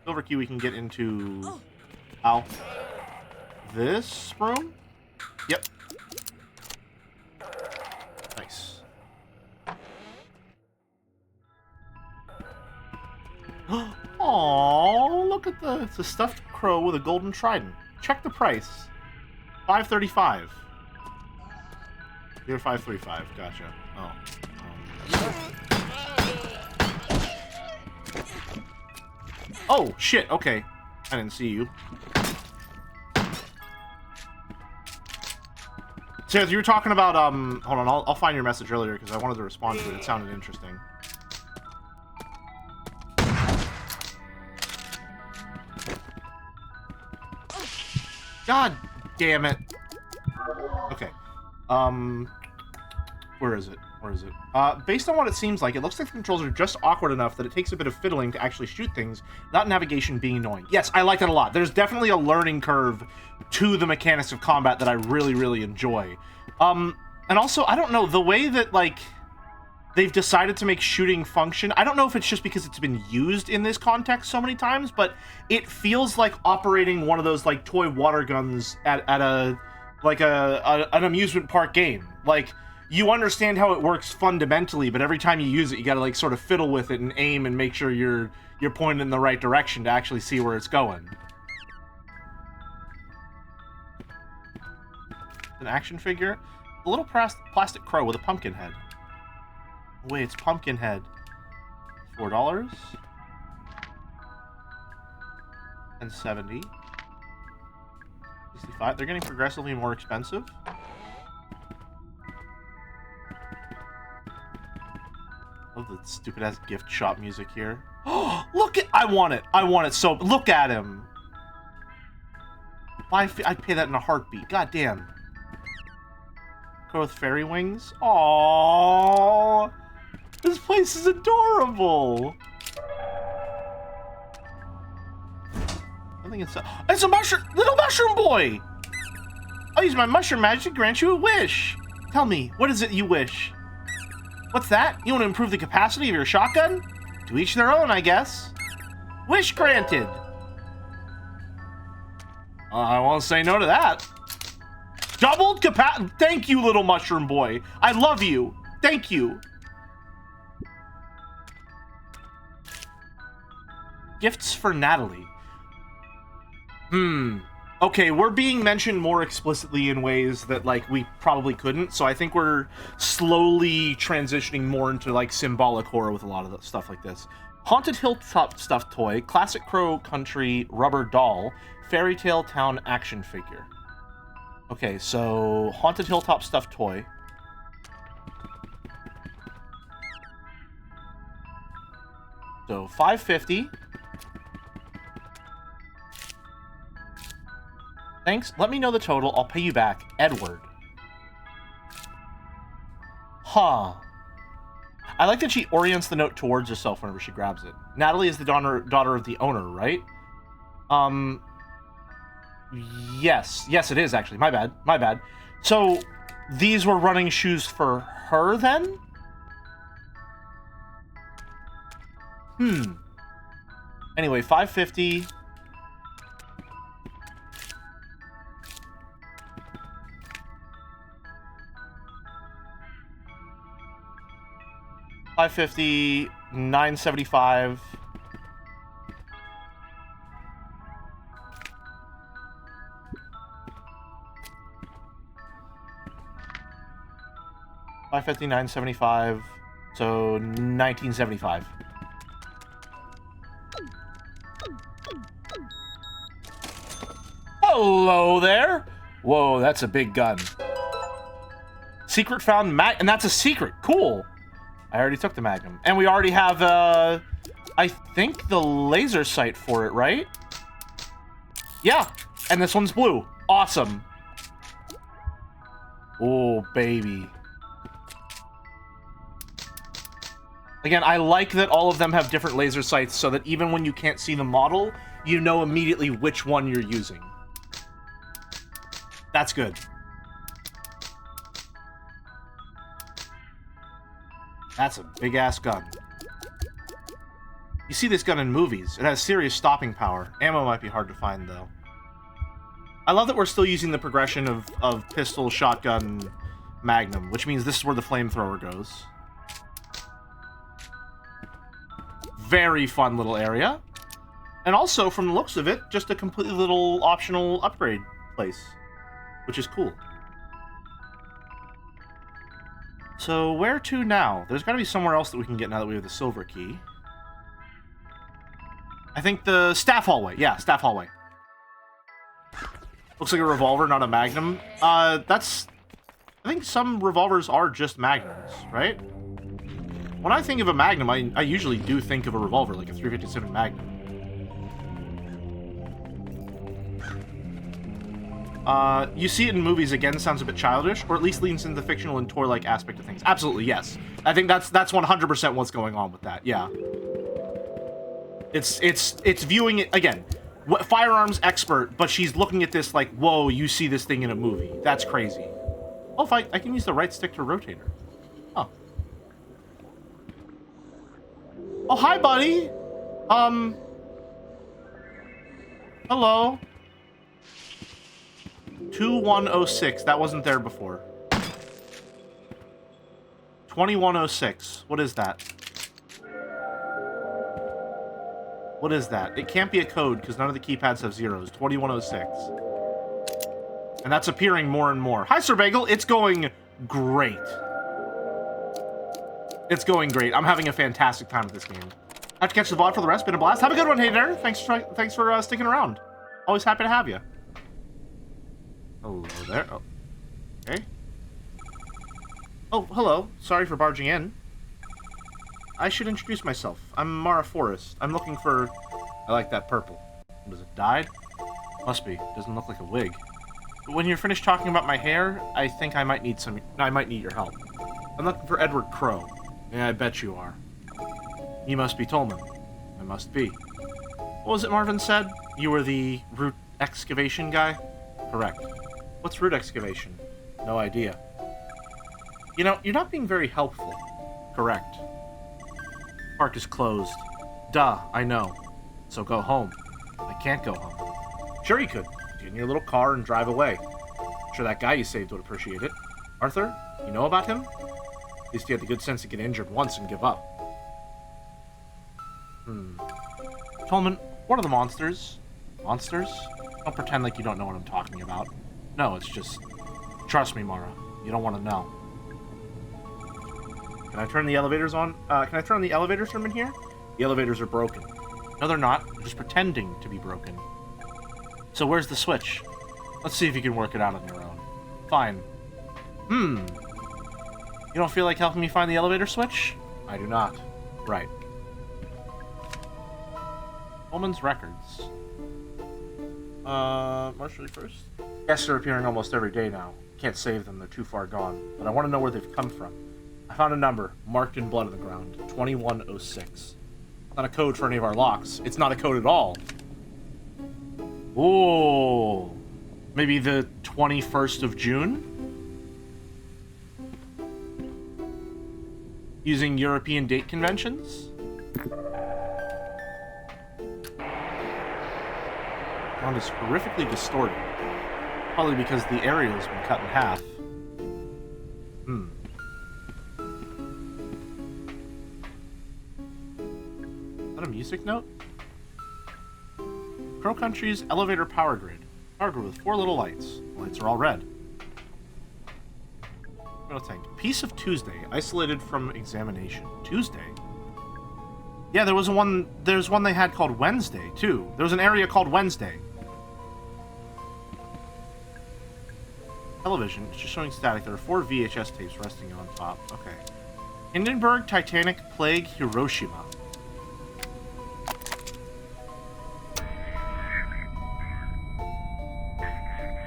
Silver key we can get into... Ow. This room? Yep. Nice. Aww, look at the... It's a stuffed crow with a golden trident. Check the price. $5.35. You're 535. Gotcha. Oh. Oh, shit. Okay. I didn't see you. So, you were talking about, hold on. I'll find your message earlier because I wanted to respond to it. It sounded interesting. God damn it. Okay. Where is it? Where is it? Based on what it seems like, it looks like the controls are just awkward enough that it takes a bit of fiddling to actually shoot things, not navigation being annoying. Yes, I like that a lot. There's definitely a learning curve to the mechanics of combat that I really, really enjoy. And also, I don't know, the way that, like, they've decided to make shooting function, I don't know if it's just because it's been used in this context so many times, but it feels like operating one of those, like, toy water guns at an amusement park game. Like, you understand how it works fundamentally, but every time you use it, you gotta, like, sort of fiddle with it and aim and make sure you're pointed in the right direction to actually see where it's going. An action figure? A little plastic crow with a pumpkin head. Wait, it's pumpkin head. $4. And 70. 65. They're getting progressively more expensive. Love the stupid ass gift shop music here. Oh, look at! I want it. I want it. So look at him. I'd pay that in a heartbeat. God damn. Go with fairy wings. Aww. This place is adorable. I think it's a mushroom, little mushroom boy. I'll use my mushroom magic to grant you a wish. Tell me, what is it you wish? What's that? You want to improve the capacity of your shotgun? To each their own, I guess. Wish granted. I won't say no to that. Doubled capacity. Thank you, little mushroom boy. I love you. Thank you. Gifts for Natalie. Okay, we're being mentioned more explicitly in ways that, like, we probably couldn't, so I think we're slowly transitioning more into, like, symbolic horror with a lot of stuff like this. Haunted Hilltop stuffed toy, Classic Crow Country rubber doll, Fairy Tale Town action figure. Okay, so Haunted Hilltop stuffed toy. So 550. Thanks. Let me know the total. I'll pay you back. Edward. Huh. I like that she orients the note towards herself whenever she grabs it. Natalie is the daughter of the owner, right? Yes. Yes, it is, actually. My bad. My bad. So, these were running shoes for her, then? Anyway, 550. $550, $975. $550, $975. So $1975. Hello there. Whoa, that's a big gun. Secret found mag, and that's a secret. Cool. I already took the Magnum. And we already have, I think the laser sight for it, right? Yeah. And this one's blue. Awesome. Oh, baby. Again, I like that all of them have different laser sights so that even when you can't see the model, you know immediately which one you're using. That's good. That's a big-ass gun. You see this gun in movies. It has serious stopping power. Ammo might be hard to find, though. I love that we're still using the progression of pistol, shotgun, magnum, which means this is where the flamethrower goes. Very fun little area. And also, from the looks of it, just a completely little optional upgrade place, which is cool. So, where to now? There's got to be somewhere else that we can get now that we have the silver key. I think the staff hallway. Yeah, staff hallway. Looks like a revolver, not a magnum. I think some revolvers are just magnums, right? When I think of a magnum, I usually do think of a revolver, like a 357 Magnum. You see it in movies, again, sounds a bit childish, or at least leans into the fictional and toy-like aspect of things. Absolutely, yes. I think that's 100% what's going on with that, yeah. It's viewing it, again, firearms expert, but she's looking at this like, whoa, you see this thing in a movie. That's crazy. Oh, if I can use the right stick to rotate her. Oh. Oh, hi, buddy. Hello. 2106. That wasn't there before. 2106. What is that? What is that? It can't be a code because none of the keypads have zeros. 2106. And that's appearing more and more. Hi, Sir Bagel. It's going great. It's going great. I'm having a fantastic time with this game. I have to catch the VOD for the rest. Been a blast. Have a good one, hey there. Thanks for sticking around. Always happy to have you. Hello there. Oh. Okay. Oh, hello. Sorry for barging in. I should introduce myself. I'm Mara Forrest. I'm looking for... I like that purple. What is it, dyed? Must be. Doesn't look like a wig. But when you're finished talking about my hair, I think I might need your help. I'm looking for Edward Crow. Yeah, I bet you are. You must be Tolman. I must be. What was it Marvin said? You were the root excavation guy? Correct. What's root excavation? No idea. You know, you're not being very helpful. Correct. Park is closed. Duh, I know. So go home. I can't go home. Sure you could. Get in your little car and drive away. I'm sure that guy you saved would appreciate it. Arthur, you know about him? At least he had the good sense to get injured once and give up. Tolman, what are the monsters? Monsters? Don't pretend like you don't know what I'm talking about. No, it's just... Trust me, Mara. You don't want to know. Can I turn the elevators on? Can I turn on the elevators from in here? The elevators are broken. No, they're not. They're just pretending to be broken. So where's the switch? Let's see if you can work it out on your own. Fine. You don't feel like helping me find the elevator switch? I do not. Right. Woman's Records. March 31st? Guests are appearing almost every day now. Can't save them, they're too far gone. But I want to know where they've come from. I found a number, marked in blood on the ground. 2106. Not a code for any of our locks. It's not a code at all. Ooh. Maybe the 21st of June? Using European date conventions? Sound is horrifically distorted. Probably because the aerial's been cut in half. Is that a music note? Crow Country's elevator power grid. Power grid with 4 little lights. The lights are all red. No tank. Piece of Tuesday, isolated from examination. Tuesday? Yeah, there's one they had called Wednesday, too. There was an area called Wednesday. Television, it's just showing static. There are 4 VHS tapes resting on top. Okay. Hindenburg, Titanic, Plague, Hiroshima.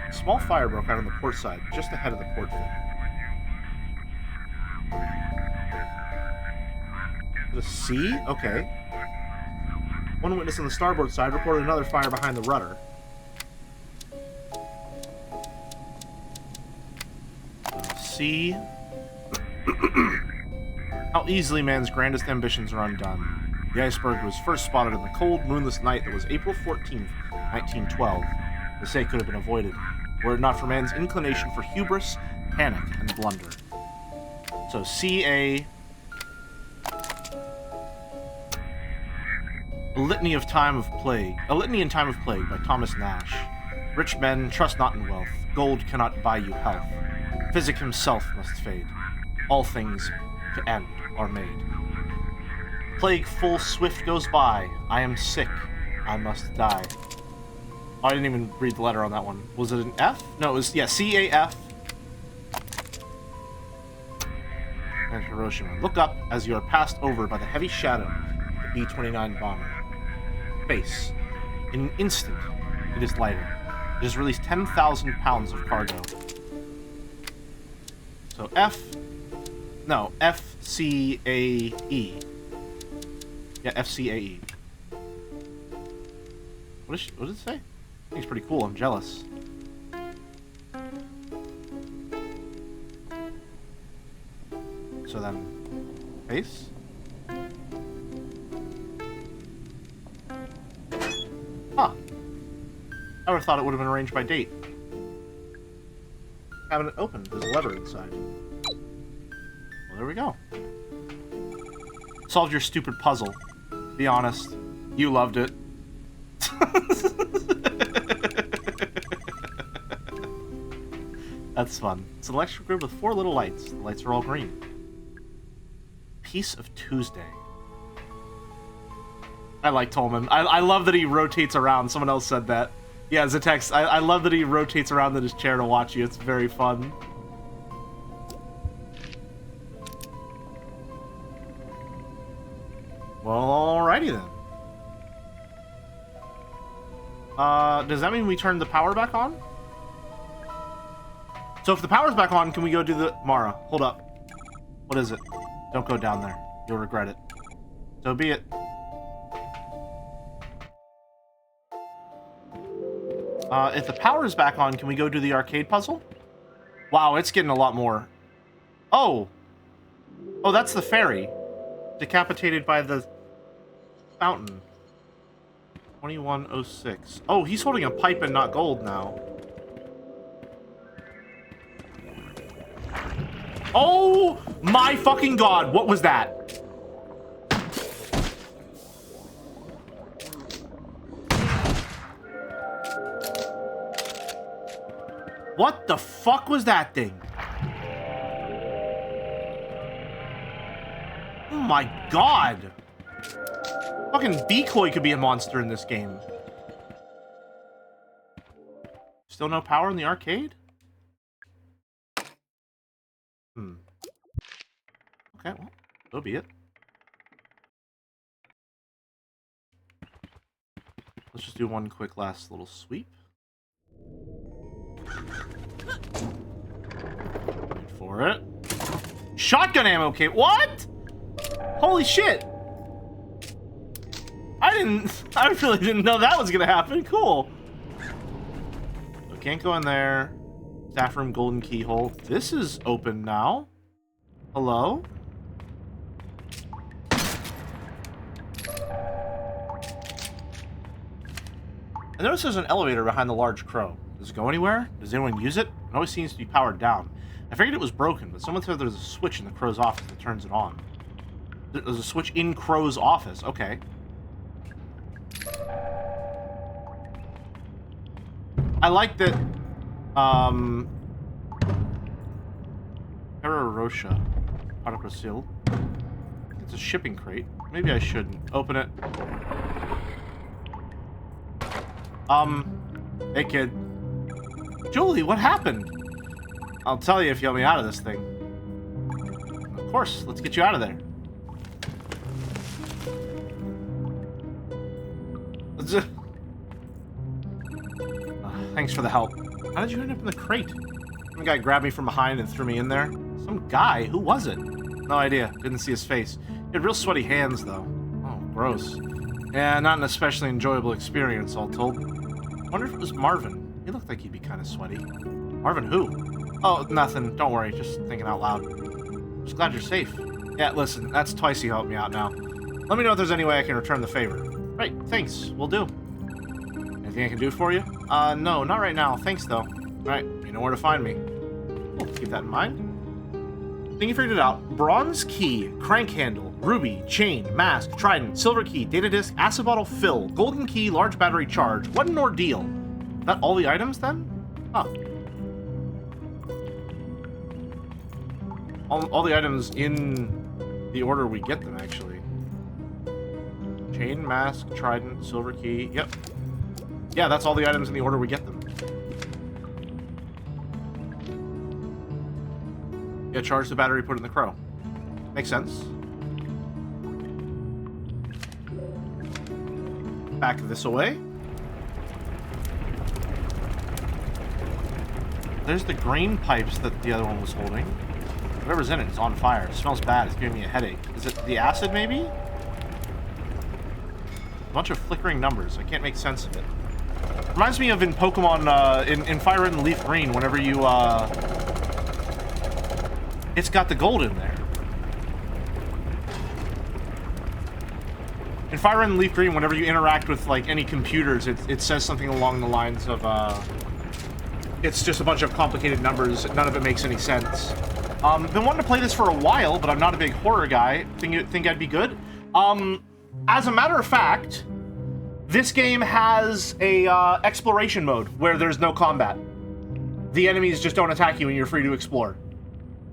A small fire broke out on the port side, just ahead of the port fin. The sea? Okay. One witness on the starboard side reported another fire behind the rudder. Sea. How easily man's grandest ambitions are undone. The iceberg was first spotted on the cold, moonless night that was April 14th, 1912. The say could have been avoided, were it not for man's inclination for hubris, panic, and blunder. So, C.A. A Litany in Time of Plague by Thomas Nash. Rich men trust not in wealth. Gold cannot buy you health. Physic himself must fade. All things to end are made. Plague full swift goes by. I am sick. I must die. Oh, I didn't even read the letter on that one. Was it an F? No, it was, yeah, C-A-F. And Hiroshima. Look up as you are passed over by the heavy shadow of the B-29 bomber. Face. In an instant, it is lighter. It has released 10,000 pounds of cargo. So F-C-A-E. Yeah, F-C-A-E. What did it say? I think it's pretty cool. I'm jealous. So then, face? Huh. I would have thought it would have been arranged by date. Cabinet open. There's a lever inside. Well, there we go. Solved your stupid puzzle. Be honest. You loved it. That's fun. It's an electric grid with 4 little lights. The lights are all green. Piece of Tuesday. I like Tolman. I love that he rotates around. Someone else said that. Yeah, Zetex, I love that he rotates around in his chair to watch you. It's very fun. Well, alrighty then. Does that mean we turn the power back on? So if the power's back on, can we go do the... Mara, hold up. What is it? Don't go down there. You'll regret it. So be it. If the power is back on, can we go do the arcade puzzle? Wow, it's getting a lot more. Oh! Oh, that's the fairy. Decapitated by the fountain. 2106. Oh, he's holding a pipe and not gold now. Oh my fucking god, what was that? What the fuck was that thing? Oh my god! Fucking Decoy could be a monster in this game. Still no power in the arcade? Okay, well, so be it. Let's just do one quick last little sweep. Wait for it. Shotgun ammo, okay, what? Holy shit. I really didn't know that was gonna happen. Cool. So can't go in there. Staff room, golden keyhole. This is open now. Hello? I notice there's an elevator behind the large crow. Does it go anywhere? Does anyone use it? It always seems to be powered down. I figured it was broken, but someone said there's a switch in the crow's office that turns it on. There's a switch in crow's office. Okay. I like that, Ferrero Rocher. Autocrosil. It's a shipping crate. Maybe I shouldn't. Open it. Hey kid. Julie, what happened? I'll tell you if you help me out of this thing. Of course, let's get you out of there. Thanks for the help. How did you end up in the crate? Some guy grabbed me from behind and threw me in there. Some guy? Who was it? No idea. Didn't see his face. He had real sweaty hands, though. Oh, gross. Yeah, not an especially enjoyable experience, all told. Wonder if it was Marvin. He looked like he'd be kind of sweaty. Marvin who? Oh, nothing. Don't worry. Just thinking out loud. Just glad you're safe. Yeah, listen. That's twice you helped me out now. Let me know if there's any way I can return the favor. Right. Thanks. Will do. Anything I can do for you? No, not right now. Thanks, though. Alright, you know where to find me. Cool, keep that in mind. I think you figured it out. Bronze key, crank handle, ruby, chain, mask, trident, silver key, data disc, acid bottle fill, golden key, large battery charge. What an ordeal. Is that all the items, then? Huh. All the items in the order we get them, actually. Chain, mask, trident, silver key. Yep. Yeah, that's all the items in the order we get them. Yeah, charge the battery, put it in the crow. Makes sense. Back this away. There's the green pipes that the other one was holding. Whatever's in it is on fire. It smells bad. It's giving me a headache. Is it the acid, maybe? A bunch of flickering numbers. I can't make sense of it. Reminds me of in Pokemon, in Fire Red and Leaf Green, whenever you, it's got the gold in there. In Fire Red and Leaf Green, whenever you interact with, like, any computers, it says something along the lines of, it's just a bunch of complicated numbers. None of it makes any sense. Been wanting to play this for a while, but I'm not a big horror guy. Think I'd be good? As a matter of fact, this game has a exploration mode where there's no combat. The enemies just don't attack you and you're free to explore.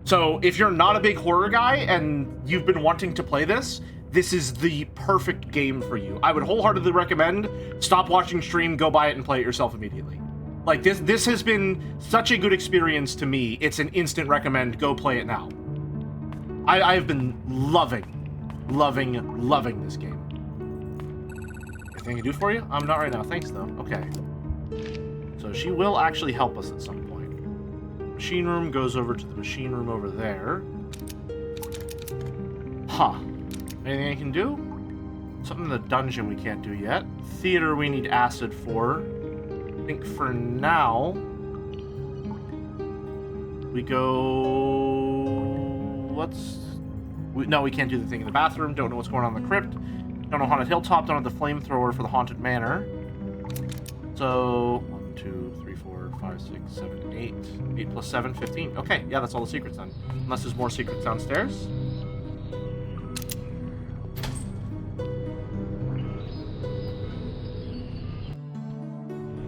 So if you're not a big horror guy and you've been wanting to play this, this is the perfect game for you. I would wholeheartedly recommend stop watching stream, go buy it and play it yourself immediately. Like this has been such a good experience to me. It's an instant recommend. Go play it now. I've been loving this game. Anything I can do for you? Not right now. Thanks, though. Okay. So she will actually help us at some point. Machine room goes over to the machine room over there. Huh. Anything I can do? Something in the dungeon we can't do yet. Theater we need acid for. I think for now we go... No, we can't do the thing in the bathroom. Don't know what's going on in the crypt. Don't know Haunted Hilltop. Don't have the flamethrower for the Haunted Manor. So 1, 2, 3, 4, 5, 6, 7, 8. 8 plus 7, 15. Okay, yeah, that's all the secrets then. Unless there's more secrets downstairs.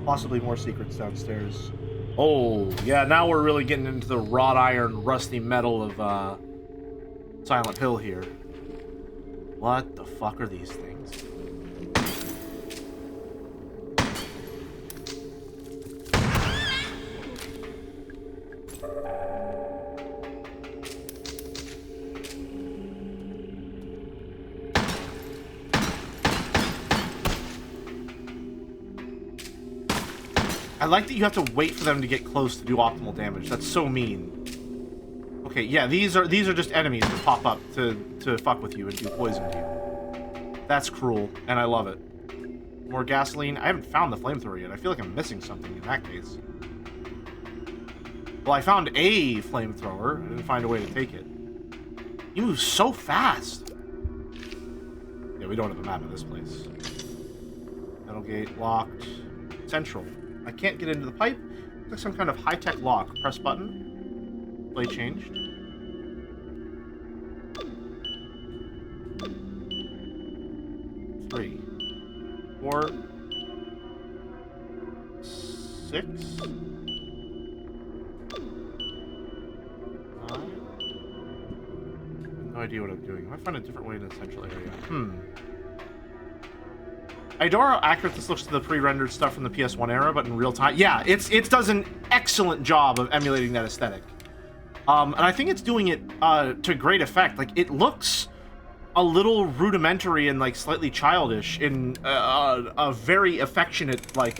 Possibly more secrets downstairs. Oh, yeah, now we're really getting into the wrought iron, rusty metal of Silent Hill here. What the fuck are these things? I like that you have to wait for them to get close to do optimal damage. That's so mean. Okay, yeah, these are just enemies that pop up to fuck with you and do poison to you. That's cruel, and I love it. More gasoline. I haven't found the flamethrower yet. I feel like I'm missing something in that case. Well, I found a flamethrower. I didn't find a way to take it. You move so fast. Yeah, we don't have a map of this place. Metal gate locked. Central. I can't get into the pipe. Looks like some kind of high-tech lock. Press button. Play changed. Three. 4. 6. 9. No idea what I'm doing. I might find a different way in the central area. I adore how accurate this looks to the pre-rendered stuff from the PS1 era, but in real time. Yeah, it does an excellent job of emulating that aesthetic. And I think it's doing it to great effect. Like, it looks a little rudimentary and, like, slightly childish in a very affectionate, like,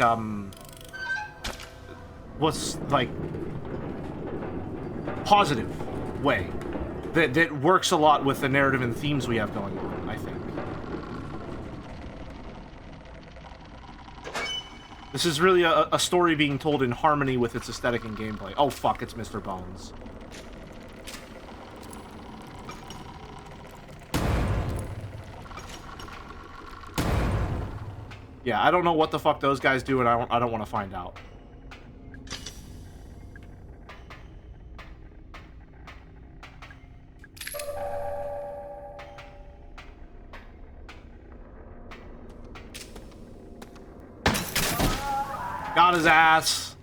positive way that works a lot with the narrative and themes we have going on, I think. This is really a story being told in harmony with its aesthetic and gameplay. Oh, fuck, it's Mr. Bones. Yeah, I don't know what the fuck those guys do, and I don't want to find out. Got his ass.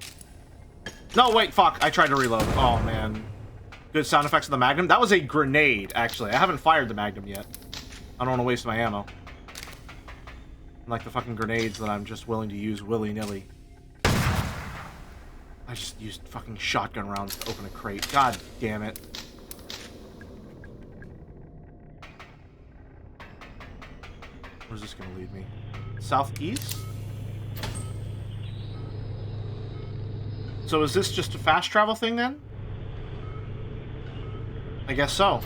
No, wait, fuck. I tried to reload. Oh, man. Good sound effects of the Magnum. That was a grenade, actually. I haven't fired the Magnum yet. I don't want to waste my ammo. Like the fucking grenades that I'm just willing to use willy-nilly. I just used fucking shotgun rounds to open a crate. God damn it. Where's this gonna lead me? Southeast? So is this just a fast travel thing then? I guess so.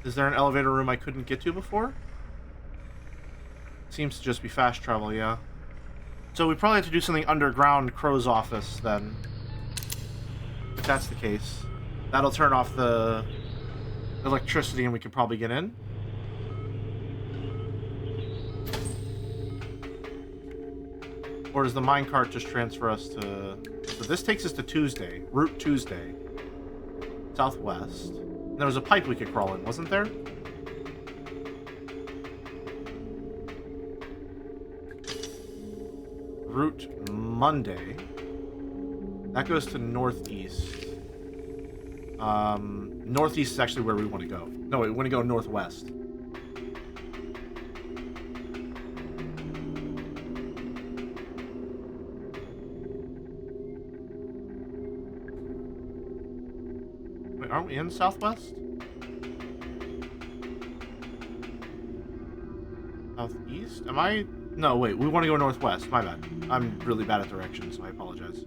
Is there an elevator room I couldn't get to before? Seems to just be fast travel, yeah. So we probably have to do something underground Crow's office then. If that's the case. That'll turn off the electricity and we can probably get in. Or does the minecart just transfer us to... So this takes us to Tuesday. Route Tuesday. Southwest. And there was a pipe we could crawl in, wasn't there? Route Monday. That goes to northeast. Northeast is actually where we want to go. No, we want to go northwest. Wait, aren't we in southwest? Southeast? Am I... No, wait, we want to go northwest. My bad. I'm really bad at directions, so I apologize.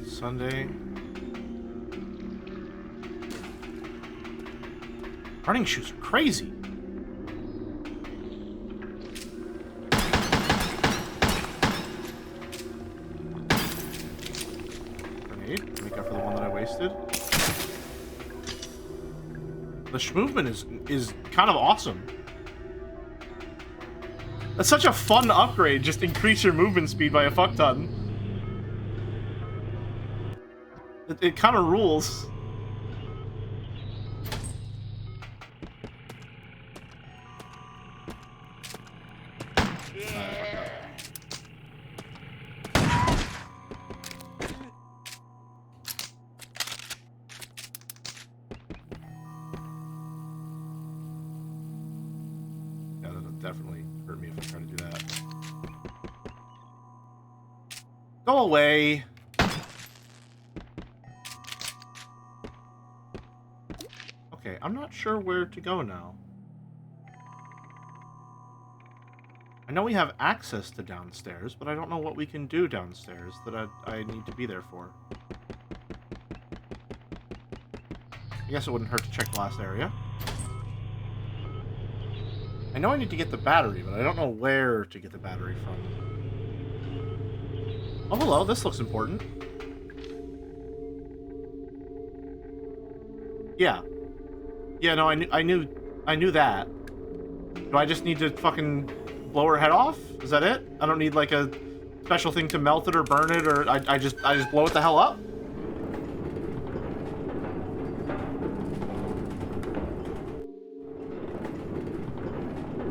Sunday. Running shoes are crazy. The movement is kind of awesome. That's such a fun upgrade, just increase your movement speed by a fuck ton. It kind of rules. Definitely hurt me if I try to do that. Go away. I'm not sure where to go now. I know we have access to downstairs, but I don't know what we can do downstairs that I need to be there for. I guess it wouldn't hurt to check the last area. I know I need to get the battery, but I don't know where to get the battery from. Oh, hello, this looks important. Yeah. Yeah, no, I knew that. Do I just need to fucking blow her head off? Is that it? I don't need like a special thing to melt it or burn it, or I just blow it the hell up?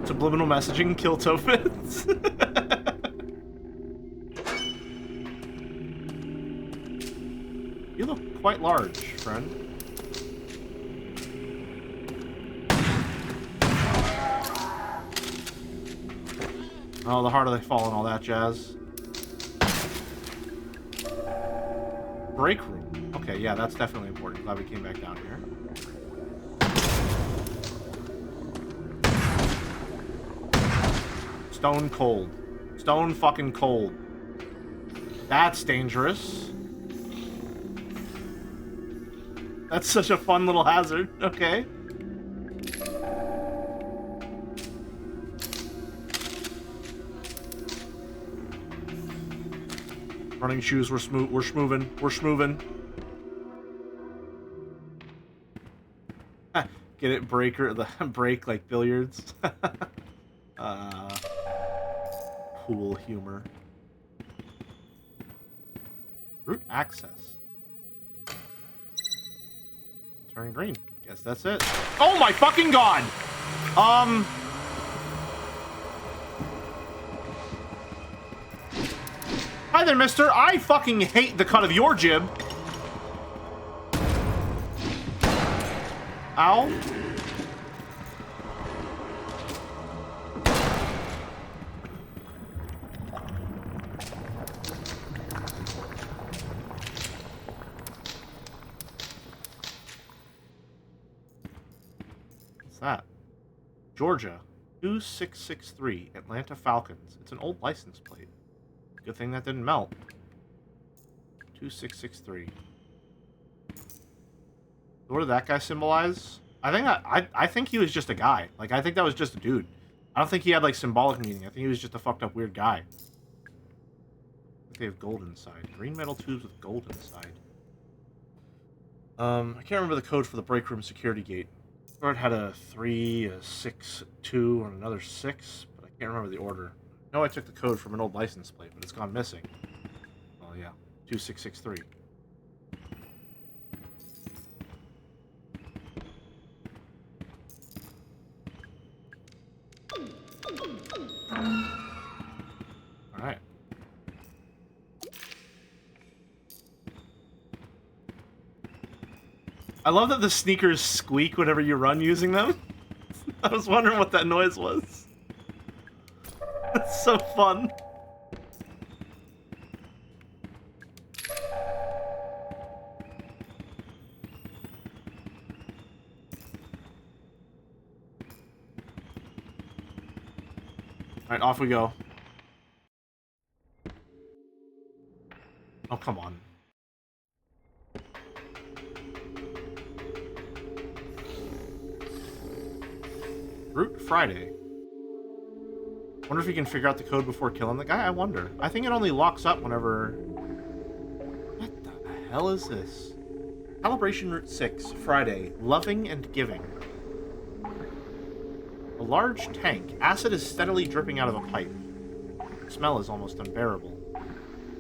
Subliminal messaging, kill Tophitz. You look quite large, friend. Oh, the harder they fall and all that jazz. Break room. Okay, yeah, that's definitely important. Glad we came back down here. Stone cold. Stone fucking cold. That's dangerous. That's such a fun little hazard. Okay. Running shoes, we're schmoving. Get it, breaker, the break like billiards. Pool humor. Route access. Turn green. Guess that's it. Oh my fucking god! Hi there, mister. I fucking hate the cut of your jib. Ow. What's that? Georgia, 2663, Atlanta Falcons. It's an old license plate. Good thing that didn't melt. 2663. What did that guy symbolize? I think he was just a guy. Like, I think that was just a dude. I don't think he had like symbolic meaning. I think he was just a fucked up weird guy. I think they have gold inside. Green metal tubes with gold inside. I can't remember the code for the break room security gate. Or it had a 3, a 6, 2, and another 6, but I can't remember the order. I know I took the code from an old license plate, but it's gone missing. Oh yeah, 2663. Alright. I love that the sneakers squeak whenever you run using them. I was wondering what that noise was. That's so fun. Alright, off we go. Oh, come on. Route Friday. Wonder if you can figure out the code before killing the guy? I wonder. I think it only locks up whenever... What the hell is this? Calibration Route 6, Friday. Loving and giving. A large tank. Acid is steadily dripping out of a pipe. The smell is almost unbearable.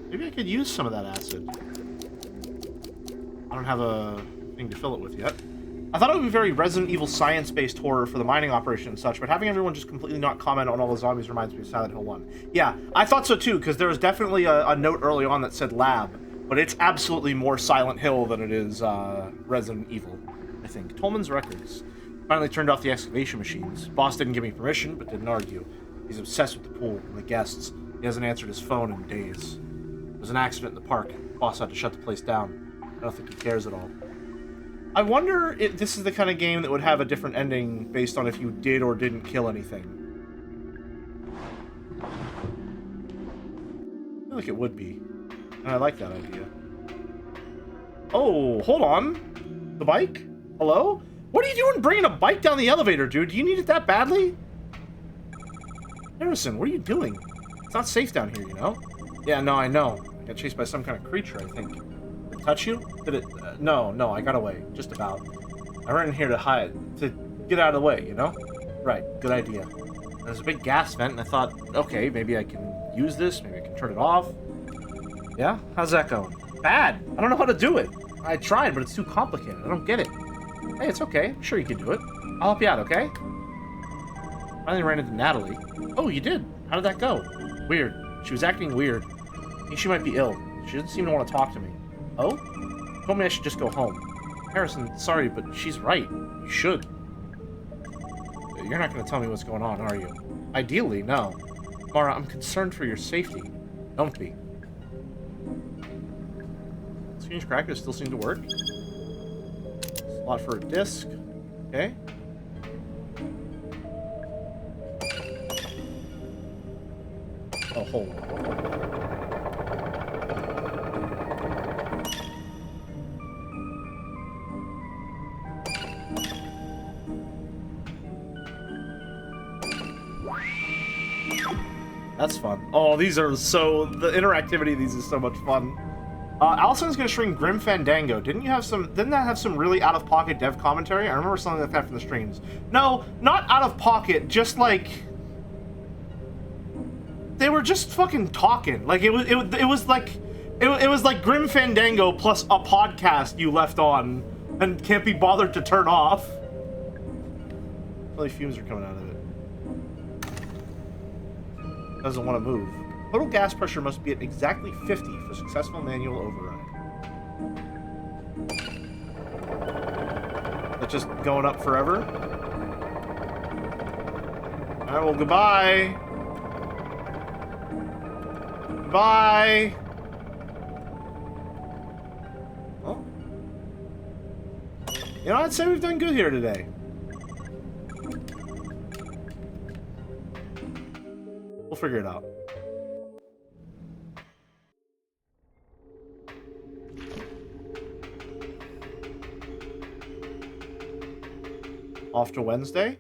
Maybe I could use some of that acid. I don't have a thing to fill it with yet. I thought it would be very Resident Evil science-based horror for the mining operation and such, but having everyone just completely not comment on all the zombies reminds me of Silent Hill 1. Yeah, I thought so too, because there was definitely a note early on that said lab, but it's absolutely more Silent Hill than it is Resident Evil, I think. Tolman's Records. Finally turned off the excavation machines. Boss didn't give me permission, but didn't argue. He's obsessed with the pool and the guests. He hasn't answered his phone in days. There was an accident in the park. Boss had to shut the place down. I don't think he cares at all. I wonder if this is the kind of game that would have a different ending based on if you did or didn't kill anything. I feel like it would be. And I like that idea. Oh, hold on. The bike? Hello? What are you doing bringing a bike down the elevator, dude? Do you need it that badly? Harrison, what are you doing? It's not safe down here, you know? Yeah, no, I know. I got chased by some kind of creature, I think. Did it touch you? Did it? No, I got away. Just about. I ran in here to hide. To get out of the way, you know? Right, good idea. There's a big gas vent, and I thought, okay, maybe I can use this. Maybe I can turn it off. Yeah? How's that going? Bad. I don't know how to do it. I tried, but it's too complicated. I don't get it. Hey, it's okay. I'm sure you can do it. I'll help you out, okay? Finally ran into Natalie. Oh, you did? How did that go? Weird. She was acting weird. I think she might be ill. She doesn't seem to want to talk to me. Oh? Told me I should just go home. Harrison, sorry, but she's right. You should. You're not going to tell me what's going on, are you? Ideally, no. Mara, I'm concerned for your safety. Don't be. Strange crackers still seem to work. Slot for a disc. Okay. Oh, hold on. That's fun. Oh, these are so... The interactivity of these is so much fun. Allison's gonna stream Grim Fandango. Didn't that have some really out-of-pocket dev commentary? I remember something like that from the streams. No, not out-of-pocket, just like... They were just fucking talking. Like, it was like Grim Fandango plus a podcast you left on and can't be bothered to turn off. Really, fumes are coming out of it. Doesn't want to move. Total gas pressure must be at exactly 50 for successful manual override. That's just going up forever? Alright, well, goodbye. Bye. Well, you know, I'd say we've done good here today. We'll figure it out. Off to Wednesday?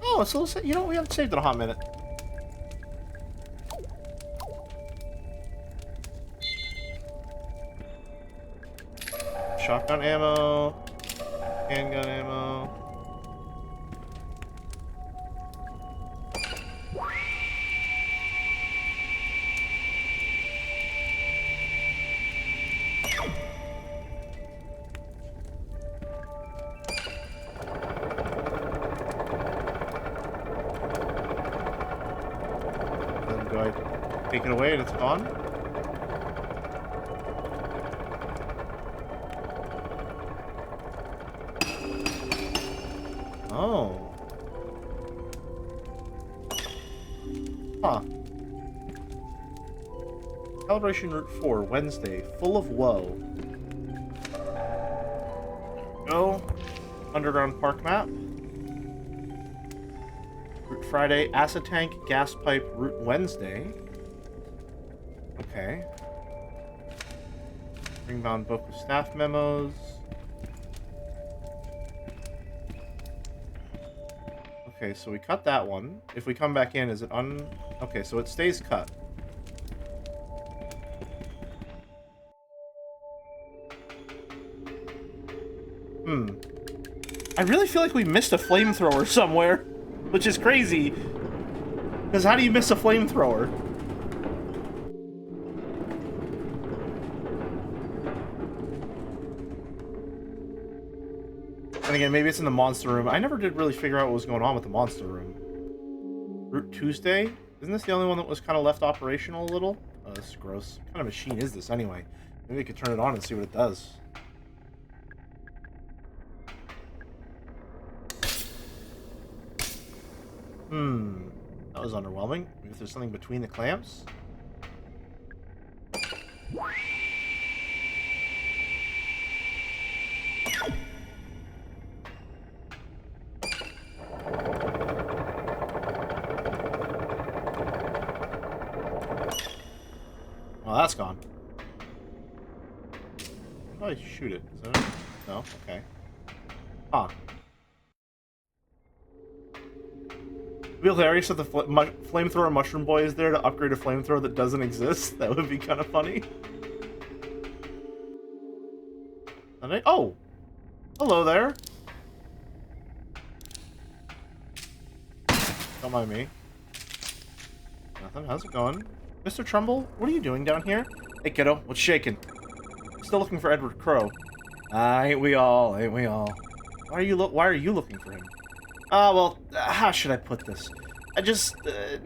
Oh, so you know, we haven't saved in a hot minute. Shotgun ammo, handgun ammo. Then do I take it away and it's gone? Oh. Huh. Calibration Route 4, Wednesday, full of woe. Go. Underground park map. Route Friday, acid tank, gas pipe, Route Wednesday. Okay. Ringbound book with staff memos. Okay, so we cut that one. If we come back in, is it Okay, so it stays cut. I really feel like we missed a flamethrower somewhere, which is crazy. Because how do you miss a flamethrower? And again, maybe it's in the monster room. I never did really figure out what was going on with the monster room. Route Tuesday? Isn't this the only one that was kind of left operational a little? Oh, this is gross. What kind of machine is this anyway? Maybe we could turn it on and see what it does. That was underwhelming. Maybe if there's something between the clamps? Oh, that's gone. How do I shoot it? Is that it? No? Okay. Huh. It'd be hilarious if the flamethrower mushroom boy is there to upgrade a flamethrower that doesn't exist. That would be kind of funny. Oh! Hello there. Don't mind me. Nothing. How's it going? Mr. Trumbull, what are you doing down here? Hey, kiddo. What's shaking? Still looking for Edward Crow. Ain't we all? Ain't we all? Why are you looking for him? Well, how should I put this? I just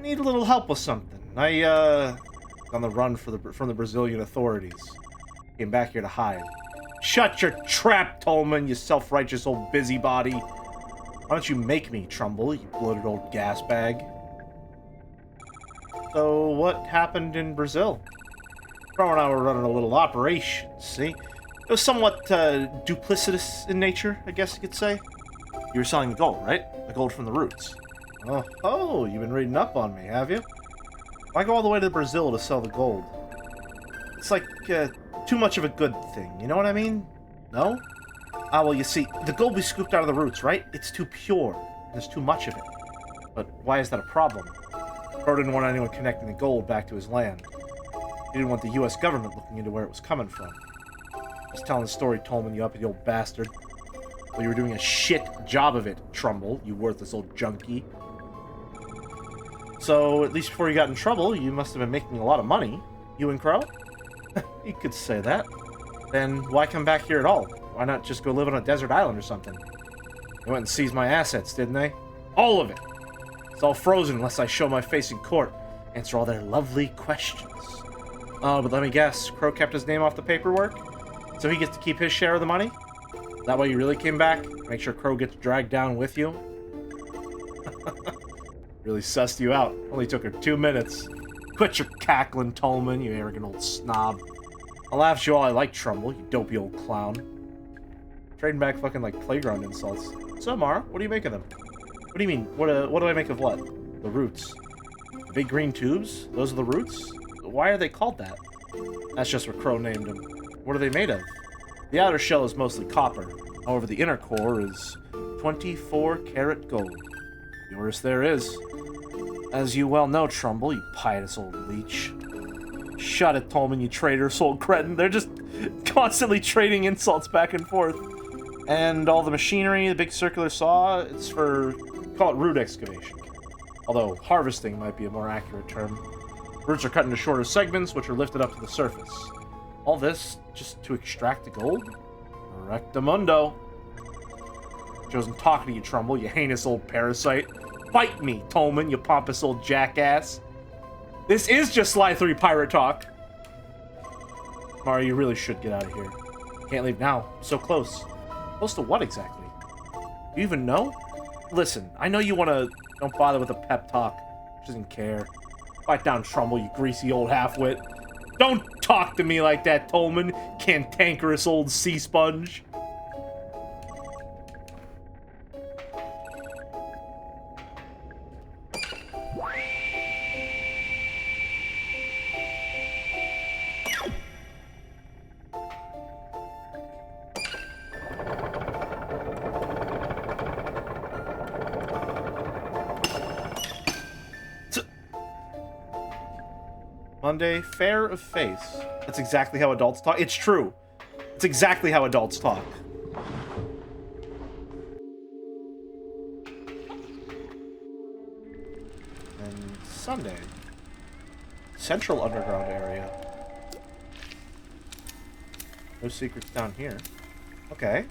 need a little help with something. On the run from the Brazilian authorities. Came back here to hide. Shut your trap, Tolman, you self-righteous old busybody. Why don't you make me, Trumbull, you bloated old gas bag? So, what happened in Brazil? Crow and I were running a little operation, see? It was somewhat duplicitous in nature, I guess you could say. You were selling the gold, right? The gold from the roots. Oh, you've been reading up on me, have you? Why go all the way to Brazil to sell the gold? It's like, too much of a good thing, you know what I mean? No? Well, you see, the gold we scooped out of the roots, right? It's too pure. There's too much of it. But why is that a problem? Crow didn't want anyone connecting the gold back to his land. He didn't want the U.S. government looking into where it was coming from. I was telling the story, Tolman, you uppity old bastard. Well, you were doing a shit job of it, Trumbull, you worthless old junkie. So, at least before you got in trouble, you must have been making a lot of money. You and Crow? You could say that. Then why come back here at all? Why not just go live on a desert island or something? They went and seized my assets, didn't they? All of it! It's all frozen unless I show my face in court. Answer all their lovely questions. Oh, but let me guess. Crow kept his name off the paperwork? So he gets to keep his share of the money? That way you really came back? Make sure Crow gets dragged down with you? Really sussed you out. Only took her 2 minutes. Quit your cackling, Tolman, you arrogant old snob. I'll laugh at you all I like, Trumbull, you dopey old clown. Trading back fucking like playground insults. So, Mara, what do you make of them? What do you mean? What do I make of what? The roots. The big green tubes? Those are the roots? Why are they called that? That's just what Crow named them. What are they made of? The outer shell is mostly copper. However, the inner core is 24-karat gold. Yours there is. As you well know, Trumbull, you pious old leech. Shut it, Tolman, you traitorous old cretin. They're just constantly trading insults back and forth. And all the machinery, the big circular saw, it's for, call it root excavation. Although harvesting might be a more accurate term. Roots are cut into shorter segments, which are lifted up to the surface. All this just to extract the gold? Rectamundo. I wasn't talking to you, Trumbull, you heinous old parasite. Bite me, Tolman, you pompous old jackass. This is just Sly 3 pirate talk. Mara, you really should get out of here. Can't leave now. So close. Close to what exactly? You even know? Listen, I know you want to... Don't bother with a pep talk. She doesn't care. Fight down, Trumbull, you greasy old half-wit. Don't talk to me like that, Tolman, cantankerous old sea sponge. Monday, fair of face. That's exactly how adults talk. It's true. It's exactly how adults talk. And Sunday. Central underground area. No secrets down here. Okay.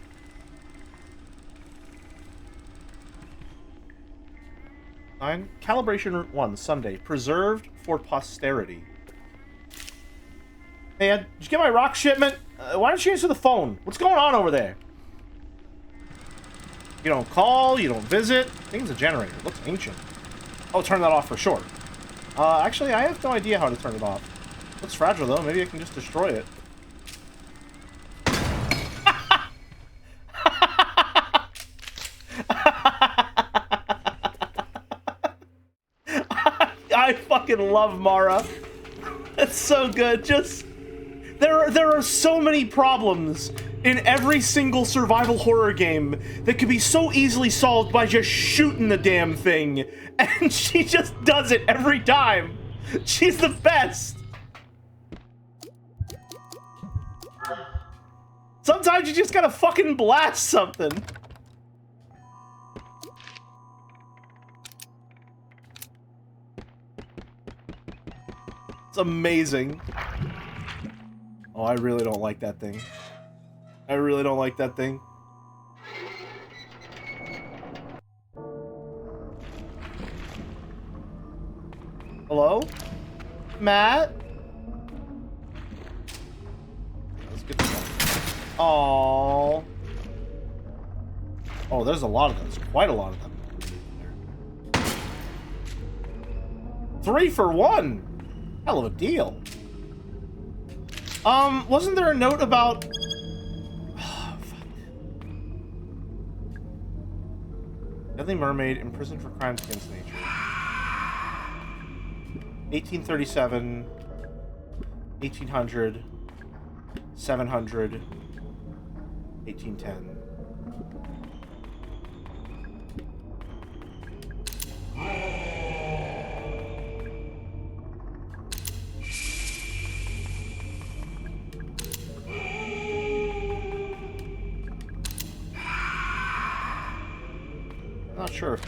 Calibration Route 1, Sunday. Preserved for posterity. Hey, Ed, did you get my rock shipment? Why don't you answer the phone? What's going on over there? You don't call, you don't visit. I think it's a generator. It looks ancient. Oh, turn that off for sure. Actually, I have no idea how to turn it off. Looks fragile, though. Maybe I can just destroy it. I fucking love Mara. That's so good. Just there are so many problems in every single survival horror game that could be so easily solved by just shooting the damn thing, and she just does it every time. She's the best. Sometimes you just gotta fucking blast something. It's amazing. Oh, I really don't like that thing. I really don't like that thing. Hello? Matt? Let's get this one. Aww. Oh, there's a lot of those. Quite a lot of them. 3 for 1! Hell of a deal. Wasn't there a note about... Oh, fuck. Deadly Mermaid imprisoned for crimes against nature. 1837, 1800, 700, 1810. Not sure.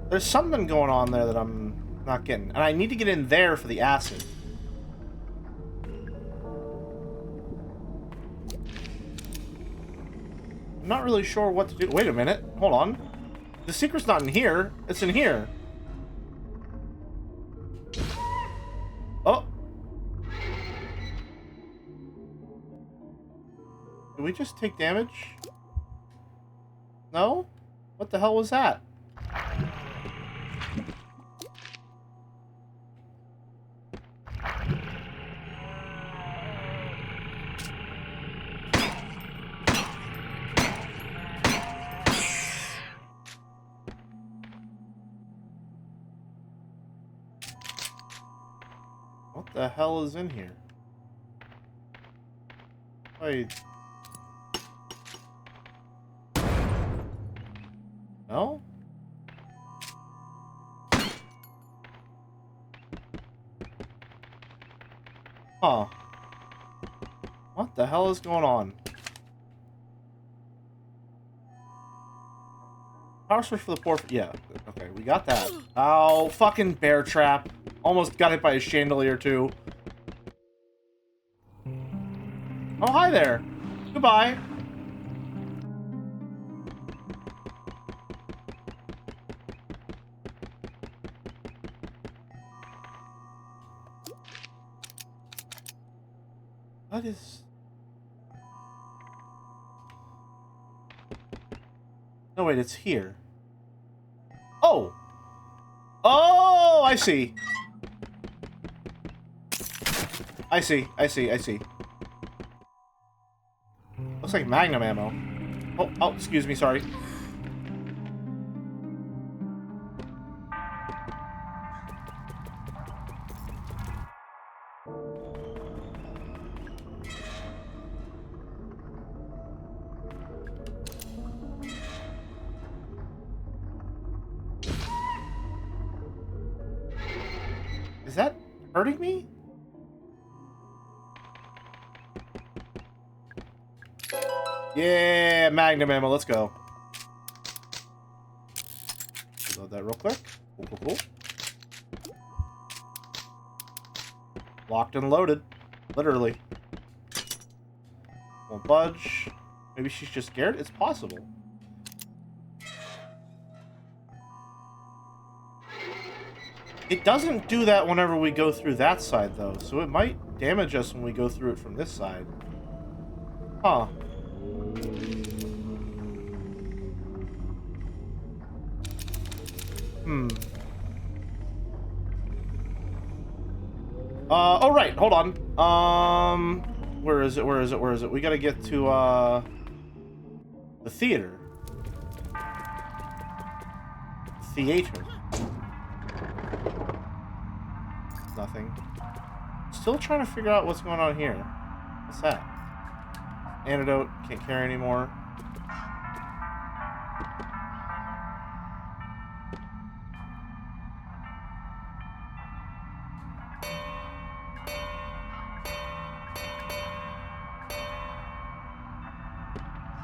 There's something going on there that I'm not getting. And I need to get in there for the acid. I'm not really sure what to do. Wait a minute. Hold on. The secret's not in here. It's in here. Oh. Did we just take damage? No? What the hell was that? What the hell is in here? Wait. No? Huh. What the hell is going on? Power switch for the poor... Yeah, okay, we got that. Oh, fucking bear trap. Almost got hit by a chandelier, too. Oh, hi there. Goodbye. What is... No, wait, it's here. Oh! Oh, I see. I see. Looks like Magnum ammo. Oh, excuse me, sorry. Is that hurting me? Yeah, Magnum ammo, let's go. Load that real quick. Cool. Locked and loaded. Literally. Won't budge. Maybe she's just scared? It's possible. It doesn't do that whenever we go through that side, though, so it might damage us when we go through it from this side. Huh. Oh, right, hold on. Where is it? We gotta get to, the theater. Theater. nothing. Still trying to figure out what's going on here. What's that? Antidote. Can't carry anymore.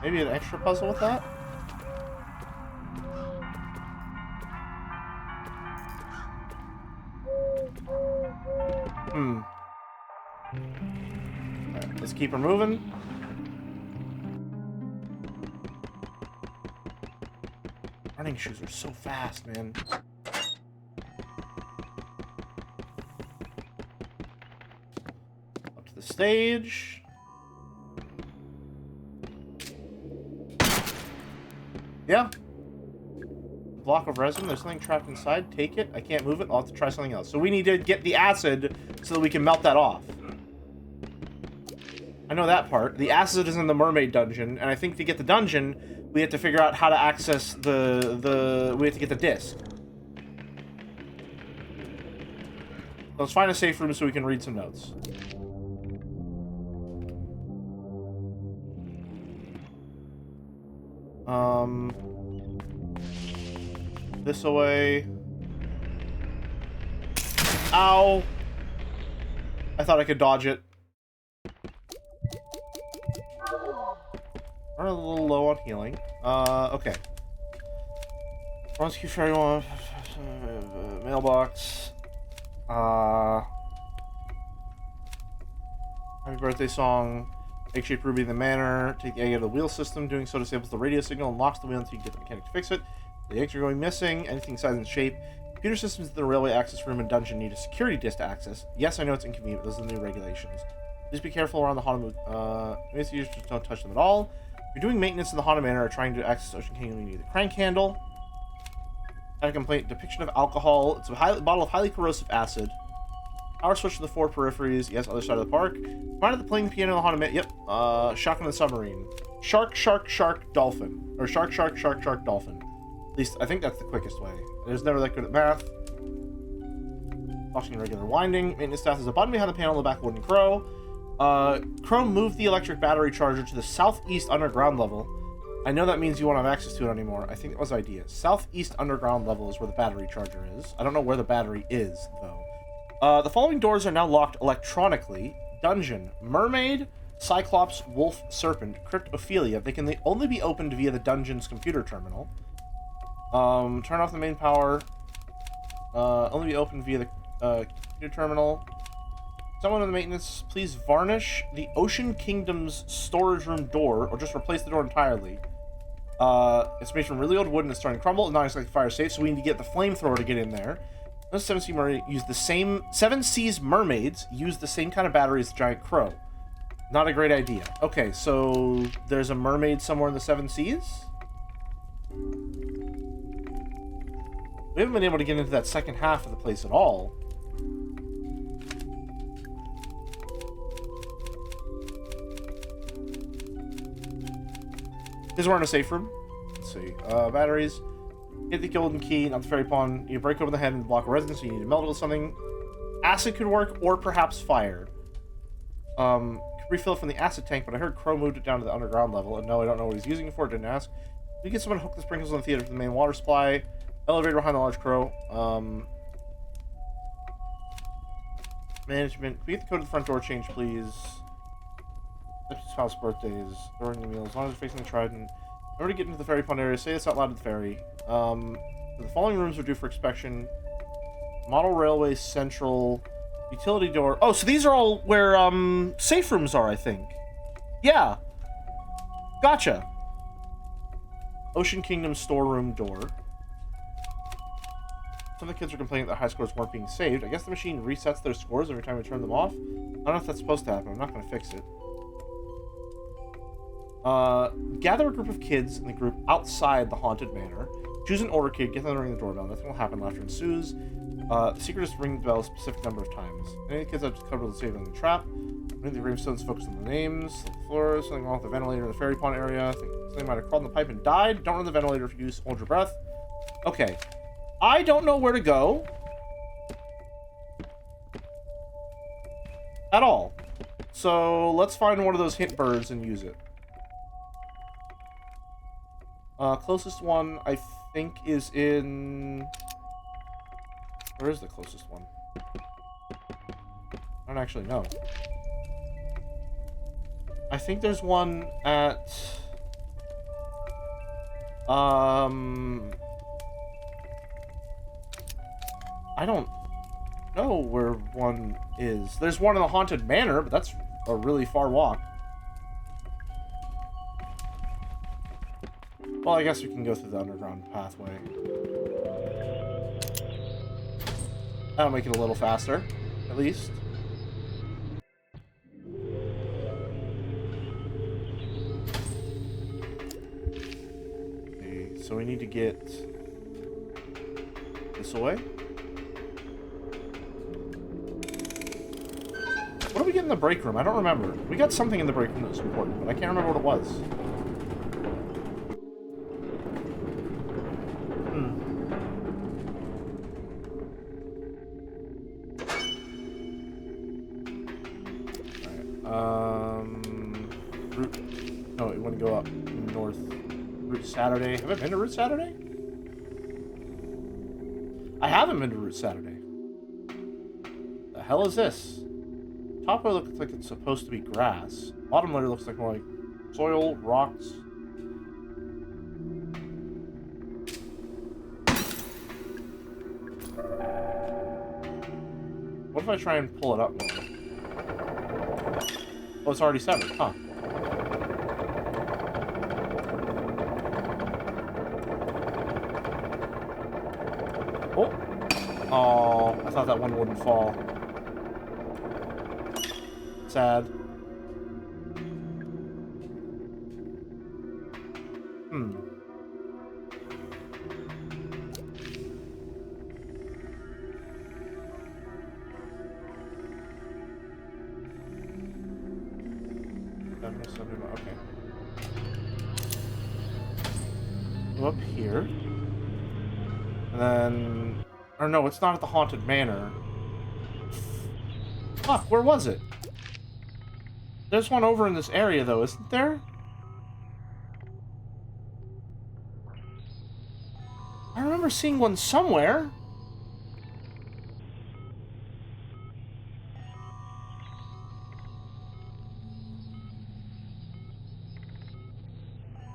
Maybe an extra puzzle with that? Alright, let's keep her moving. Running shoes are so fast, man. Up to the stage. Yeah. Block of resin. There's something trapped inside. Take it. I can't move it. I'll have to try something else. So we need to get the acid so that we can melt that off. I know that part. The acid is in the mermaid dungeon, and I think to get the dungeon, we have to figure out how to access we have to get the disc. Let's find a safe room so we can read some notes. This away. Ow! I thought I could dodge it. We're a little low on healing. Okay. Rescue for everyone. Mailbox. Happy birthday song. Egg-shaped ruby in the manor. Take the egg out of the wheel system. Doing so disables the radio signal and locks the wheel until you get the mechanic to fix it. The eggs are going missing. Anything size and shape. Computer systems in the railway access room and dungeon need a security disc to access. Yes, I know it's inconvenient, but those are the new regulations. Please be careful around the Haunted Maybe you just don't touch them at all. If you're doing maintenance in the Haunted Manor or trying to access Ocean Kingdom, you need the crank handle. Had a complaint. Depiction of alcohol. It's a bottle of highly corrosive acid. Power switch to the 4 peripheries. Yes, other side of the park. Minded the playing piano in the Haunted Manor. Yep. Shotgun in the submarine. Shark, shark, shark, dolphin. Or shark, shark, shark, shark, dolphin. At least, I think that's the quickest way. I was never that good at math. Watching regular winding. Maintenance staff is a button behind the panel in the back of Wooden Crow. Crow moved the electric battery charger to the southeast underground level. I know that means you won't have access to it anymore. I think that was the idea. Southeast underground level is where the battery charger is. I don't know where the battery is, though. The following doors are now locked electronically. Dungeon. Mermaid, Cyclops, Wolf, Serpent, Cryptophilia. They can only be opened via the dungeon's computer terminal. Turn off the main power. Only be opened via the computer terminal. Someone in the maintenance, please varnish the Ocean Kingdom's storage room door, or just replace the door entirely. It's made from really old wood and it's starting to crumble. It's not exactly fire safe, so we need to get the flamethrower to get in there. Those 7 Seas mermaids use the same kind of battery as the Giant Crow. Not a great idea. Okay, so there's a mermaid somewhere in the 7 Seas? We haven't been able to get into that second half of the place at all. Is we're in a safe room. Let's see. Batteries. Get the golden key, not the fairy pawn. You break open the head and block a residence, so you need to melt it with something. Acid could work, or perhaps fire. Could refill it from the acid tank, but I heard Crow moved it down to the underground level, and no, I don't know what he's using it for, didn't ask. We get someone to hook the sprinkles on the theater for the main water supply. Elevator behind the large Crow. Management. Can we get the code to the front door change, please? House birthdays. During the meals. As long as you're facing the trident. In order to get into the ferry pond area, say this out loud to the ferry. The following rooms are due for inspection. Model Railway Central. Utility door. Oh, so these are all where, safe rooms are, I think. Yeah. Gotcha. Ocean Kingdom storeroom door. Some of the kids are complaining that high scores weren't being saved. I guess the machine resets their scores every time we turn them off. I don't know if that's supposed to happen. I'm not going to fix it. Gather a group of kids in the group outside the haunted manor. Choose an order kid, get them to ring the doorbell. Nothing will happen. Laughter ensues. The secret is to ring the bell a specific number of times. Any of the kids have to cover the save on the trap. Ring the gravestones, focus on the names. The floor, something wrong with the ventilator in the fairy pond area. I think something might have crawled in the pipe and died. Don't run the ventilator if you use. Hold your breath. Okay. I don't know where to go. At all. So let's find one of those hint birds and use it. Closest one, I think, is in... Where is the closest one? I don't actually know. I think there's one at... I don't know where one is. There's one in the Haunted Manor, but that's a really far walk. Well, I guess we can go through the underground pathway. That'll make it a little faster, at least. Okay, so we need to get this away. What did we get in the break room? I don't remember. We got something in the break room that was important, but I can't remember what it was. Route... No, it wouldn't go up north. Route Saturday. Have I been to Route Saturday? I haven't been to Route Saturday. The hell is this? Top layer looks like it's supposed to be grass. Bottom layer looks like more like soil, rocks. What if I try and pull it up more? Oh, it's already severed, huh? Oh! Oh, I thought that one wouldn't fall. Sad. Okay. Go up here. And then... Or no, it's not at the Haunted Manor. Fuck, where was it? There's one over in this area, though, isn't there? I remember seeing one somewhere.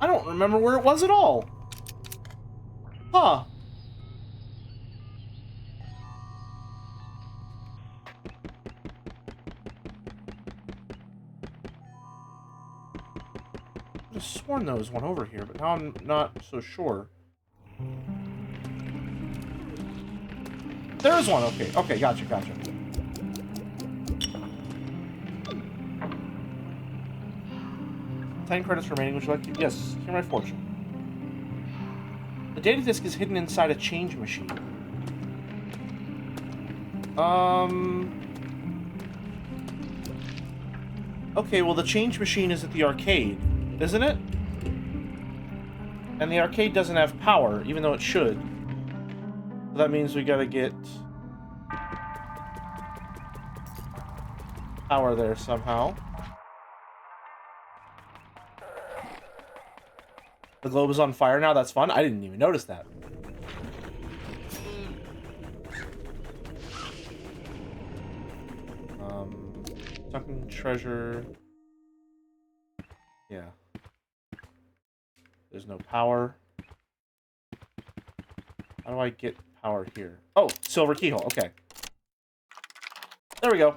I don't remember where it was at all. Huh. I could have sworn there was one over here, but now I'm not so sure. There is one. Okay. Okay, gotcha, gotcha. 10 credits remaining. Would you like to? Yes. Hear my fortune. The data disk is hidden inside a change machine. Okay, well, the change machine is at the arcade, isn't it? And the arcade doesn't have power, even though it should. So that means we gotta get power there somehow. The globe is on fire now. That's fun. I didn't even notice that. Sunken treasure. Yeah. There's no power. How do I get power here? Oh, silver keyhole. Okay. There we go.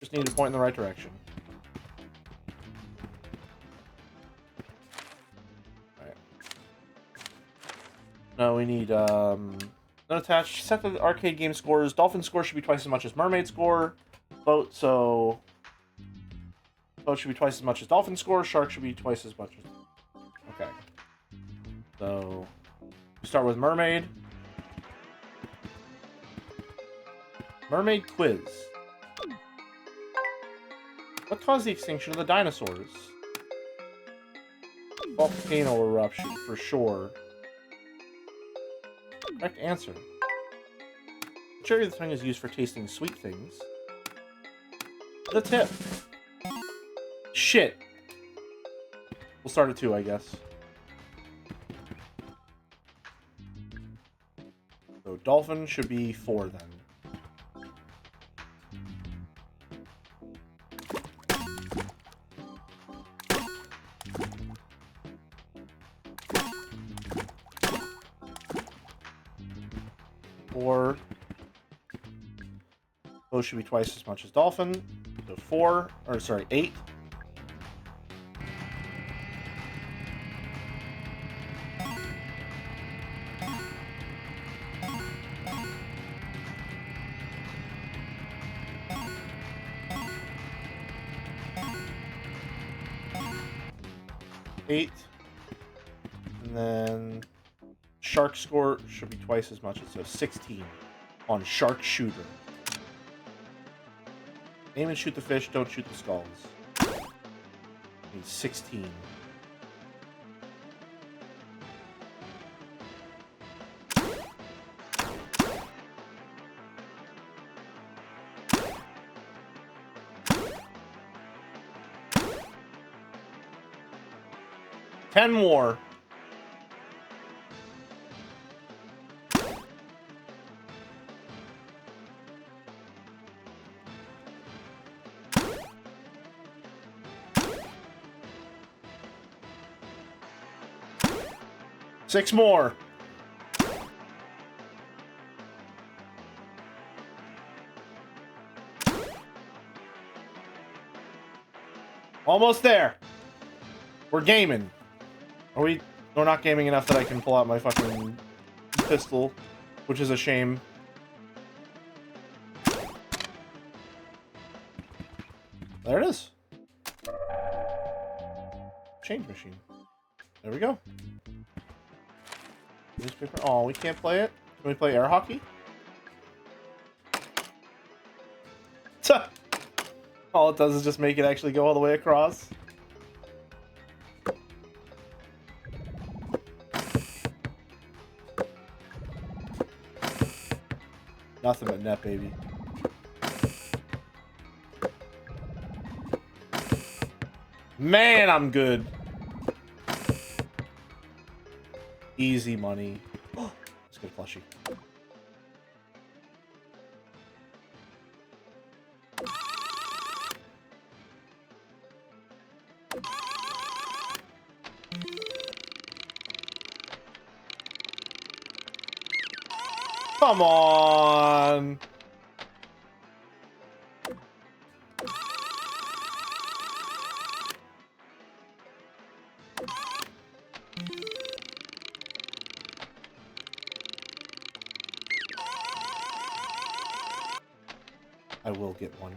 Just need to point in the right direction. Alright. Now we need, not attached. Set the arcade game scores. Dolphin score should be twice as much as Mermaid score. Boat, so... Boat should be twice as much as Dolphin score. Shark should be twice as much as... Okay. So... We start with Mermaid. Mermaid quiz. What caused the extinction of the dinosaurs? Volcano eruption, for sure. Correct answer. The cherry of the tongue is used for tasting sweet things. The tip. Shit. We'll start at 2, I guess. So dolphin should be 4 then. Four. Those should be twice as much as dolphin. So 4, or sorry, 8. Eight. And then shark score should be twice as much, so 16 on shark shooter. Aim and shoot the fish, don't shoot the skulls. Need 16. Ten more. Six more. Almost there. We're gaming. Are we? We're not gaming enough that I can pull out my fucking pistol, which is a shame. There it is. Change machine. There we go. Newspaper. Oh, we can't play it? Can we play air hockey? All it does is just make it actually go all the way across. Nothing but net, baby. Man, I'm good. Easy money. Let's get a plushie. Come on. I will get one.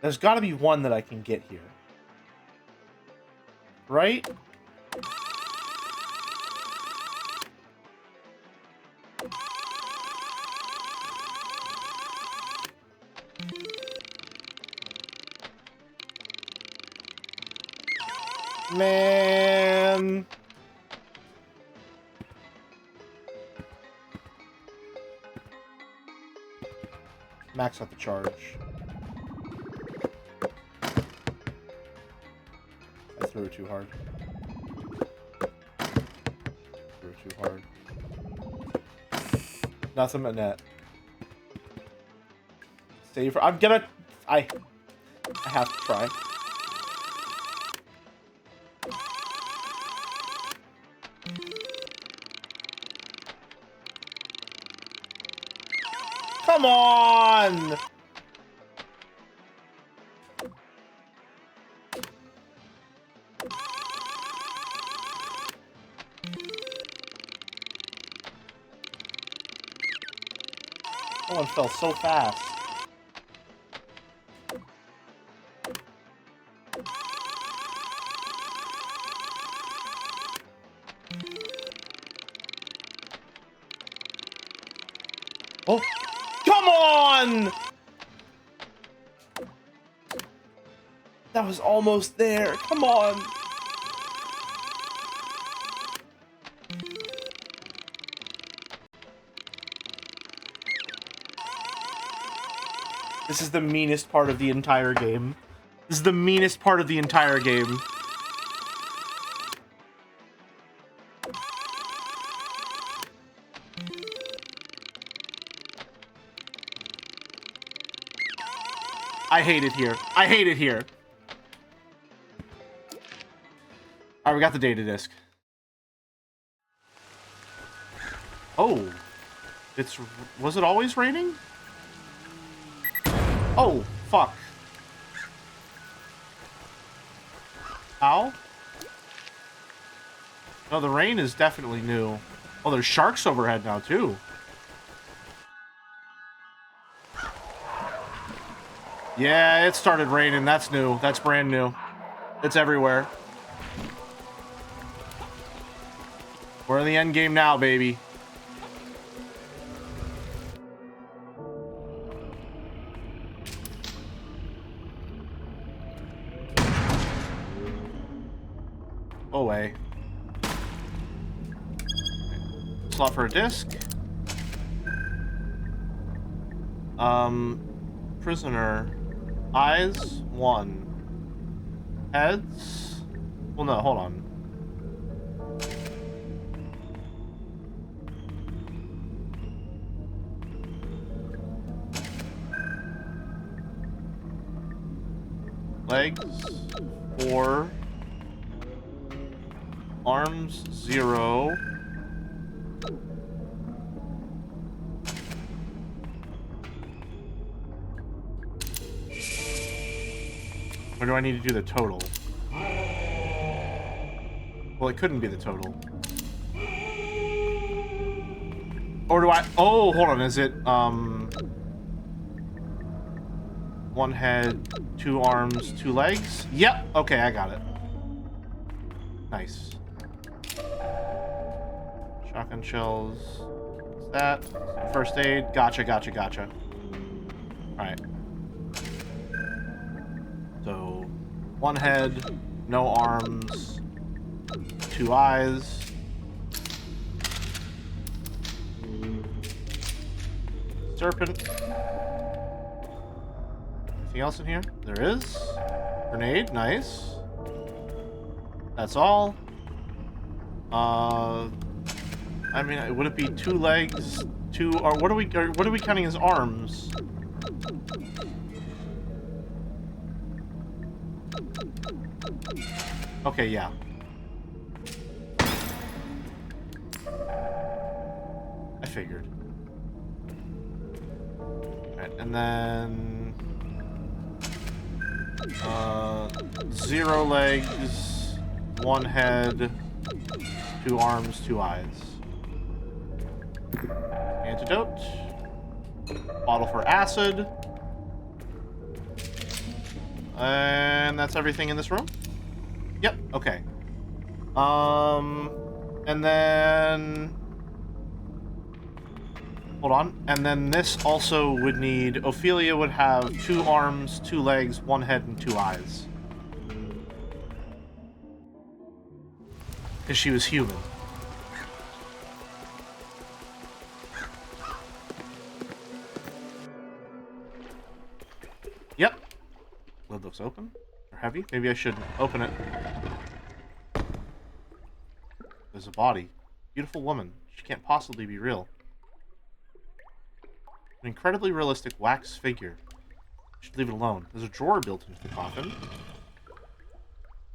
There's got to be one that I can get here. Right? Man. Max out the charge. I threw it too hard. Threw it too hard. Nothing but net. Save. I'm gonna. I have to try. Come on! That one fell so fast. Oh, come on! That was almost there. Come on. This is the meanest part of the entire game. This is the meanest part of the entire game. I hate it here. I hate it here. Alright, we got the data disk. Oh. Was it always raining? Oh, fuck. How? No, the rain is definitely new. Oh, there's sharks overhead now, too. Yeah, it started raining. That's new. That's brand new. It's everywhere. We're in the end game now, baby. Away. Slot for a disc. Prisoner. Eyes, 1. Heads. Well, no, hold on. Legs, 4. Arms, 0. Or do I need to do the total? Well, it couldn't be the total. Or do I... Oh, hold on. Is it, 1 head, 2 arms, 2 legs? Yep. Okay, I got it. Nice. Shotgun shells. What's that? First aid. Gotcha, gotcha, gotcha. Alright. So, 1 head, no arms, 2 eyes. Serpent. Anything else in here? There is. Grenade, nice. That's all. I mean, would it be 2 legs, 2, or what are we counting as arms? Okay, yeah. I figured. Alright, and then... 0 legs, 1 head, 2 arms, 2 eyes. Antidote. Bottle for acid. And that's everything in this room? Yep, okay. And then... Hold on. And then this also would need... Ophelia would have 2 arms, 2 legs, 1 head, and 2 eyes. Because she was human. Yep. Lid looks open. Or heavy. Maybe I shouldn't open it. There's a body. Beautiful woman. She can't possibly be real. An incredibly realistic wax figure. Should leave it alone. There's a drawer built into the coffin.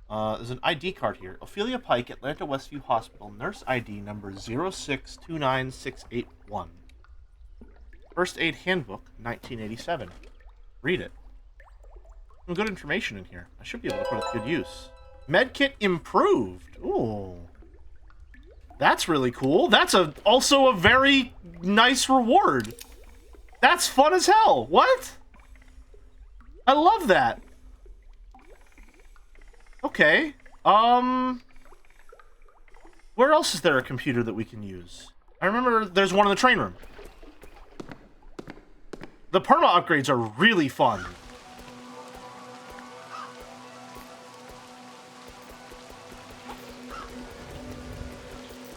There's an ID card here. Ophelia Pike, Atlanta Westview Hospital, nurse ID number 0629681. First Aid Handbook, 1987. Read it. Some good information in here. I should be able to put it to good use. Medkit improved. Ooh. That's really cool. That's also a very nice reward. That's fun as hell. What? I love that. Okay. Where else is there a computer that we can use? I remember there's one in the train room. The perma upgrades are really fun.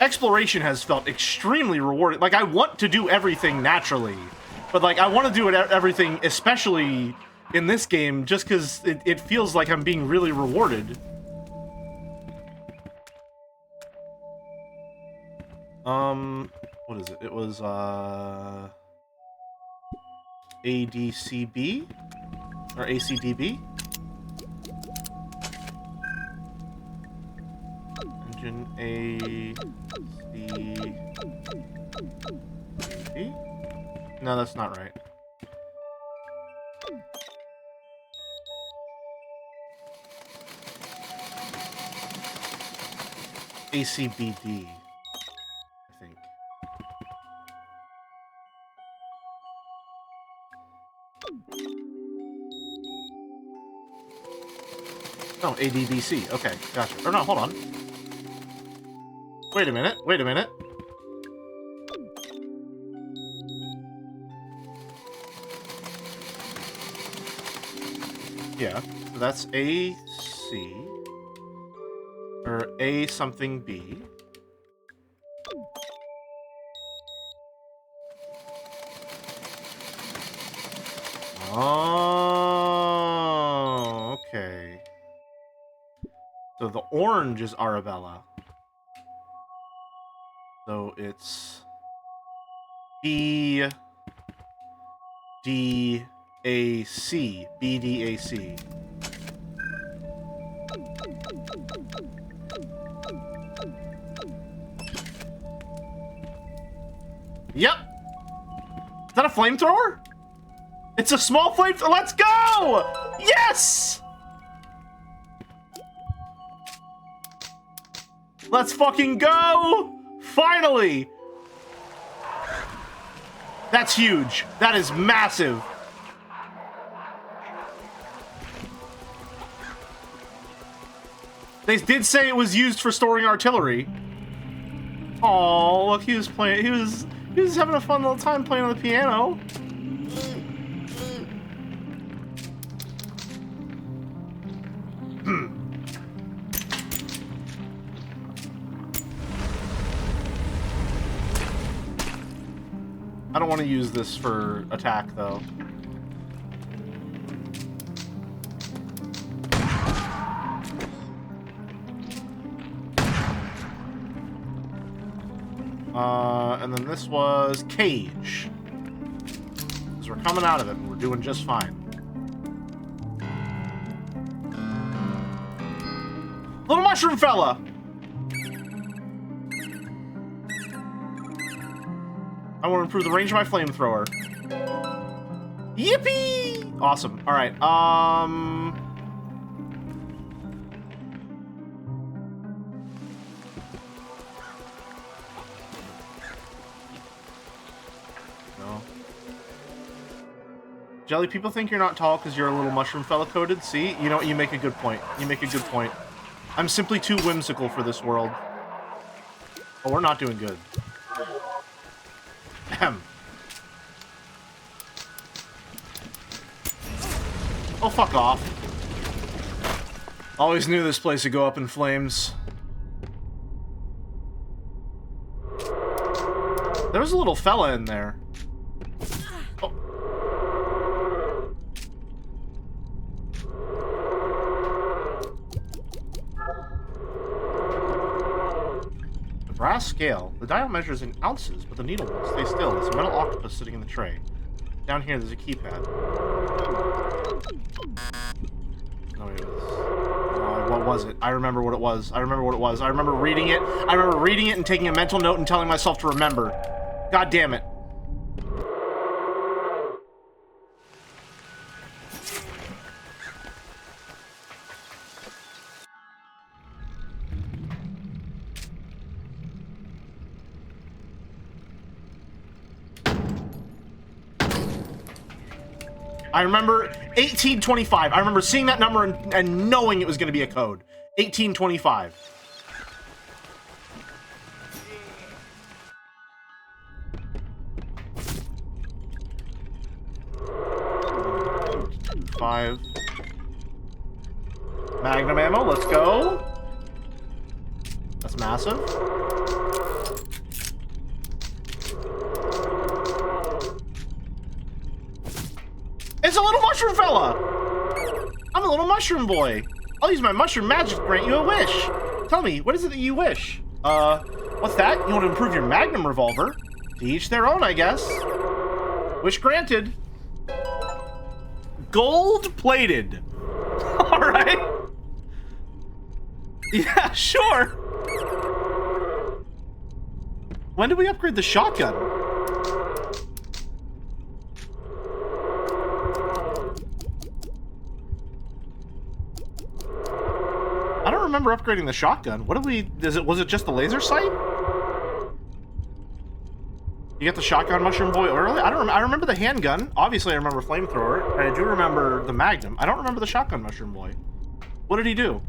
Exploration has felt extremely rewarding. Like, I want to do everything naturally, but like, I want to do everything, especially in this game, just because it feels like I'm being really rewarded. What is it? It was, ADCB? Or ACDB? Engine ACDB? No, that's not right. ACBD, I think. No, ADBC. Okay, gotcha. Or no, hold on. Wait a minute. Wait a minute. Yeah, so that's AC. Or A something B. Oh, okay. So the orange is Arabella. So it's B D A C. B D A C. Yep. Is that a flamethrower? It's a small flamethrower. Let's go! Yes! Let's fucking go! Finally! That's huge. That is massive. They did say it was used for storing artillery. Oh, look, he was playing. He was having a fun little time playing on the piano. I don't want to use this for attack, though. And then this was Cage. Because we're coming out of it, and we're doing just fine. Little mushroom fella! I want to improve the range of my flamethrower. Yippee! Awesome. Alright, no. Jelly, people think you're not tall because you're a little mushroom fella coated. See? You know what? You make a good point. You make a good point. I'm simply too whimsical for this world. Oh, we're not doing good. Ahem. Oh, fuck off. Always knew this place would go up in flames. There was a little fella in there. Oh. The brass scale. The dial measures in ounces, but the needle won't stay still. There's a metal octopus sitting in the tray. Down here, there's a keypad. No, it was... what was it? I remember what it was. I remember what it was. I remember reading it. I remember reading it and taking a mental note and telling myself to remember. God damn it. I remember 1825. I remember seeing that number and knowing it was going to be a code. 1825. 5. Magnum ammo, let's go. That's massive. It's a little mushroom fella! I'm a little mushroom boy. I'll use my mushroom magic to grant you a wish. Tell me, what is it that you wish? What's that? You want to improve your Magnum revolver? To each their own, I guess. Wish granted. Gold-plated. Alright. Yeah, sure. When did we upgrade the shotgun? I don't remember upgrading the shotgun. What did we... was it just the laser sight? You get the shotgun mushroom boy early? I remember the handgun. Obviously, I remember flamethrower. I do remember the Magnum. I don't remember the shotgun mushroom boy. What did he do?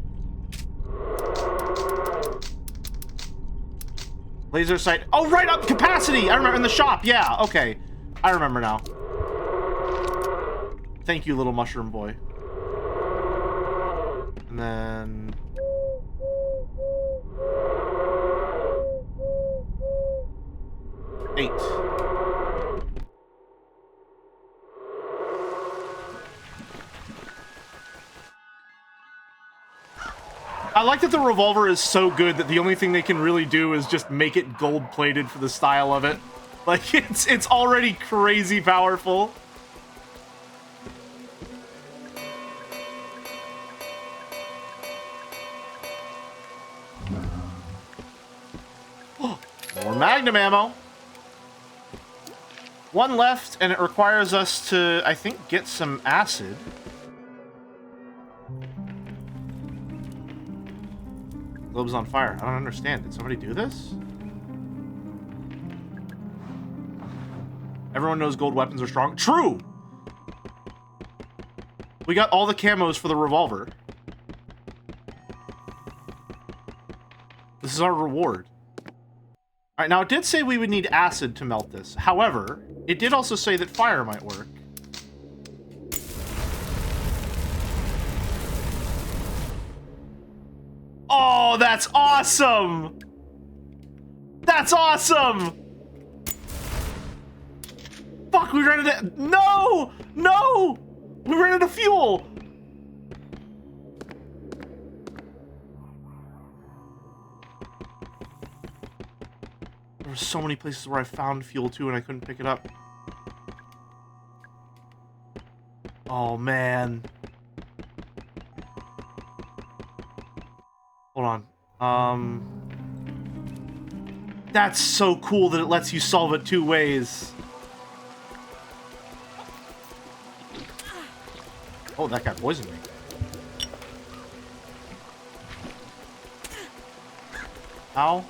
Laser sight. Oh, right up capacity! I remember in the shop. Yeah, okay. I remember now. Thank you, little mushroom boy. And then... $8. I like that the revolver is so good that the only thing they can really do is just make it gold-plated for the style of it. Like, it's already crazy powerful. More Magnum ammo. 1 left, and it requires us to, I think, get some acid. Globe's on fire. I don't understand. Did somebody do this? Everyone knows gold weapons are strong. True! We got all the camos for the revolver. This is our reward. Alright, now it did say we would need acid to melt this. However, it did also say that fire might work. Oh, that's awesome! That's awesome! Fuck, we ran out of... No! No! We ran out of fuel! There were so many places where I found fuel too and I couldn't pick it up. Oh, man. Hold on. That's so cool that it lets you solve it 2 ways. Oh, that guy poisoned me. Ow.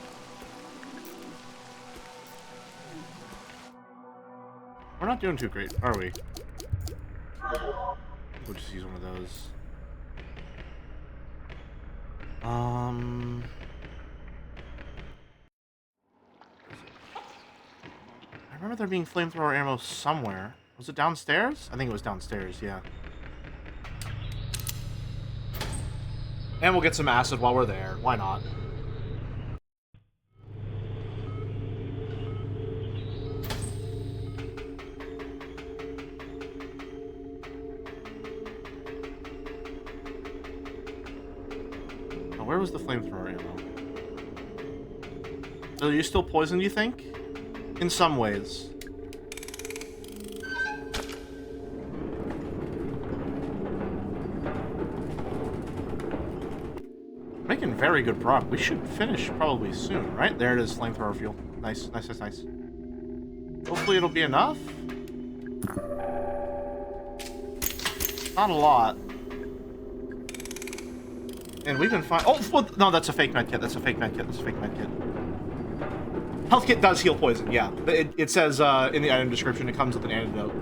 We're not doing too great, are we? We'll just use one of those. I remember there being flamethrower ammo somewhere. Was it downstairs? I think it was downstairs, yeah. And we'll get some acid while we're there. Why not? Where was the flamethrower ammo? Are you still poisoned, you think? In some ways. Making very good prog. We should finish probably soon, right? There it is, flamethrower fuel. Nice, nice, nice, nice. Hopefully it'll be enough. Not a lot. And we can find... Oh, well, no, that's a fake medkit. That's a fake medkit. That's a fake medkit. Health kit does heal poison, yeah. It says in the item description it comes with an antidote.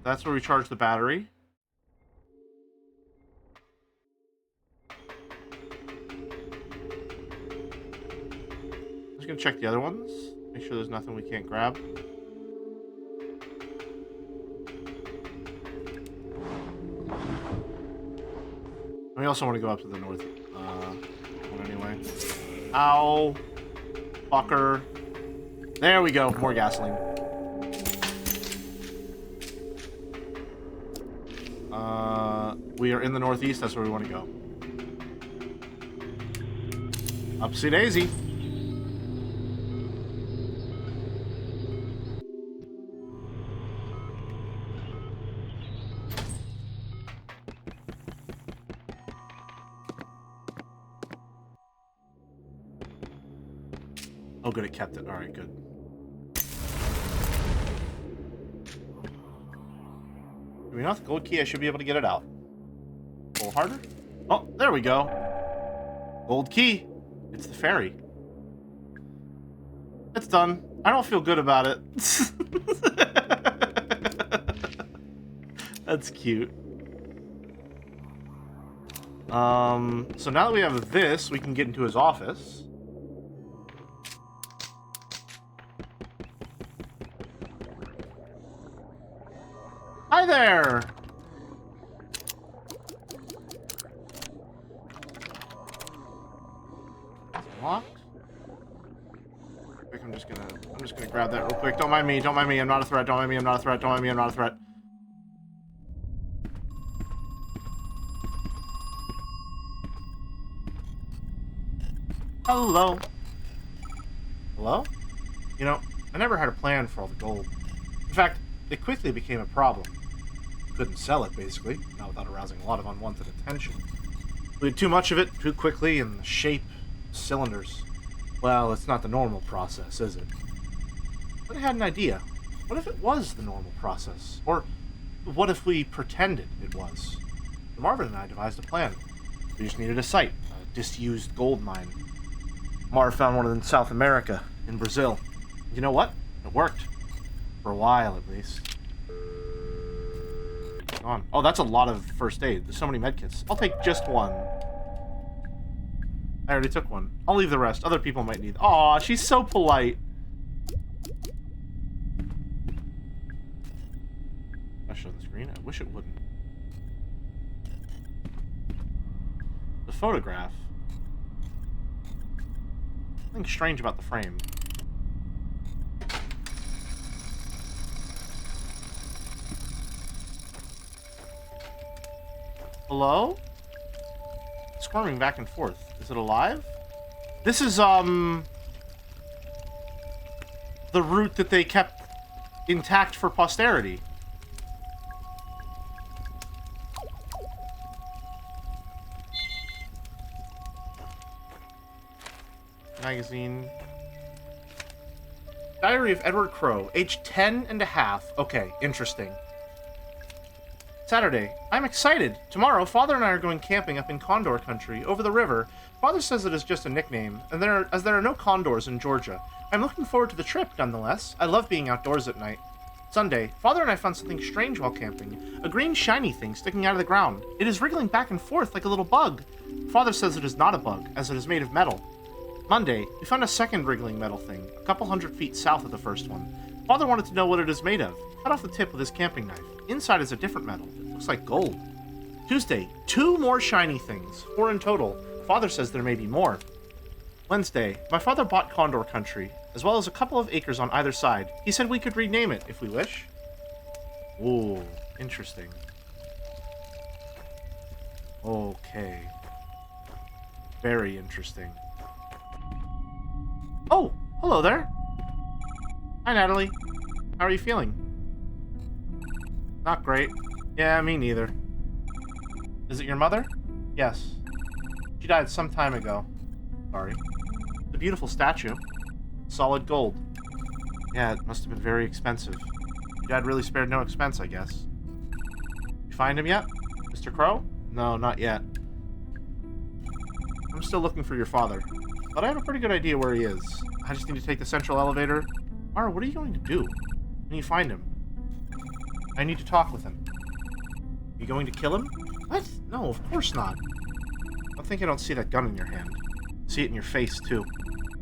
That's where we charge the battery. gonna check the other ones. Make sure there's nothing we can't grab. We also want to go up to the north one anyway. Ow. Fucker. There we go. More gasoline. We are in the northeast. That's where we want to go. Upsy daisy. Oh, good, it kept it. Alright, good. Do we know the gold key? I should be able to get it out. A little harder? Oh, there we go. Gold key. It's the ferry. It's done. I don't feel good about it. That's cute. So now that we have this, we can get into his office. Hi there! It's locked? I think I'm just gonna grab that real quick. Don't mind me, don't mind me, I'm not a threat, don't mind me, I'm not a threat, don't mind me, I'm not a threat. Hello. Hello? You know, I never had a plan for all the gold. In fact, it quickly became a problem. Couldn't sell it, basically, not without arousing a lot of unwanted attention. We had too much of it, too quickly, and the shape, cylinders. Well, it's not the normal process, is it? But I had an idea. What if it was the normal process? Or what if we pretended it was? Marvin and I devised a plan. We just needed a site, a disused gold mine. Marv found one in South America, in Brazil. You know what? It worked. For a while, at least. On. Oh, that's a lot of first aid. There's so many medkits. I'll take just one. I already took one. I'll leave the rest. Other people might need. Aw, she's so polite. I show the screen. I wish it wouldn't. The photograph. Something strange about the frame. Hello? Squirming back and forth. Is it alive? This is, the route that they kept intact for posterity. Magazine. Diary of Edward Crow, age 10 and a half. Okay, interesting. Saturday. I'm excited. Tomorrow, Father and I are going camping up in Condor Country, over the river. Father says it is just a nickname, and as there are no condors in Georgia. I'm looking forward to the trip, nonetheless. I love being outdoors at night. Sunday. Father and I found something strange while camping. A green shiny thing sticking out of the ground. It is wriggling back and forth like a little bug. Father says it is not a bug, as it is made of metal. Monday. We found a second wriggling metal thing, a couple 100 feet south of the first one. Father wanted to know what it is made of. Cut off the tip with his camping knife. Inside is a different metal. It looks like gold. Tuesday, 2 more shiny things. 4 in total. Father says there may be more. Wednesday, my father bought Condor Country, as well as a couple of acres on either side. He said we could rename it if we wish. Ooh, interesting. Okay. Very interesting. Oh, hello there. Hi, Natalie. How are you feeling? Not great. Yeah, me neither. Is it your mother? Yes. She died some time ago. Sorry. It's a beautiful statue. Solid gold. Yeah, it must have been very expensive. Your dad really spared no expense, I guess. You find him yet? Mr. Crow? No, not yet. I'm still looking for your father. But I have a pretty good idea where he is. I just need to take the central elevator. Mara, what are you going to do when you find him? I need to talk with him. Are you going to kill him? What? No, of course not. I think I don't see that gun in your hand. I see it in your face, too.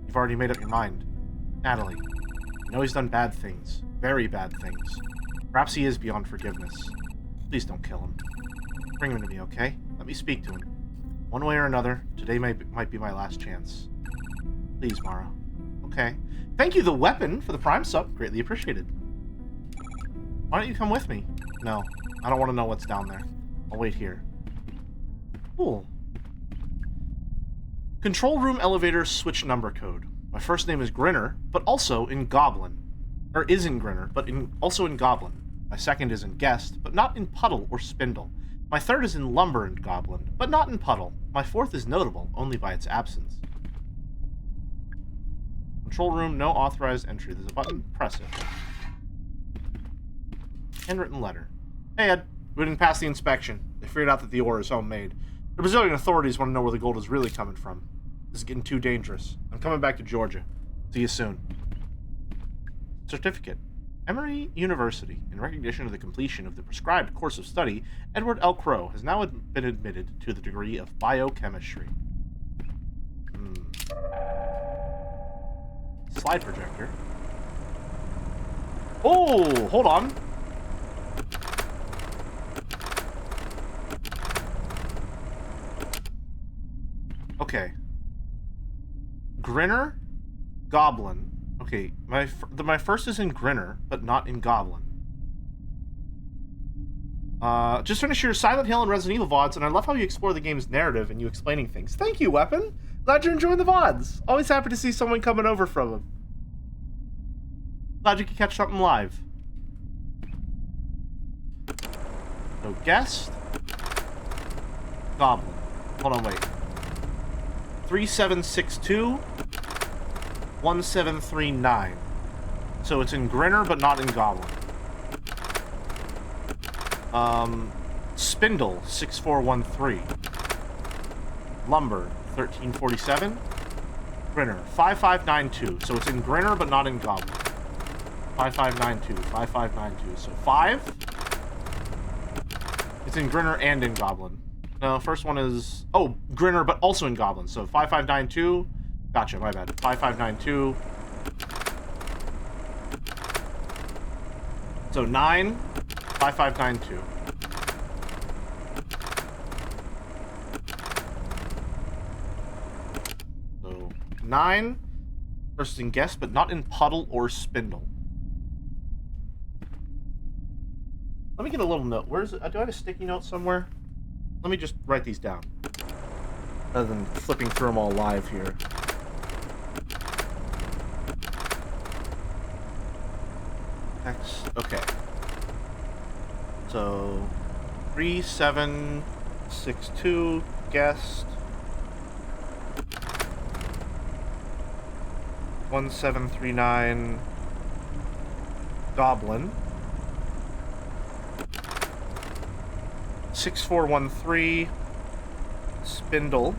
You've you've already made up your mind. Natalie, I know he's done bad things. Very bad things. Perhaps he is beyond forgiveness. Please don't kill him. Bring him to me, okay? Let me speak to him. One way or another, today might be my last chance. Please, Mara. Okay. Thank you, the weapon, for the Prime sub. Greatly appreciated. Why don't you come with me? No, I don't want to know what's down there. I'll wait here. Cool. Control room elevator switch number code. My first name is Grinner, but also in Goblin. Or is in Grinner, but also in Goblin. My second is in Guest, but not in Puddle or Spindle. My third is in Lumber and Goblin, but not in Puddle. My fourth is notable, only by its absence. Control room, no authorized entry. There's a button, press it. Handwritten letter. Hey Ed, we didn't pass the inspection. They figured out that the ore is homemade. The Brazilian authorities want to know where the gold is really coming from. This is getting too dangerous. I'm coming back to Georgia. See you soon. Certificate. Emory University. In recognition of the completion of the prescribed course of study, Edward L. Crow has now been admitted to the degree of biochemistry. Slide projector. Oh, hold on. Okay. Grinner, Goblin. Okay, my first is in Grinner, but not in Goblin. Just finished your Silent Hill and Resident Evil VODs, and I love how you explore the game's narrative and you explaining things. Thank you, Weapon! Glad you're enjoying the VODs. Always happy to see someone coming over from them. Glad you could catch something live. So, Guest. Goblin. Hold on, wait. 3762. 1739. So it's in Grinner, but not in Goblin. Spindle, 6413. Lumber, 1347. Grinner, 5592. So it's in Grinner, but not in Goblin. 5592, 5592. So 5. It's in Grinner and in Goblin. No, first one is... Oh, Grinner, but also in Goblin. So 5592. Gotcha, my bad. 5592. So 9. 5592. So 9. First in Guest, but not in Puddle or Spindle. Let me get a little note. Where's it? Do I have a sticky note somewhere? Let me just write these down. Rather than flipping through them all live here. X. Okay. So 3762 Guest. 1739 Goblin. 6413 Spindle.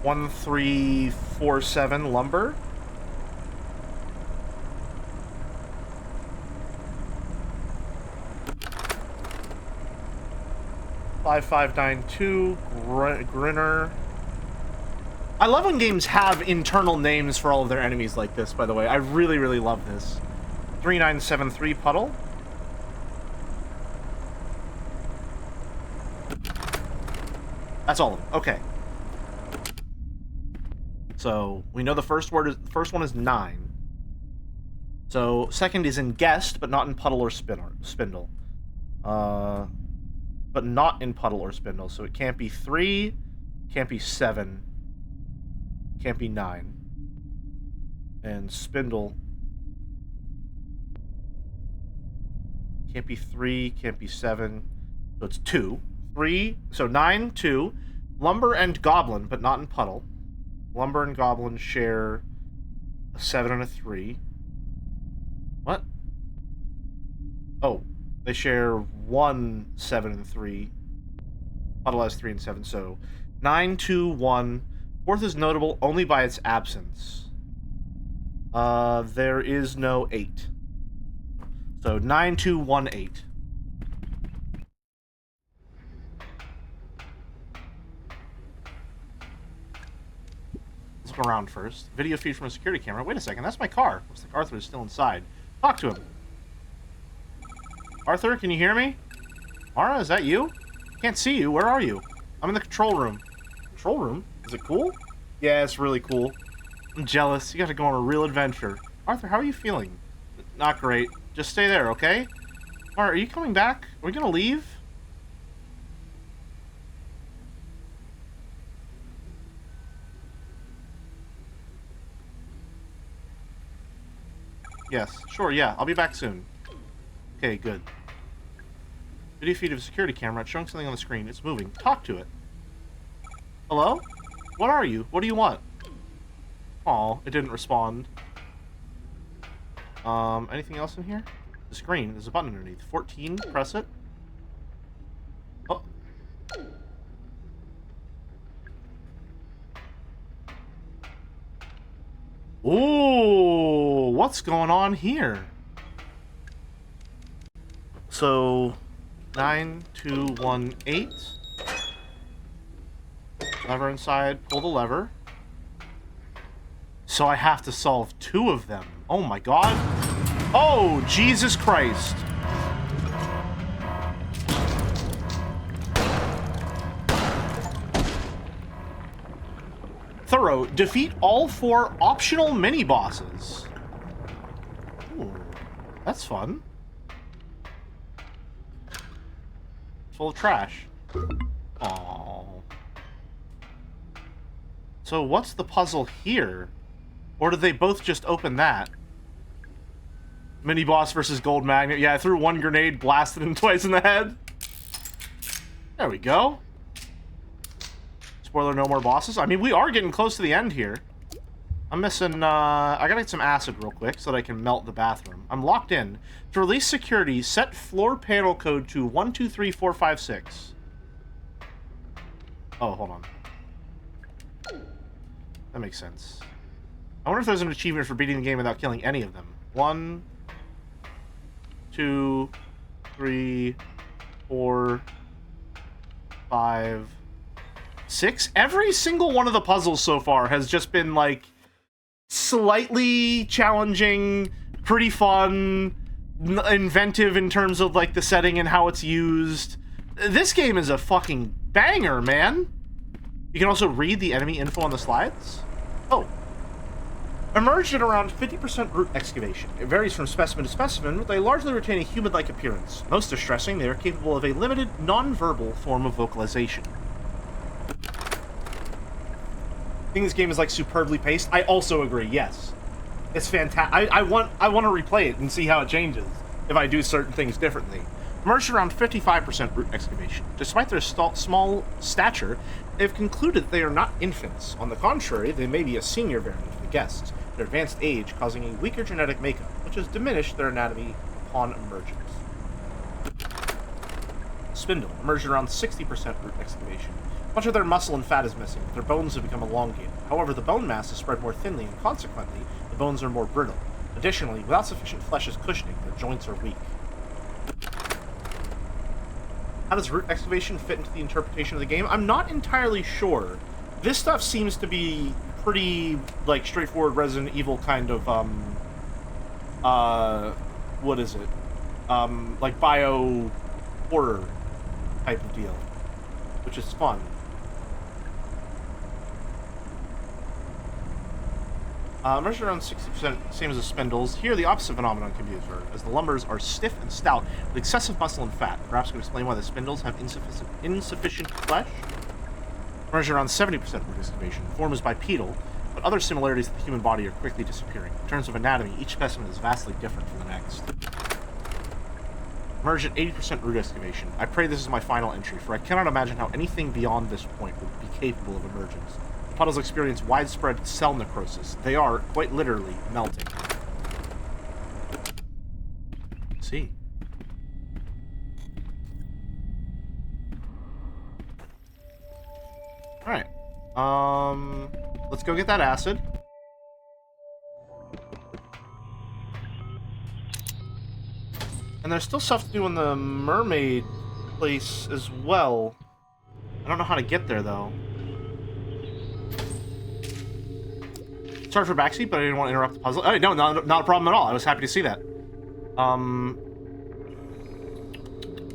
1347 Lumber. Five 5592 Grinner. I love when games have internal names for all of their enemies like this, by the way. I really, really love this. 3973 Puddle. That's all of them. Okay. So we know the first one is 9. So second is in Guest, but not in Puddle or Spindle. But not in Puddle or Spindle. So it can't be 3, can't be 7, can't be 9. And Spindle can't be 3, can't be 7. So it's 2. 3, so 9, 2. Lumber and Goblin, but not in Puddle. Lumber and Goblin share a 7 and a 3. What? Oh, they share 1, 7, and 3. Puddle has 3 and 7, so 9, 2, 1. Fourth is notable only by its absence. There is no 8. So 9, 2, 1, 8. around first. Video feed from a security camera. Wait a second, that's my car. Looks like Arthur is still inside. Talk to him. Arthur, can you hear me? Mara, is that you? Can't see you. Where are you? I'm in the control room. Control room? Is it cool? Yeah, it's really cool. I'm jealous. You got to go on a real adventure. Arthur, how are you feeling? Not great. Just stay there, okay? Mara, are you coming back? Are we gonna leave? Yes, sure, yeah. I'll be back soon. Okay, good. Video feed of a security camera. It's showing something on the screen. It's moving. Talk to it. Hello? What are you? What do you want? Aw, it didn't respond. Anything else in here? The screen. There's a button underneath. 14. Press it. Oh. Ooh, what's going on here? So, 9218. Lever inside. Pull the lever. So I have to solve 2 of them. Oh my god. Oh, Jesus Christ. Thorough. Defeat all 4 optional mini-bosses. Ooh, that's fun. Full of trash. Aww. So what's the puzzle here? Or did they both just open that? Mini-boss versus gold magnet. Yeah, I threw 1 grenade, blasted him twice in the head. There we go. Spoiler, no more bosses. I mean, we are getting close to the end here. I'm missing, I gotta get some acid real quick so that I can melt the bathroom. I'm locked in. To release security, set floor panel code to 123456. Oh, hold on. That makes sense. I wonder if there's an achievement for beating the game without killing any of them. 1, 2, 3, 4, 5, 6. Every single one of the puzzles so far has just been, like, slightly challenging, pretty fun, inventive in terms of, like, the setting and how it's used. This game is a fucking banger, man. You can also read the enemy info on the slides. Oh. Emerged at around 50% root excavation. It varies from specimen to specimen, but they largely retain a human-like appearance. Most distressing, they are capable of a limited, non-verbal form of vocalization. I think this game is, like, superbly paced. I also agree, yes. It's fantastic. I want to replay it and see how it changes if I do certain things differently. Emerged around 55% root excavation. Despite their small stature, they've concluded that they are not infants. On the contrary, they may be a senior variant of the guests, their advanced age causing a weaker genetic makeup, which has diminished their anatomy upon emergence. Spindle. Emerged around 60% root excavation. Much of their muscle and fat is missing, but their bones have become elongated. However, the bone mass is spread more thinly, and consequently, the bones are more brittle. Additionally, without sufficient flesh as cushioning, their joints are weak. How does root excavation fit into the interpretation of the game? I'm not entirely sure. This stuff seems to be pretty, like, straightforward Resident Evil kind of, what is it? Like, bio-horror type of deal, which is fun. Measured around 60%, same as the spindles. Here, the opposite phenomenon can be observed, as the lumbers are stiff and stout, with excessive muscle and fat. Perhaps we can explain why the spindles have insufficient flesh. Measured around 70% root excavation. The form is bipedal, but other similarities to the human body are quickly disappearing. In terms of anatomy, each specimen is vastly different from the next. Emerged at 80% root excavation. I pray this is my final entry, for I cannot imagine how anything beyond this point would be capable of emergence. The puddles experience widespread cell necrosis. They are, quite literally, melting. Let's see. Alright. Let's go get that acid. And there's still stuff to do in the mermaid place as well. I don't know how to get there, though. Sorry for backseat, but I didn't want to interrupt the puzzle. Oh, no, not a problem at all. I was happy to see that.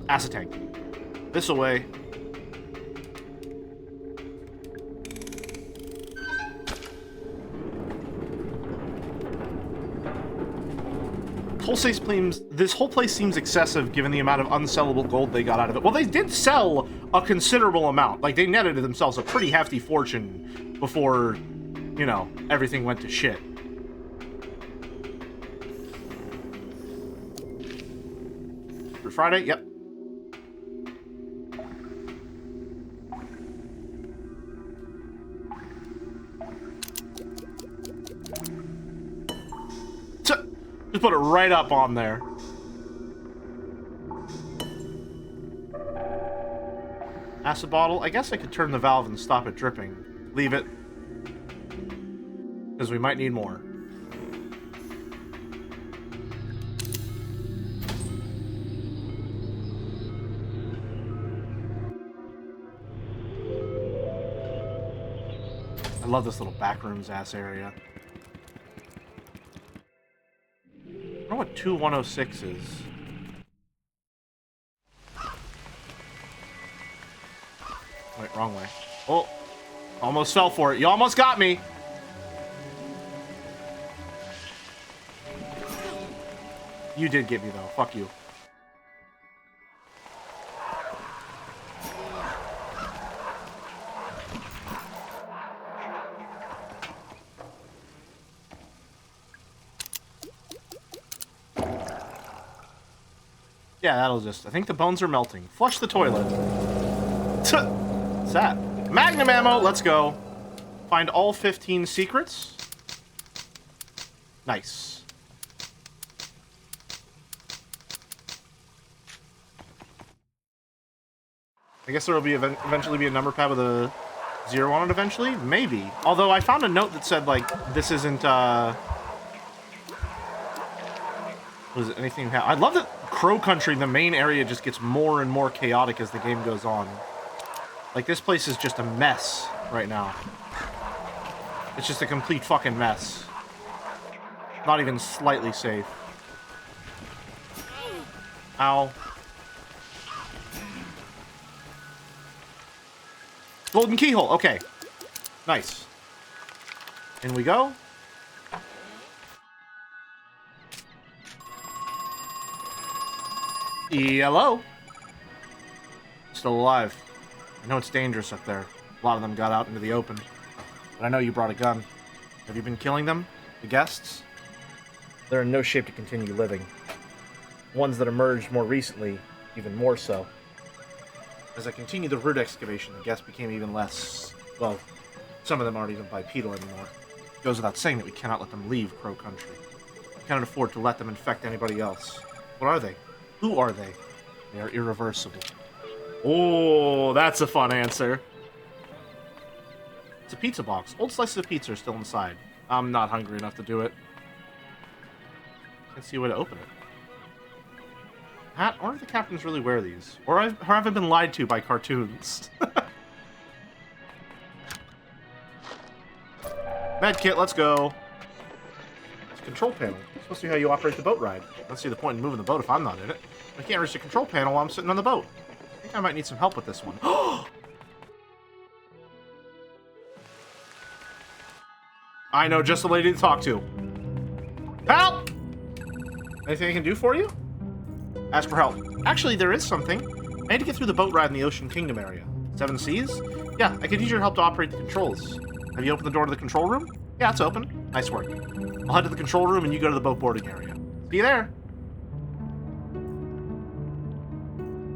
Acid tank. This away. This whole place seems excessive given the amount of unsellable gold they got out of it. Well, they did sell a considerable amount. Like, they netted themselves a pretty hefty fortune before, you know, everything went to shit. For Friday? Yep. Just put it right up on there. Acid bottle. I guess I could turn the valve and stop it dripping. Leave it. Because we might need more. I love this little backrooms ass area. I don't know what 2106 is. Wait, wrong way. Oh, almost fell for it. You almost got me. You did get me, though. Fuck you. Yeah, that'll just... I think the bones are melting. Flush the toilet. What's that? Magnum ammo! Let's go. Find all 15 secrets. Nice. I guess there will be eventually be a number pad with a 0 on it eventually? Maybe. Although I found a note that said, like, this isn't, was it anything... I love that Crow Country, the main area, just gets more and more chaotic as the game goes on. Like, this place is just a mess right now. It's just a complete fucking mess. Not even slightly safe. Ow. Golden keyhole, okay. Nice. In we go. Hello. Still alive. I know it's dangerous up there. A lot of them got out into the open. But I know you brought a gun. Have you been killing them? The guests? They're in no shape to continue living. Ones that emerged more recently, even more so. As I continued the root excavation, the guests became even less... Well, some of them aren't even bipedal anymore. It goes without saying that we cannot let them leave Crow Country. We cannot afford to let them infect anybody else. What are they? Who are they? They are irreversible. Oh, that's a fun answer. It's a pizza box. Old slices of pizza are still inside. I'm not hungry enough to do it. Can't see a way to open it. I wonder if the captains really wear these. Or have I been lied to by cartoons? Medkit, let's go. It's a control panel. It's supposed to be how you operate the boat ride. I don't see the point in moving the boat if I'm not in it. I can't reach the control panel while I'm sitting on the boat. I think I might need some help with this one. I know just the lady to talk to. Help! Anything I can do for you? Ask for help. Actually, there is something. I need to get through the boat ride in the Ocean Kingdom area. 7 Seas? Yeah, I could use your help to operate the controls. Have you opened the door to the control room? Yeah, it's open. Nice work. I'll head to the control room and you go to the boat boarding area. See you there.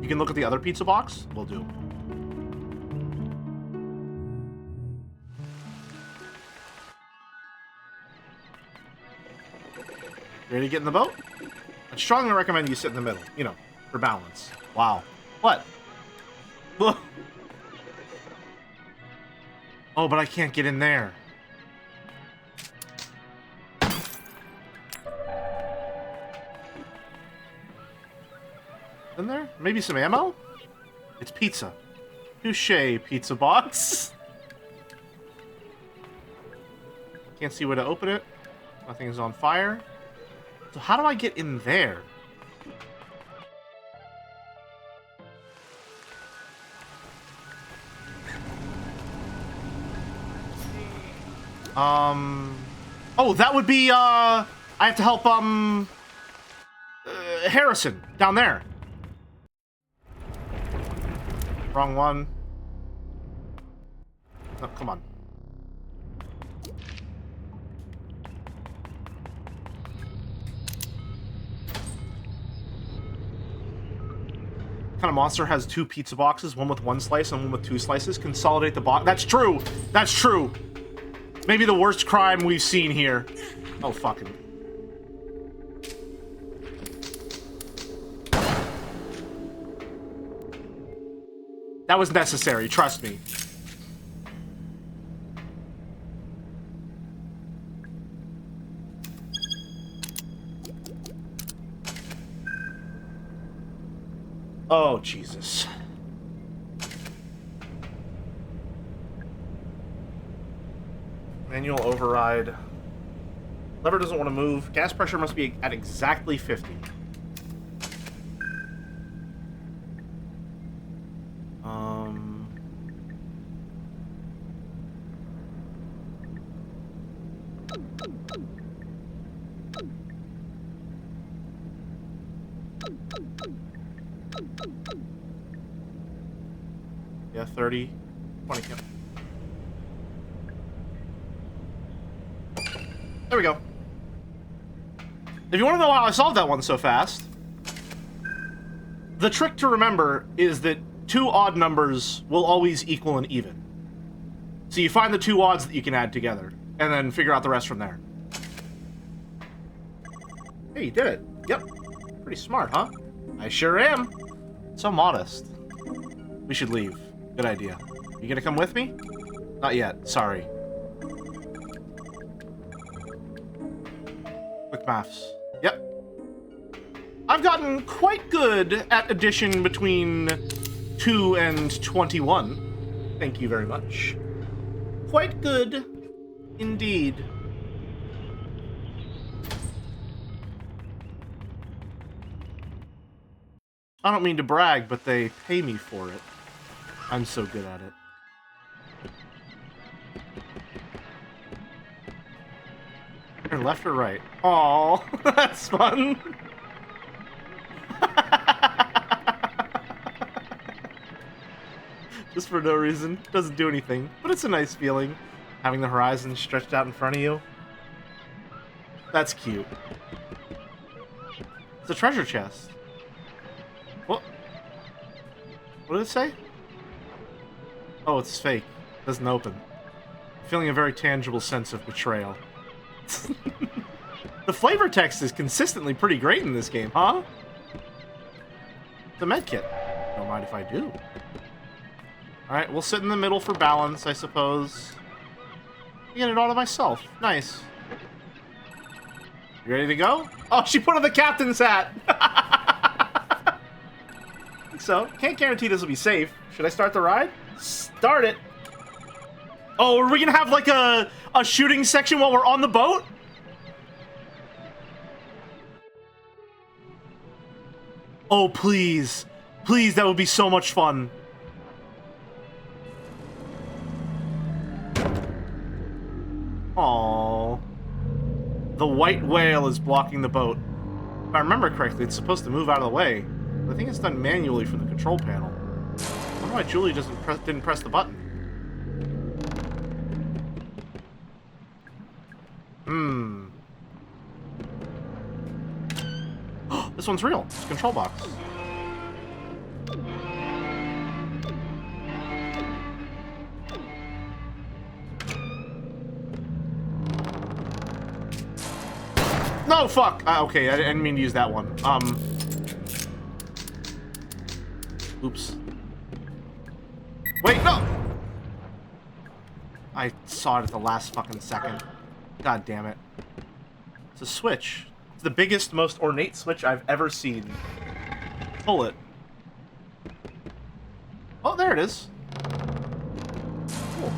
You can look at the other pizza box? Will do. Ready to get in the boat? I'd strongly recommend you sit in the middle, you know, for balance. Wow. What? Oh, but I can't get in there. In there? Maybe some ammo? It's pizza. Touché, pizza box. Can't see where to open it. Nothing is on fire. So how do I get in there? Oh, that would be, I have to help, Harrison, down there. Wrong one. No, come on. What kind of monster has 2 pizza boxes, one with 1 slice and one with 2 slices? Consolidate the box. That's true. That's true. Maybe the worst crime we've seen here. Oh, fucking. That was necessary, trust me. Oh, Jesus. Manual override. Lever doesn't want to move. Gas pressure must be at exactly 50. Yeah, 30. 20. Yeah. There we go. If you want to know how I solved that one so fast, the trick to remember is that 2 odd numbers will always equal an even. So you find the 2 odds that you can add together, and then figure out the rest from there. Hey, you did it. Yep. Pretty smart, huh? I sure am. So modest. We should leave. Good idea. You gonna come with me? Not yet. Sorry. Quick maths. Yep. I've gotten quite good at addition between 2 and 21. Thank you very much. Quite good indeed. I don't mean to brag, but they pay me for it. I'm so good at it. Turn left or right? Aw, that's fun. Just for no reason. Doesn't do anything, but it's a nice feeling. Having the horizon stretched out in front of you. That's cute. It's a treasure chest. What? What did it say? Oh, it's fake. It doesn't open. Feeling a very tangible sense of betrayal. The flavor text is consistently pretty great in this game, huh? The medkit. Don't mind if I do. Alright, we'll sit in the middle for balance, I suppose. Get it all to myself. Nice. You ready to go? Oh, she put on the captain's hat! So, can't guarantee this will be safe. Should I start the ride? Start it! Oh, are we gonna have like a shooting section while we're on the boat? Oh, please. Please, that would be so much fun. Aww. The white whale is blocking the boat. If I remember correctly, it's supposed to move out of the way. I think it's done manually from the control panel. I wonder why Julie didn't press the button. This one's real. It's a control box. No, fuck! Okay, I didn't mean to use that one. Oops. Wait, no! I saw it at the last fucking second. God damn it. It's a switch. It's the biggest, most ornate switch I've ever seen. Pull it. Oh, there it is. Cool.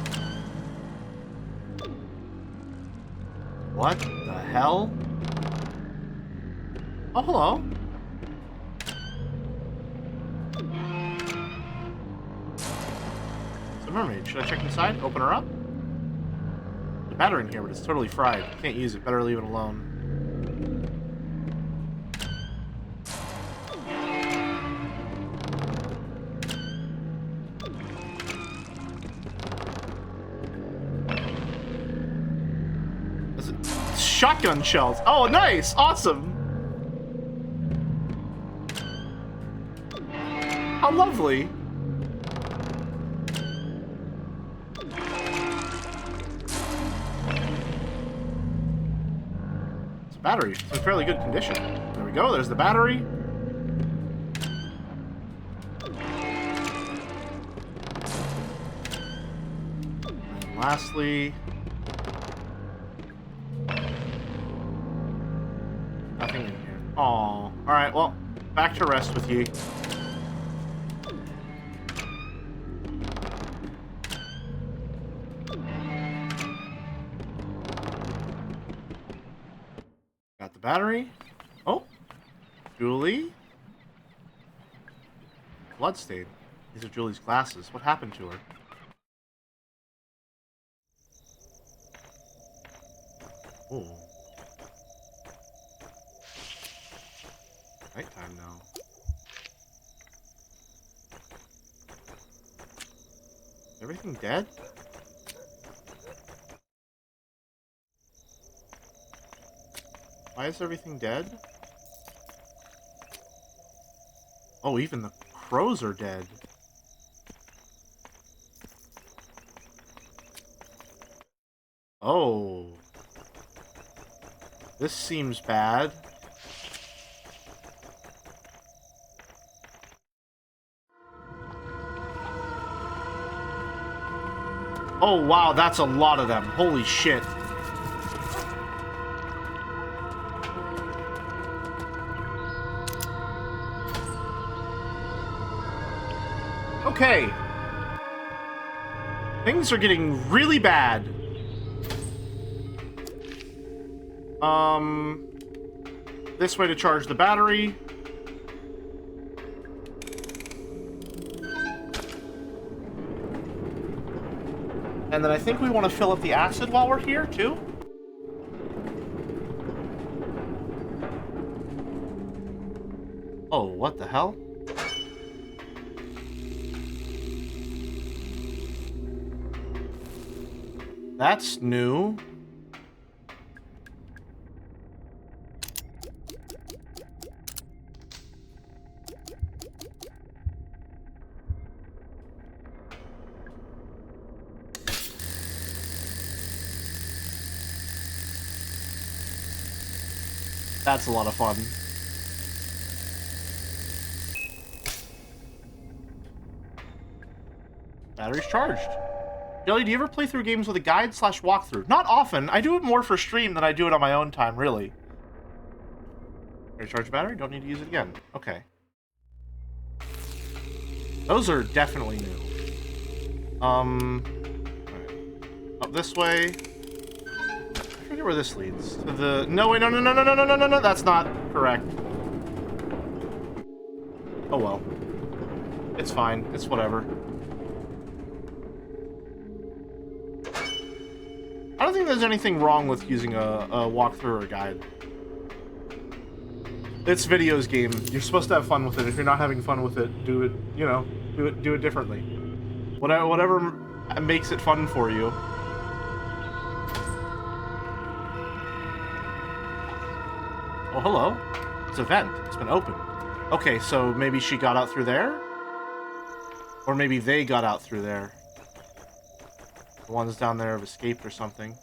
What the hell? Oh, hello. It's a mermaid. Should I check inside? Open her up? There's a battery in here, but it's totally fried. Can't use it. Better leave it alone. Shotgun shells. Oh, nice! Awesome! How lovely! It's a battery. It's in fairly good condition. There we go. There's the battery. And lastly... nothing in here. Aw. Alright, well, back to rest with ye. Got the battery. Oh. Julie. Bloodstain. These are Julie's glasses. What happened to her? Ooh. Nighttime now. Is everything dead? Why is everything dead? Oh, even the crows are dead. Oh. This seems bad. Oh, wow, that's a lot of them. Holy shit. Okay. Things are getting really bad. This way to charge the battery. And then I think we want to fill up the acid while we're here, too. Oh, what the hell? That's new. That's a lot of fun. Battery's charged. Jelly, do you ever play through games with a guide / walkthrough? Not often. I do it more for stream than I do it on my own time, really. Recharge battery? Don't need to use it again. Okay. Those are definitely new. Alright. Up this way. I forget where this leads. To the... No, wait, no. That's not correct. Oh, well. It's fine. It's whatever. I don't think there's anything wrong with using a walkthrough or a guide. It's videos game. You're supposed to have fun with it. If you're not having fun with it, do it, you know, do it differently. Whatever makes it fun for you. Oh, hello. It's a vent. It's been opened. Okay, so maybe she got out through there? Or maybe they got out through there. The ones down there have escaped or something.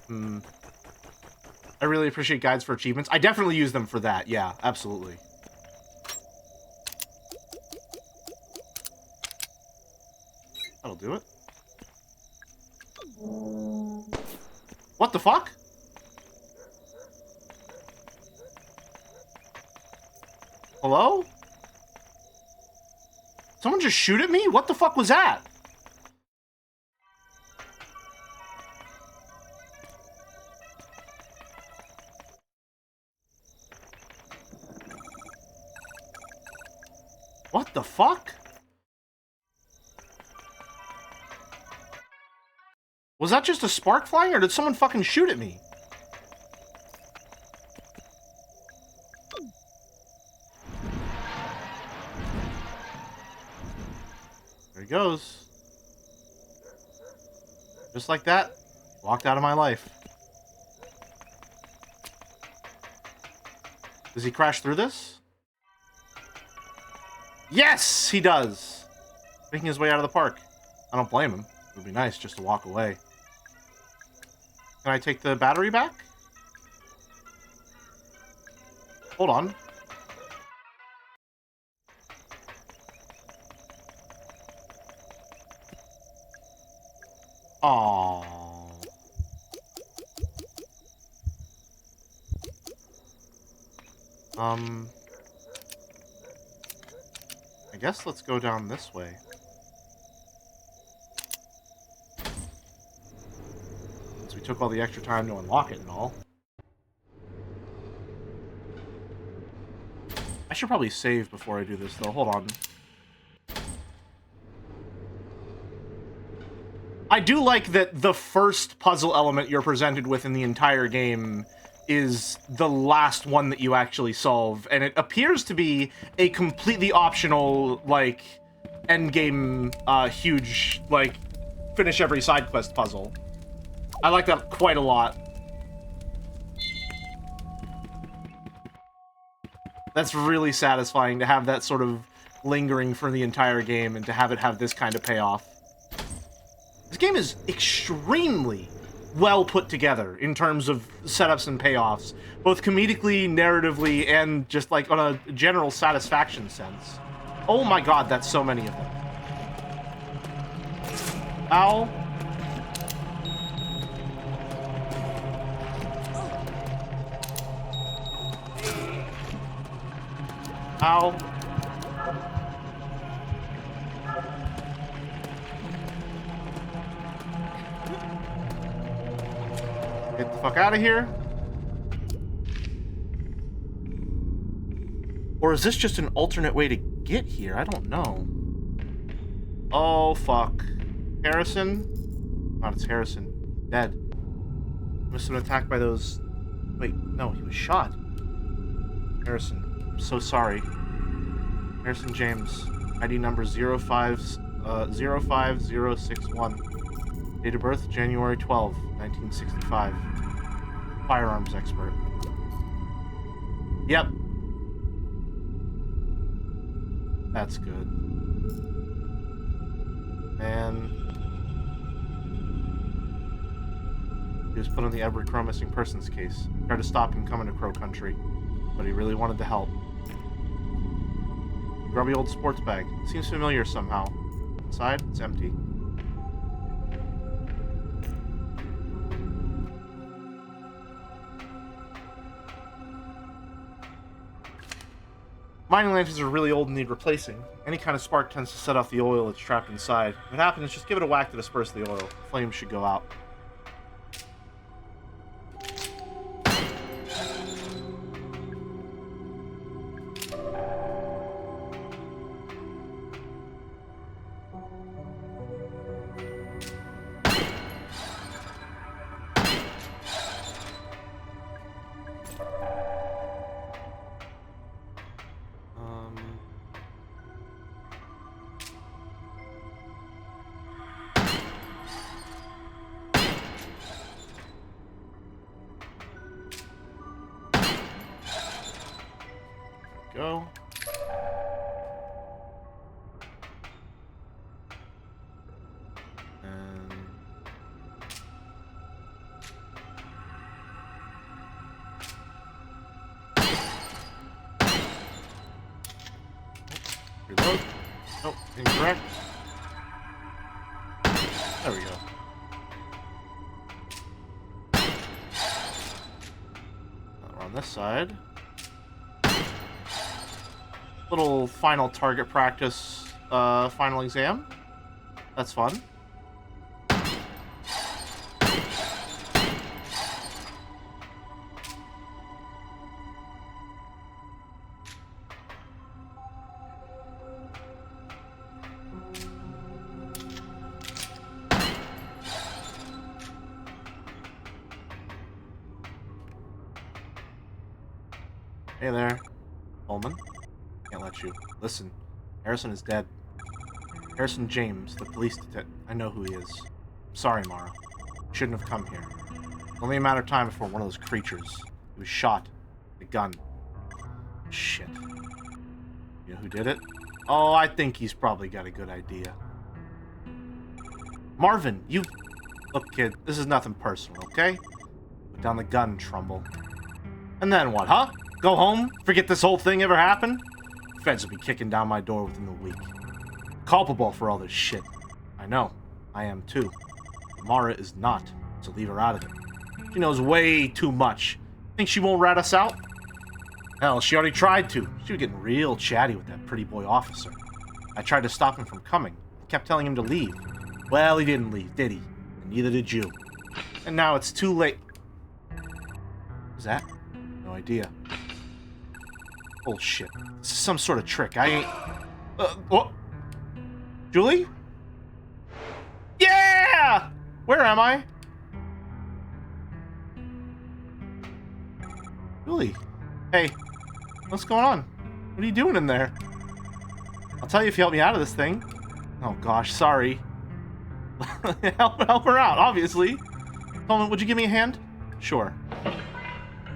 I really appreciate guides for achievements. I definitely use them for that. Yeah, absolutely. That'll do it. What the fuck? Hello? Someone just shoot at me? What the fuck was that? What the fuck? Was that just a spark flying, or did someone fucking shoot at me? There he goes. Just like that, walked out of my life. Does he crash through this? Yes, he does. Making his way out of the park. I don't blame him. It would be nice just to walk away. Can I take the battery back? Hold on. Aww. I guess let's go down this way. Since we took all the extra time to unlock it and all. I should probably save before I do this, though. Hold on. I do like that the first puzzle element you're presented with in the entire game is the last one that you actually solve, and it appears to be a completely optional, like, endgame, huge, like, finish every side quest puzzle. I like that quite a lot. That's really satisfying to have that sort of lingering for the entire game and to have it have this kind of payoff. This game is extremely well put together in terms of setups and payoffs, both comedically, narratively, and just like on a general satisfaction sense. Oh my god, that's so many of them. Ow. Ow. Get the fuck out of here. Or is this just an alternate way to get here? I don't know. Oh, fuck. Harrison? God, it's Harrison. Dead. Must have been attacked by those... Wait, no, he was shot. Harrison. I'm so sorry. Harrison James. ID number 05061. Date of birth, January 12, 1965. Firearms expert. Yep. That's good. Man. He was put on the Edward Crow missing persons case. Tried to stop him coming to Crow Country, but he really wanted to help. Grubby old sports bag. Seems familiar somehow. Inside, it's empty. Mining lanterns are really old and need replacing. Any kind of spark tends to set off the oil that's trapped inside. If it happens, just give it a whack to disperse the oil. Flames should go out. Go. And reload. Nope, incorrect. There we go. Now we're on this side. Little final target practice, final exam. That's fun. Hey there, Coleman. Can't let you. Listen, Harrison is dead. Harrison James, the police detective. I know who he is. I'm sorry, Mara. You shouldn't have come here. It's only a matter of time before one of those creatures. He was shot. The gun. Shit. You know who did it? Oh, I think he's probably got a good idea. Marvin, you... Look, kid, this is nothing personal, okay? Put down the gun, Trumbull. And then what, huh? Go home? Forget this whole thing ever happened? Feds will be kicking down my door within a week. Culpable for all this shit. I know. I am too. But Mara is not, so leave her out of it. She knows way too much. Think she won't rat us out? Hell, she already tried to. She was getting real chatty with that pretty boy officer. I tried to stop him from coming. I kept telling him to leave. Well, he didn't leave, did he? And neither did you. And now it's too late. Is that? No idea. Bullshit. This is some sort of trick. I ain't... what? Julie? Yeah! Where am I? Julie. Hey. What's going on? What are you doing in there? I'll tell you if you help me out of this thing. Oh gosh, sorry. help her out, obviously. Coleman, would you give me a hand? Sure.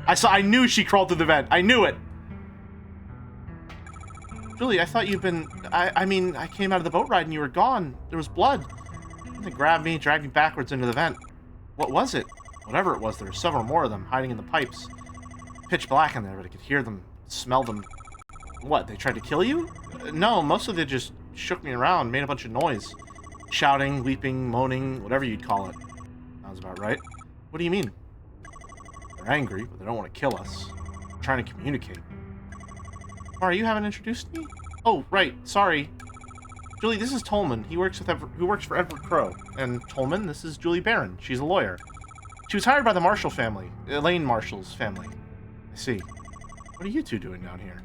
I knew she crawled through the vent. I knew it. Julie, I thought you'd been... I mean, I came out of the boat ride and you were gone. There was blood. They grabbed me, dragged me backwards into the vent. What was it? Whatever it was, there were several more of them hiding in the pipes. Pitch black in there, but I could hear them, smell them. What, they tried to kill you? No, most of them just shook me around, made a bunch of noise. Shouting, weeping, moaning, whatever you'd call it. Sounds about right. What do you mean? They're angry, but they don't want to kill us. They're trying to communicate. Mara, you haven't introduced me? Oh, right, sorry. Julie, this is Tolman. He works for Edward Crowe. And Tolman, this is Julie Barron. She's a lawyer. She was hired by the Marshall family. Elaine Marshall's family. I see. What are you two doing down here?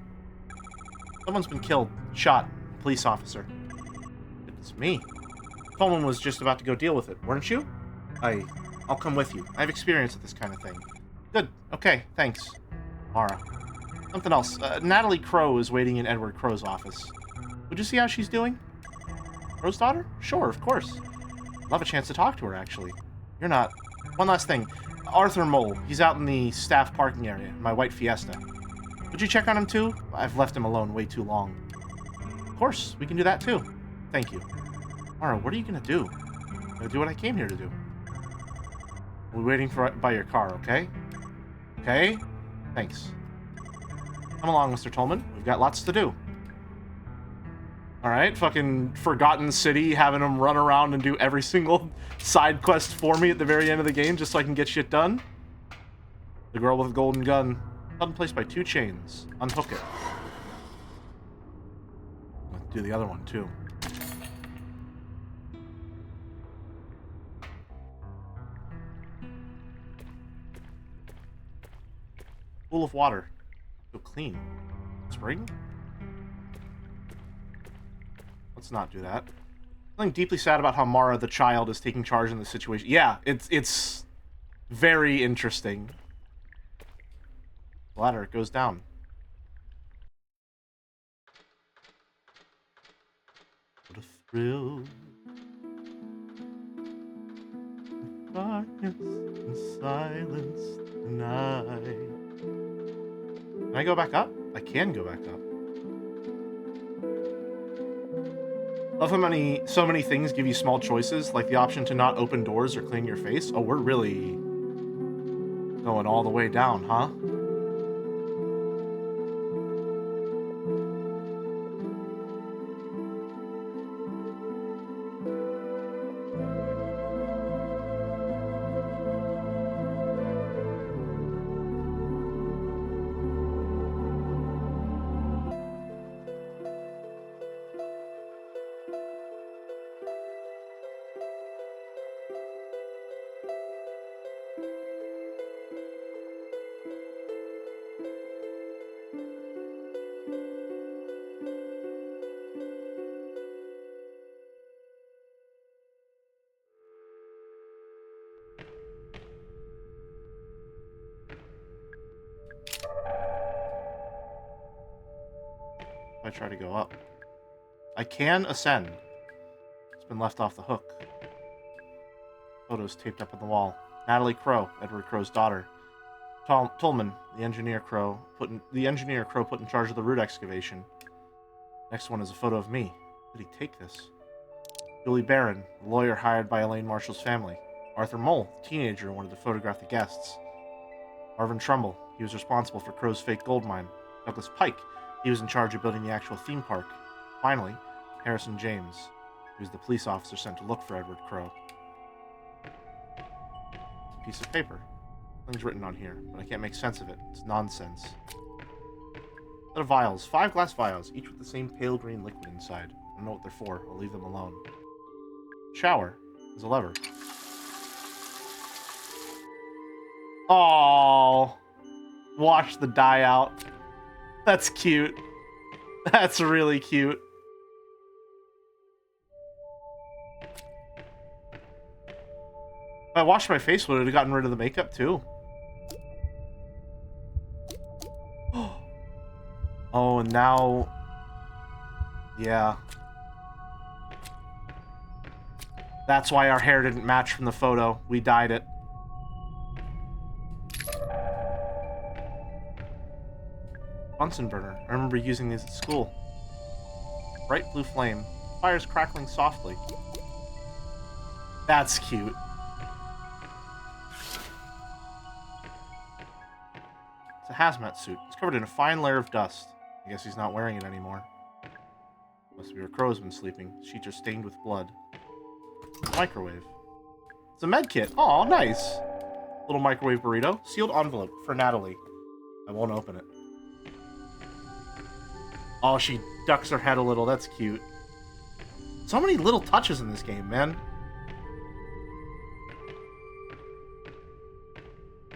Someone's been killed. Shot. Police officer. It's me. Tolman was just about to go deal with it, weren't you? I'll come with you. I have experience with this kind of thing. Good. Okay, thanks. Mara. Something else. Natalie Crowe is waiting in Edward Crowe's office. Would you see how she's doing? Crowe's daughter? Sure, of course. Love a chance to talk to her, actually. You're not... One last thing. Arthur Mole. He's out in the staff parking area, in my white Fiesta. Would you check on him, too? I've left him alone way too long. Of course, we can do that, too. Thank you. Mara, what are you gonna do? I'm gonna do what I came here to do. We're waiting by your car, okay? Okay? Thanks. Come along, Mr. Tolman. We've got lots to do. Alright, fucking Forgotten City, having them run around and do every single side quest for me at the very end of the game just so I can get shit done. The girl with the golden gun. Held in place by 2 chains. Unhook it. Let's do the other one, too. Pool of water. So clean. Spring? Let's not do that. Feeling deeply sad about how Mara, the child, is taking charge in this situation. Yeah, it's very interesting. Ladder, it goes down. What a thrill. Darkness and silence tonight. Can I go back up? I can go back up. Love how so many things give you small choices, like the option to not open doors or clean your face. Oh, we're really going all the way down, huh? I try to go up? I can ascend. It's been left off the hook. Photos taped up on the wall. Natalie Crow, Edward Crow's daughter. Tolman, the engineer Crow put in charge of the root excavation. Next one is a photo of me. Did he take this? Julie Barron, the lawyer hired by Elaine Marshall's family. Arthur Mole, the teenager who wanted to photograph the guests. Marvin Trumbull, he was responsible for Crow's fake gold mine. Douglas Pike, he was in charge of building the actual theme park. Finally, Harrison James, he was the police officer sent to look for Edward Crow. It's a piece of paper. Nothing's written on here, but I can't make sense of it. It's nonsense. Set of vials. 5 glass vials, each with the same pale green liquid inside. I don't know what they're for. I'll leave them alone. Shower. There's a lever. Oh, wash the dye out. That's cute. That's really cute. If I washed my face, would it have gotten rid of the makeup too? Oh, and now... Yeah. That's why our hair didn't match from the photo. We dyed it. Bunsen burner. I remember using these at school. Bright blue flame. Fire's crackling softly. That's cute. It's a hazmat suit. It's covered in a fine layer of dust. I guess he's not wearing it anymore. Must be where Crow's been sleeping. Sheets are stained with blood. Microwave. It's a med kit. Aw, nice. Little microwave burrito. Sealed envelope for Natalie. I won't open it. Oh, she ducks her head a little. That's cute. So many little touches in this game, man.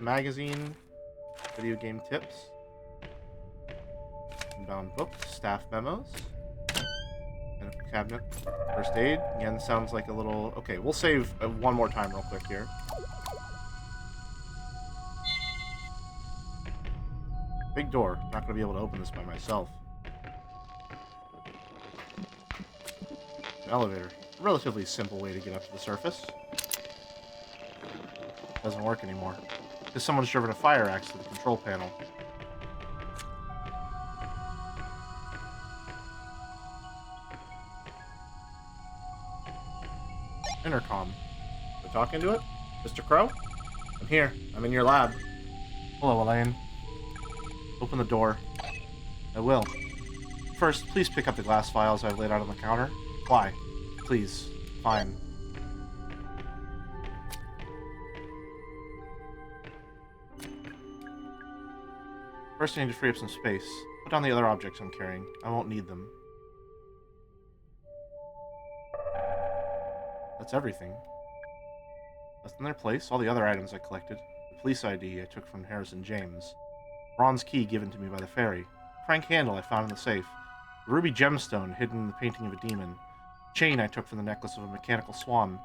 Magazine. Video game tips. Bound book. Staff memos. Medical cabinet. First aid. Again, sounds like a little... Okay, we'll save one more time real quick here. Big door. Not going to be able to open this by myself. Elevator. A relatively simple way to get up to the surface. Doesn't work anymore. Because someone's driven a fire axe to the control panel. Intercom. Am I talking to it? Mr. Crow? I'm here. I'm in your lab. Hello, Elaine. Open the door. I will. First, please pick up the glass vials I've laid out on the counter. Why? Please. Fine. First, I need to free up some space. Put down the other objects I'm carrying. I won't need them. That's everything. Left in their place, all the other items I collected. The police ID I took from Harrison James. Bronze key given to me by the ferry. Crank handle I found in the safe. The ruby gemstone hidden in the painting of a demon. Chain I took from the necklace of a mechanical swan.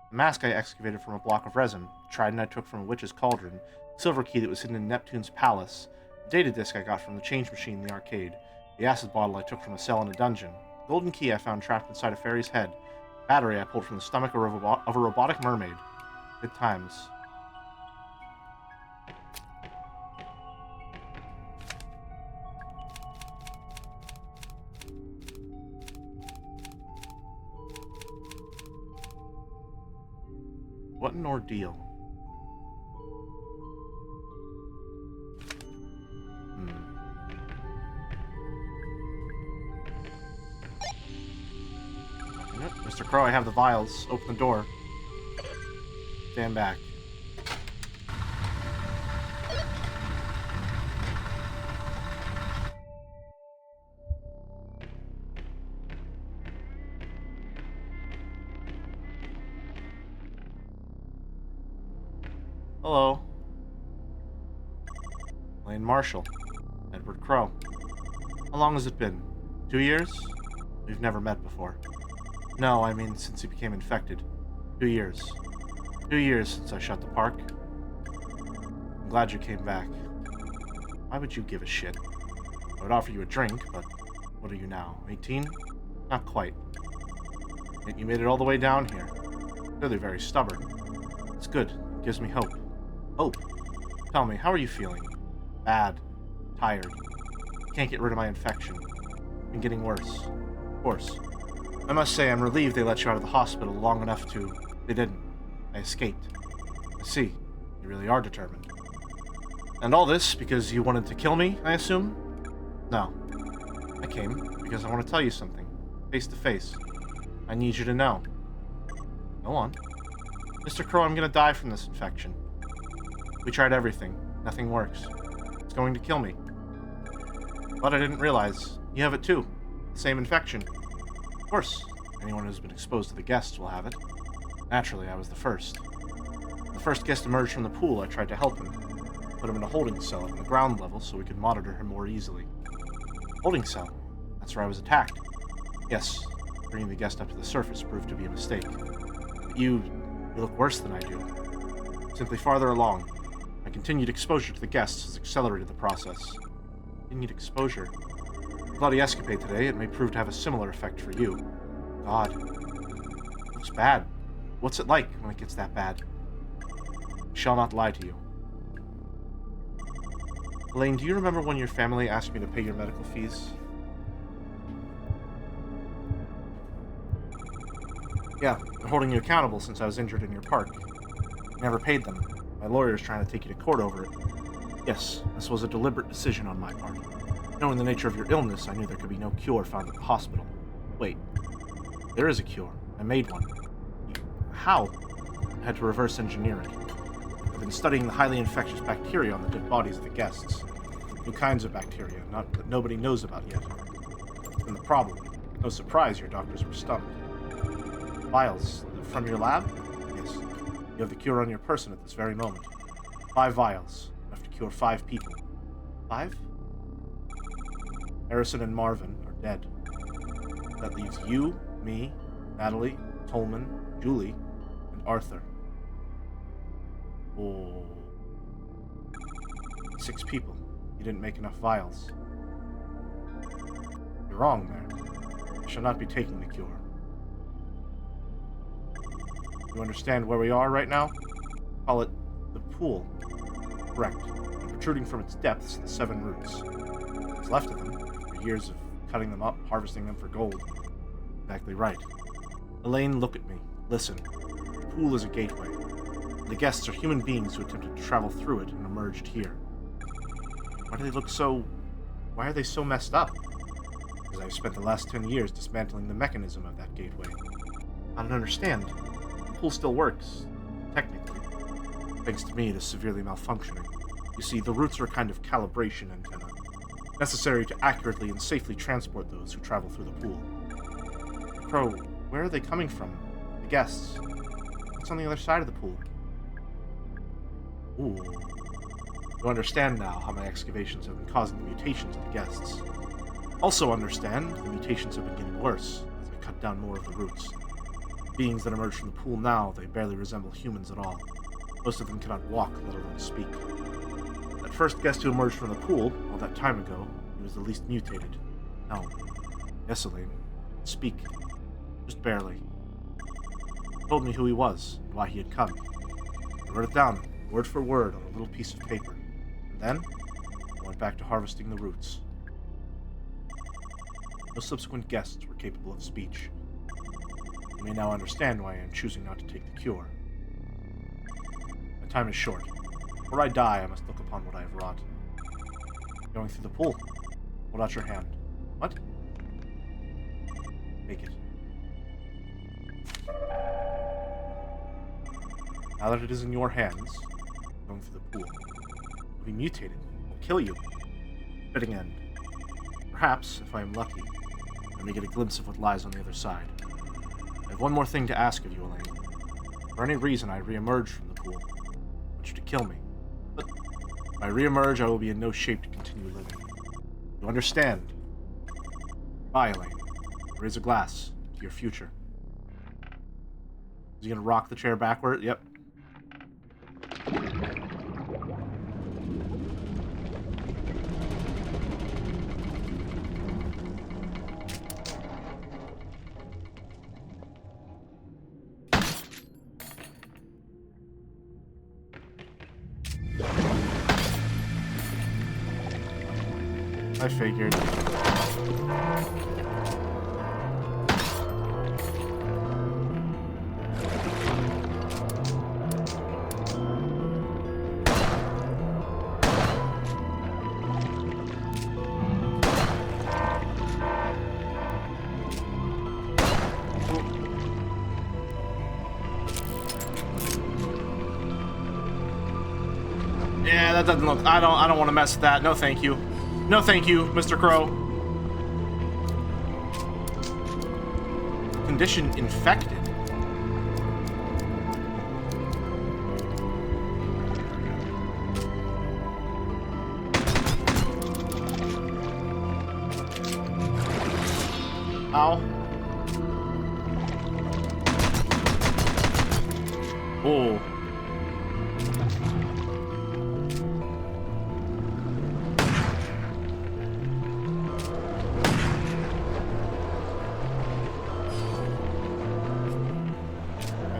The mask I excavated from a block of resin. The trident I took from a witch's cauldron. Silver key that was hidden in Neptune's palace. The data disc I got from the change machine in the arcade. The acid bottle I took from a cell in a dungeon. The golden key I found trapped inside a fairy's head. Battery I pulled from the stomach of a robotic mermaid. Good times. What an ordeal. Mr. Crow, I have the vials. Open the door. Stand back. Hello. Elaine Marshall. Edward Crow. How long has it been? 2 years? We've never met before. No, I mean since he became infected. 2 years. 2 years since I shut the park. I'm glad you came back. Why would you give a shit? I would offer you a drink, but What are you now, 18? Not quite. Yet you made it all the way down here. Clearly very stubborn. It's good. It gives me hope. Hope? Tell me, how are you feeling? Bad. Tired. Can't get rid of my infection. Been getting worse. Of course. I must say, I'm relieved they let you out of the hospital long enough to... They didn't. I escaped. I see. You really are determined. And all this because you wanted to kill me, I assume? No. I came because I want to tell you something. Face to face. I need you to know. Go on. Mr. Crow, I'm gonna die from this infection. We tried everything. Nothing works. It's going to kill me. But I didn't realize. You have it too. The same infection. Of course. Anyone who's been exposed to the guests will have it. Naturally, I was the first. When the first guest emerged from the pool, I tried to help him. Put him in a holding cell on the ground level so we could monitor him more easily. Holding cell? That's where I was attacked. Yes. Bringing the guest up to the surface proved to be a mistake. But you look worse than I do. Simply farther along. My continued exposure to the guests has accelerated the process. Continued exposure? Bloody escapade today, it may prove to have a similar effect for you. God. Looks bad. What's it like when it gets that bad? I shall not lie to you. Elaine, do you remember when your family asked me to pay your medical fees? Yeah, I'm holding you accountable since I was injured in your park. I never paid them. My lawyer's trying to take you to court over it. Yes, this was a deliberate decision on my part. Knowing the nature of your illness, I knew there could be no cure found at the hospital. Wait, there is a cure. I made one. How? I had to reverse engineer it. I've been studying the highly infectious bacteria on the dead bodies of the guests. New kinds of bacteria, not that nobody knows about yet. And the problem. No surprise your doctors were stumped. Vials. From your lab? Yes. You have the cure on your person at this very moment. 5 vials. Enough to cure 5 people. 5? Harrison and Marvin are dead. That leaves you, me, Natalie, Tolman, Julie, and Arthur. Oh. 6 people. You didn't make enough vials. You're wrong there. I shall not be taking the cure. You understand where we are right now? Call it the pool. Correct. And protruding from its depths, the 7 roots. What's left of them, after years of cutting them up, harvesting them for gold. Exactly right. Elaine, look at me. Listen. The pool is a gateway. The guests are human beings who attempted to travel through it and emerged here. Why do they look so... Why are they so messed up? Because I've spent the last 10 years dismantling the mechanism of that gateway. I don't understand. The pool still works. Technically. Thanks to me, it is severely malfunctioning. You see, the roots are a kind of calibration antenna, necessary to accurately and safely transport those who travel through the pool. Crow, where are they coming from? The guests. What's on the other side of the pool? Ooh. You understand now how my excavations have been causing the mutations of the guests. Also understand the mutations have been getting worse as I cut down more of the roots. Beings that emerge from the pool now, they barely resemble humans at all. Most of them cannot walk, let alone speak. That first guest who emerged from the pool, all that time ago, he was the least mutated. No. Yes, Elaine. Speak. Just barely. He told me who he was, and why he had come. I wrote it down, word for word, on a little piece of paper. And then, I went back to harvesting the roots. No subsequent guests were capable of speech. You may now understand why I am choosing not to take the cure. My time is short. Before I die, I must look upon what I have wrought. Going through the pool. Hold out your hand. What? Take it. Now that it is in your hands, going through the pool, you'll be mutated. It will kill you. Fitting end. Perhaps, if I am lucky, I may get a glimpse of what lies on the other side. I have one more thing to ask of you, Elaine. If for any reason I re-emerge from the pool, I want you to kill me. But if I re-emerge, I will be in no shape to continue living. You understand? Bye, Elaine. Raise a glass to your future. Is he gonna rock the chair backward? Yep. I figured. Yeah, that doesn't look. I don't want to mess with that. No, thank you. No, thank you, Mr. Crow. Condition infected. Ow. Oh.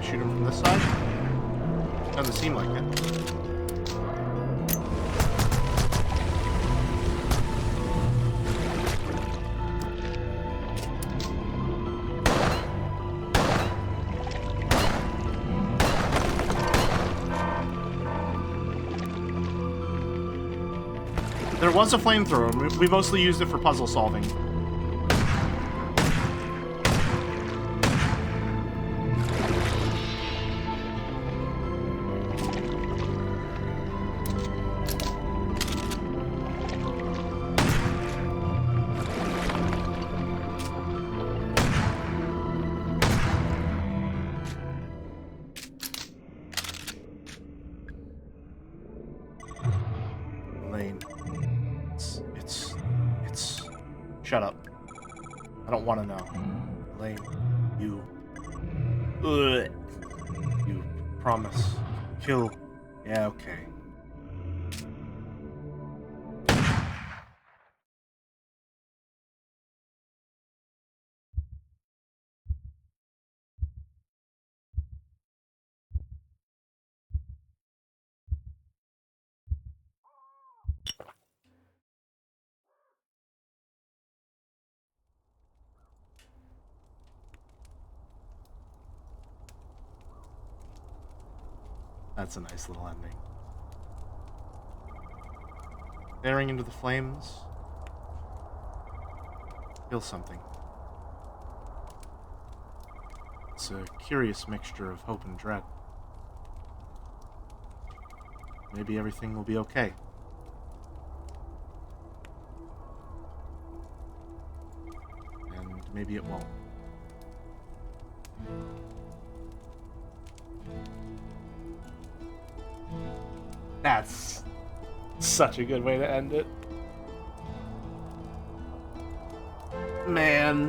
Shoot him from this side? Doesn't seem like it. There was a flamethrower. We mostly used it for puzzle solving. Lane. It's... Shut up. I don't want to know. Lane, you... Ugh. You promise. Kill. Yeah, okay. That's a nice little ending. Staring into the flames. Feel something. It's a curious mixture of hope and dread. Maybe everything will be okay. And maybe it won't. That's such a good way to end it. Man.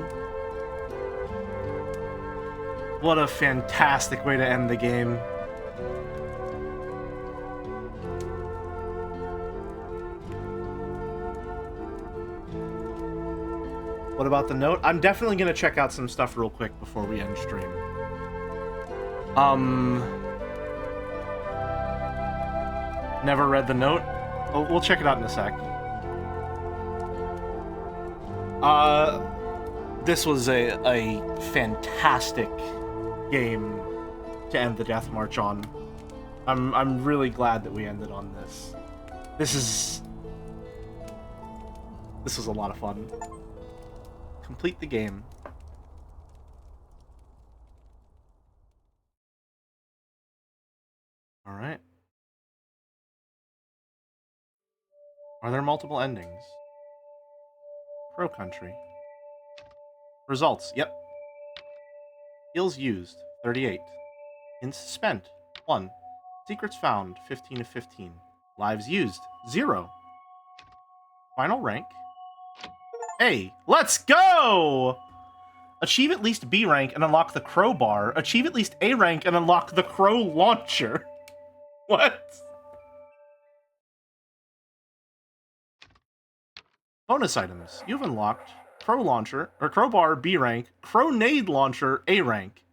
What a fantastic way to end the game. What about the note? I'm definitely gonna check out some stuff real quick before we end stream. Never read the note? Oh, we'll check it out in a sec. This was a fantastic game to end the Death March on. I'm really glad that we ended on this. This was a lot of fun. Complete the game. All right. Are there multiple endings? Crow Country. Results. Yep. Heals used. 38. Hints spent. 1. Secrets found. 15 of 15. Lives used. 0. Final rank. A. Let's go! Achieve at least B rank and unlock the crowbar. Achieve at least A rank and unlock the crow launcher. What? Bonus items. You've unlocked crow launcher, or crowbar B rank, crownade launcher A rank.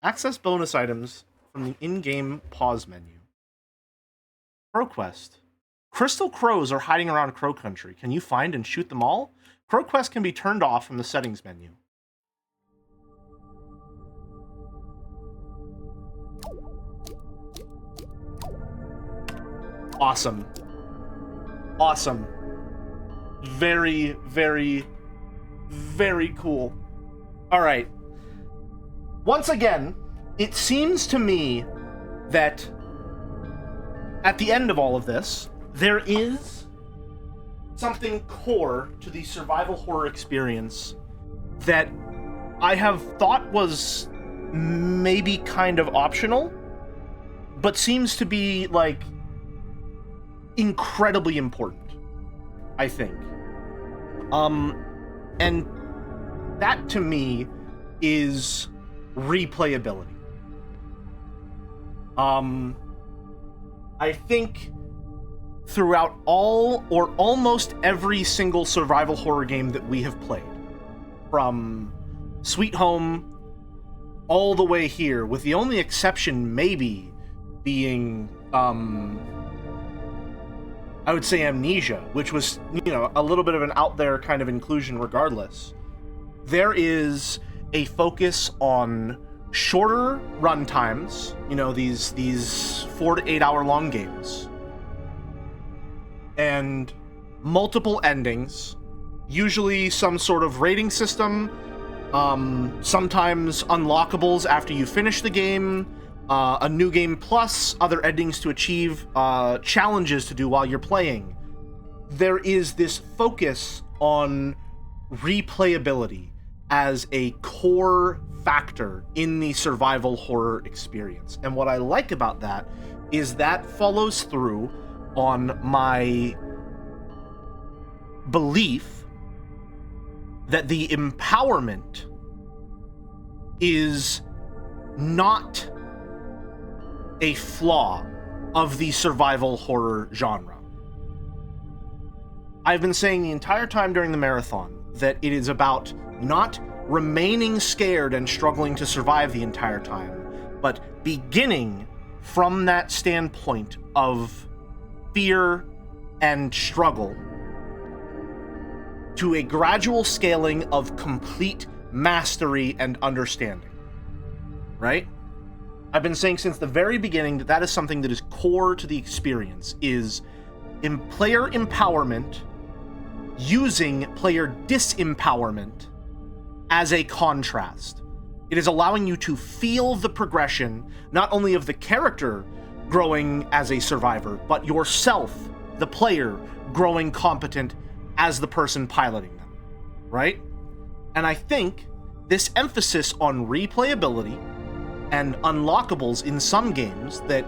Access bonus items from the in-game pause menu. ProQuest. Crystal crows are hiding around Crow Country. Can you find and shoot them all? Crow Quest can be turned off from the settings menu. Awesome. Awesome. Very, very, very cool. All right. Once again, it seems to me that at the end of all of this, there is something core to the survival horror experience that I have thought was maybe kind of optional, but seems to be, like, incredibly important, I think. And that to me is replayability. I think throughout all or almost every single survival horror game that we have played, from Sweet Home all the way here, with the only exception maybe being, I would say Amnesia, which was, you know, a little bit of an out there kind of inclusion regardless. There is a focus on shorter run times, you know, these 4 to 8 hour long games, and multiple endings, usually some sort of rating system, sometimes unlockables after you finish the game, a new game plus, other endings to achieve, challenges to do while you're playing. There is this focus on replayability as a core factor in the survival horror experience. And what I like about that is that follows through on my belief that the empowerment is not a flaw of the survival horror genre. I've been saying the entire time during the marathon that it is about not remaining scared and struggling to survive the entire time, but beginning from that standpoint of fear and struggle to a gradual scaling of complete mastery and understanding, right? I've been saying since the very beginning that that is something that is core to the experience, is in player empowerment using player disempowerment as a contrast. It is allowing you to feel the progression, not only of the character growing as a survivor, but yourself, the player, growing competent as the person piloting them, right? And I think this emphasis on replayability and unlockables in some games that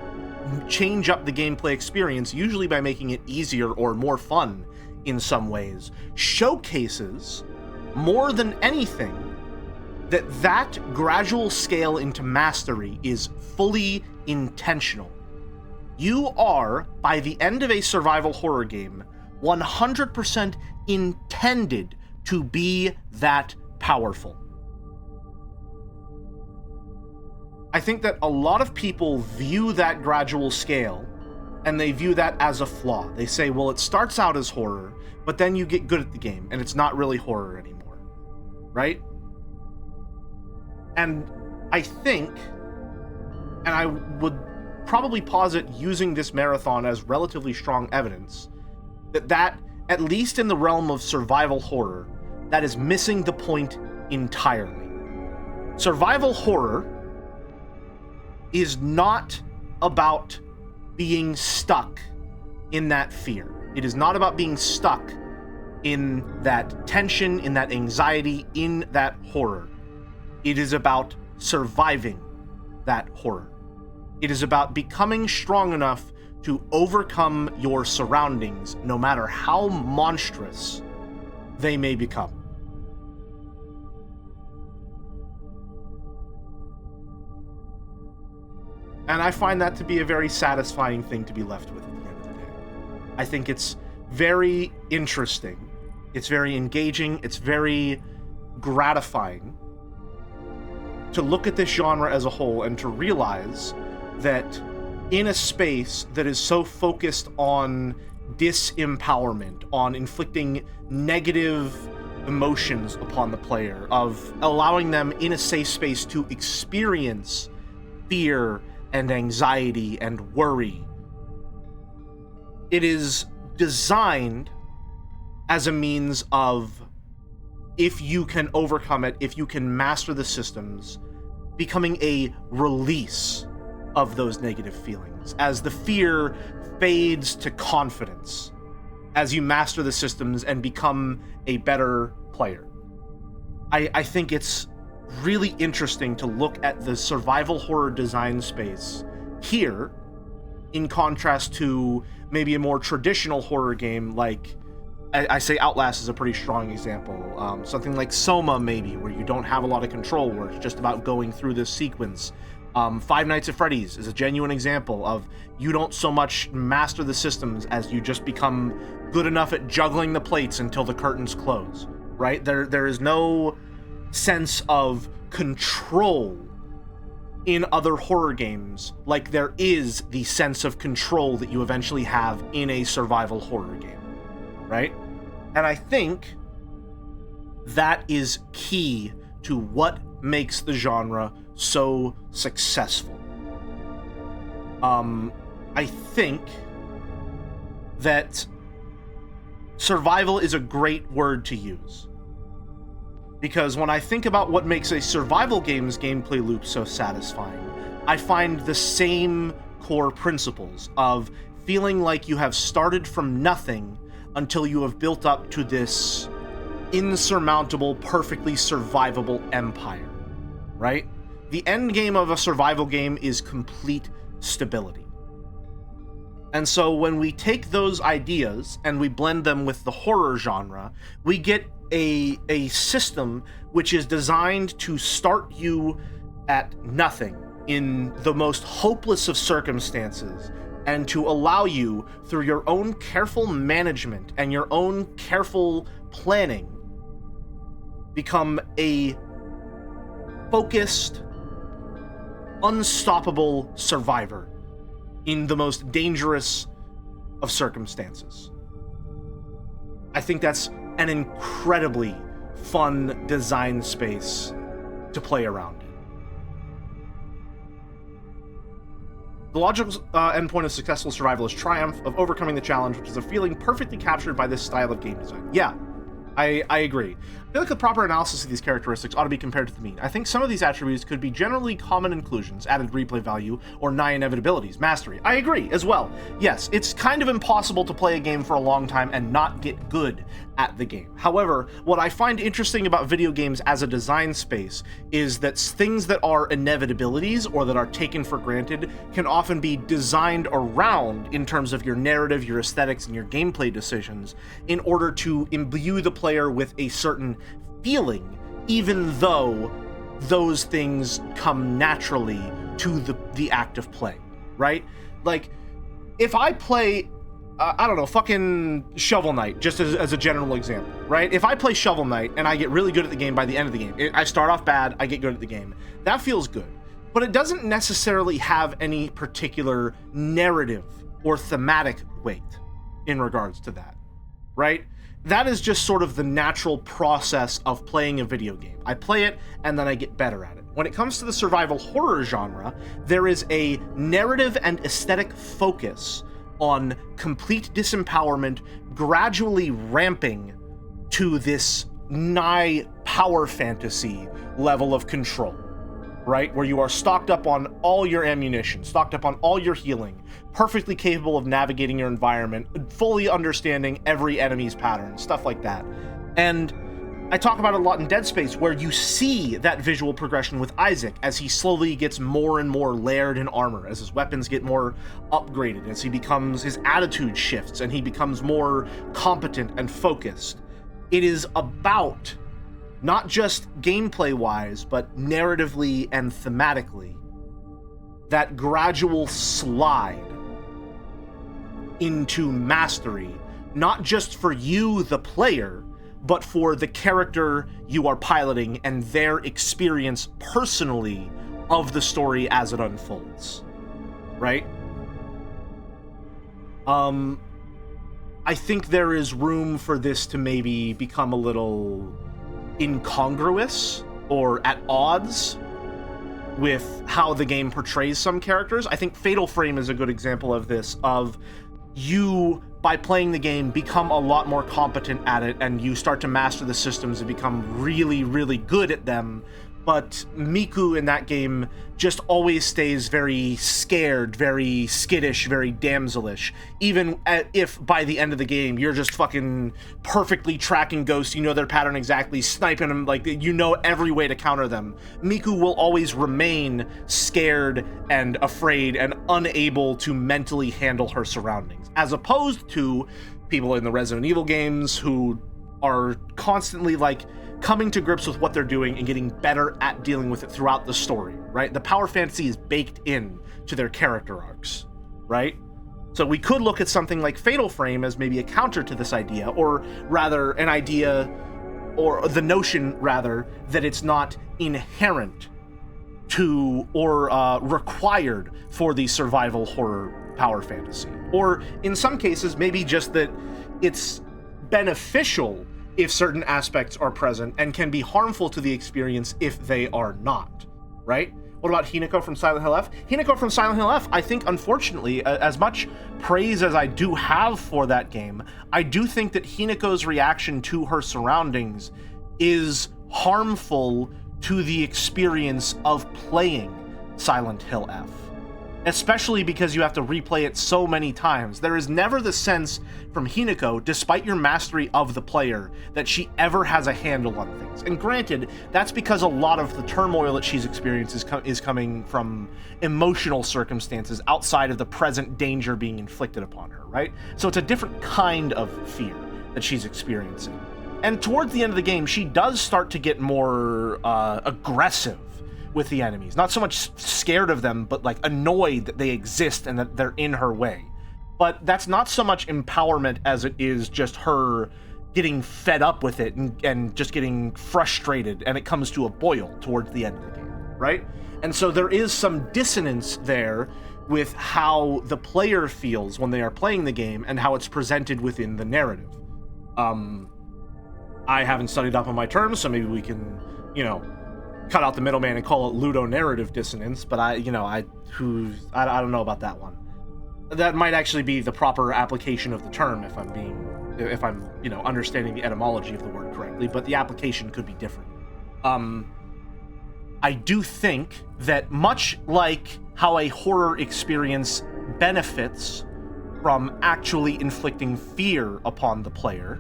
change up the gameplay experience, usually by making it easier or more fun in some ways, showcases more than anything that gradual scale into mastery is fully intentional. You are, by the end of a survival horror game, 100% intended to be that powerful. I think that a lot of people view that gradual scale and they view that as a flaw. They say, well, it starts out as horror, but then you get good at the game and it's not really horror anymore, right? And I think, and I would probably posit using this marathon as relatively strong evidence, that at least in the realm of survival horror, that is missing the point entirely. Survival horror is not about being stuck in that fear. It is not about being stuck in that tension, in that anxiety, in that horror. It is about surviving that horror. It is about becoming strong enough to overcome your surroundings, no matter how monstrous they may become. And I find that to be a very satisfying thing to be left with at the end of the day. I think it's very interesting. It's very engaging. It's very gratifying to look at this genre as a whole and to realize that in a space that is so focused on disempowerment, on inflicting negative emotions upon the player, of allowing them in a safe space to experience fear and anxiety and worry. It is designed as a means of, if you can overcome it, if you can master the systems, becoming a release of those negative feelings, as the fear fades to confidence as you master the systems and become a better player. I think it's really interesting to look at the survival horror design space here in contrast to maybe a more traditional horror game. Like, I say Outlast is a pretty strong example. Something like Soma, maybe, where you don't have a lot of control, where it's just about going through this sequence. Five Nights at Freddy's is a genuine example of you don't so much master the systems as you just become good enough at juggling the plates until the curtains close, right? There is no sense of control in other horror games like there is the sense of control that you eventually have in a survival horror game, right? And I think that is key to what makes the genre so successful. I think that survival is a great word to use, because when I think about what makes a survival game's gameplay loop so satisfying, I find the same core principles of feeling like you have started from nothing until you have built up to this insurmountable, perfectly survivable empire, right? The end game of a survival game is complete stability. And so when we take those ideas and we blend them with the horror genre, we get a system which is designed to start you at nothing in the most hopeless of circumstances, and to allow you, through your own careful management and your own careful planning, become a focused, unstoppable survivor in the most dangerous of circumstances. I think that's an incredibly fun design space to play around in. The logical endpoint of successful survival is triumph of overcoming the challenge, which is a feeling perfectly captured by this style of game design. Yeah, I agree. I feel like the proper analysis of these characteristics ought to be compared to the mean. I think some of these attributes could be generally common inclusions, added replay value, or nigh inevitabilities, mastery. I agree as well. Yes, it's kind of impossible to play a game for a long time and not get good at the game. However, what I find interesting about video games as a design space is that things that are inevitabilities or that are taken for granted can often be designed around in terms of your narrative, your aesthetics, and your gameplay decisions in order to imbue the player with a certain feeling, even though those things come naturally to the act of play, right? Like, if I play, I don't know, fucking Shovel Knight, just as a general example, right? If I play Shovel Knight and I get really good at the game by the end of the game, I start off bad, I get good at the game, that feels good. But it doesn't necessarily have any particular narrative or thematic weight in regards to that, right? That is just sort of the natural process of playing a video game. I play it, and then I get better at it. When it comes to the survival horror genre, there is a narrative and aesthetic focus on complete disempowerment, gradually ramping to this nigh power fantasy level of control, right? Where you are stocked up on all your ammunition, stocked up on all your healing, perfectly capable of navigating your environment, fully understanding every enemy's pattern, stuff like that. And I talk about it a lot in Dead Space, where you see that visual progression with Isaac as he slowly gets more and more layered in armor, as his weapons get more upgraded, as his attitude shifts and he becomes more competent and focused. It is about, not just gameplay-wise, but narratively and thematically, that gradual slide into mastery, not just for you, the player, but for the character you are piloting and their experience personally of the story as it unfolds, right? I think there is room for this to maybe become a little incongruous or at odds with how the game portrays some characters. I think Fatal Frame is a good example of this, of you, by playing the game, become a lot more competent at it, and you start to master the systems and become really, really good at them. But Miku in that game just always stays very scared, very skittish, very damselish. Even if by the end of the game you're just fucking perfectly tracking ghosts, you know their pattern exactly, sniping them, like you know every way to counter them. Miku will always remain scared and afraid and unable to mentally handle her surroundings, as opposed to people in the Resident Evil games who are constantly like coming to grips with what they're doing and getting better at dealing with it throughout the story, right? The power fantasy is baked in to their character arcs, right? So we could look at something like Fatal Frame as maybe a counter to this idea, or rather an idea, or the notion rather, that it's not inherent to or required for the survival horror power fantasy. Or in some cases, maybe just that it's beneficial if certain aspects are present, and can be harmful to the experience if they are not, right? What about Hinako from Silent Hill F? Hinako from Silent Hill F, I think, unfortunately, as much praise as I do have for that game, I do think that Hinako's reaction to her surroundings is harmful to the experience of playing Silent Hill F. Especially because you have to replay it so many times. There is never the sense from Hinako, despite your mastery of the player, that she ever has a handle on things. And granted, that's because a lot of the turmoil that she's experienced is coming from emotional circumstances outside of the present danger being inflicted upon her, right? So it's a different kind of fear that she's experiencing. And towards the end of the game, she does start to get more aggressive with the enemies. Not so much scared of them, but like annoyed that they exist and that they're in her way. But that's not so much empowerment as it is just her getting fed up with it and just getting frustrated, and it comes to a boil towards the end of the game, right? And so there is some dissonance there with how the player feels when they are playing the game and how it's presented within the narrative. I haven't studied up on my terms, so maybe we can, cut out the middleman and call it ludonarrative dissonance, but I don't know about that one. That might actually be the proper application of the term if I'm understanding the etymology of the word correctly, but the application could be different. I do think that much like how a horror experience benefits from actually inflicting fear upon the player,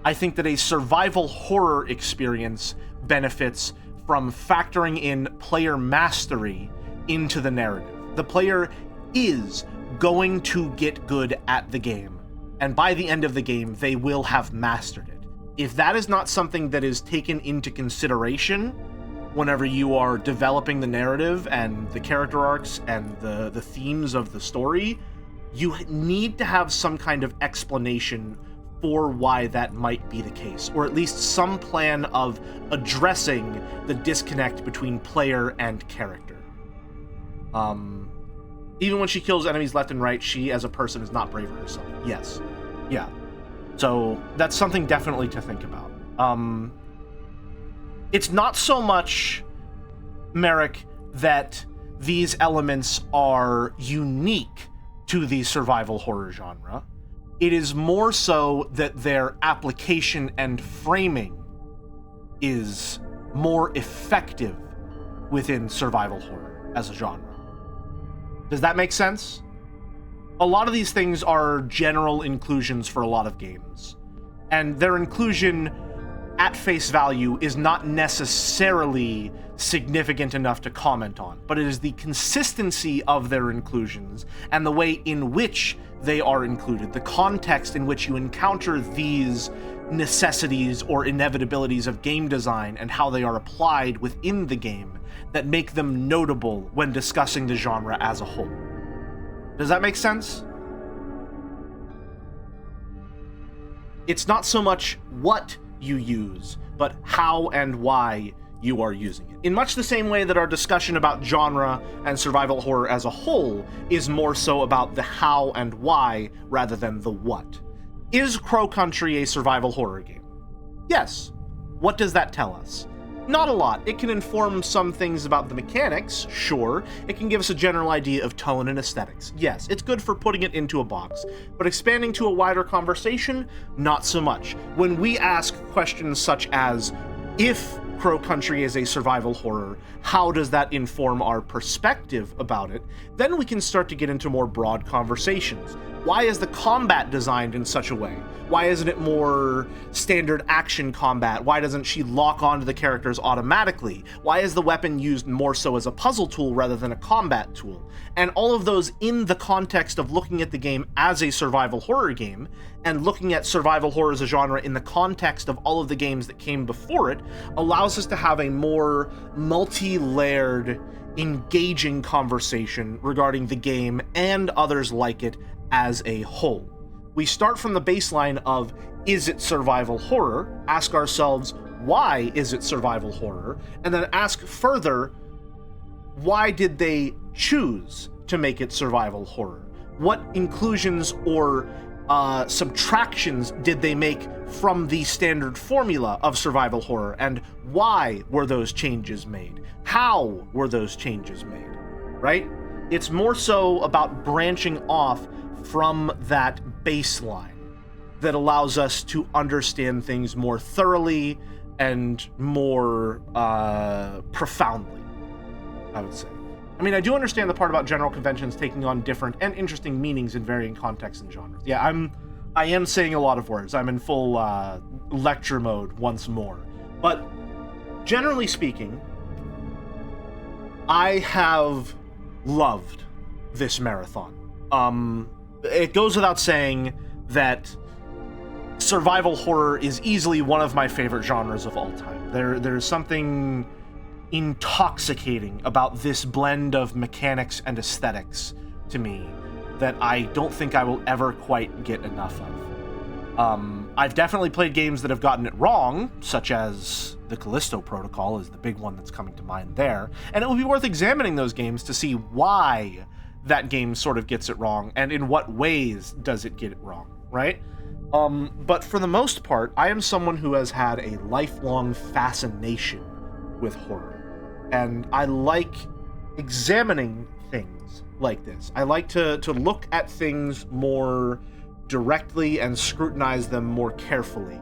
I think that a survival horror experience benefits from factoring in player mastery into the narrative. The player is going to get good at the game, and by the end of the game, they will have mastered it. If that is not something that is taken into consideration whenever you are developing the narrative and the character arcs and the themes of the story, you need to have some kind of explanation for why that might be the case, or at least some plan of addressing the disconnect between player and character. Even when she kills enemies left and right, she as a person is not braver herself. Yes. Yeah. So that's something definitely to think about. It's not so much, Merrick, that these elements are unique to the survival horror genre. It is more so that their application and framing is more effective within survival horror as a genre. Does that make sense? A lot of these things are general inclusions for a lot of games, and their inclusion at face value is not necessarily significant enough to comment on, but it is the consistency of their inclusions and the way in which they are included, the context in which you encounter these necessities or inevitabilities of game design and how they are applied within the game that make them notable when discussing the genre as a whole. Does that make sense? It's not so much what you use, but how and why you are using it. In much the same way that our discussion about genre and survival horror as a whole is more so about the how and why rather than the what. Is Crow Country a survival horror game? Yes. What does that tell us? Not a lot. It can inform some things about the mechanics, sure. It can give us a general idea of tone and aesthetics. Yes, it's good for putting it into a box. But expanding to a wider conversation, not so much. When we ask questions such as, if Crow Country is a survival horror, how does that inform our perspective about it? Then we can start to get into more broad conversations. Why is the combat designed in such a way? Why isn't it more standard action combat? Why doesn't she lock onto the characters automatically? Why is the weapon used more so as a puzzle tool rather than a combat tool? And all of those in the context of looking at the game as a survival horror game, and looking at survival horror as a genre in the context of all of the games that came before it, allows us to have a more multi-layered, engaging conversation regarding the game and others like it as a whole. We start from the baseline of, is it survival horror? Ask ourselves, why is it survival horror? And then ask further, why did they choose to make it survival horror? What inclusions or subtractions did they make from the standard formula of survival horror, and why were those changes made? How were those changes made, right? It's more so about branching off from that baseline that allows us to understand things more thoroughly and more profoundly, I would say. I mean, I do understand the part about general conventions taking on different and interesting meanings in varying contexts and genres. Yeah, I am saying a lot of words. I'm in full lecture mode once more. But generally speaking, I have loved this marathon. It goes without saying that survival horror is easily one of my favorite genres of all time. There's something intoxicating about this blend of mechanics and aesthetics to me that I don't think I will ever quite get enough of. I've definitely played games that have gotten it wrong, such as the Callisto Protocol is the big one that's coming to mind there, and it would be worth examining those games to see why that game sort of gets it wrong, and in what ways does it get it wrong, right? But for the most part, I am someone who has had a lifelong fascination with horror, and I like examining things like this. I like to look at things more directly and scrutinize them more carefully,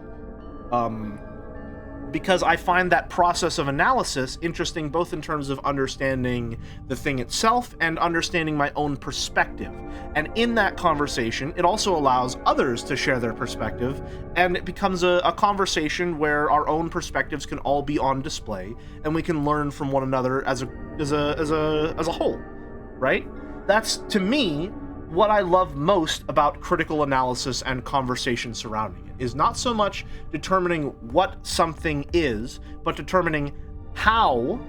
because I find that process of analysis interesting both in terms of understanding the thing itself and understanding my own perspective. And in that conversation, it also allows others to share their perspective, and it becomes a conversation where our own perspectives can all be on display, and we can learn from one another as a whole, right? That's, to me, what I love most about critical analysis and conversation surrounding it, is not so much determining what something is, but determining how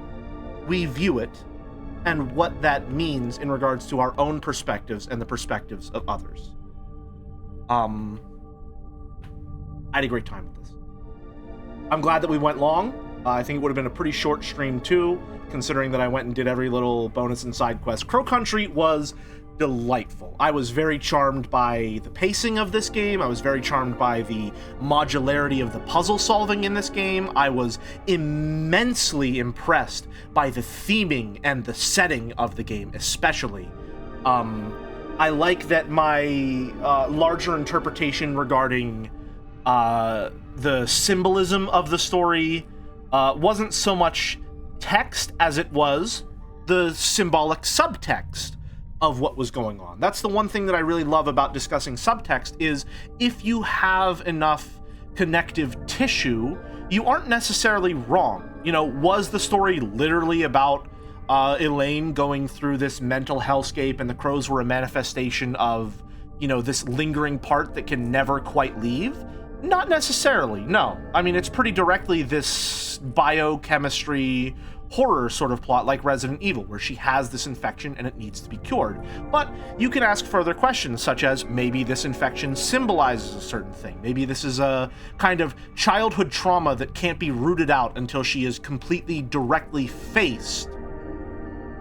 we view it and what that means in regards to our own perspectives and the perspectives of others. I had a great time with this. I'm glad that we went long. I think it would have been a pretty short stream too, considering that I went and did every little bonus and side quest. Crow Country was delightful. I was very charmed by the pacing of this game. I was very charmed by the modularity of the puzzle solving in this game. I was immensely impressed by the theming and the setting of the game, especially. I like that my larger interpretation regarding the symbolism of the story wasn't so much text as it was the symbolic subtext of what was going on. That's the one thing that I really love about discussing subtext, is if you have enough connective tissue, you aren't necessarily wrong. You know, was the story literally about Elaine going through this mental hellscape and the crows were a manifestation of, you know, this lingering part that can never quite leave? Not necessarily, no. I mean, it's pretty directly this biochemistry horror sort of plot like Resident Evil, where she has this infection and it needs to be cured. But you can ask further questions, such as maybe this infection symbolizes a certain thing. Maybe this is a kind of childhood trauma that can't be rooted out until she is completely directly faced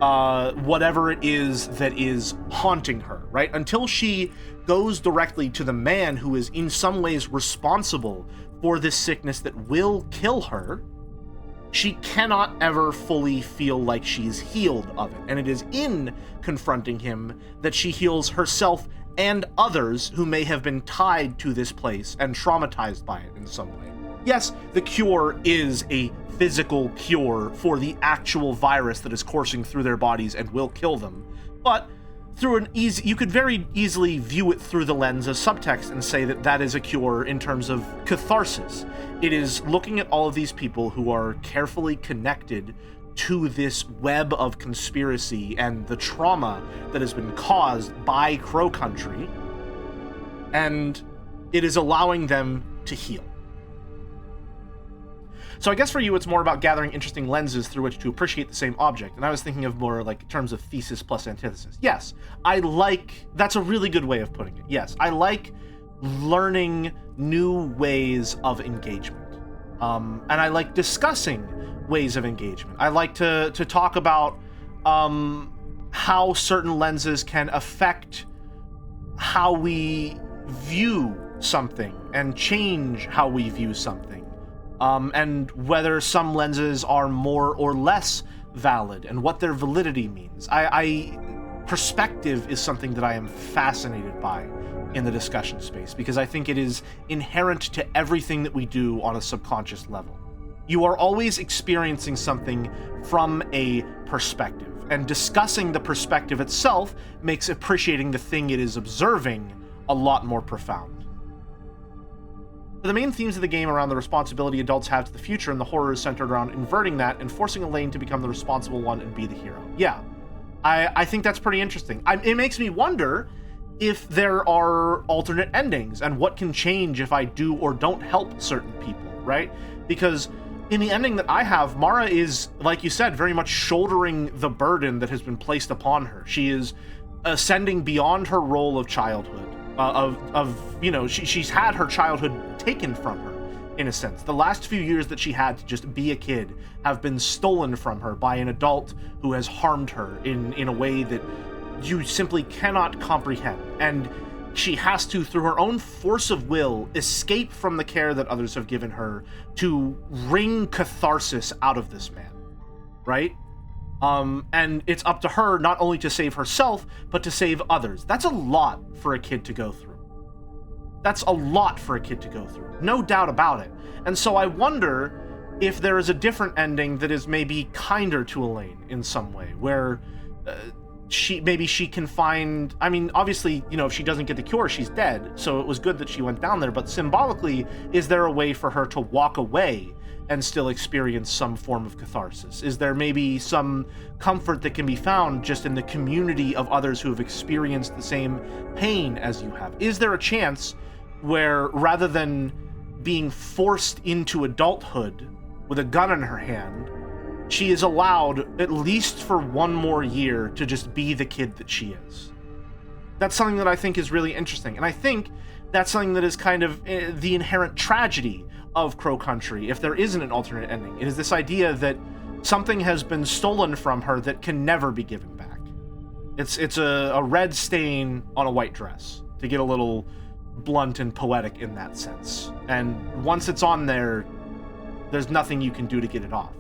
whatever it is that is haunting her, right? Until she goes directly to the man who is in some ways responsible for this sickness that will kill her, she cannot ever fully feel like she's healed of it. And it is in confronting him that she heals herself and others who may have been tied to this place and traumatized by it in some way. Yes, the cure is a physical cure for the actual virus that is coursing through their bodies and will kill them, but you could very easily view it through the lens of subtext and say that that is a cure in terms of catharsis. It is looking at all of these people who are carefully connected to this web of conspiracy and the trauma that has been caused by Crow Country, and it is allowing them to heal. So I guess for you, it's more about gathering interesting lenses through which to appreciate the same object. And I was thinking of more like terms of thesis plus antithesis. Yes, that's a really good way of putting it. Yes, I like learning new ways of engagement. And I like discussing ways of engagement. I like to talk about how certain lenses can affect how we view something and change how we view something. And whether some lenses are more or less valid and what their validity means. Perspective is something that I am fascinated by in the discussion space, because I think it is inherent to everything that we do on a subconscious level. You are always experiencing something from a perspective, and discussing the perspective itself makes appreciating the thing it is observing a lot more profound. The main themes of the game around the responsibility adults have to the future, and the horror is centered around inverting that and forcing Elaine to become the responsible one and be the hero. Yeah, I think that's pretty interesting. It makes me wonder if there are alternate endings and what can change if I do or don't help certain people, right? Because in the ending that I have, Mara is, like you said, very much shouldering the burden that has been placed upon her. She is ascending beyond her role of childhood. She's had her childhood taken from her, in a sense. The last few years that she had to just be a kid have been stolen from her by an adult who has harmed her in a way that you simply cannot comprehend. And she has to, through her own force of will, escape from the care that others have given her to wring catharsis out of this man, right? And it's up to her not only to save herself, but to save others. That's a lot for a kid to go through. That's a lot for a kid to go through. No doubt about it. And so I wonder if there is a different ending that is maybe kinder to Elaine in some way, where she can find, obviously, if she doesn't get the cure, she's dead. So it was good that she went down there. But symbolically, is there a way for her to walk away and still experience some form of catharsis? Is there maybe some comfort that can be found just in the community of others who have experienced the same pain as you have? Is there a chance where, rather than being forced into adulthood with a gun in her hand, she is allowed, at least for one more year, to just be the kid that she is? That's something that I think is really interesting. And I think that's something that is kind of the inherent tragedy of Crow Country, if there isn't an alternate ending. It is this idea that something has been stolen from her that can never be given back. It's a red stain on a white dress, to get a little blunt and poetic in that sense. And once it's on there, there's nothing you can do to get it off.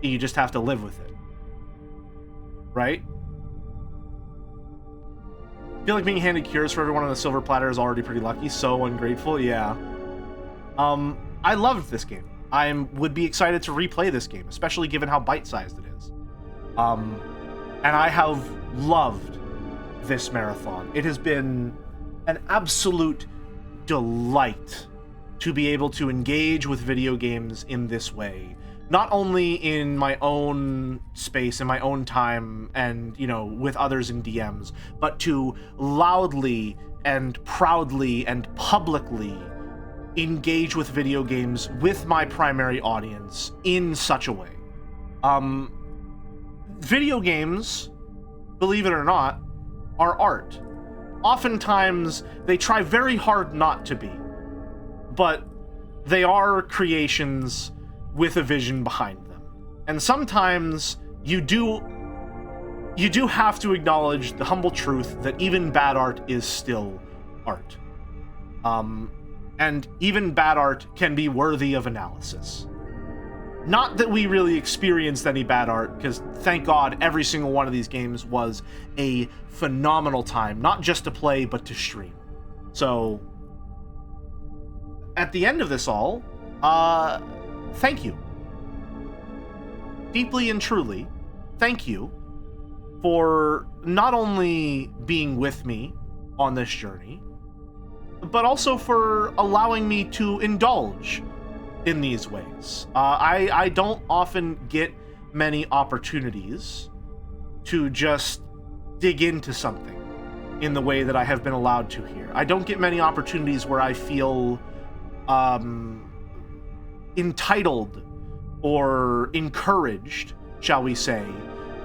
You just have to live with it. Right? I feel like being handed cures for everyone on the silver platter is already pretty lucky. So ungrateful, yeah. I loved this game. I would be excited to replay this game, especially given how bite-sized it is. And I have loved this marathon. It has been an absolute delight to be able to engage with video games in this way. Not only in my own space, in my own time, and, with others in DMs, but to loudly and proudly and publicly engage with video games with my primary audience in such a way. Video games, believe it or not, are art. Oftentimes, they try very hard not to be, but they are creations with a vision behind them. And sometimes you do you do have to acknowledge the humble truth that even bad art is still art. And even bad art can be worthy of analysis. Not that we really experienced any bad art, because thank God every single one of these games was a phenomenal time, not just to play, but to stream. So, at the end of this all, thank you. Deeply and truly, thank you for not only being with me on this journey, but also for allowing me to indulge in these ways. I don't often get many opportunities to just dig into something in the way that I have been allowed to here. I don't get many opportunities where I feel entitled or encouraged, shall we say,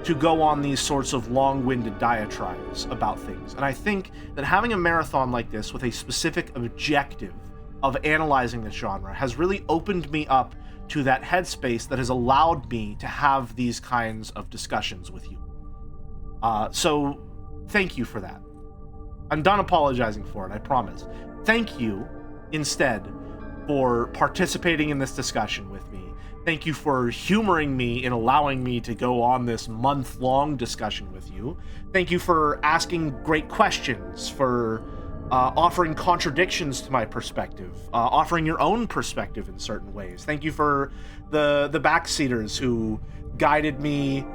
to go on these sorts of long-winded diatribes about things. And I think that having a marathon like this with a specific objective of analyzing the genre has really opened me up to that headspace that has allowed me to have these kinds of discussions with you. So thank you for that. I'm done apologizing for it, I promise. Thank you, instead, for participating in this discussion with me. Thank you for humoring me in allowing me to go on this month-long discussion with you. Thank you for asking great questions, for offering contradictions to my perspective, offering your own perspective in certain ways. Thank you for the backseaters who guided me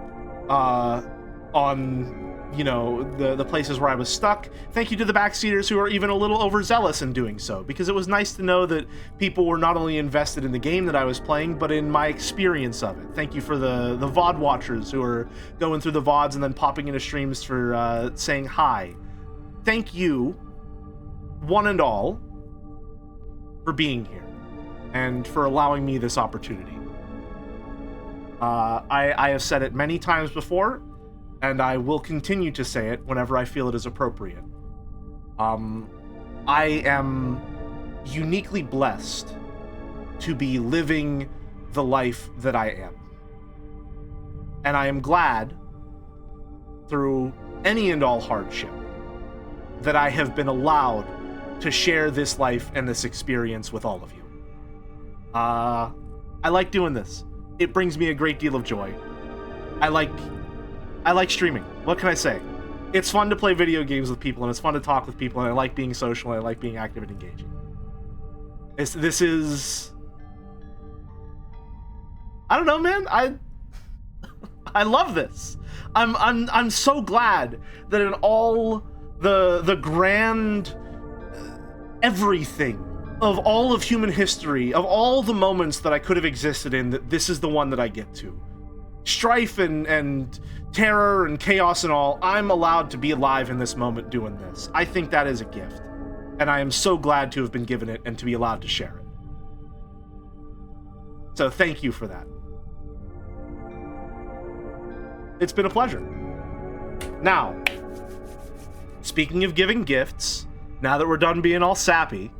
on, you know, the places where I was stuck. Thank you to the backseaters who are even a little overzealous in doing so, because it was nice to know that people were not only invested in the game that I was playing, but in my experience of it. Thank you for the VOD watchers who are going through the VODs and then popping into streams for saying hi. Thank you, one and all, for being here and for allowing me this opportunity. I have said it many times before, and I will continue to say it whenever I feel it is appropriate. I am uniquely blessed to be living the life that I am. And I am glad, through any and all hardship, that I have been allowed to share this life and this experience with all of you. I like doing this. It brings me a great deal of joy. I like streaming. What can I say? It's fun to play video games with people, and it's fun to talk with people, and I like being social, and I like being active and engaging. This is... I don't know, man. I love this. I'm so glad that in all the grand everything of all of human history, of all the moments that I could have existed in, that this is the one that I get to. Strife and terror and chaos and all, I'm allowed to be alive in this moment doing this. I think that is a gift, and I am so glad to have been given it and to be allowed to share it. So thank you for that. It's been a pleasure. Now, speaking of giving gifts, now that we're done being all sappy,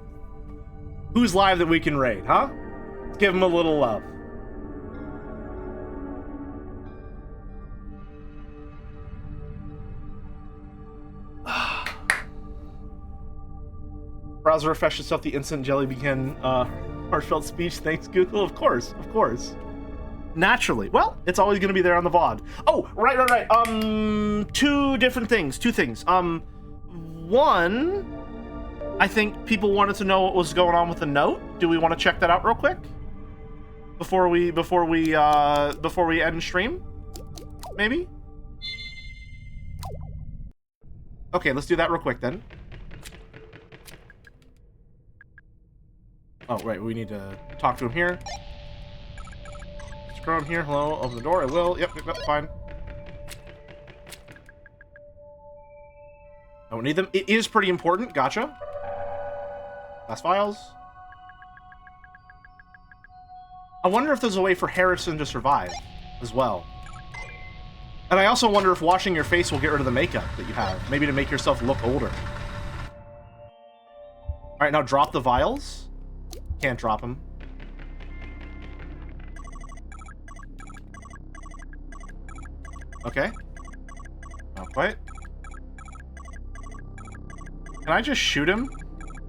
who's live that we can raid, huh? Let's give him a little love. Browser refresh itself the instant Jelly began heartfelt speech. Thanks, Google. Of course. Naturally. Well, it's always going to be there on the VOD. Oh, right. Two things. One, I think people wanted to know what was going on with the note. Do we want to check that out real quick before we end stream? Maybe. Okay, let's do that real quick then. Oh, right, we need to talk to him here. Scroll him here. Hello, open the door. I will. Yep, fine. I don't need them. It is pretty important. Gotcha. Last files. I wonder if there's a way for Harrison to survive as well. And I also wonder if washing your face will get rid of the makeup that you have. Maybe to make yourself look older. Alright, now drop the vials. Can't drop them. Okay. Not quite. Can I just shoot him?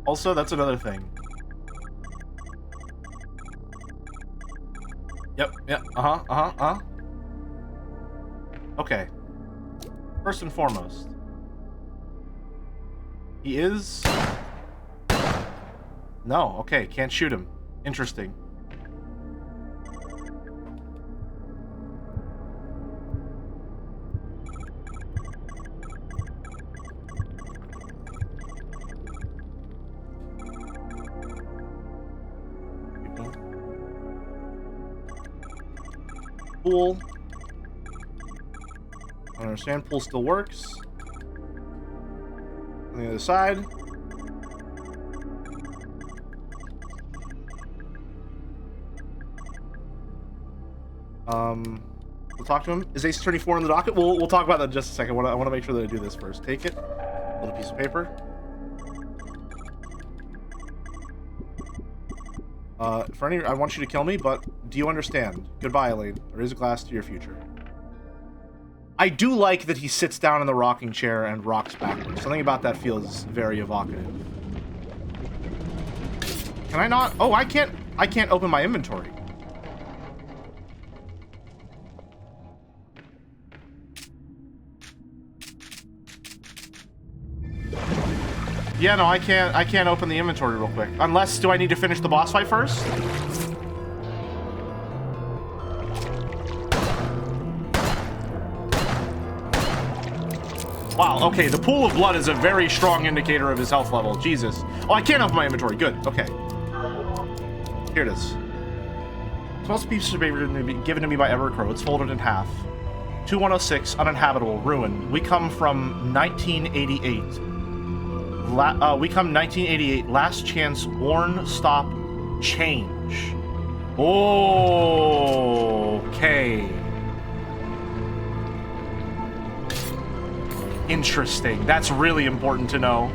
Also, that's another thing. Yep, yep, Okay. First and foremost. He is... No, okay, can't shoot him. Interesting. Pool. I understand. Pool still works. On the other side. We'll talk to him. Is Ace Attorney 4 in the docket? We'll talk about that in just a second. I want to make sure that I do this first. Take it. Little piece of paper. I want you to kill me, but do you understand? Goodbye, Elaine. There is a glass to your future. I do like that he sits down in the rocking chair and rocks backwards. Something about that feels very evocative. Can I not? Oh, I can't open my inventory. Yeah, no, I can't open the inventory real quick. Unless, do I need to finish the boss fight first? Wow, okay, the pool of blood is a very strong indicator of his health level. Jesus. Oh, I can't open my inventory. Good, okay. Here it is. Small piece of paper given to me by Evercrow. It's folded in half. 2106, uninhabitable, ruin. We come from 1988. We come 1988. Last chance, warn, stop, change. Okay. Interesting. That's really important to know.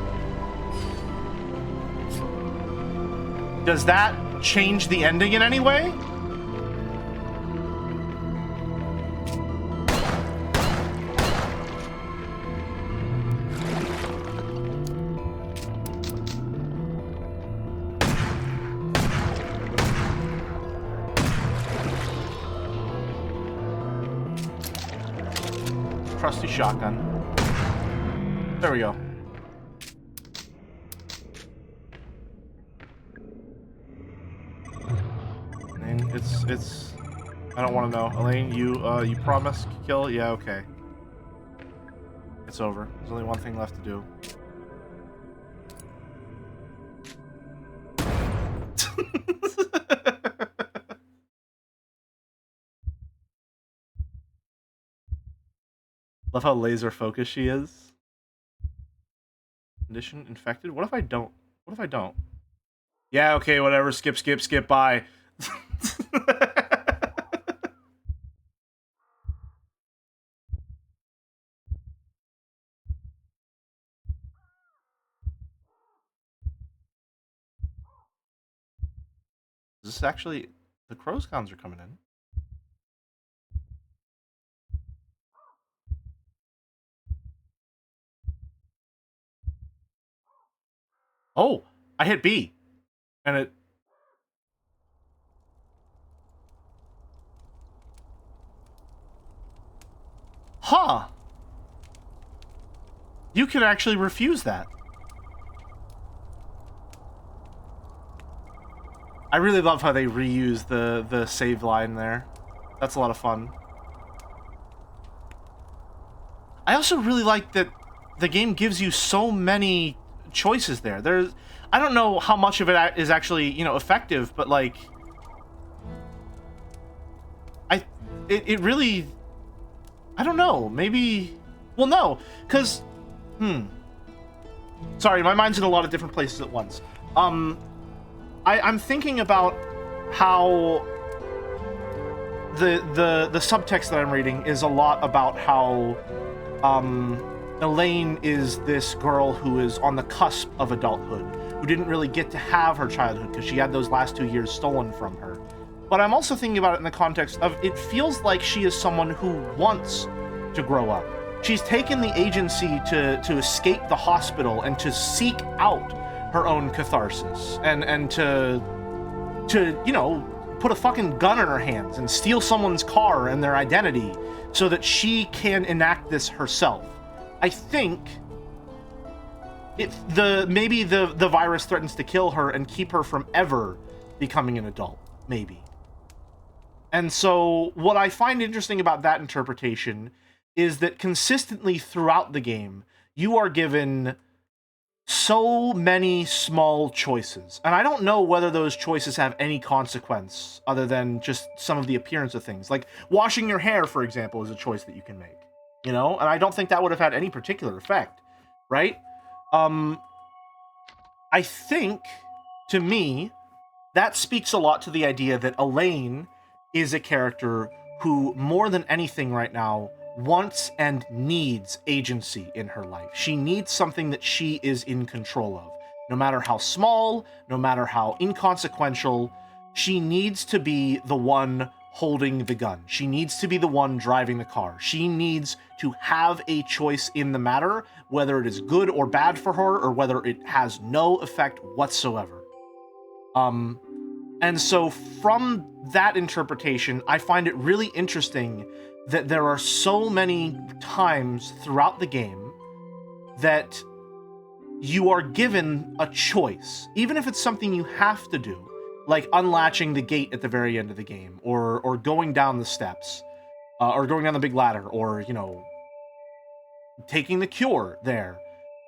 Does that change the ending in any way? Trusty shotgun. There we go. And it's I don't want to know. Elaine, you promised kill? Yeah, okay. It's over. There's only one thing left to do. Love how laser focused she is. Condition infected? What if I don't? What if I don't? Yeah, okay, whatever. Skip, bye. Is this actually... The crow's cons are coming in. Oh, I hit B. And it... Huh. You can actually refuse that. I really love how they reuse the save line there. That's a lot of fun. I also really like that the game gives you so many choices there. I don't know how much of it is actually, you know, effective, but like it really, I don't know, maybe, well, no, because sorry, my mind's in a lot of different places at once. I'm thinking about how the subtext that I'm reading is a lot about how Elaine is this girl who is on the cusp of adulthood, who didn't really get to have her childhood because she had those last 2 years stolen from her. But I'm also thinking about it in the context of, it feels like she is someone who wants to grow up. She's taken the agency to escape the hospital and to seek out her own catharsis and to you know, put a fucking gun in her hands and steal someone's car and their identity so that she can enact this herself. I think maybe the virus threatens to kill her and keep her from ever becoming an adult, maybe. And so what I find interesting about that interpretation is that consistently throughout the game, you are given so many small choices. And I don't know whether those choices have any consequence other than just some of the appearance of things. Like washing your hair, for example, is a choice that you can make, you know? And I don't think that would have had any particular effect, right? I think, to me, that speaks a lot to the idea that Elaine is a character who, more than anything right now, wants and needs agency in her life. She needs something that she is in control of. No matter how small, no matter how inconsequential, she needs to be the one holding the gun. She needs to be the one driving the car. She needs to have a choice in the matter, whether it is good or bad for her, or whether it has no effect whatsoever. And so from that interpretation, I find it really interesting that there are so many times throughout the game that you are given a choice, even if it's something you have to do, like unlatching the gate at the very end of the game, or going down the steps, or going down the big ladder, or, you know, taking the cure there.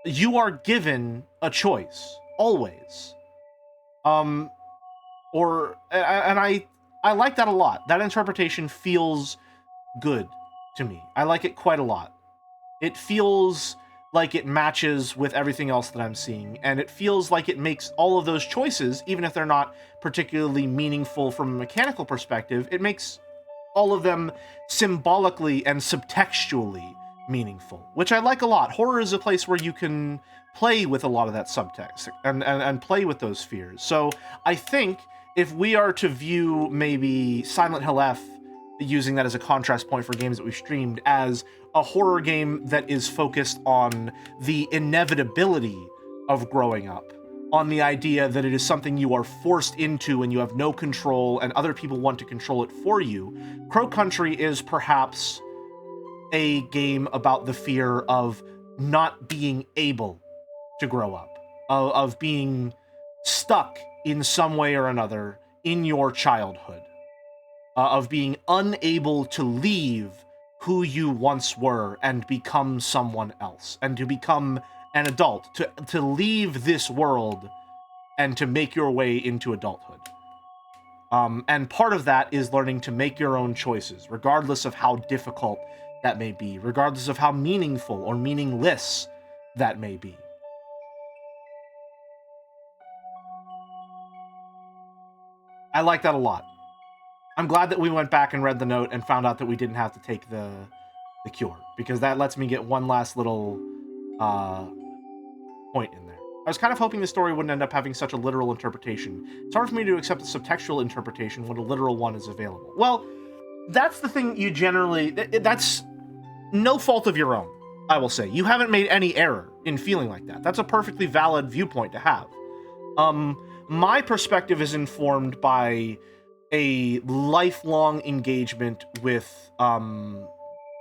You are given a choice, always. And I like that a lot. That interpretation feels good to me. I like it quite a lot. It feels like it matches with everything else that I'm seeing, and it feels like it makes all of those choices, even if they're not particularly meaningful from a mechanical perspective, it makes all of them symbolically and subtextually meaningful, which I like a lot. Horror is a place where you can play with a lot of that subtext and play with those fears. So I think if we are to view maybe Silent Hill F, using that as a contrast point for games that we've streamed, as a horror game that is focused on the inevitability of growing up, on the idea that it is something you are forced into and you have no control and other people want to control it for you, Crow Country is perhaps a game about the fear of not being able to grow up, of being stuck in some way or another in your childhood, of being unable to leave who you once were and become someone else, and to become an adult, to leave this world and to make your way into adulthood. And part of that is learning to make your own choices, regardless of how difficult that may be, regardless of how meaningful or meaningless that may be. I like that a lot. I'm glad that we went back and read the note and found out that we didn't have to take the cure, because that lets me get one last little point in there. I was kind of hoping the story wouldn't end up having such a literal interpretation. It's hard for me to accept a subtextual interpretation when a literal one is available. Well, that's the thing you generally... That's no fault of your own, I will say. You haven't made any error in feeling like that. That's a perfectly valid viewpoint to have. My perspective is informed by a lifelong engagement with a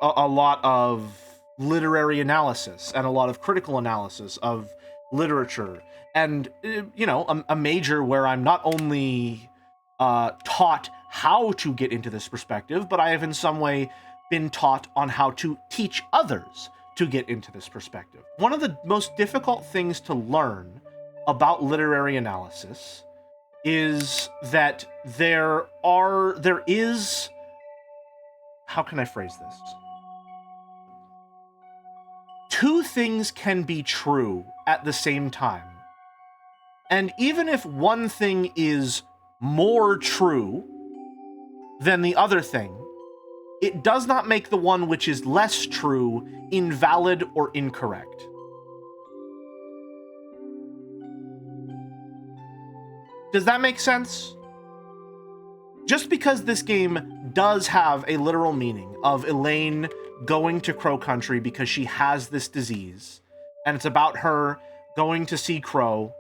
lot of literary analysis and a lot of critical analysis of literature, and you know, a major where I'm not only taught how to get into this perspective, but I have in some way been taught on how to teach others to get into this perspective. One of the most difficult things to learn about literary analysis is that there is, how can I phrase this? Two things can be true at the same time. And even if one thing is more true than the other thing, it does not make the one which is less true invalid or incorrect. Does that make sense? Just because this game does have a literal meaning of Elaine going to Crow Country because she has this disease, and it's about her going to see Crow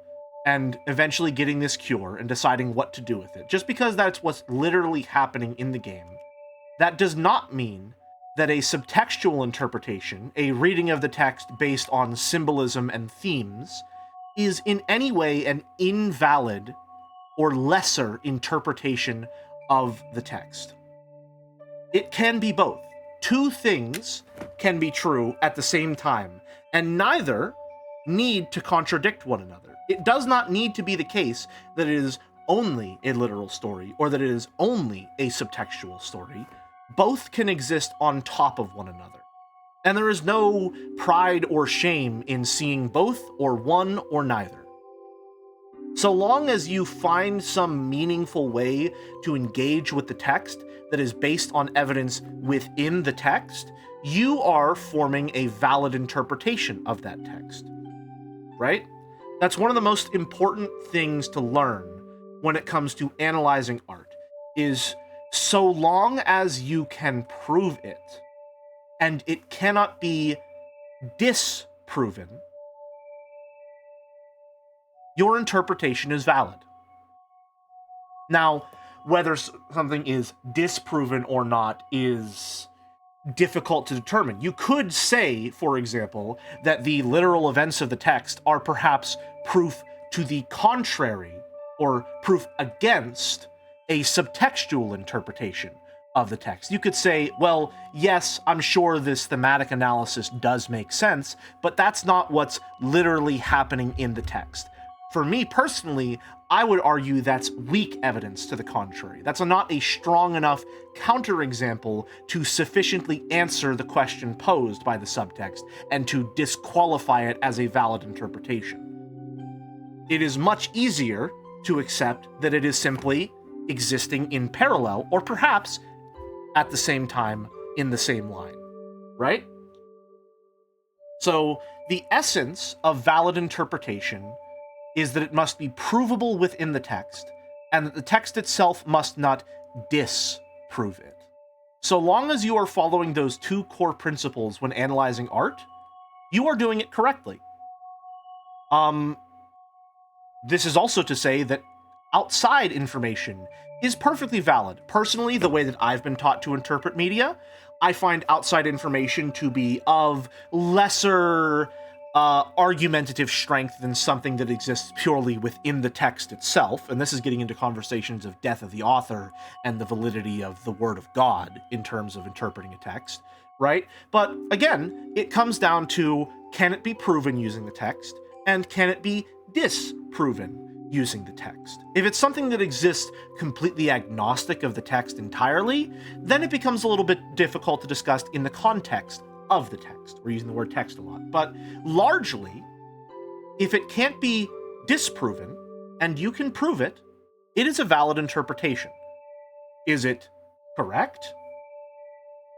and eventually getting this cure and deciding what to do with it. Just because that's what's literally happening in the game, that does not mean that a subtextual interpretation, a reading of the text based on symbolism and themes, is in any way an invalid or lesser interpretation of the text. It can be both. Two things can be true at the same time, and neither need to contradict one another. It does not need to be the case that it is only a literal story or that it is only a subtextual story. Both can exist on top of one another. And there is no pride or shame in seeing both or one or neither. So long as you find some meaningful way to engage with the text that is based on evidence within the text, you are forming a valid interpretation of that text. Right? That's one of the most important things to learn when it comes to analyzing art, is so long as you can prove it, and it cannot be disproven, your interpretation is valid. Now, whether something is disproven or not is difficult to determine. You could say, for example, that the literal events of the text are perhaps proof to the contrary, or proof against a subtextual interpretation of the text. You could say, well, yes, I'm sure this thematic analysis does make sense, but that's not what's literally happening in the text. For me personally, I would argue that's weak evidence to the contrary. That's not a strong enough counterexample to sufficiently answer the question posed by the subtext and to disqualify it as a valid interpretation. It is much easier to accept that it is simply existing in parallel, or perhaps at the same time in the same line, right? So the essence of valid interpretation is that it must be provable within the text, and that the text itself must not disprove it. So long as you are following those two core principles when analyzing art, you are doing it correctly. This is also to say that outside information is perfectly valid. Personally, the way that I've been taught to interpret media, I find outside information to be of lesser argumentative strength than something that exists purely within the text itself. And this is getting into conversations of death of the author and the validity of the word of God in terms of interpreting a text, right? But again, it comes down to, can it be proven using the text, and can it be disproven using the text? If it's something that exists completely agnostic of the text entirely, then it becomes a little bit difficult to discuss in the context of the text. We're using the word text a lot. But largely, if it can't be disproven, and you can prove it, it is a valid interpretation. Is it correct?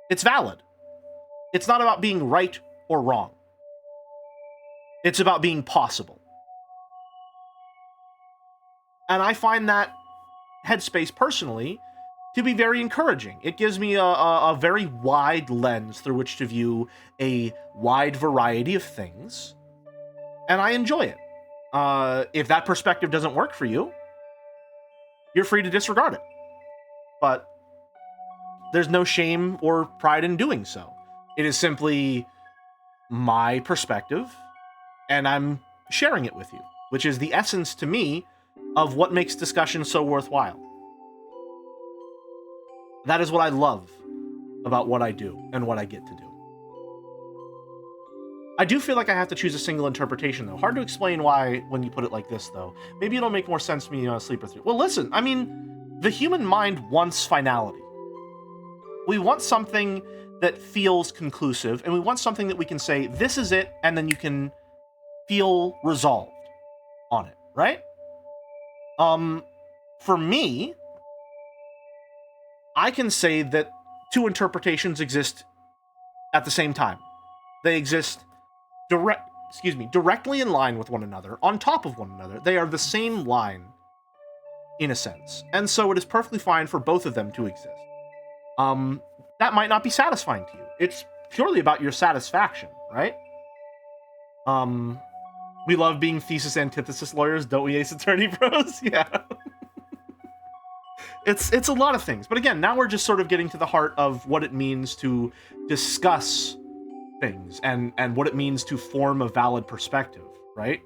It's valid. It's not about being right or wrong. It's about being possible. And I find that headspace personally to be very encouraging. It gives me a very wide lens through which to view a wide variety of things, and I enjoy it. If that perspective doesn't work for you, you're free to disregard it. But there's no shame or pride in doing so. It is simply my perspective, and I'm sharing it with you, which is the essence to me of what makes discussion so worthwhile. That is what I love about what I do and what I get to do. I do feel like I have to choose a single interpretation, though. Hard to explain why when you put it like this, though. Maybe it'll make more sense to me on a sleeper through. Well, listen, I mean, the human mind wants finality. We want something that feels conclusive, and we want something that we can say, this is it, and then you can feel resolved on it, right? For me, I can say that two interpretations exist at the same time. They exist directly in line with one another, on top of one another. They are the same line, in a sense. And so it is perfectly fine for both of them to exist. That might not be satisfying to you. It's purely about your satisfaction, right? We love being thesis antithesis lawyers, don't we, Ace Attorney Bros? Yeah. It's a lot of things. But again, now we're just sort of getting to the heart of what it means to discuss things and what it means to form a valid perspective, right?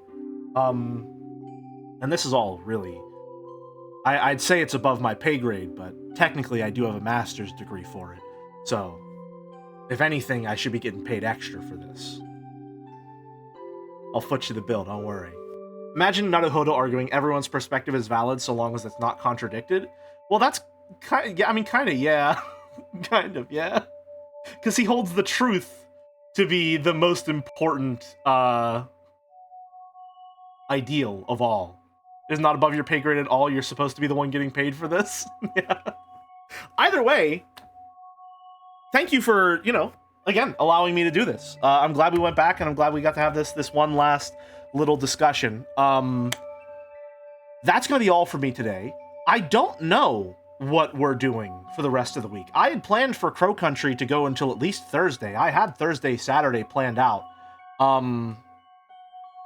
And this is all really, I'd say it's above my pay grade, but technically I do have a master's degree for it. So, if anything, I should be getting paid extra for this. I'll foot you the bill, don't worry. Imagine Naruhodo arguing everyone's perspective is valid so long as it's not contradicted. Well, that's kind of, yeah, I mean, kind of, yeah. Kind of, yeah. Because he holds the truth to be the most important ideal of all. It's not above your pay grade at all. You're supposed to be the one getting paid for this. Yeah. Either way, thank you for, again, allowing me to do this. I'm glad we went back, and I'm glad we got to have this one last little discussion. That's going to be all for me today. I don't know what we're doing for the rest of the week. I had planned for Crow Country to go until at least Thursday. I had Thursday, Saturday planned out.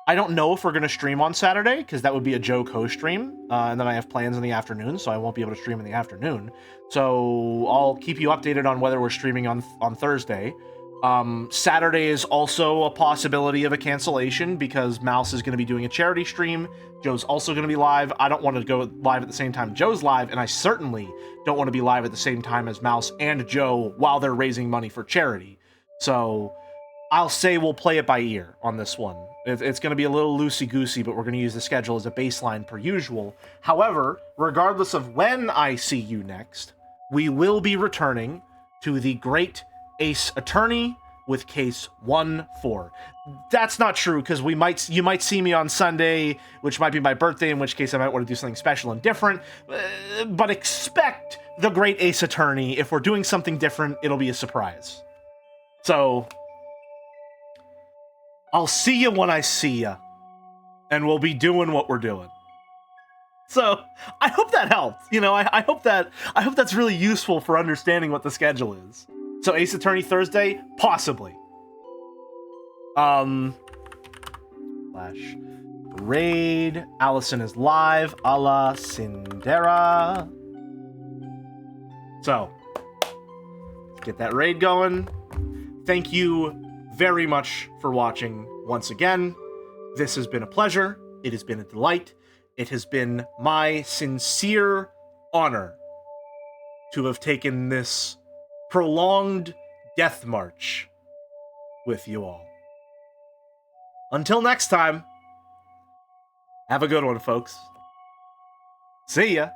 I don't know if we're going to stream on Saturday, because that would be a Joe co-stream, and then I have plans in the afternoon, so I won't be able to stream in the afternoon. So I'll keep you updated on whether we're streaming on Thursday. Saturday is also a possibility of a cancellation, because Mouse is going to be doing a charity stream. Joe's also going to be live. I don't want to go live at the same time Joe's live, and I certainly don't want to be live at the same time as Mouse and Joe while they're raising money for charity. So I'll say we'll play it by ear on this one. It's going to be a little loosey-goosey, but we're going to use the schedule as a baseline per usual. However, regardless of when I see you next, we will be returning to the Great Ace Attorney with Case 1-4. That's not true, because you might see me on Sunday, which might be my birthday, in which case I might want to do something special and different. But expect the Great Ace Attorney. If we're doing something different, it'll be a surprise. So I'll see you when I see you, and we'll be doing what we're doing. So I hope that helped. I hope that's really useful for understanding what the schedule is. So Ace Attorney Thursday, possibly. Flash raid. Allison is live, a la Cinderella. So let's get that raid going. Thank you very much for watching once again. This has been a pleasure. It has been a delight. It has been my sincere honor to have taken this prolonged death march with you all. Until next time, have a good one, folks. See ya.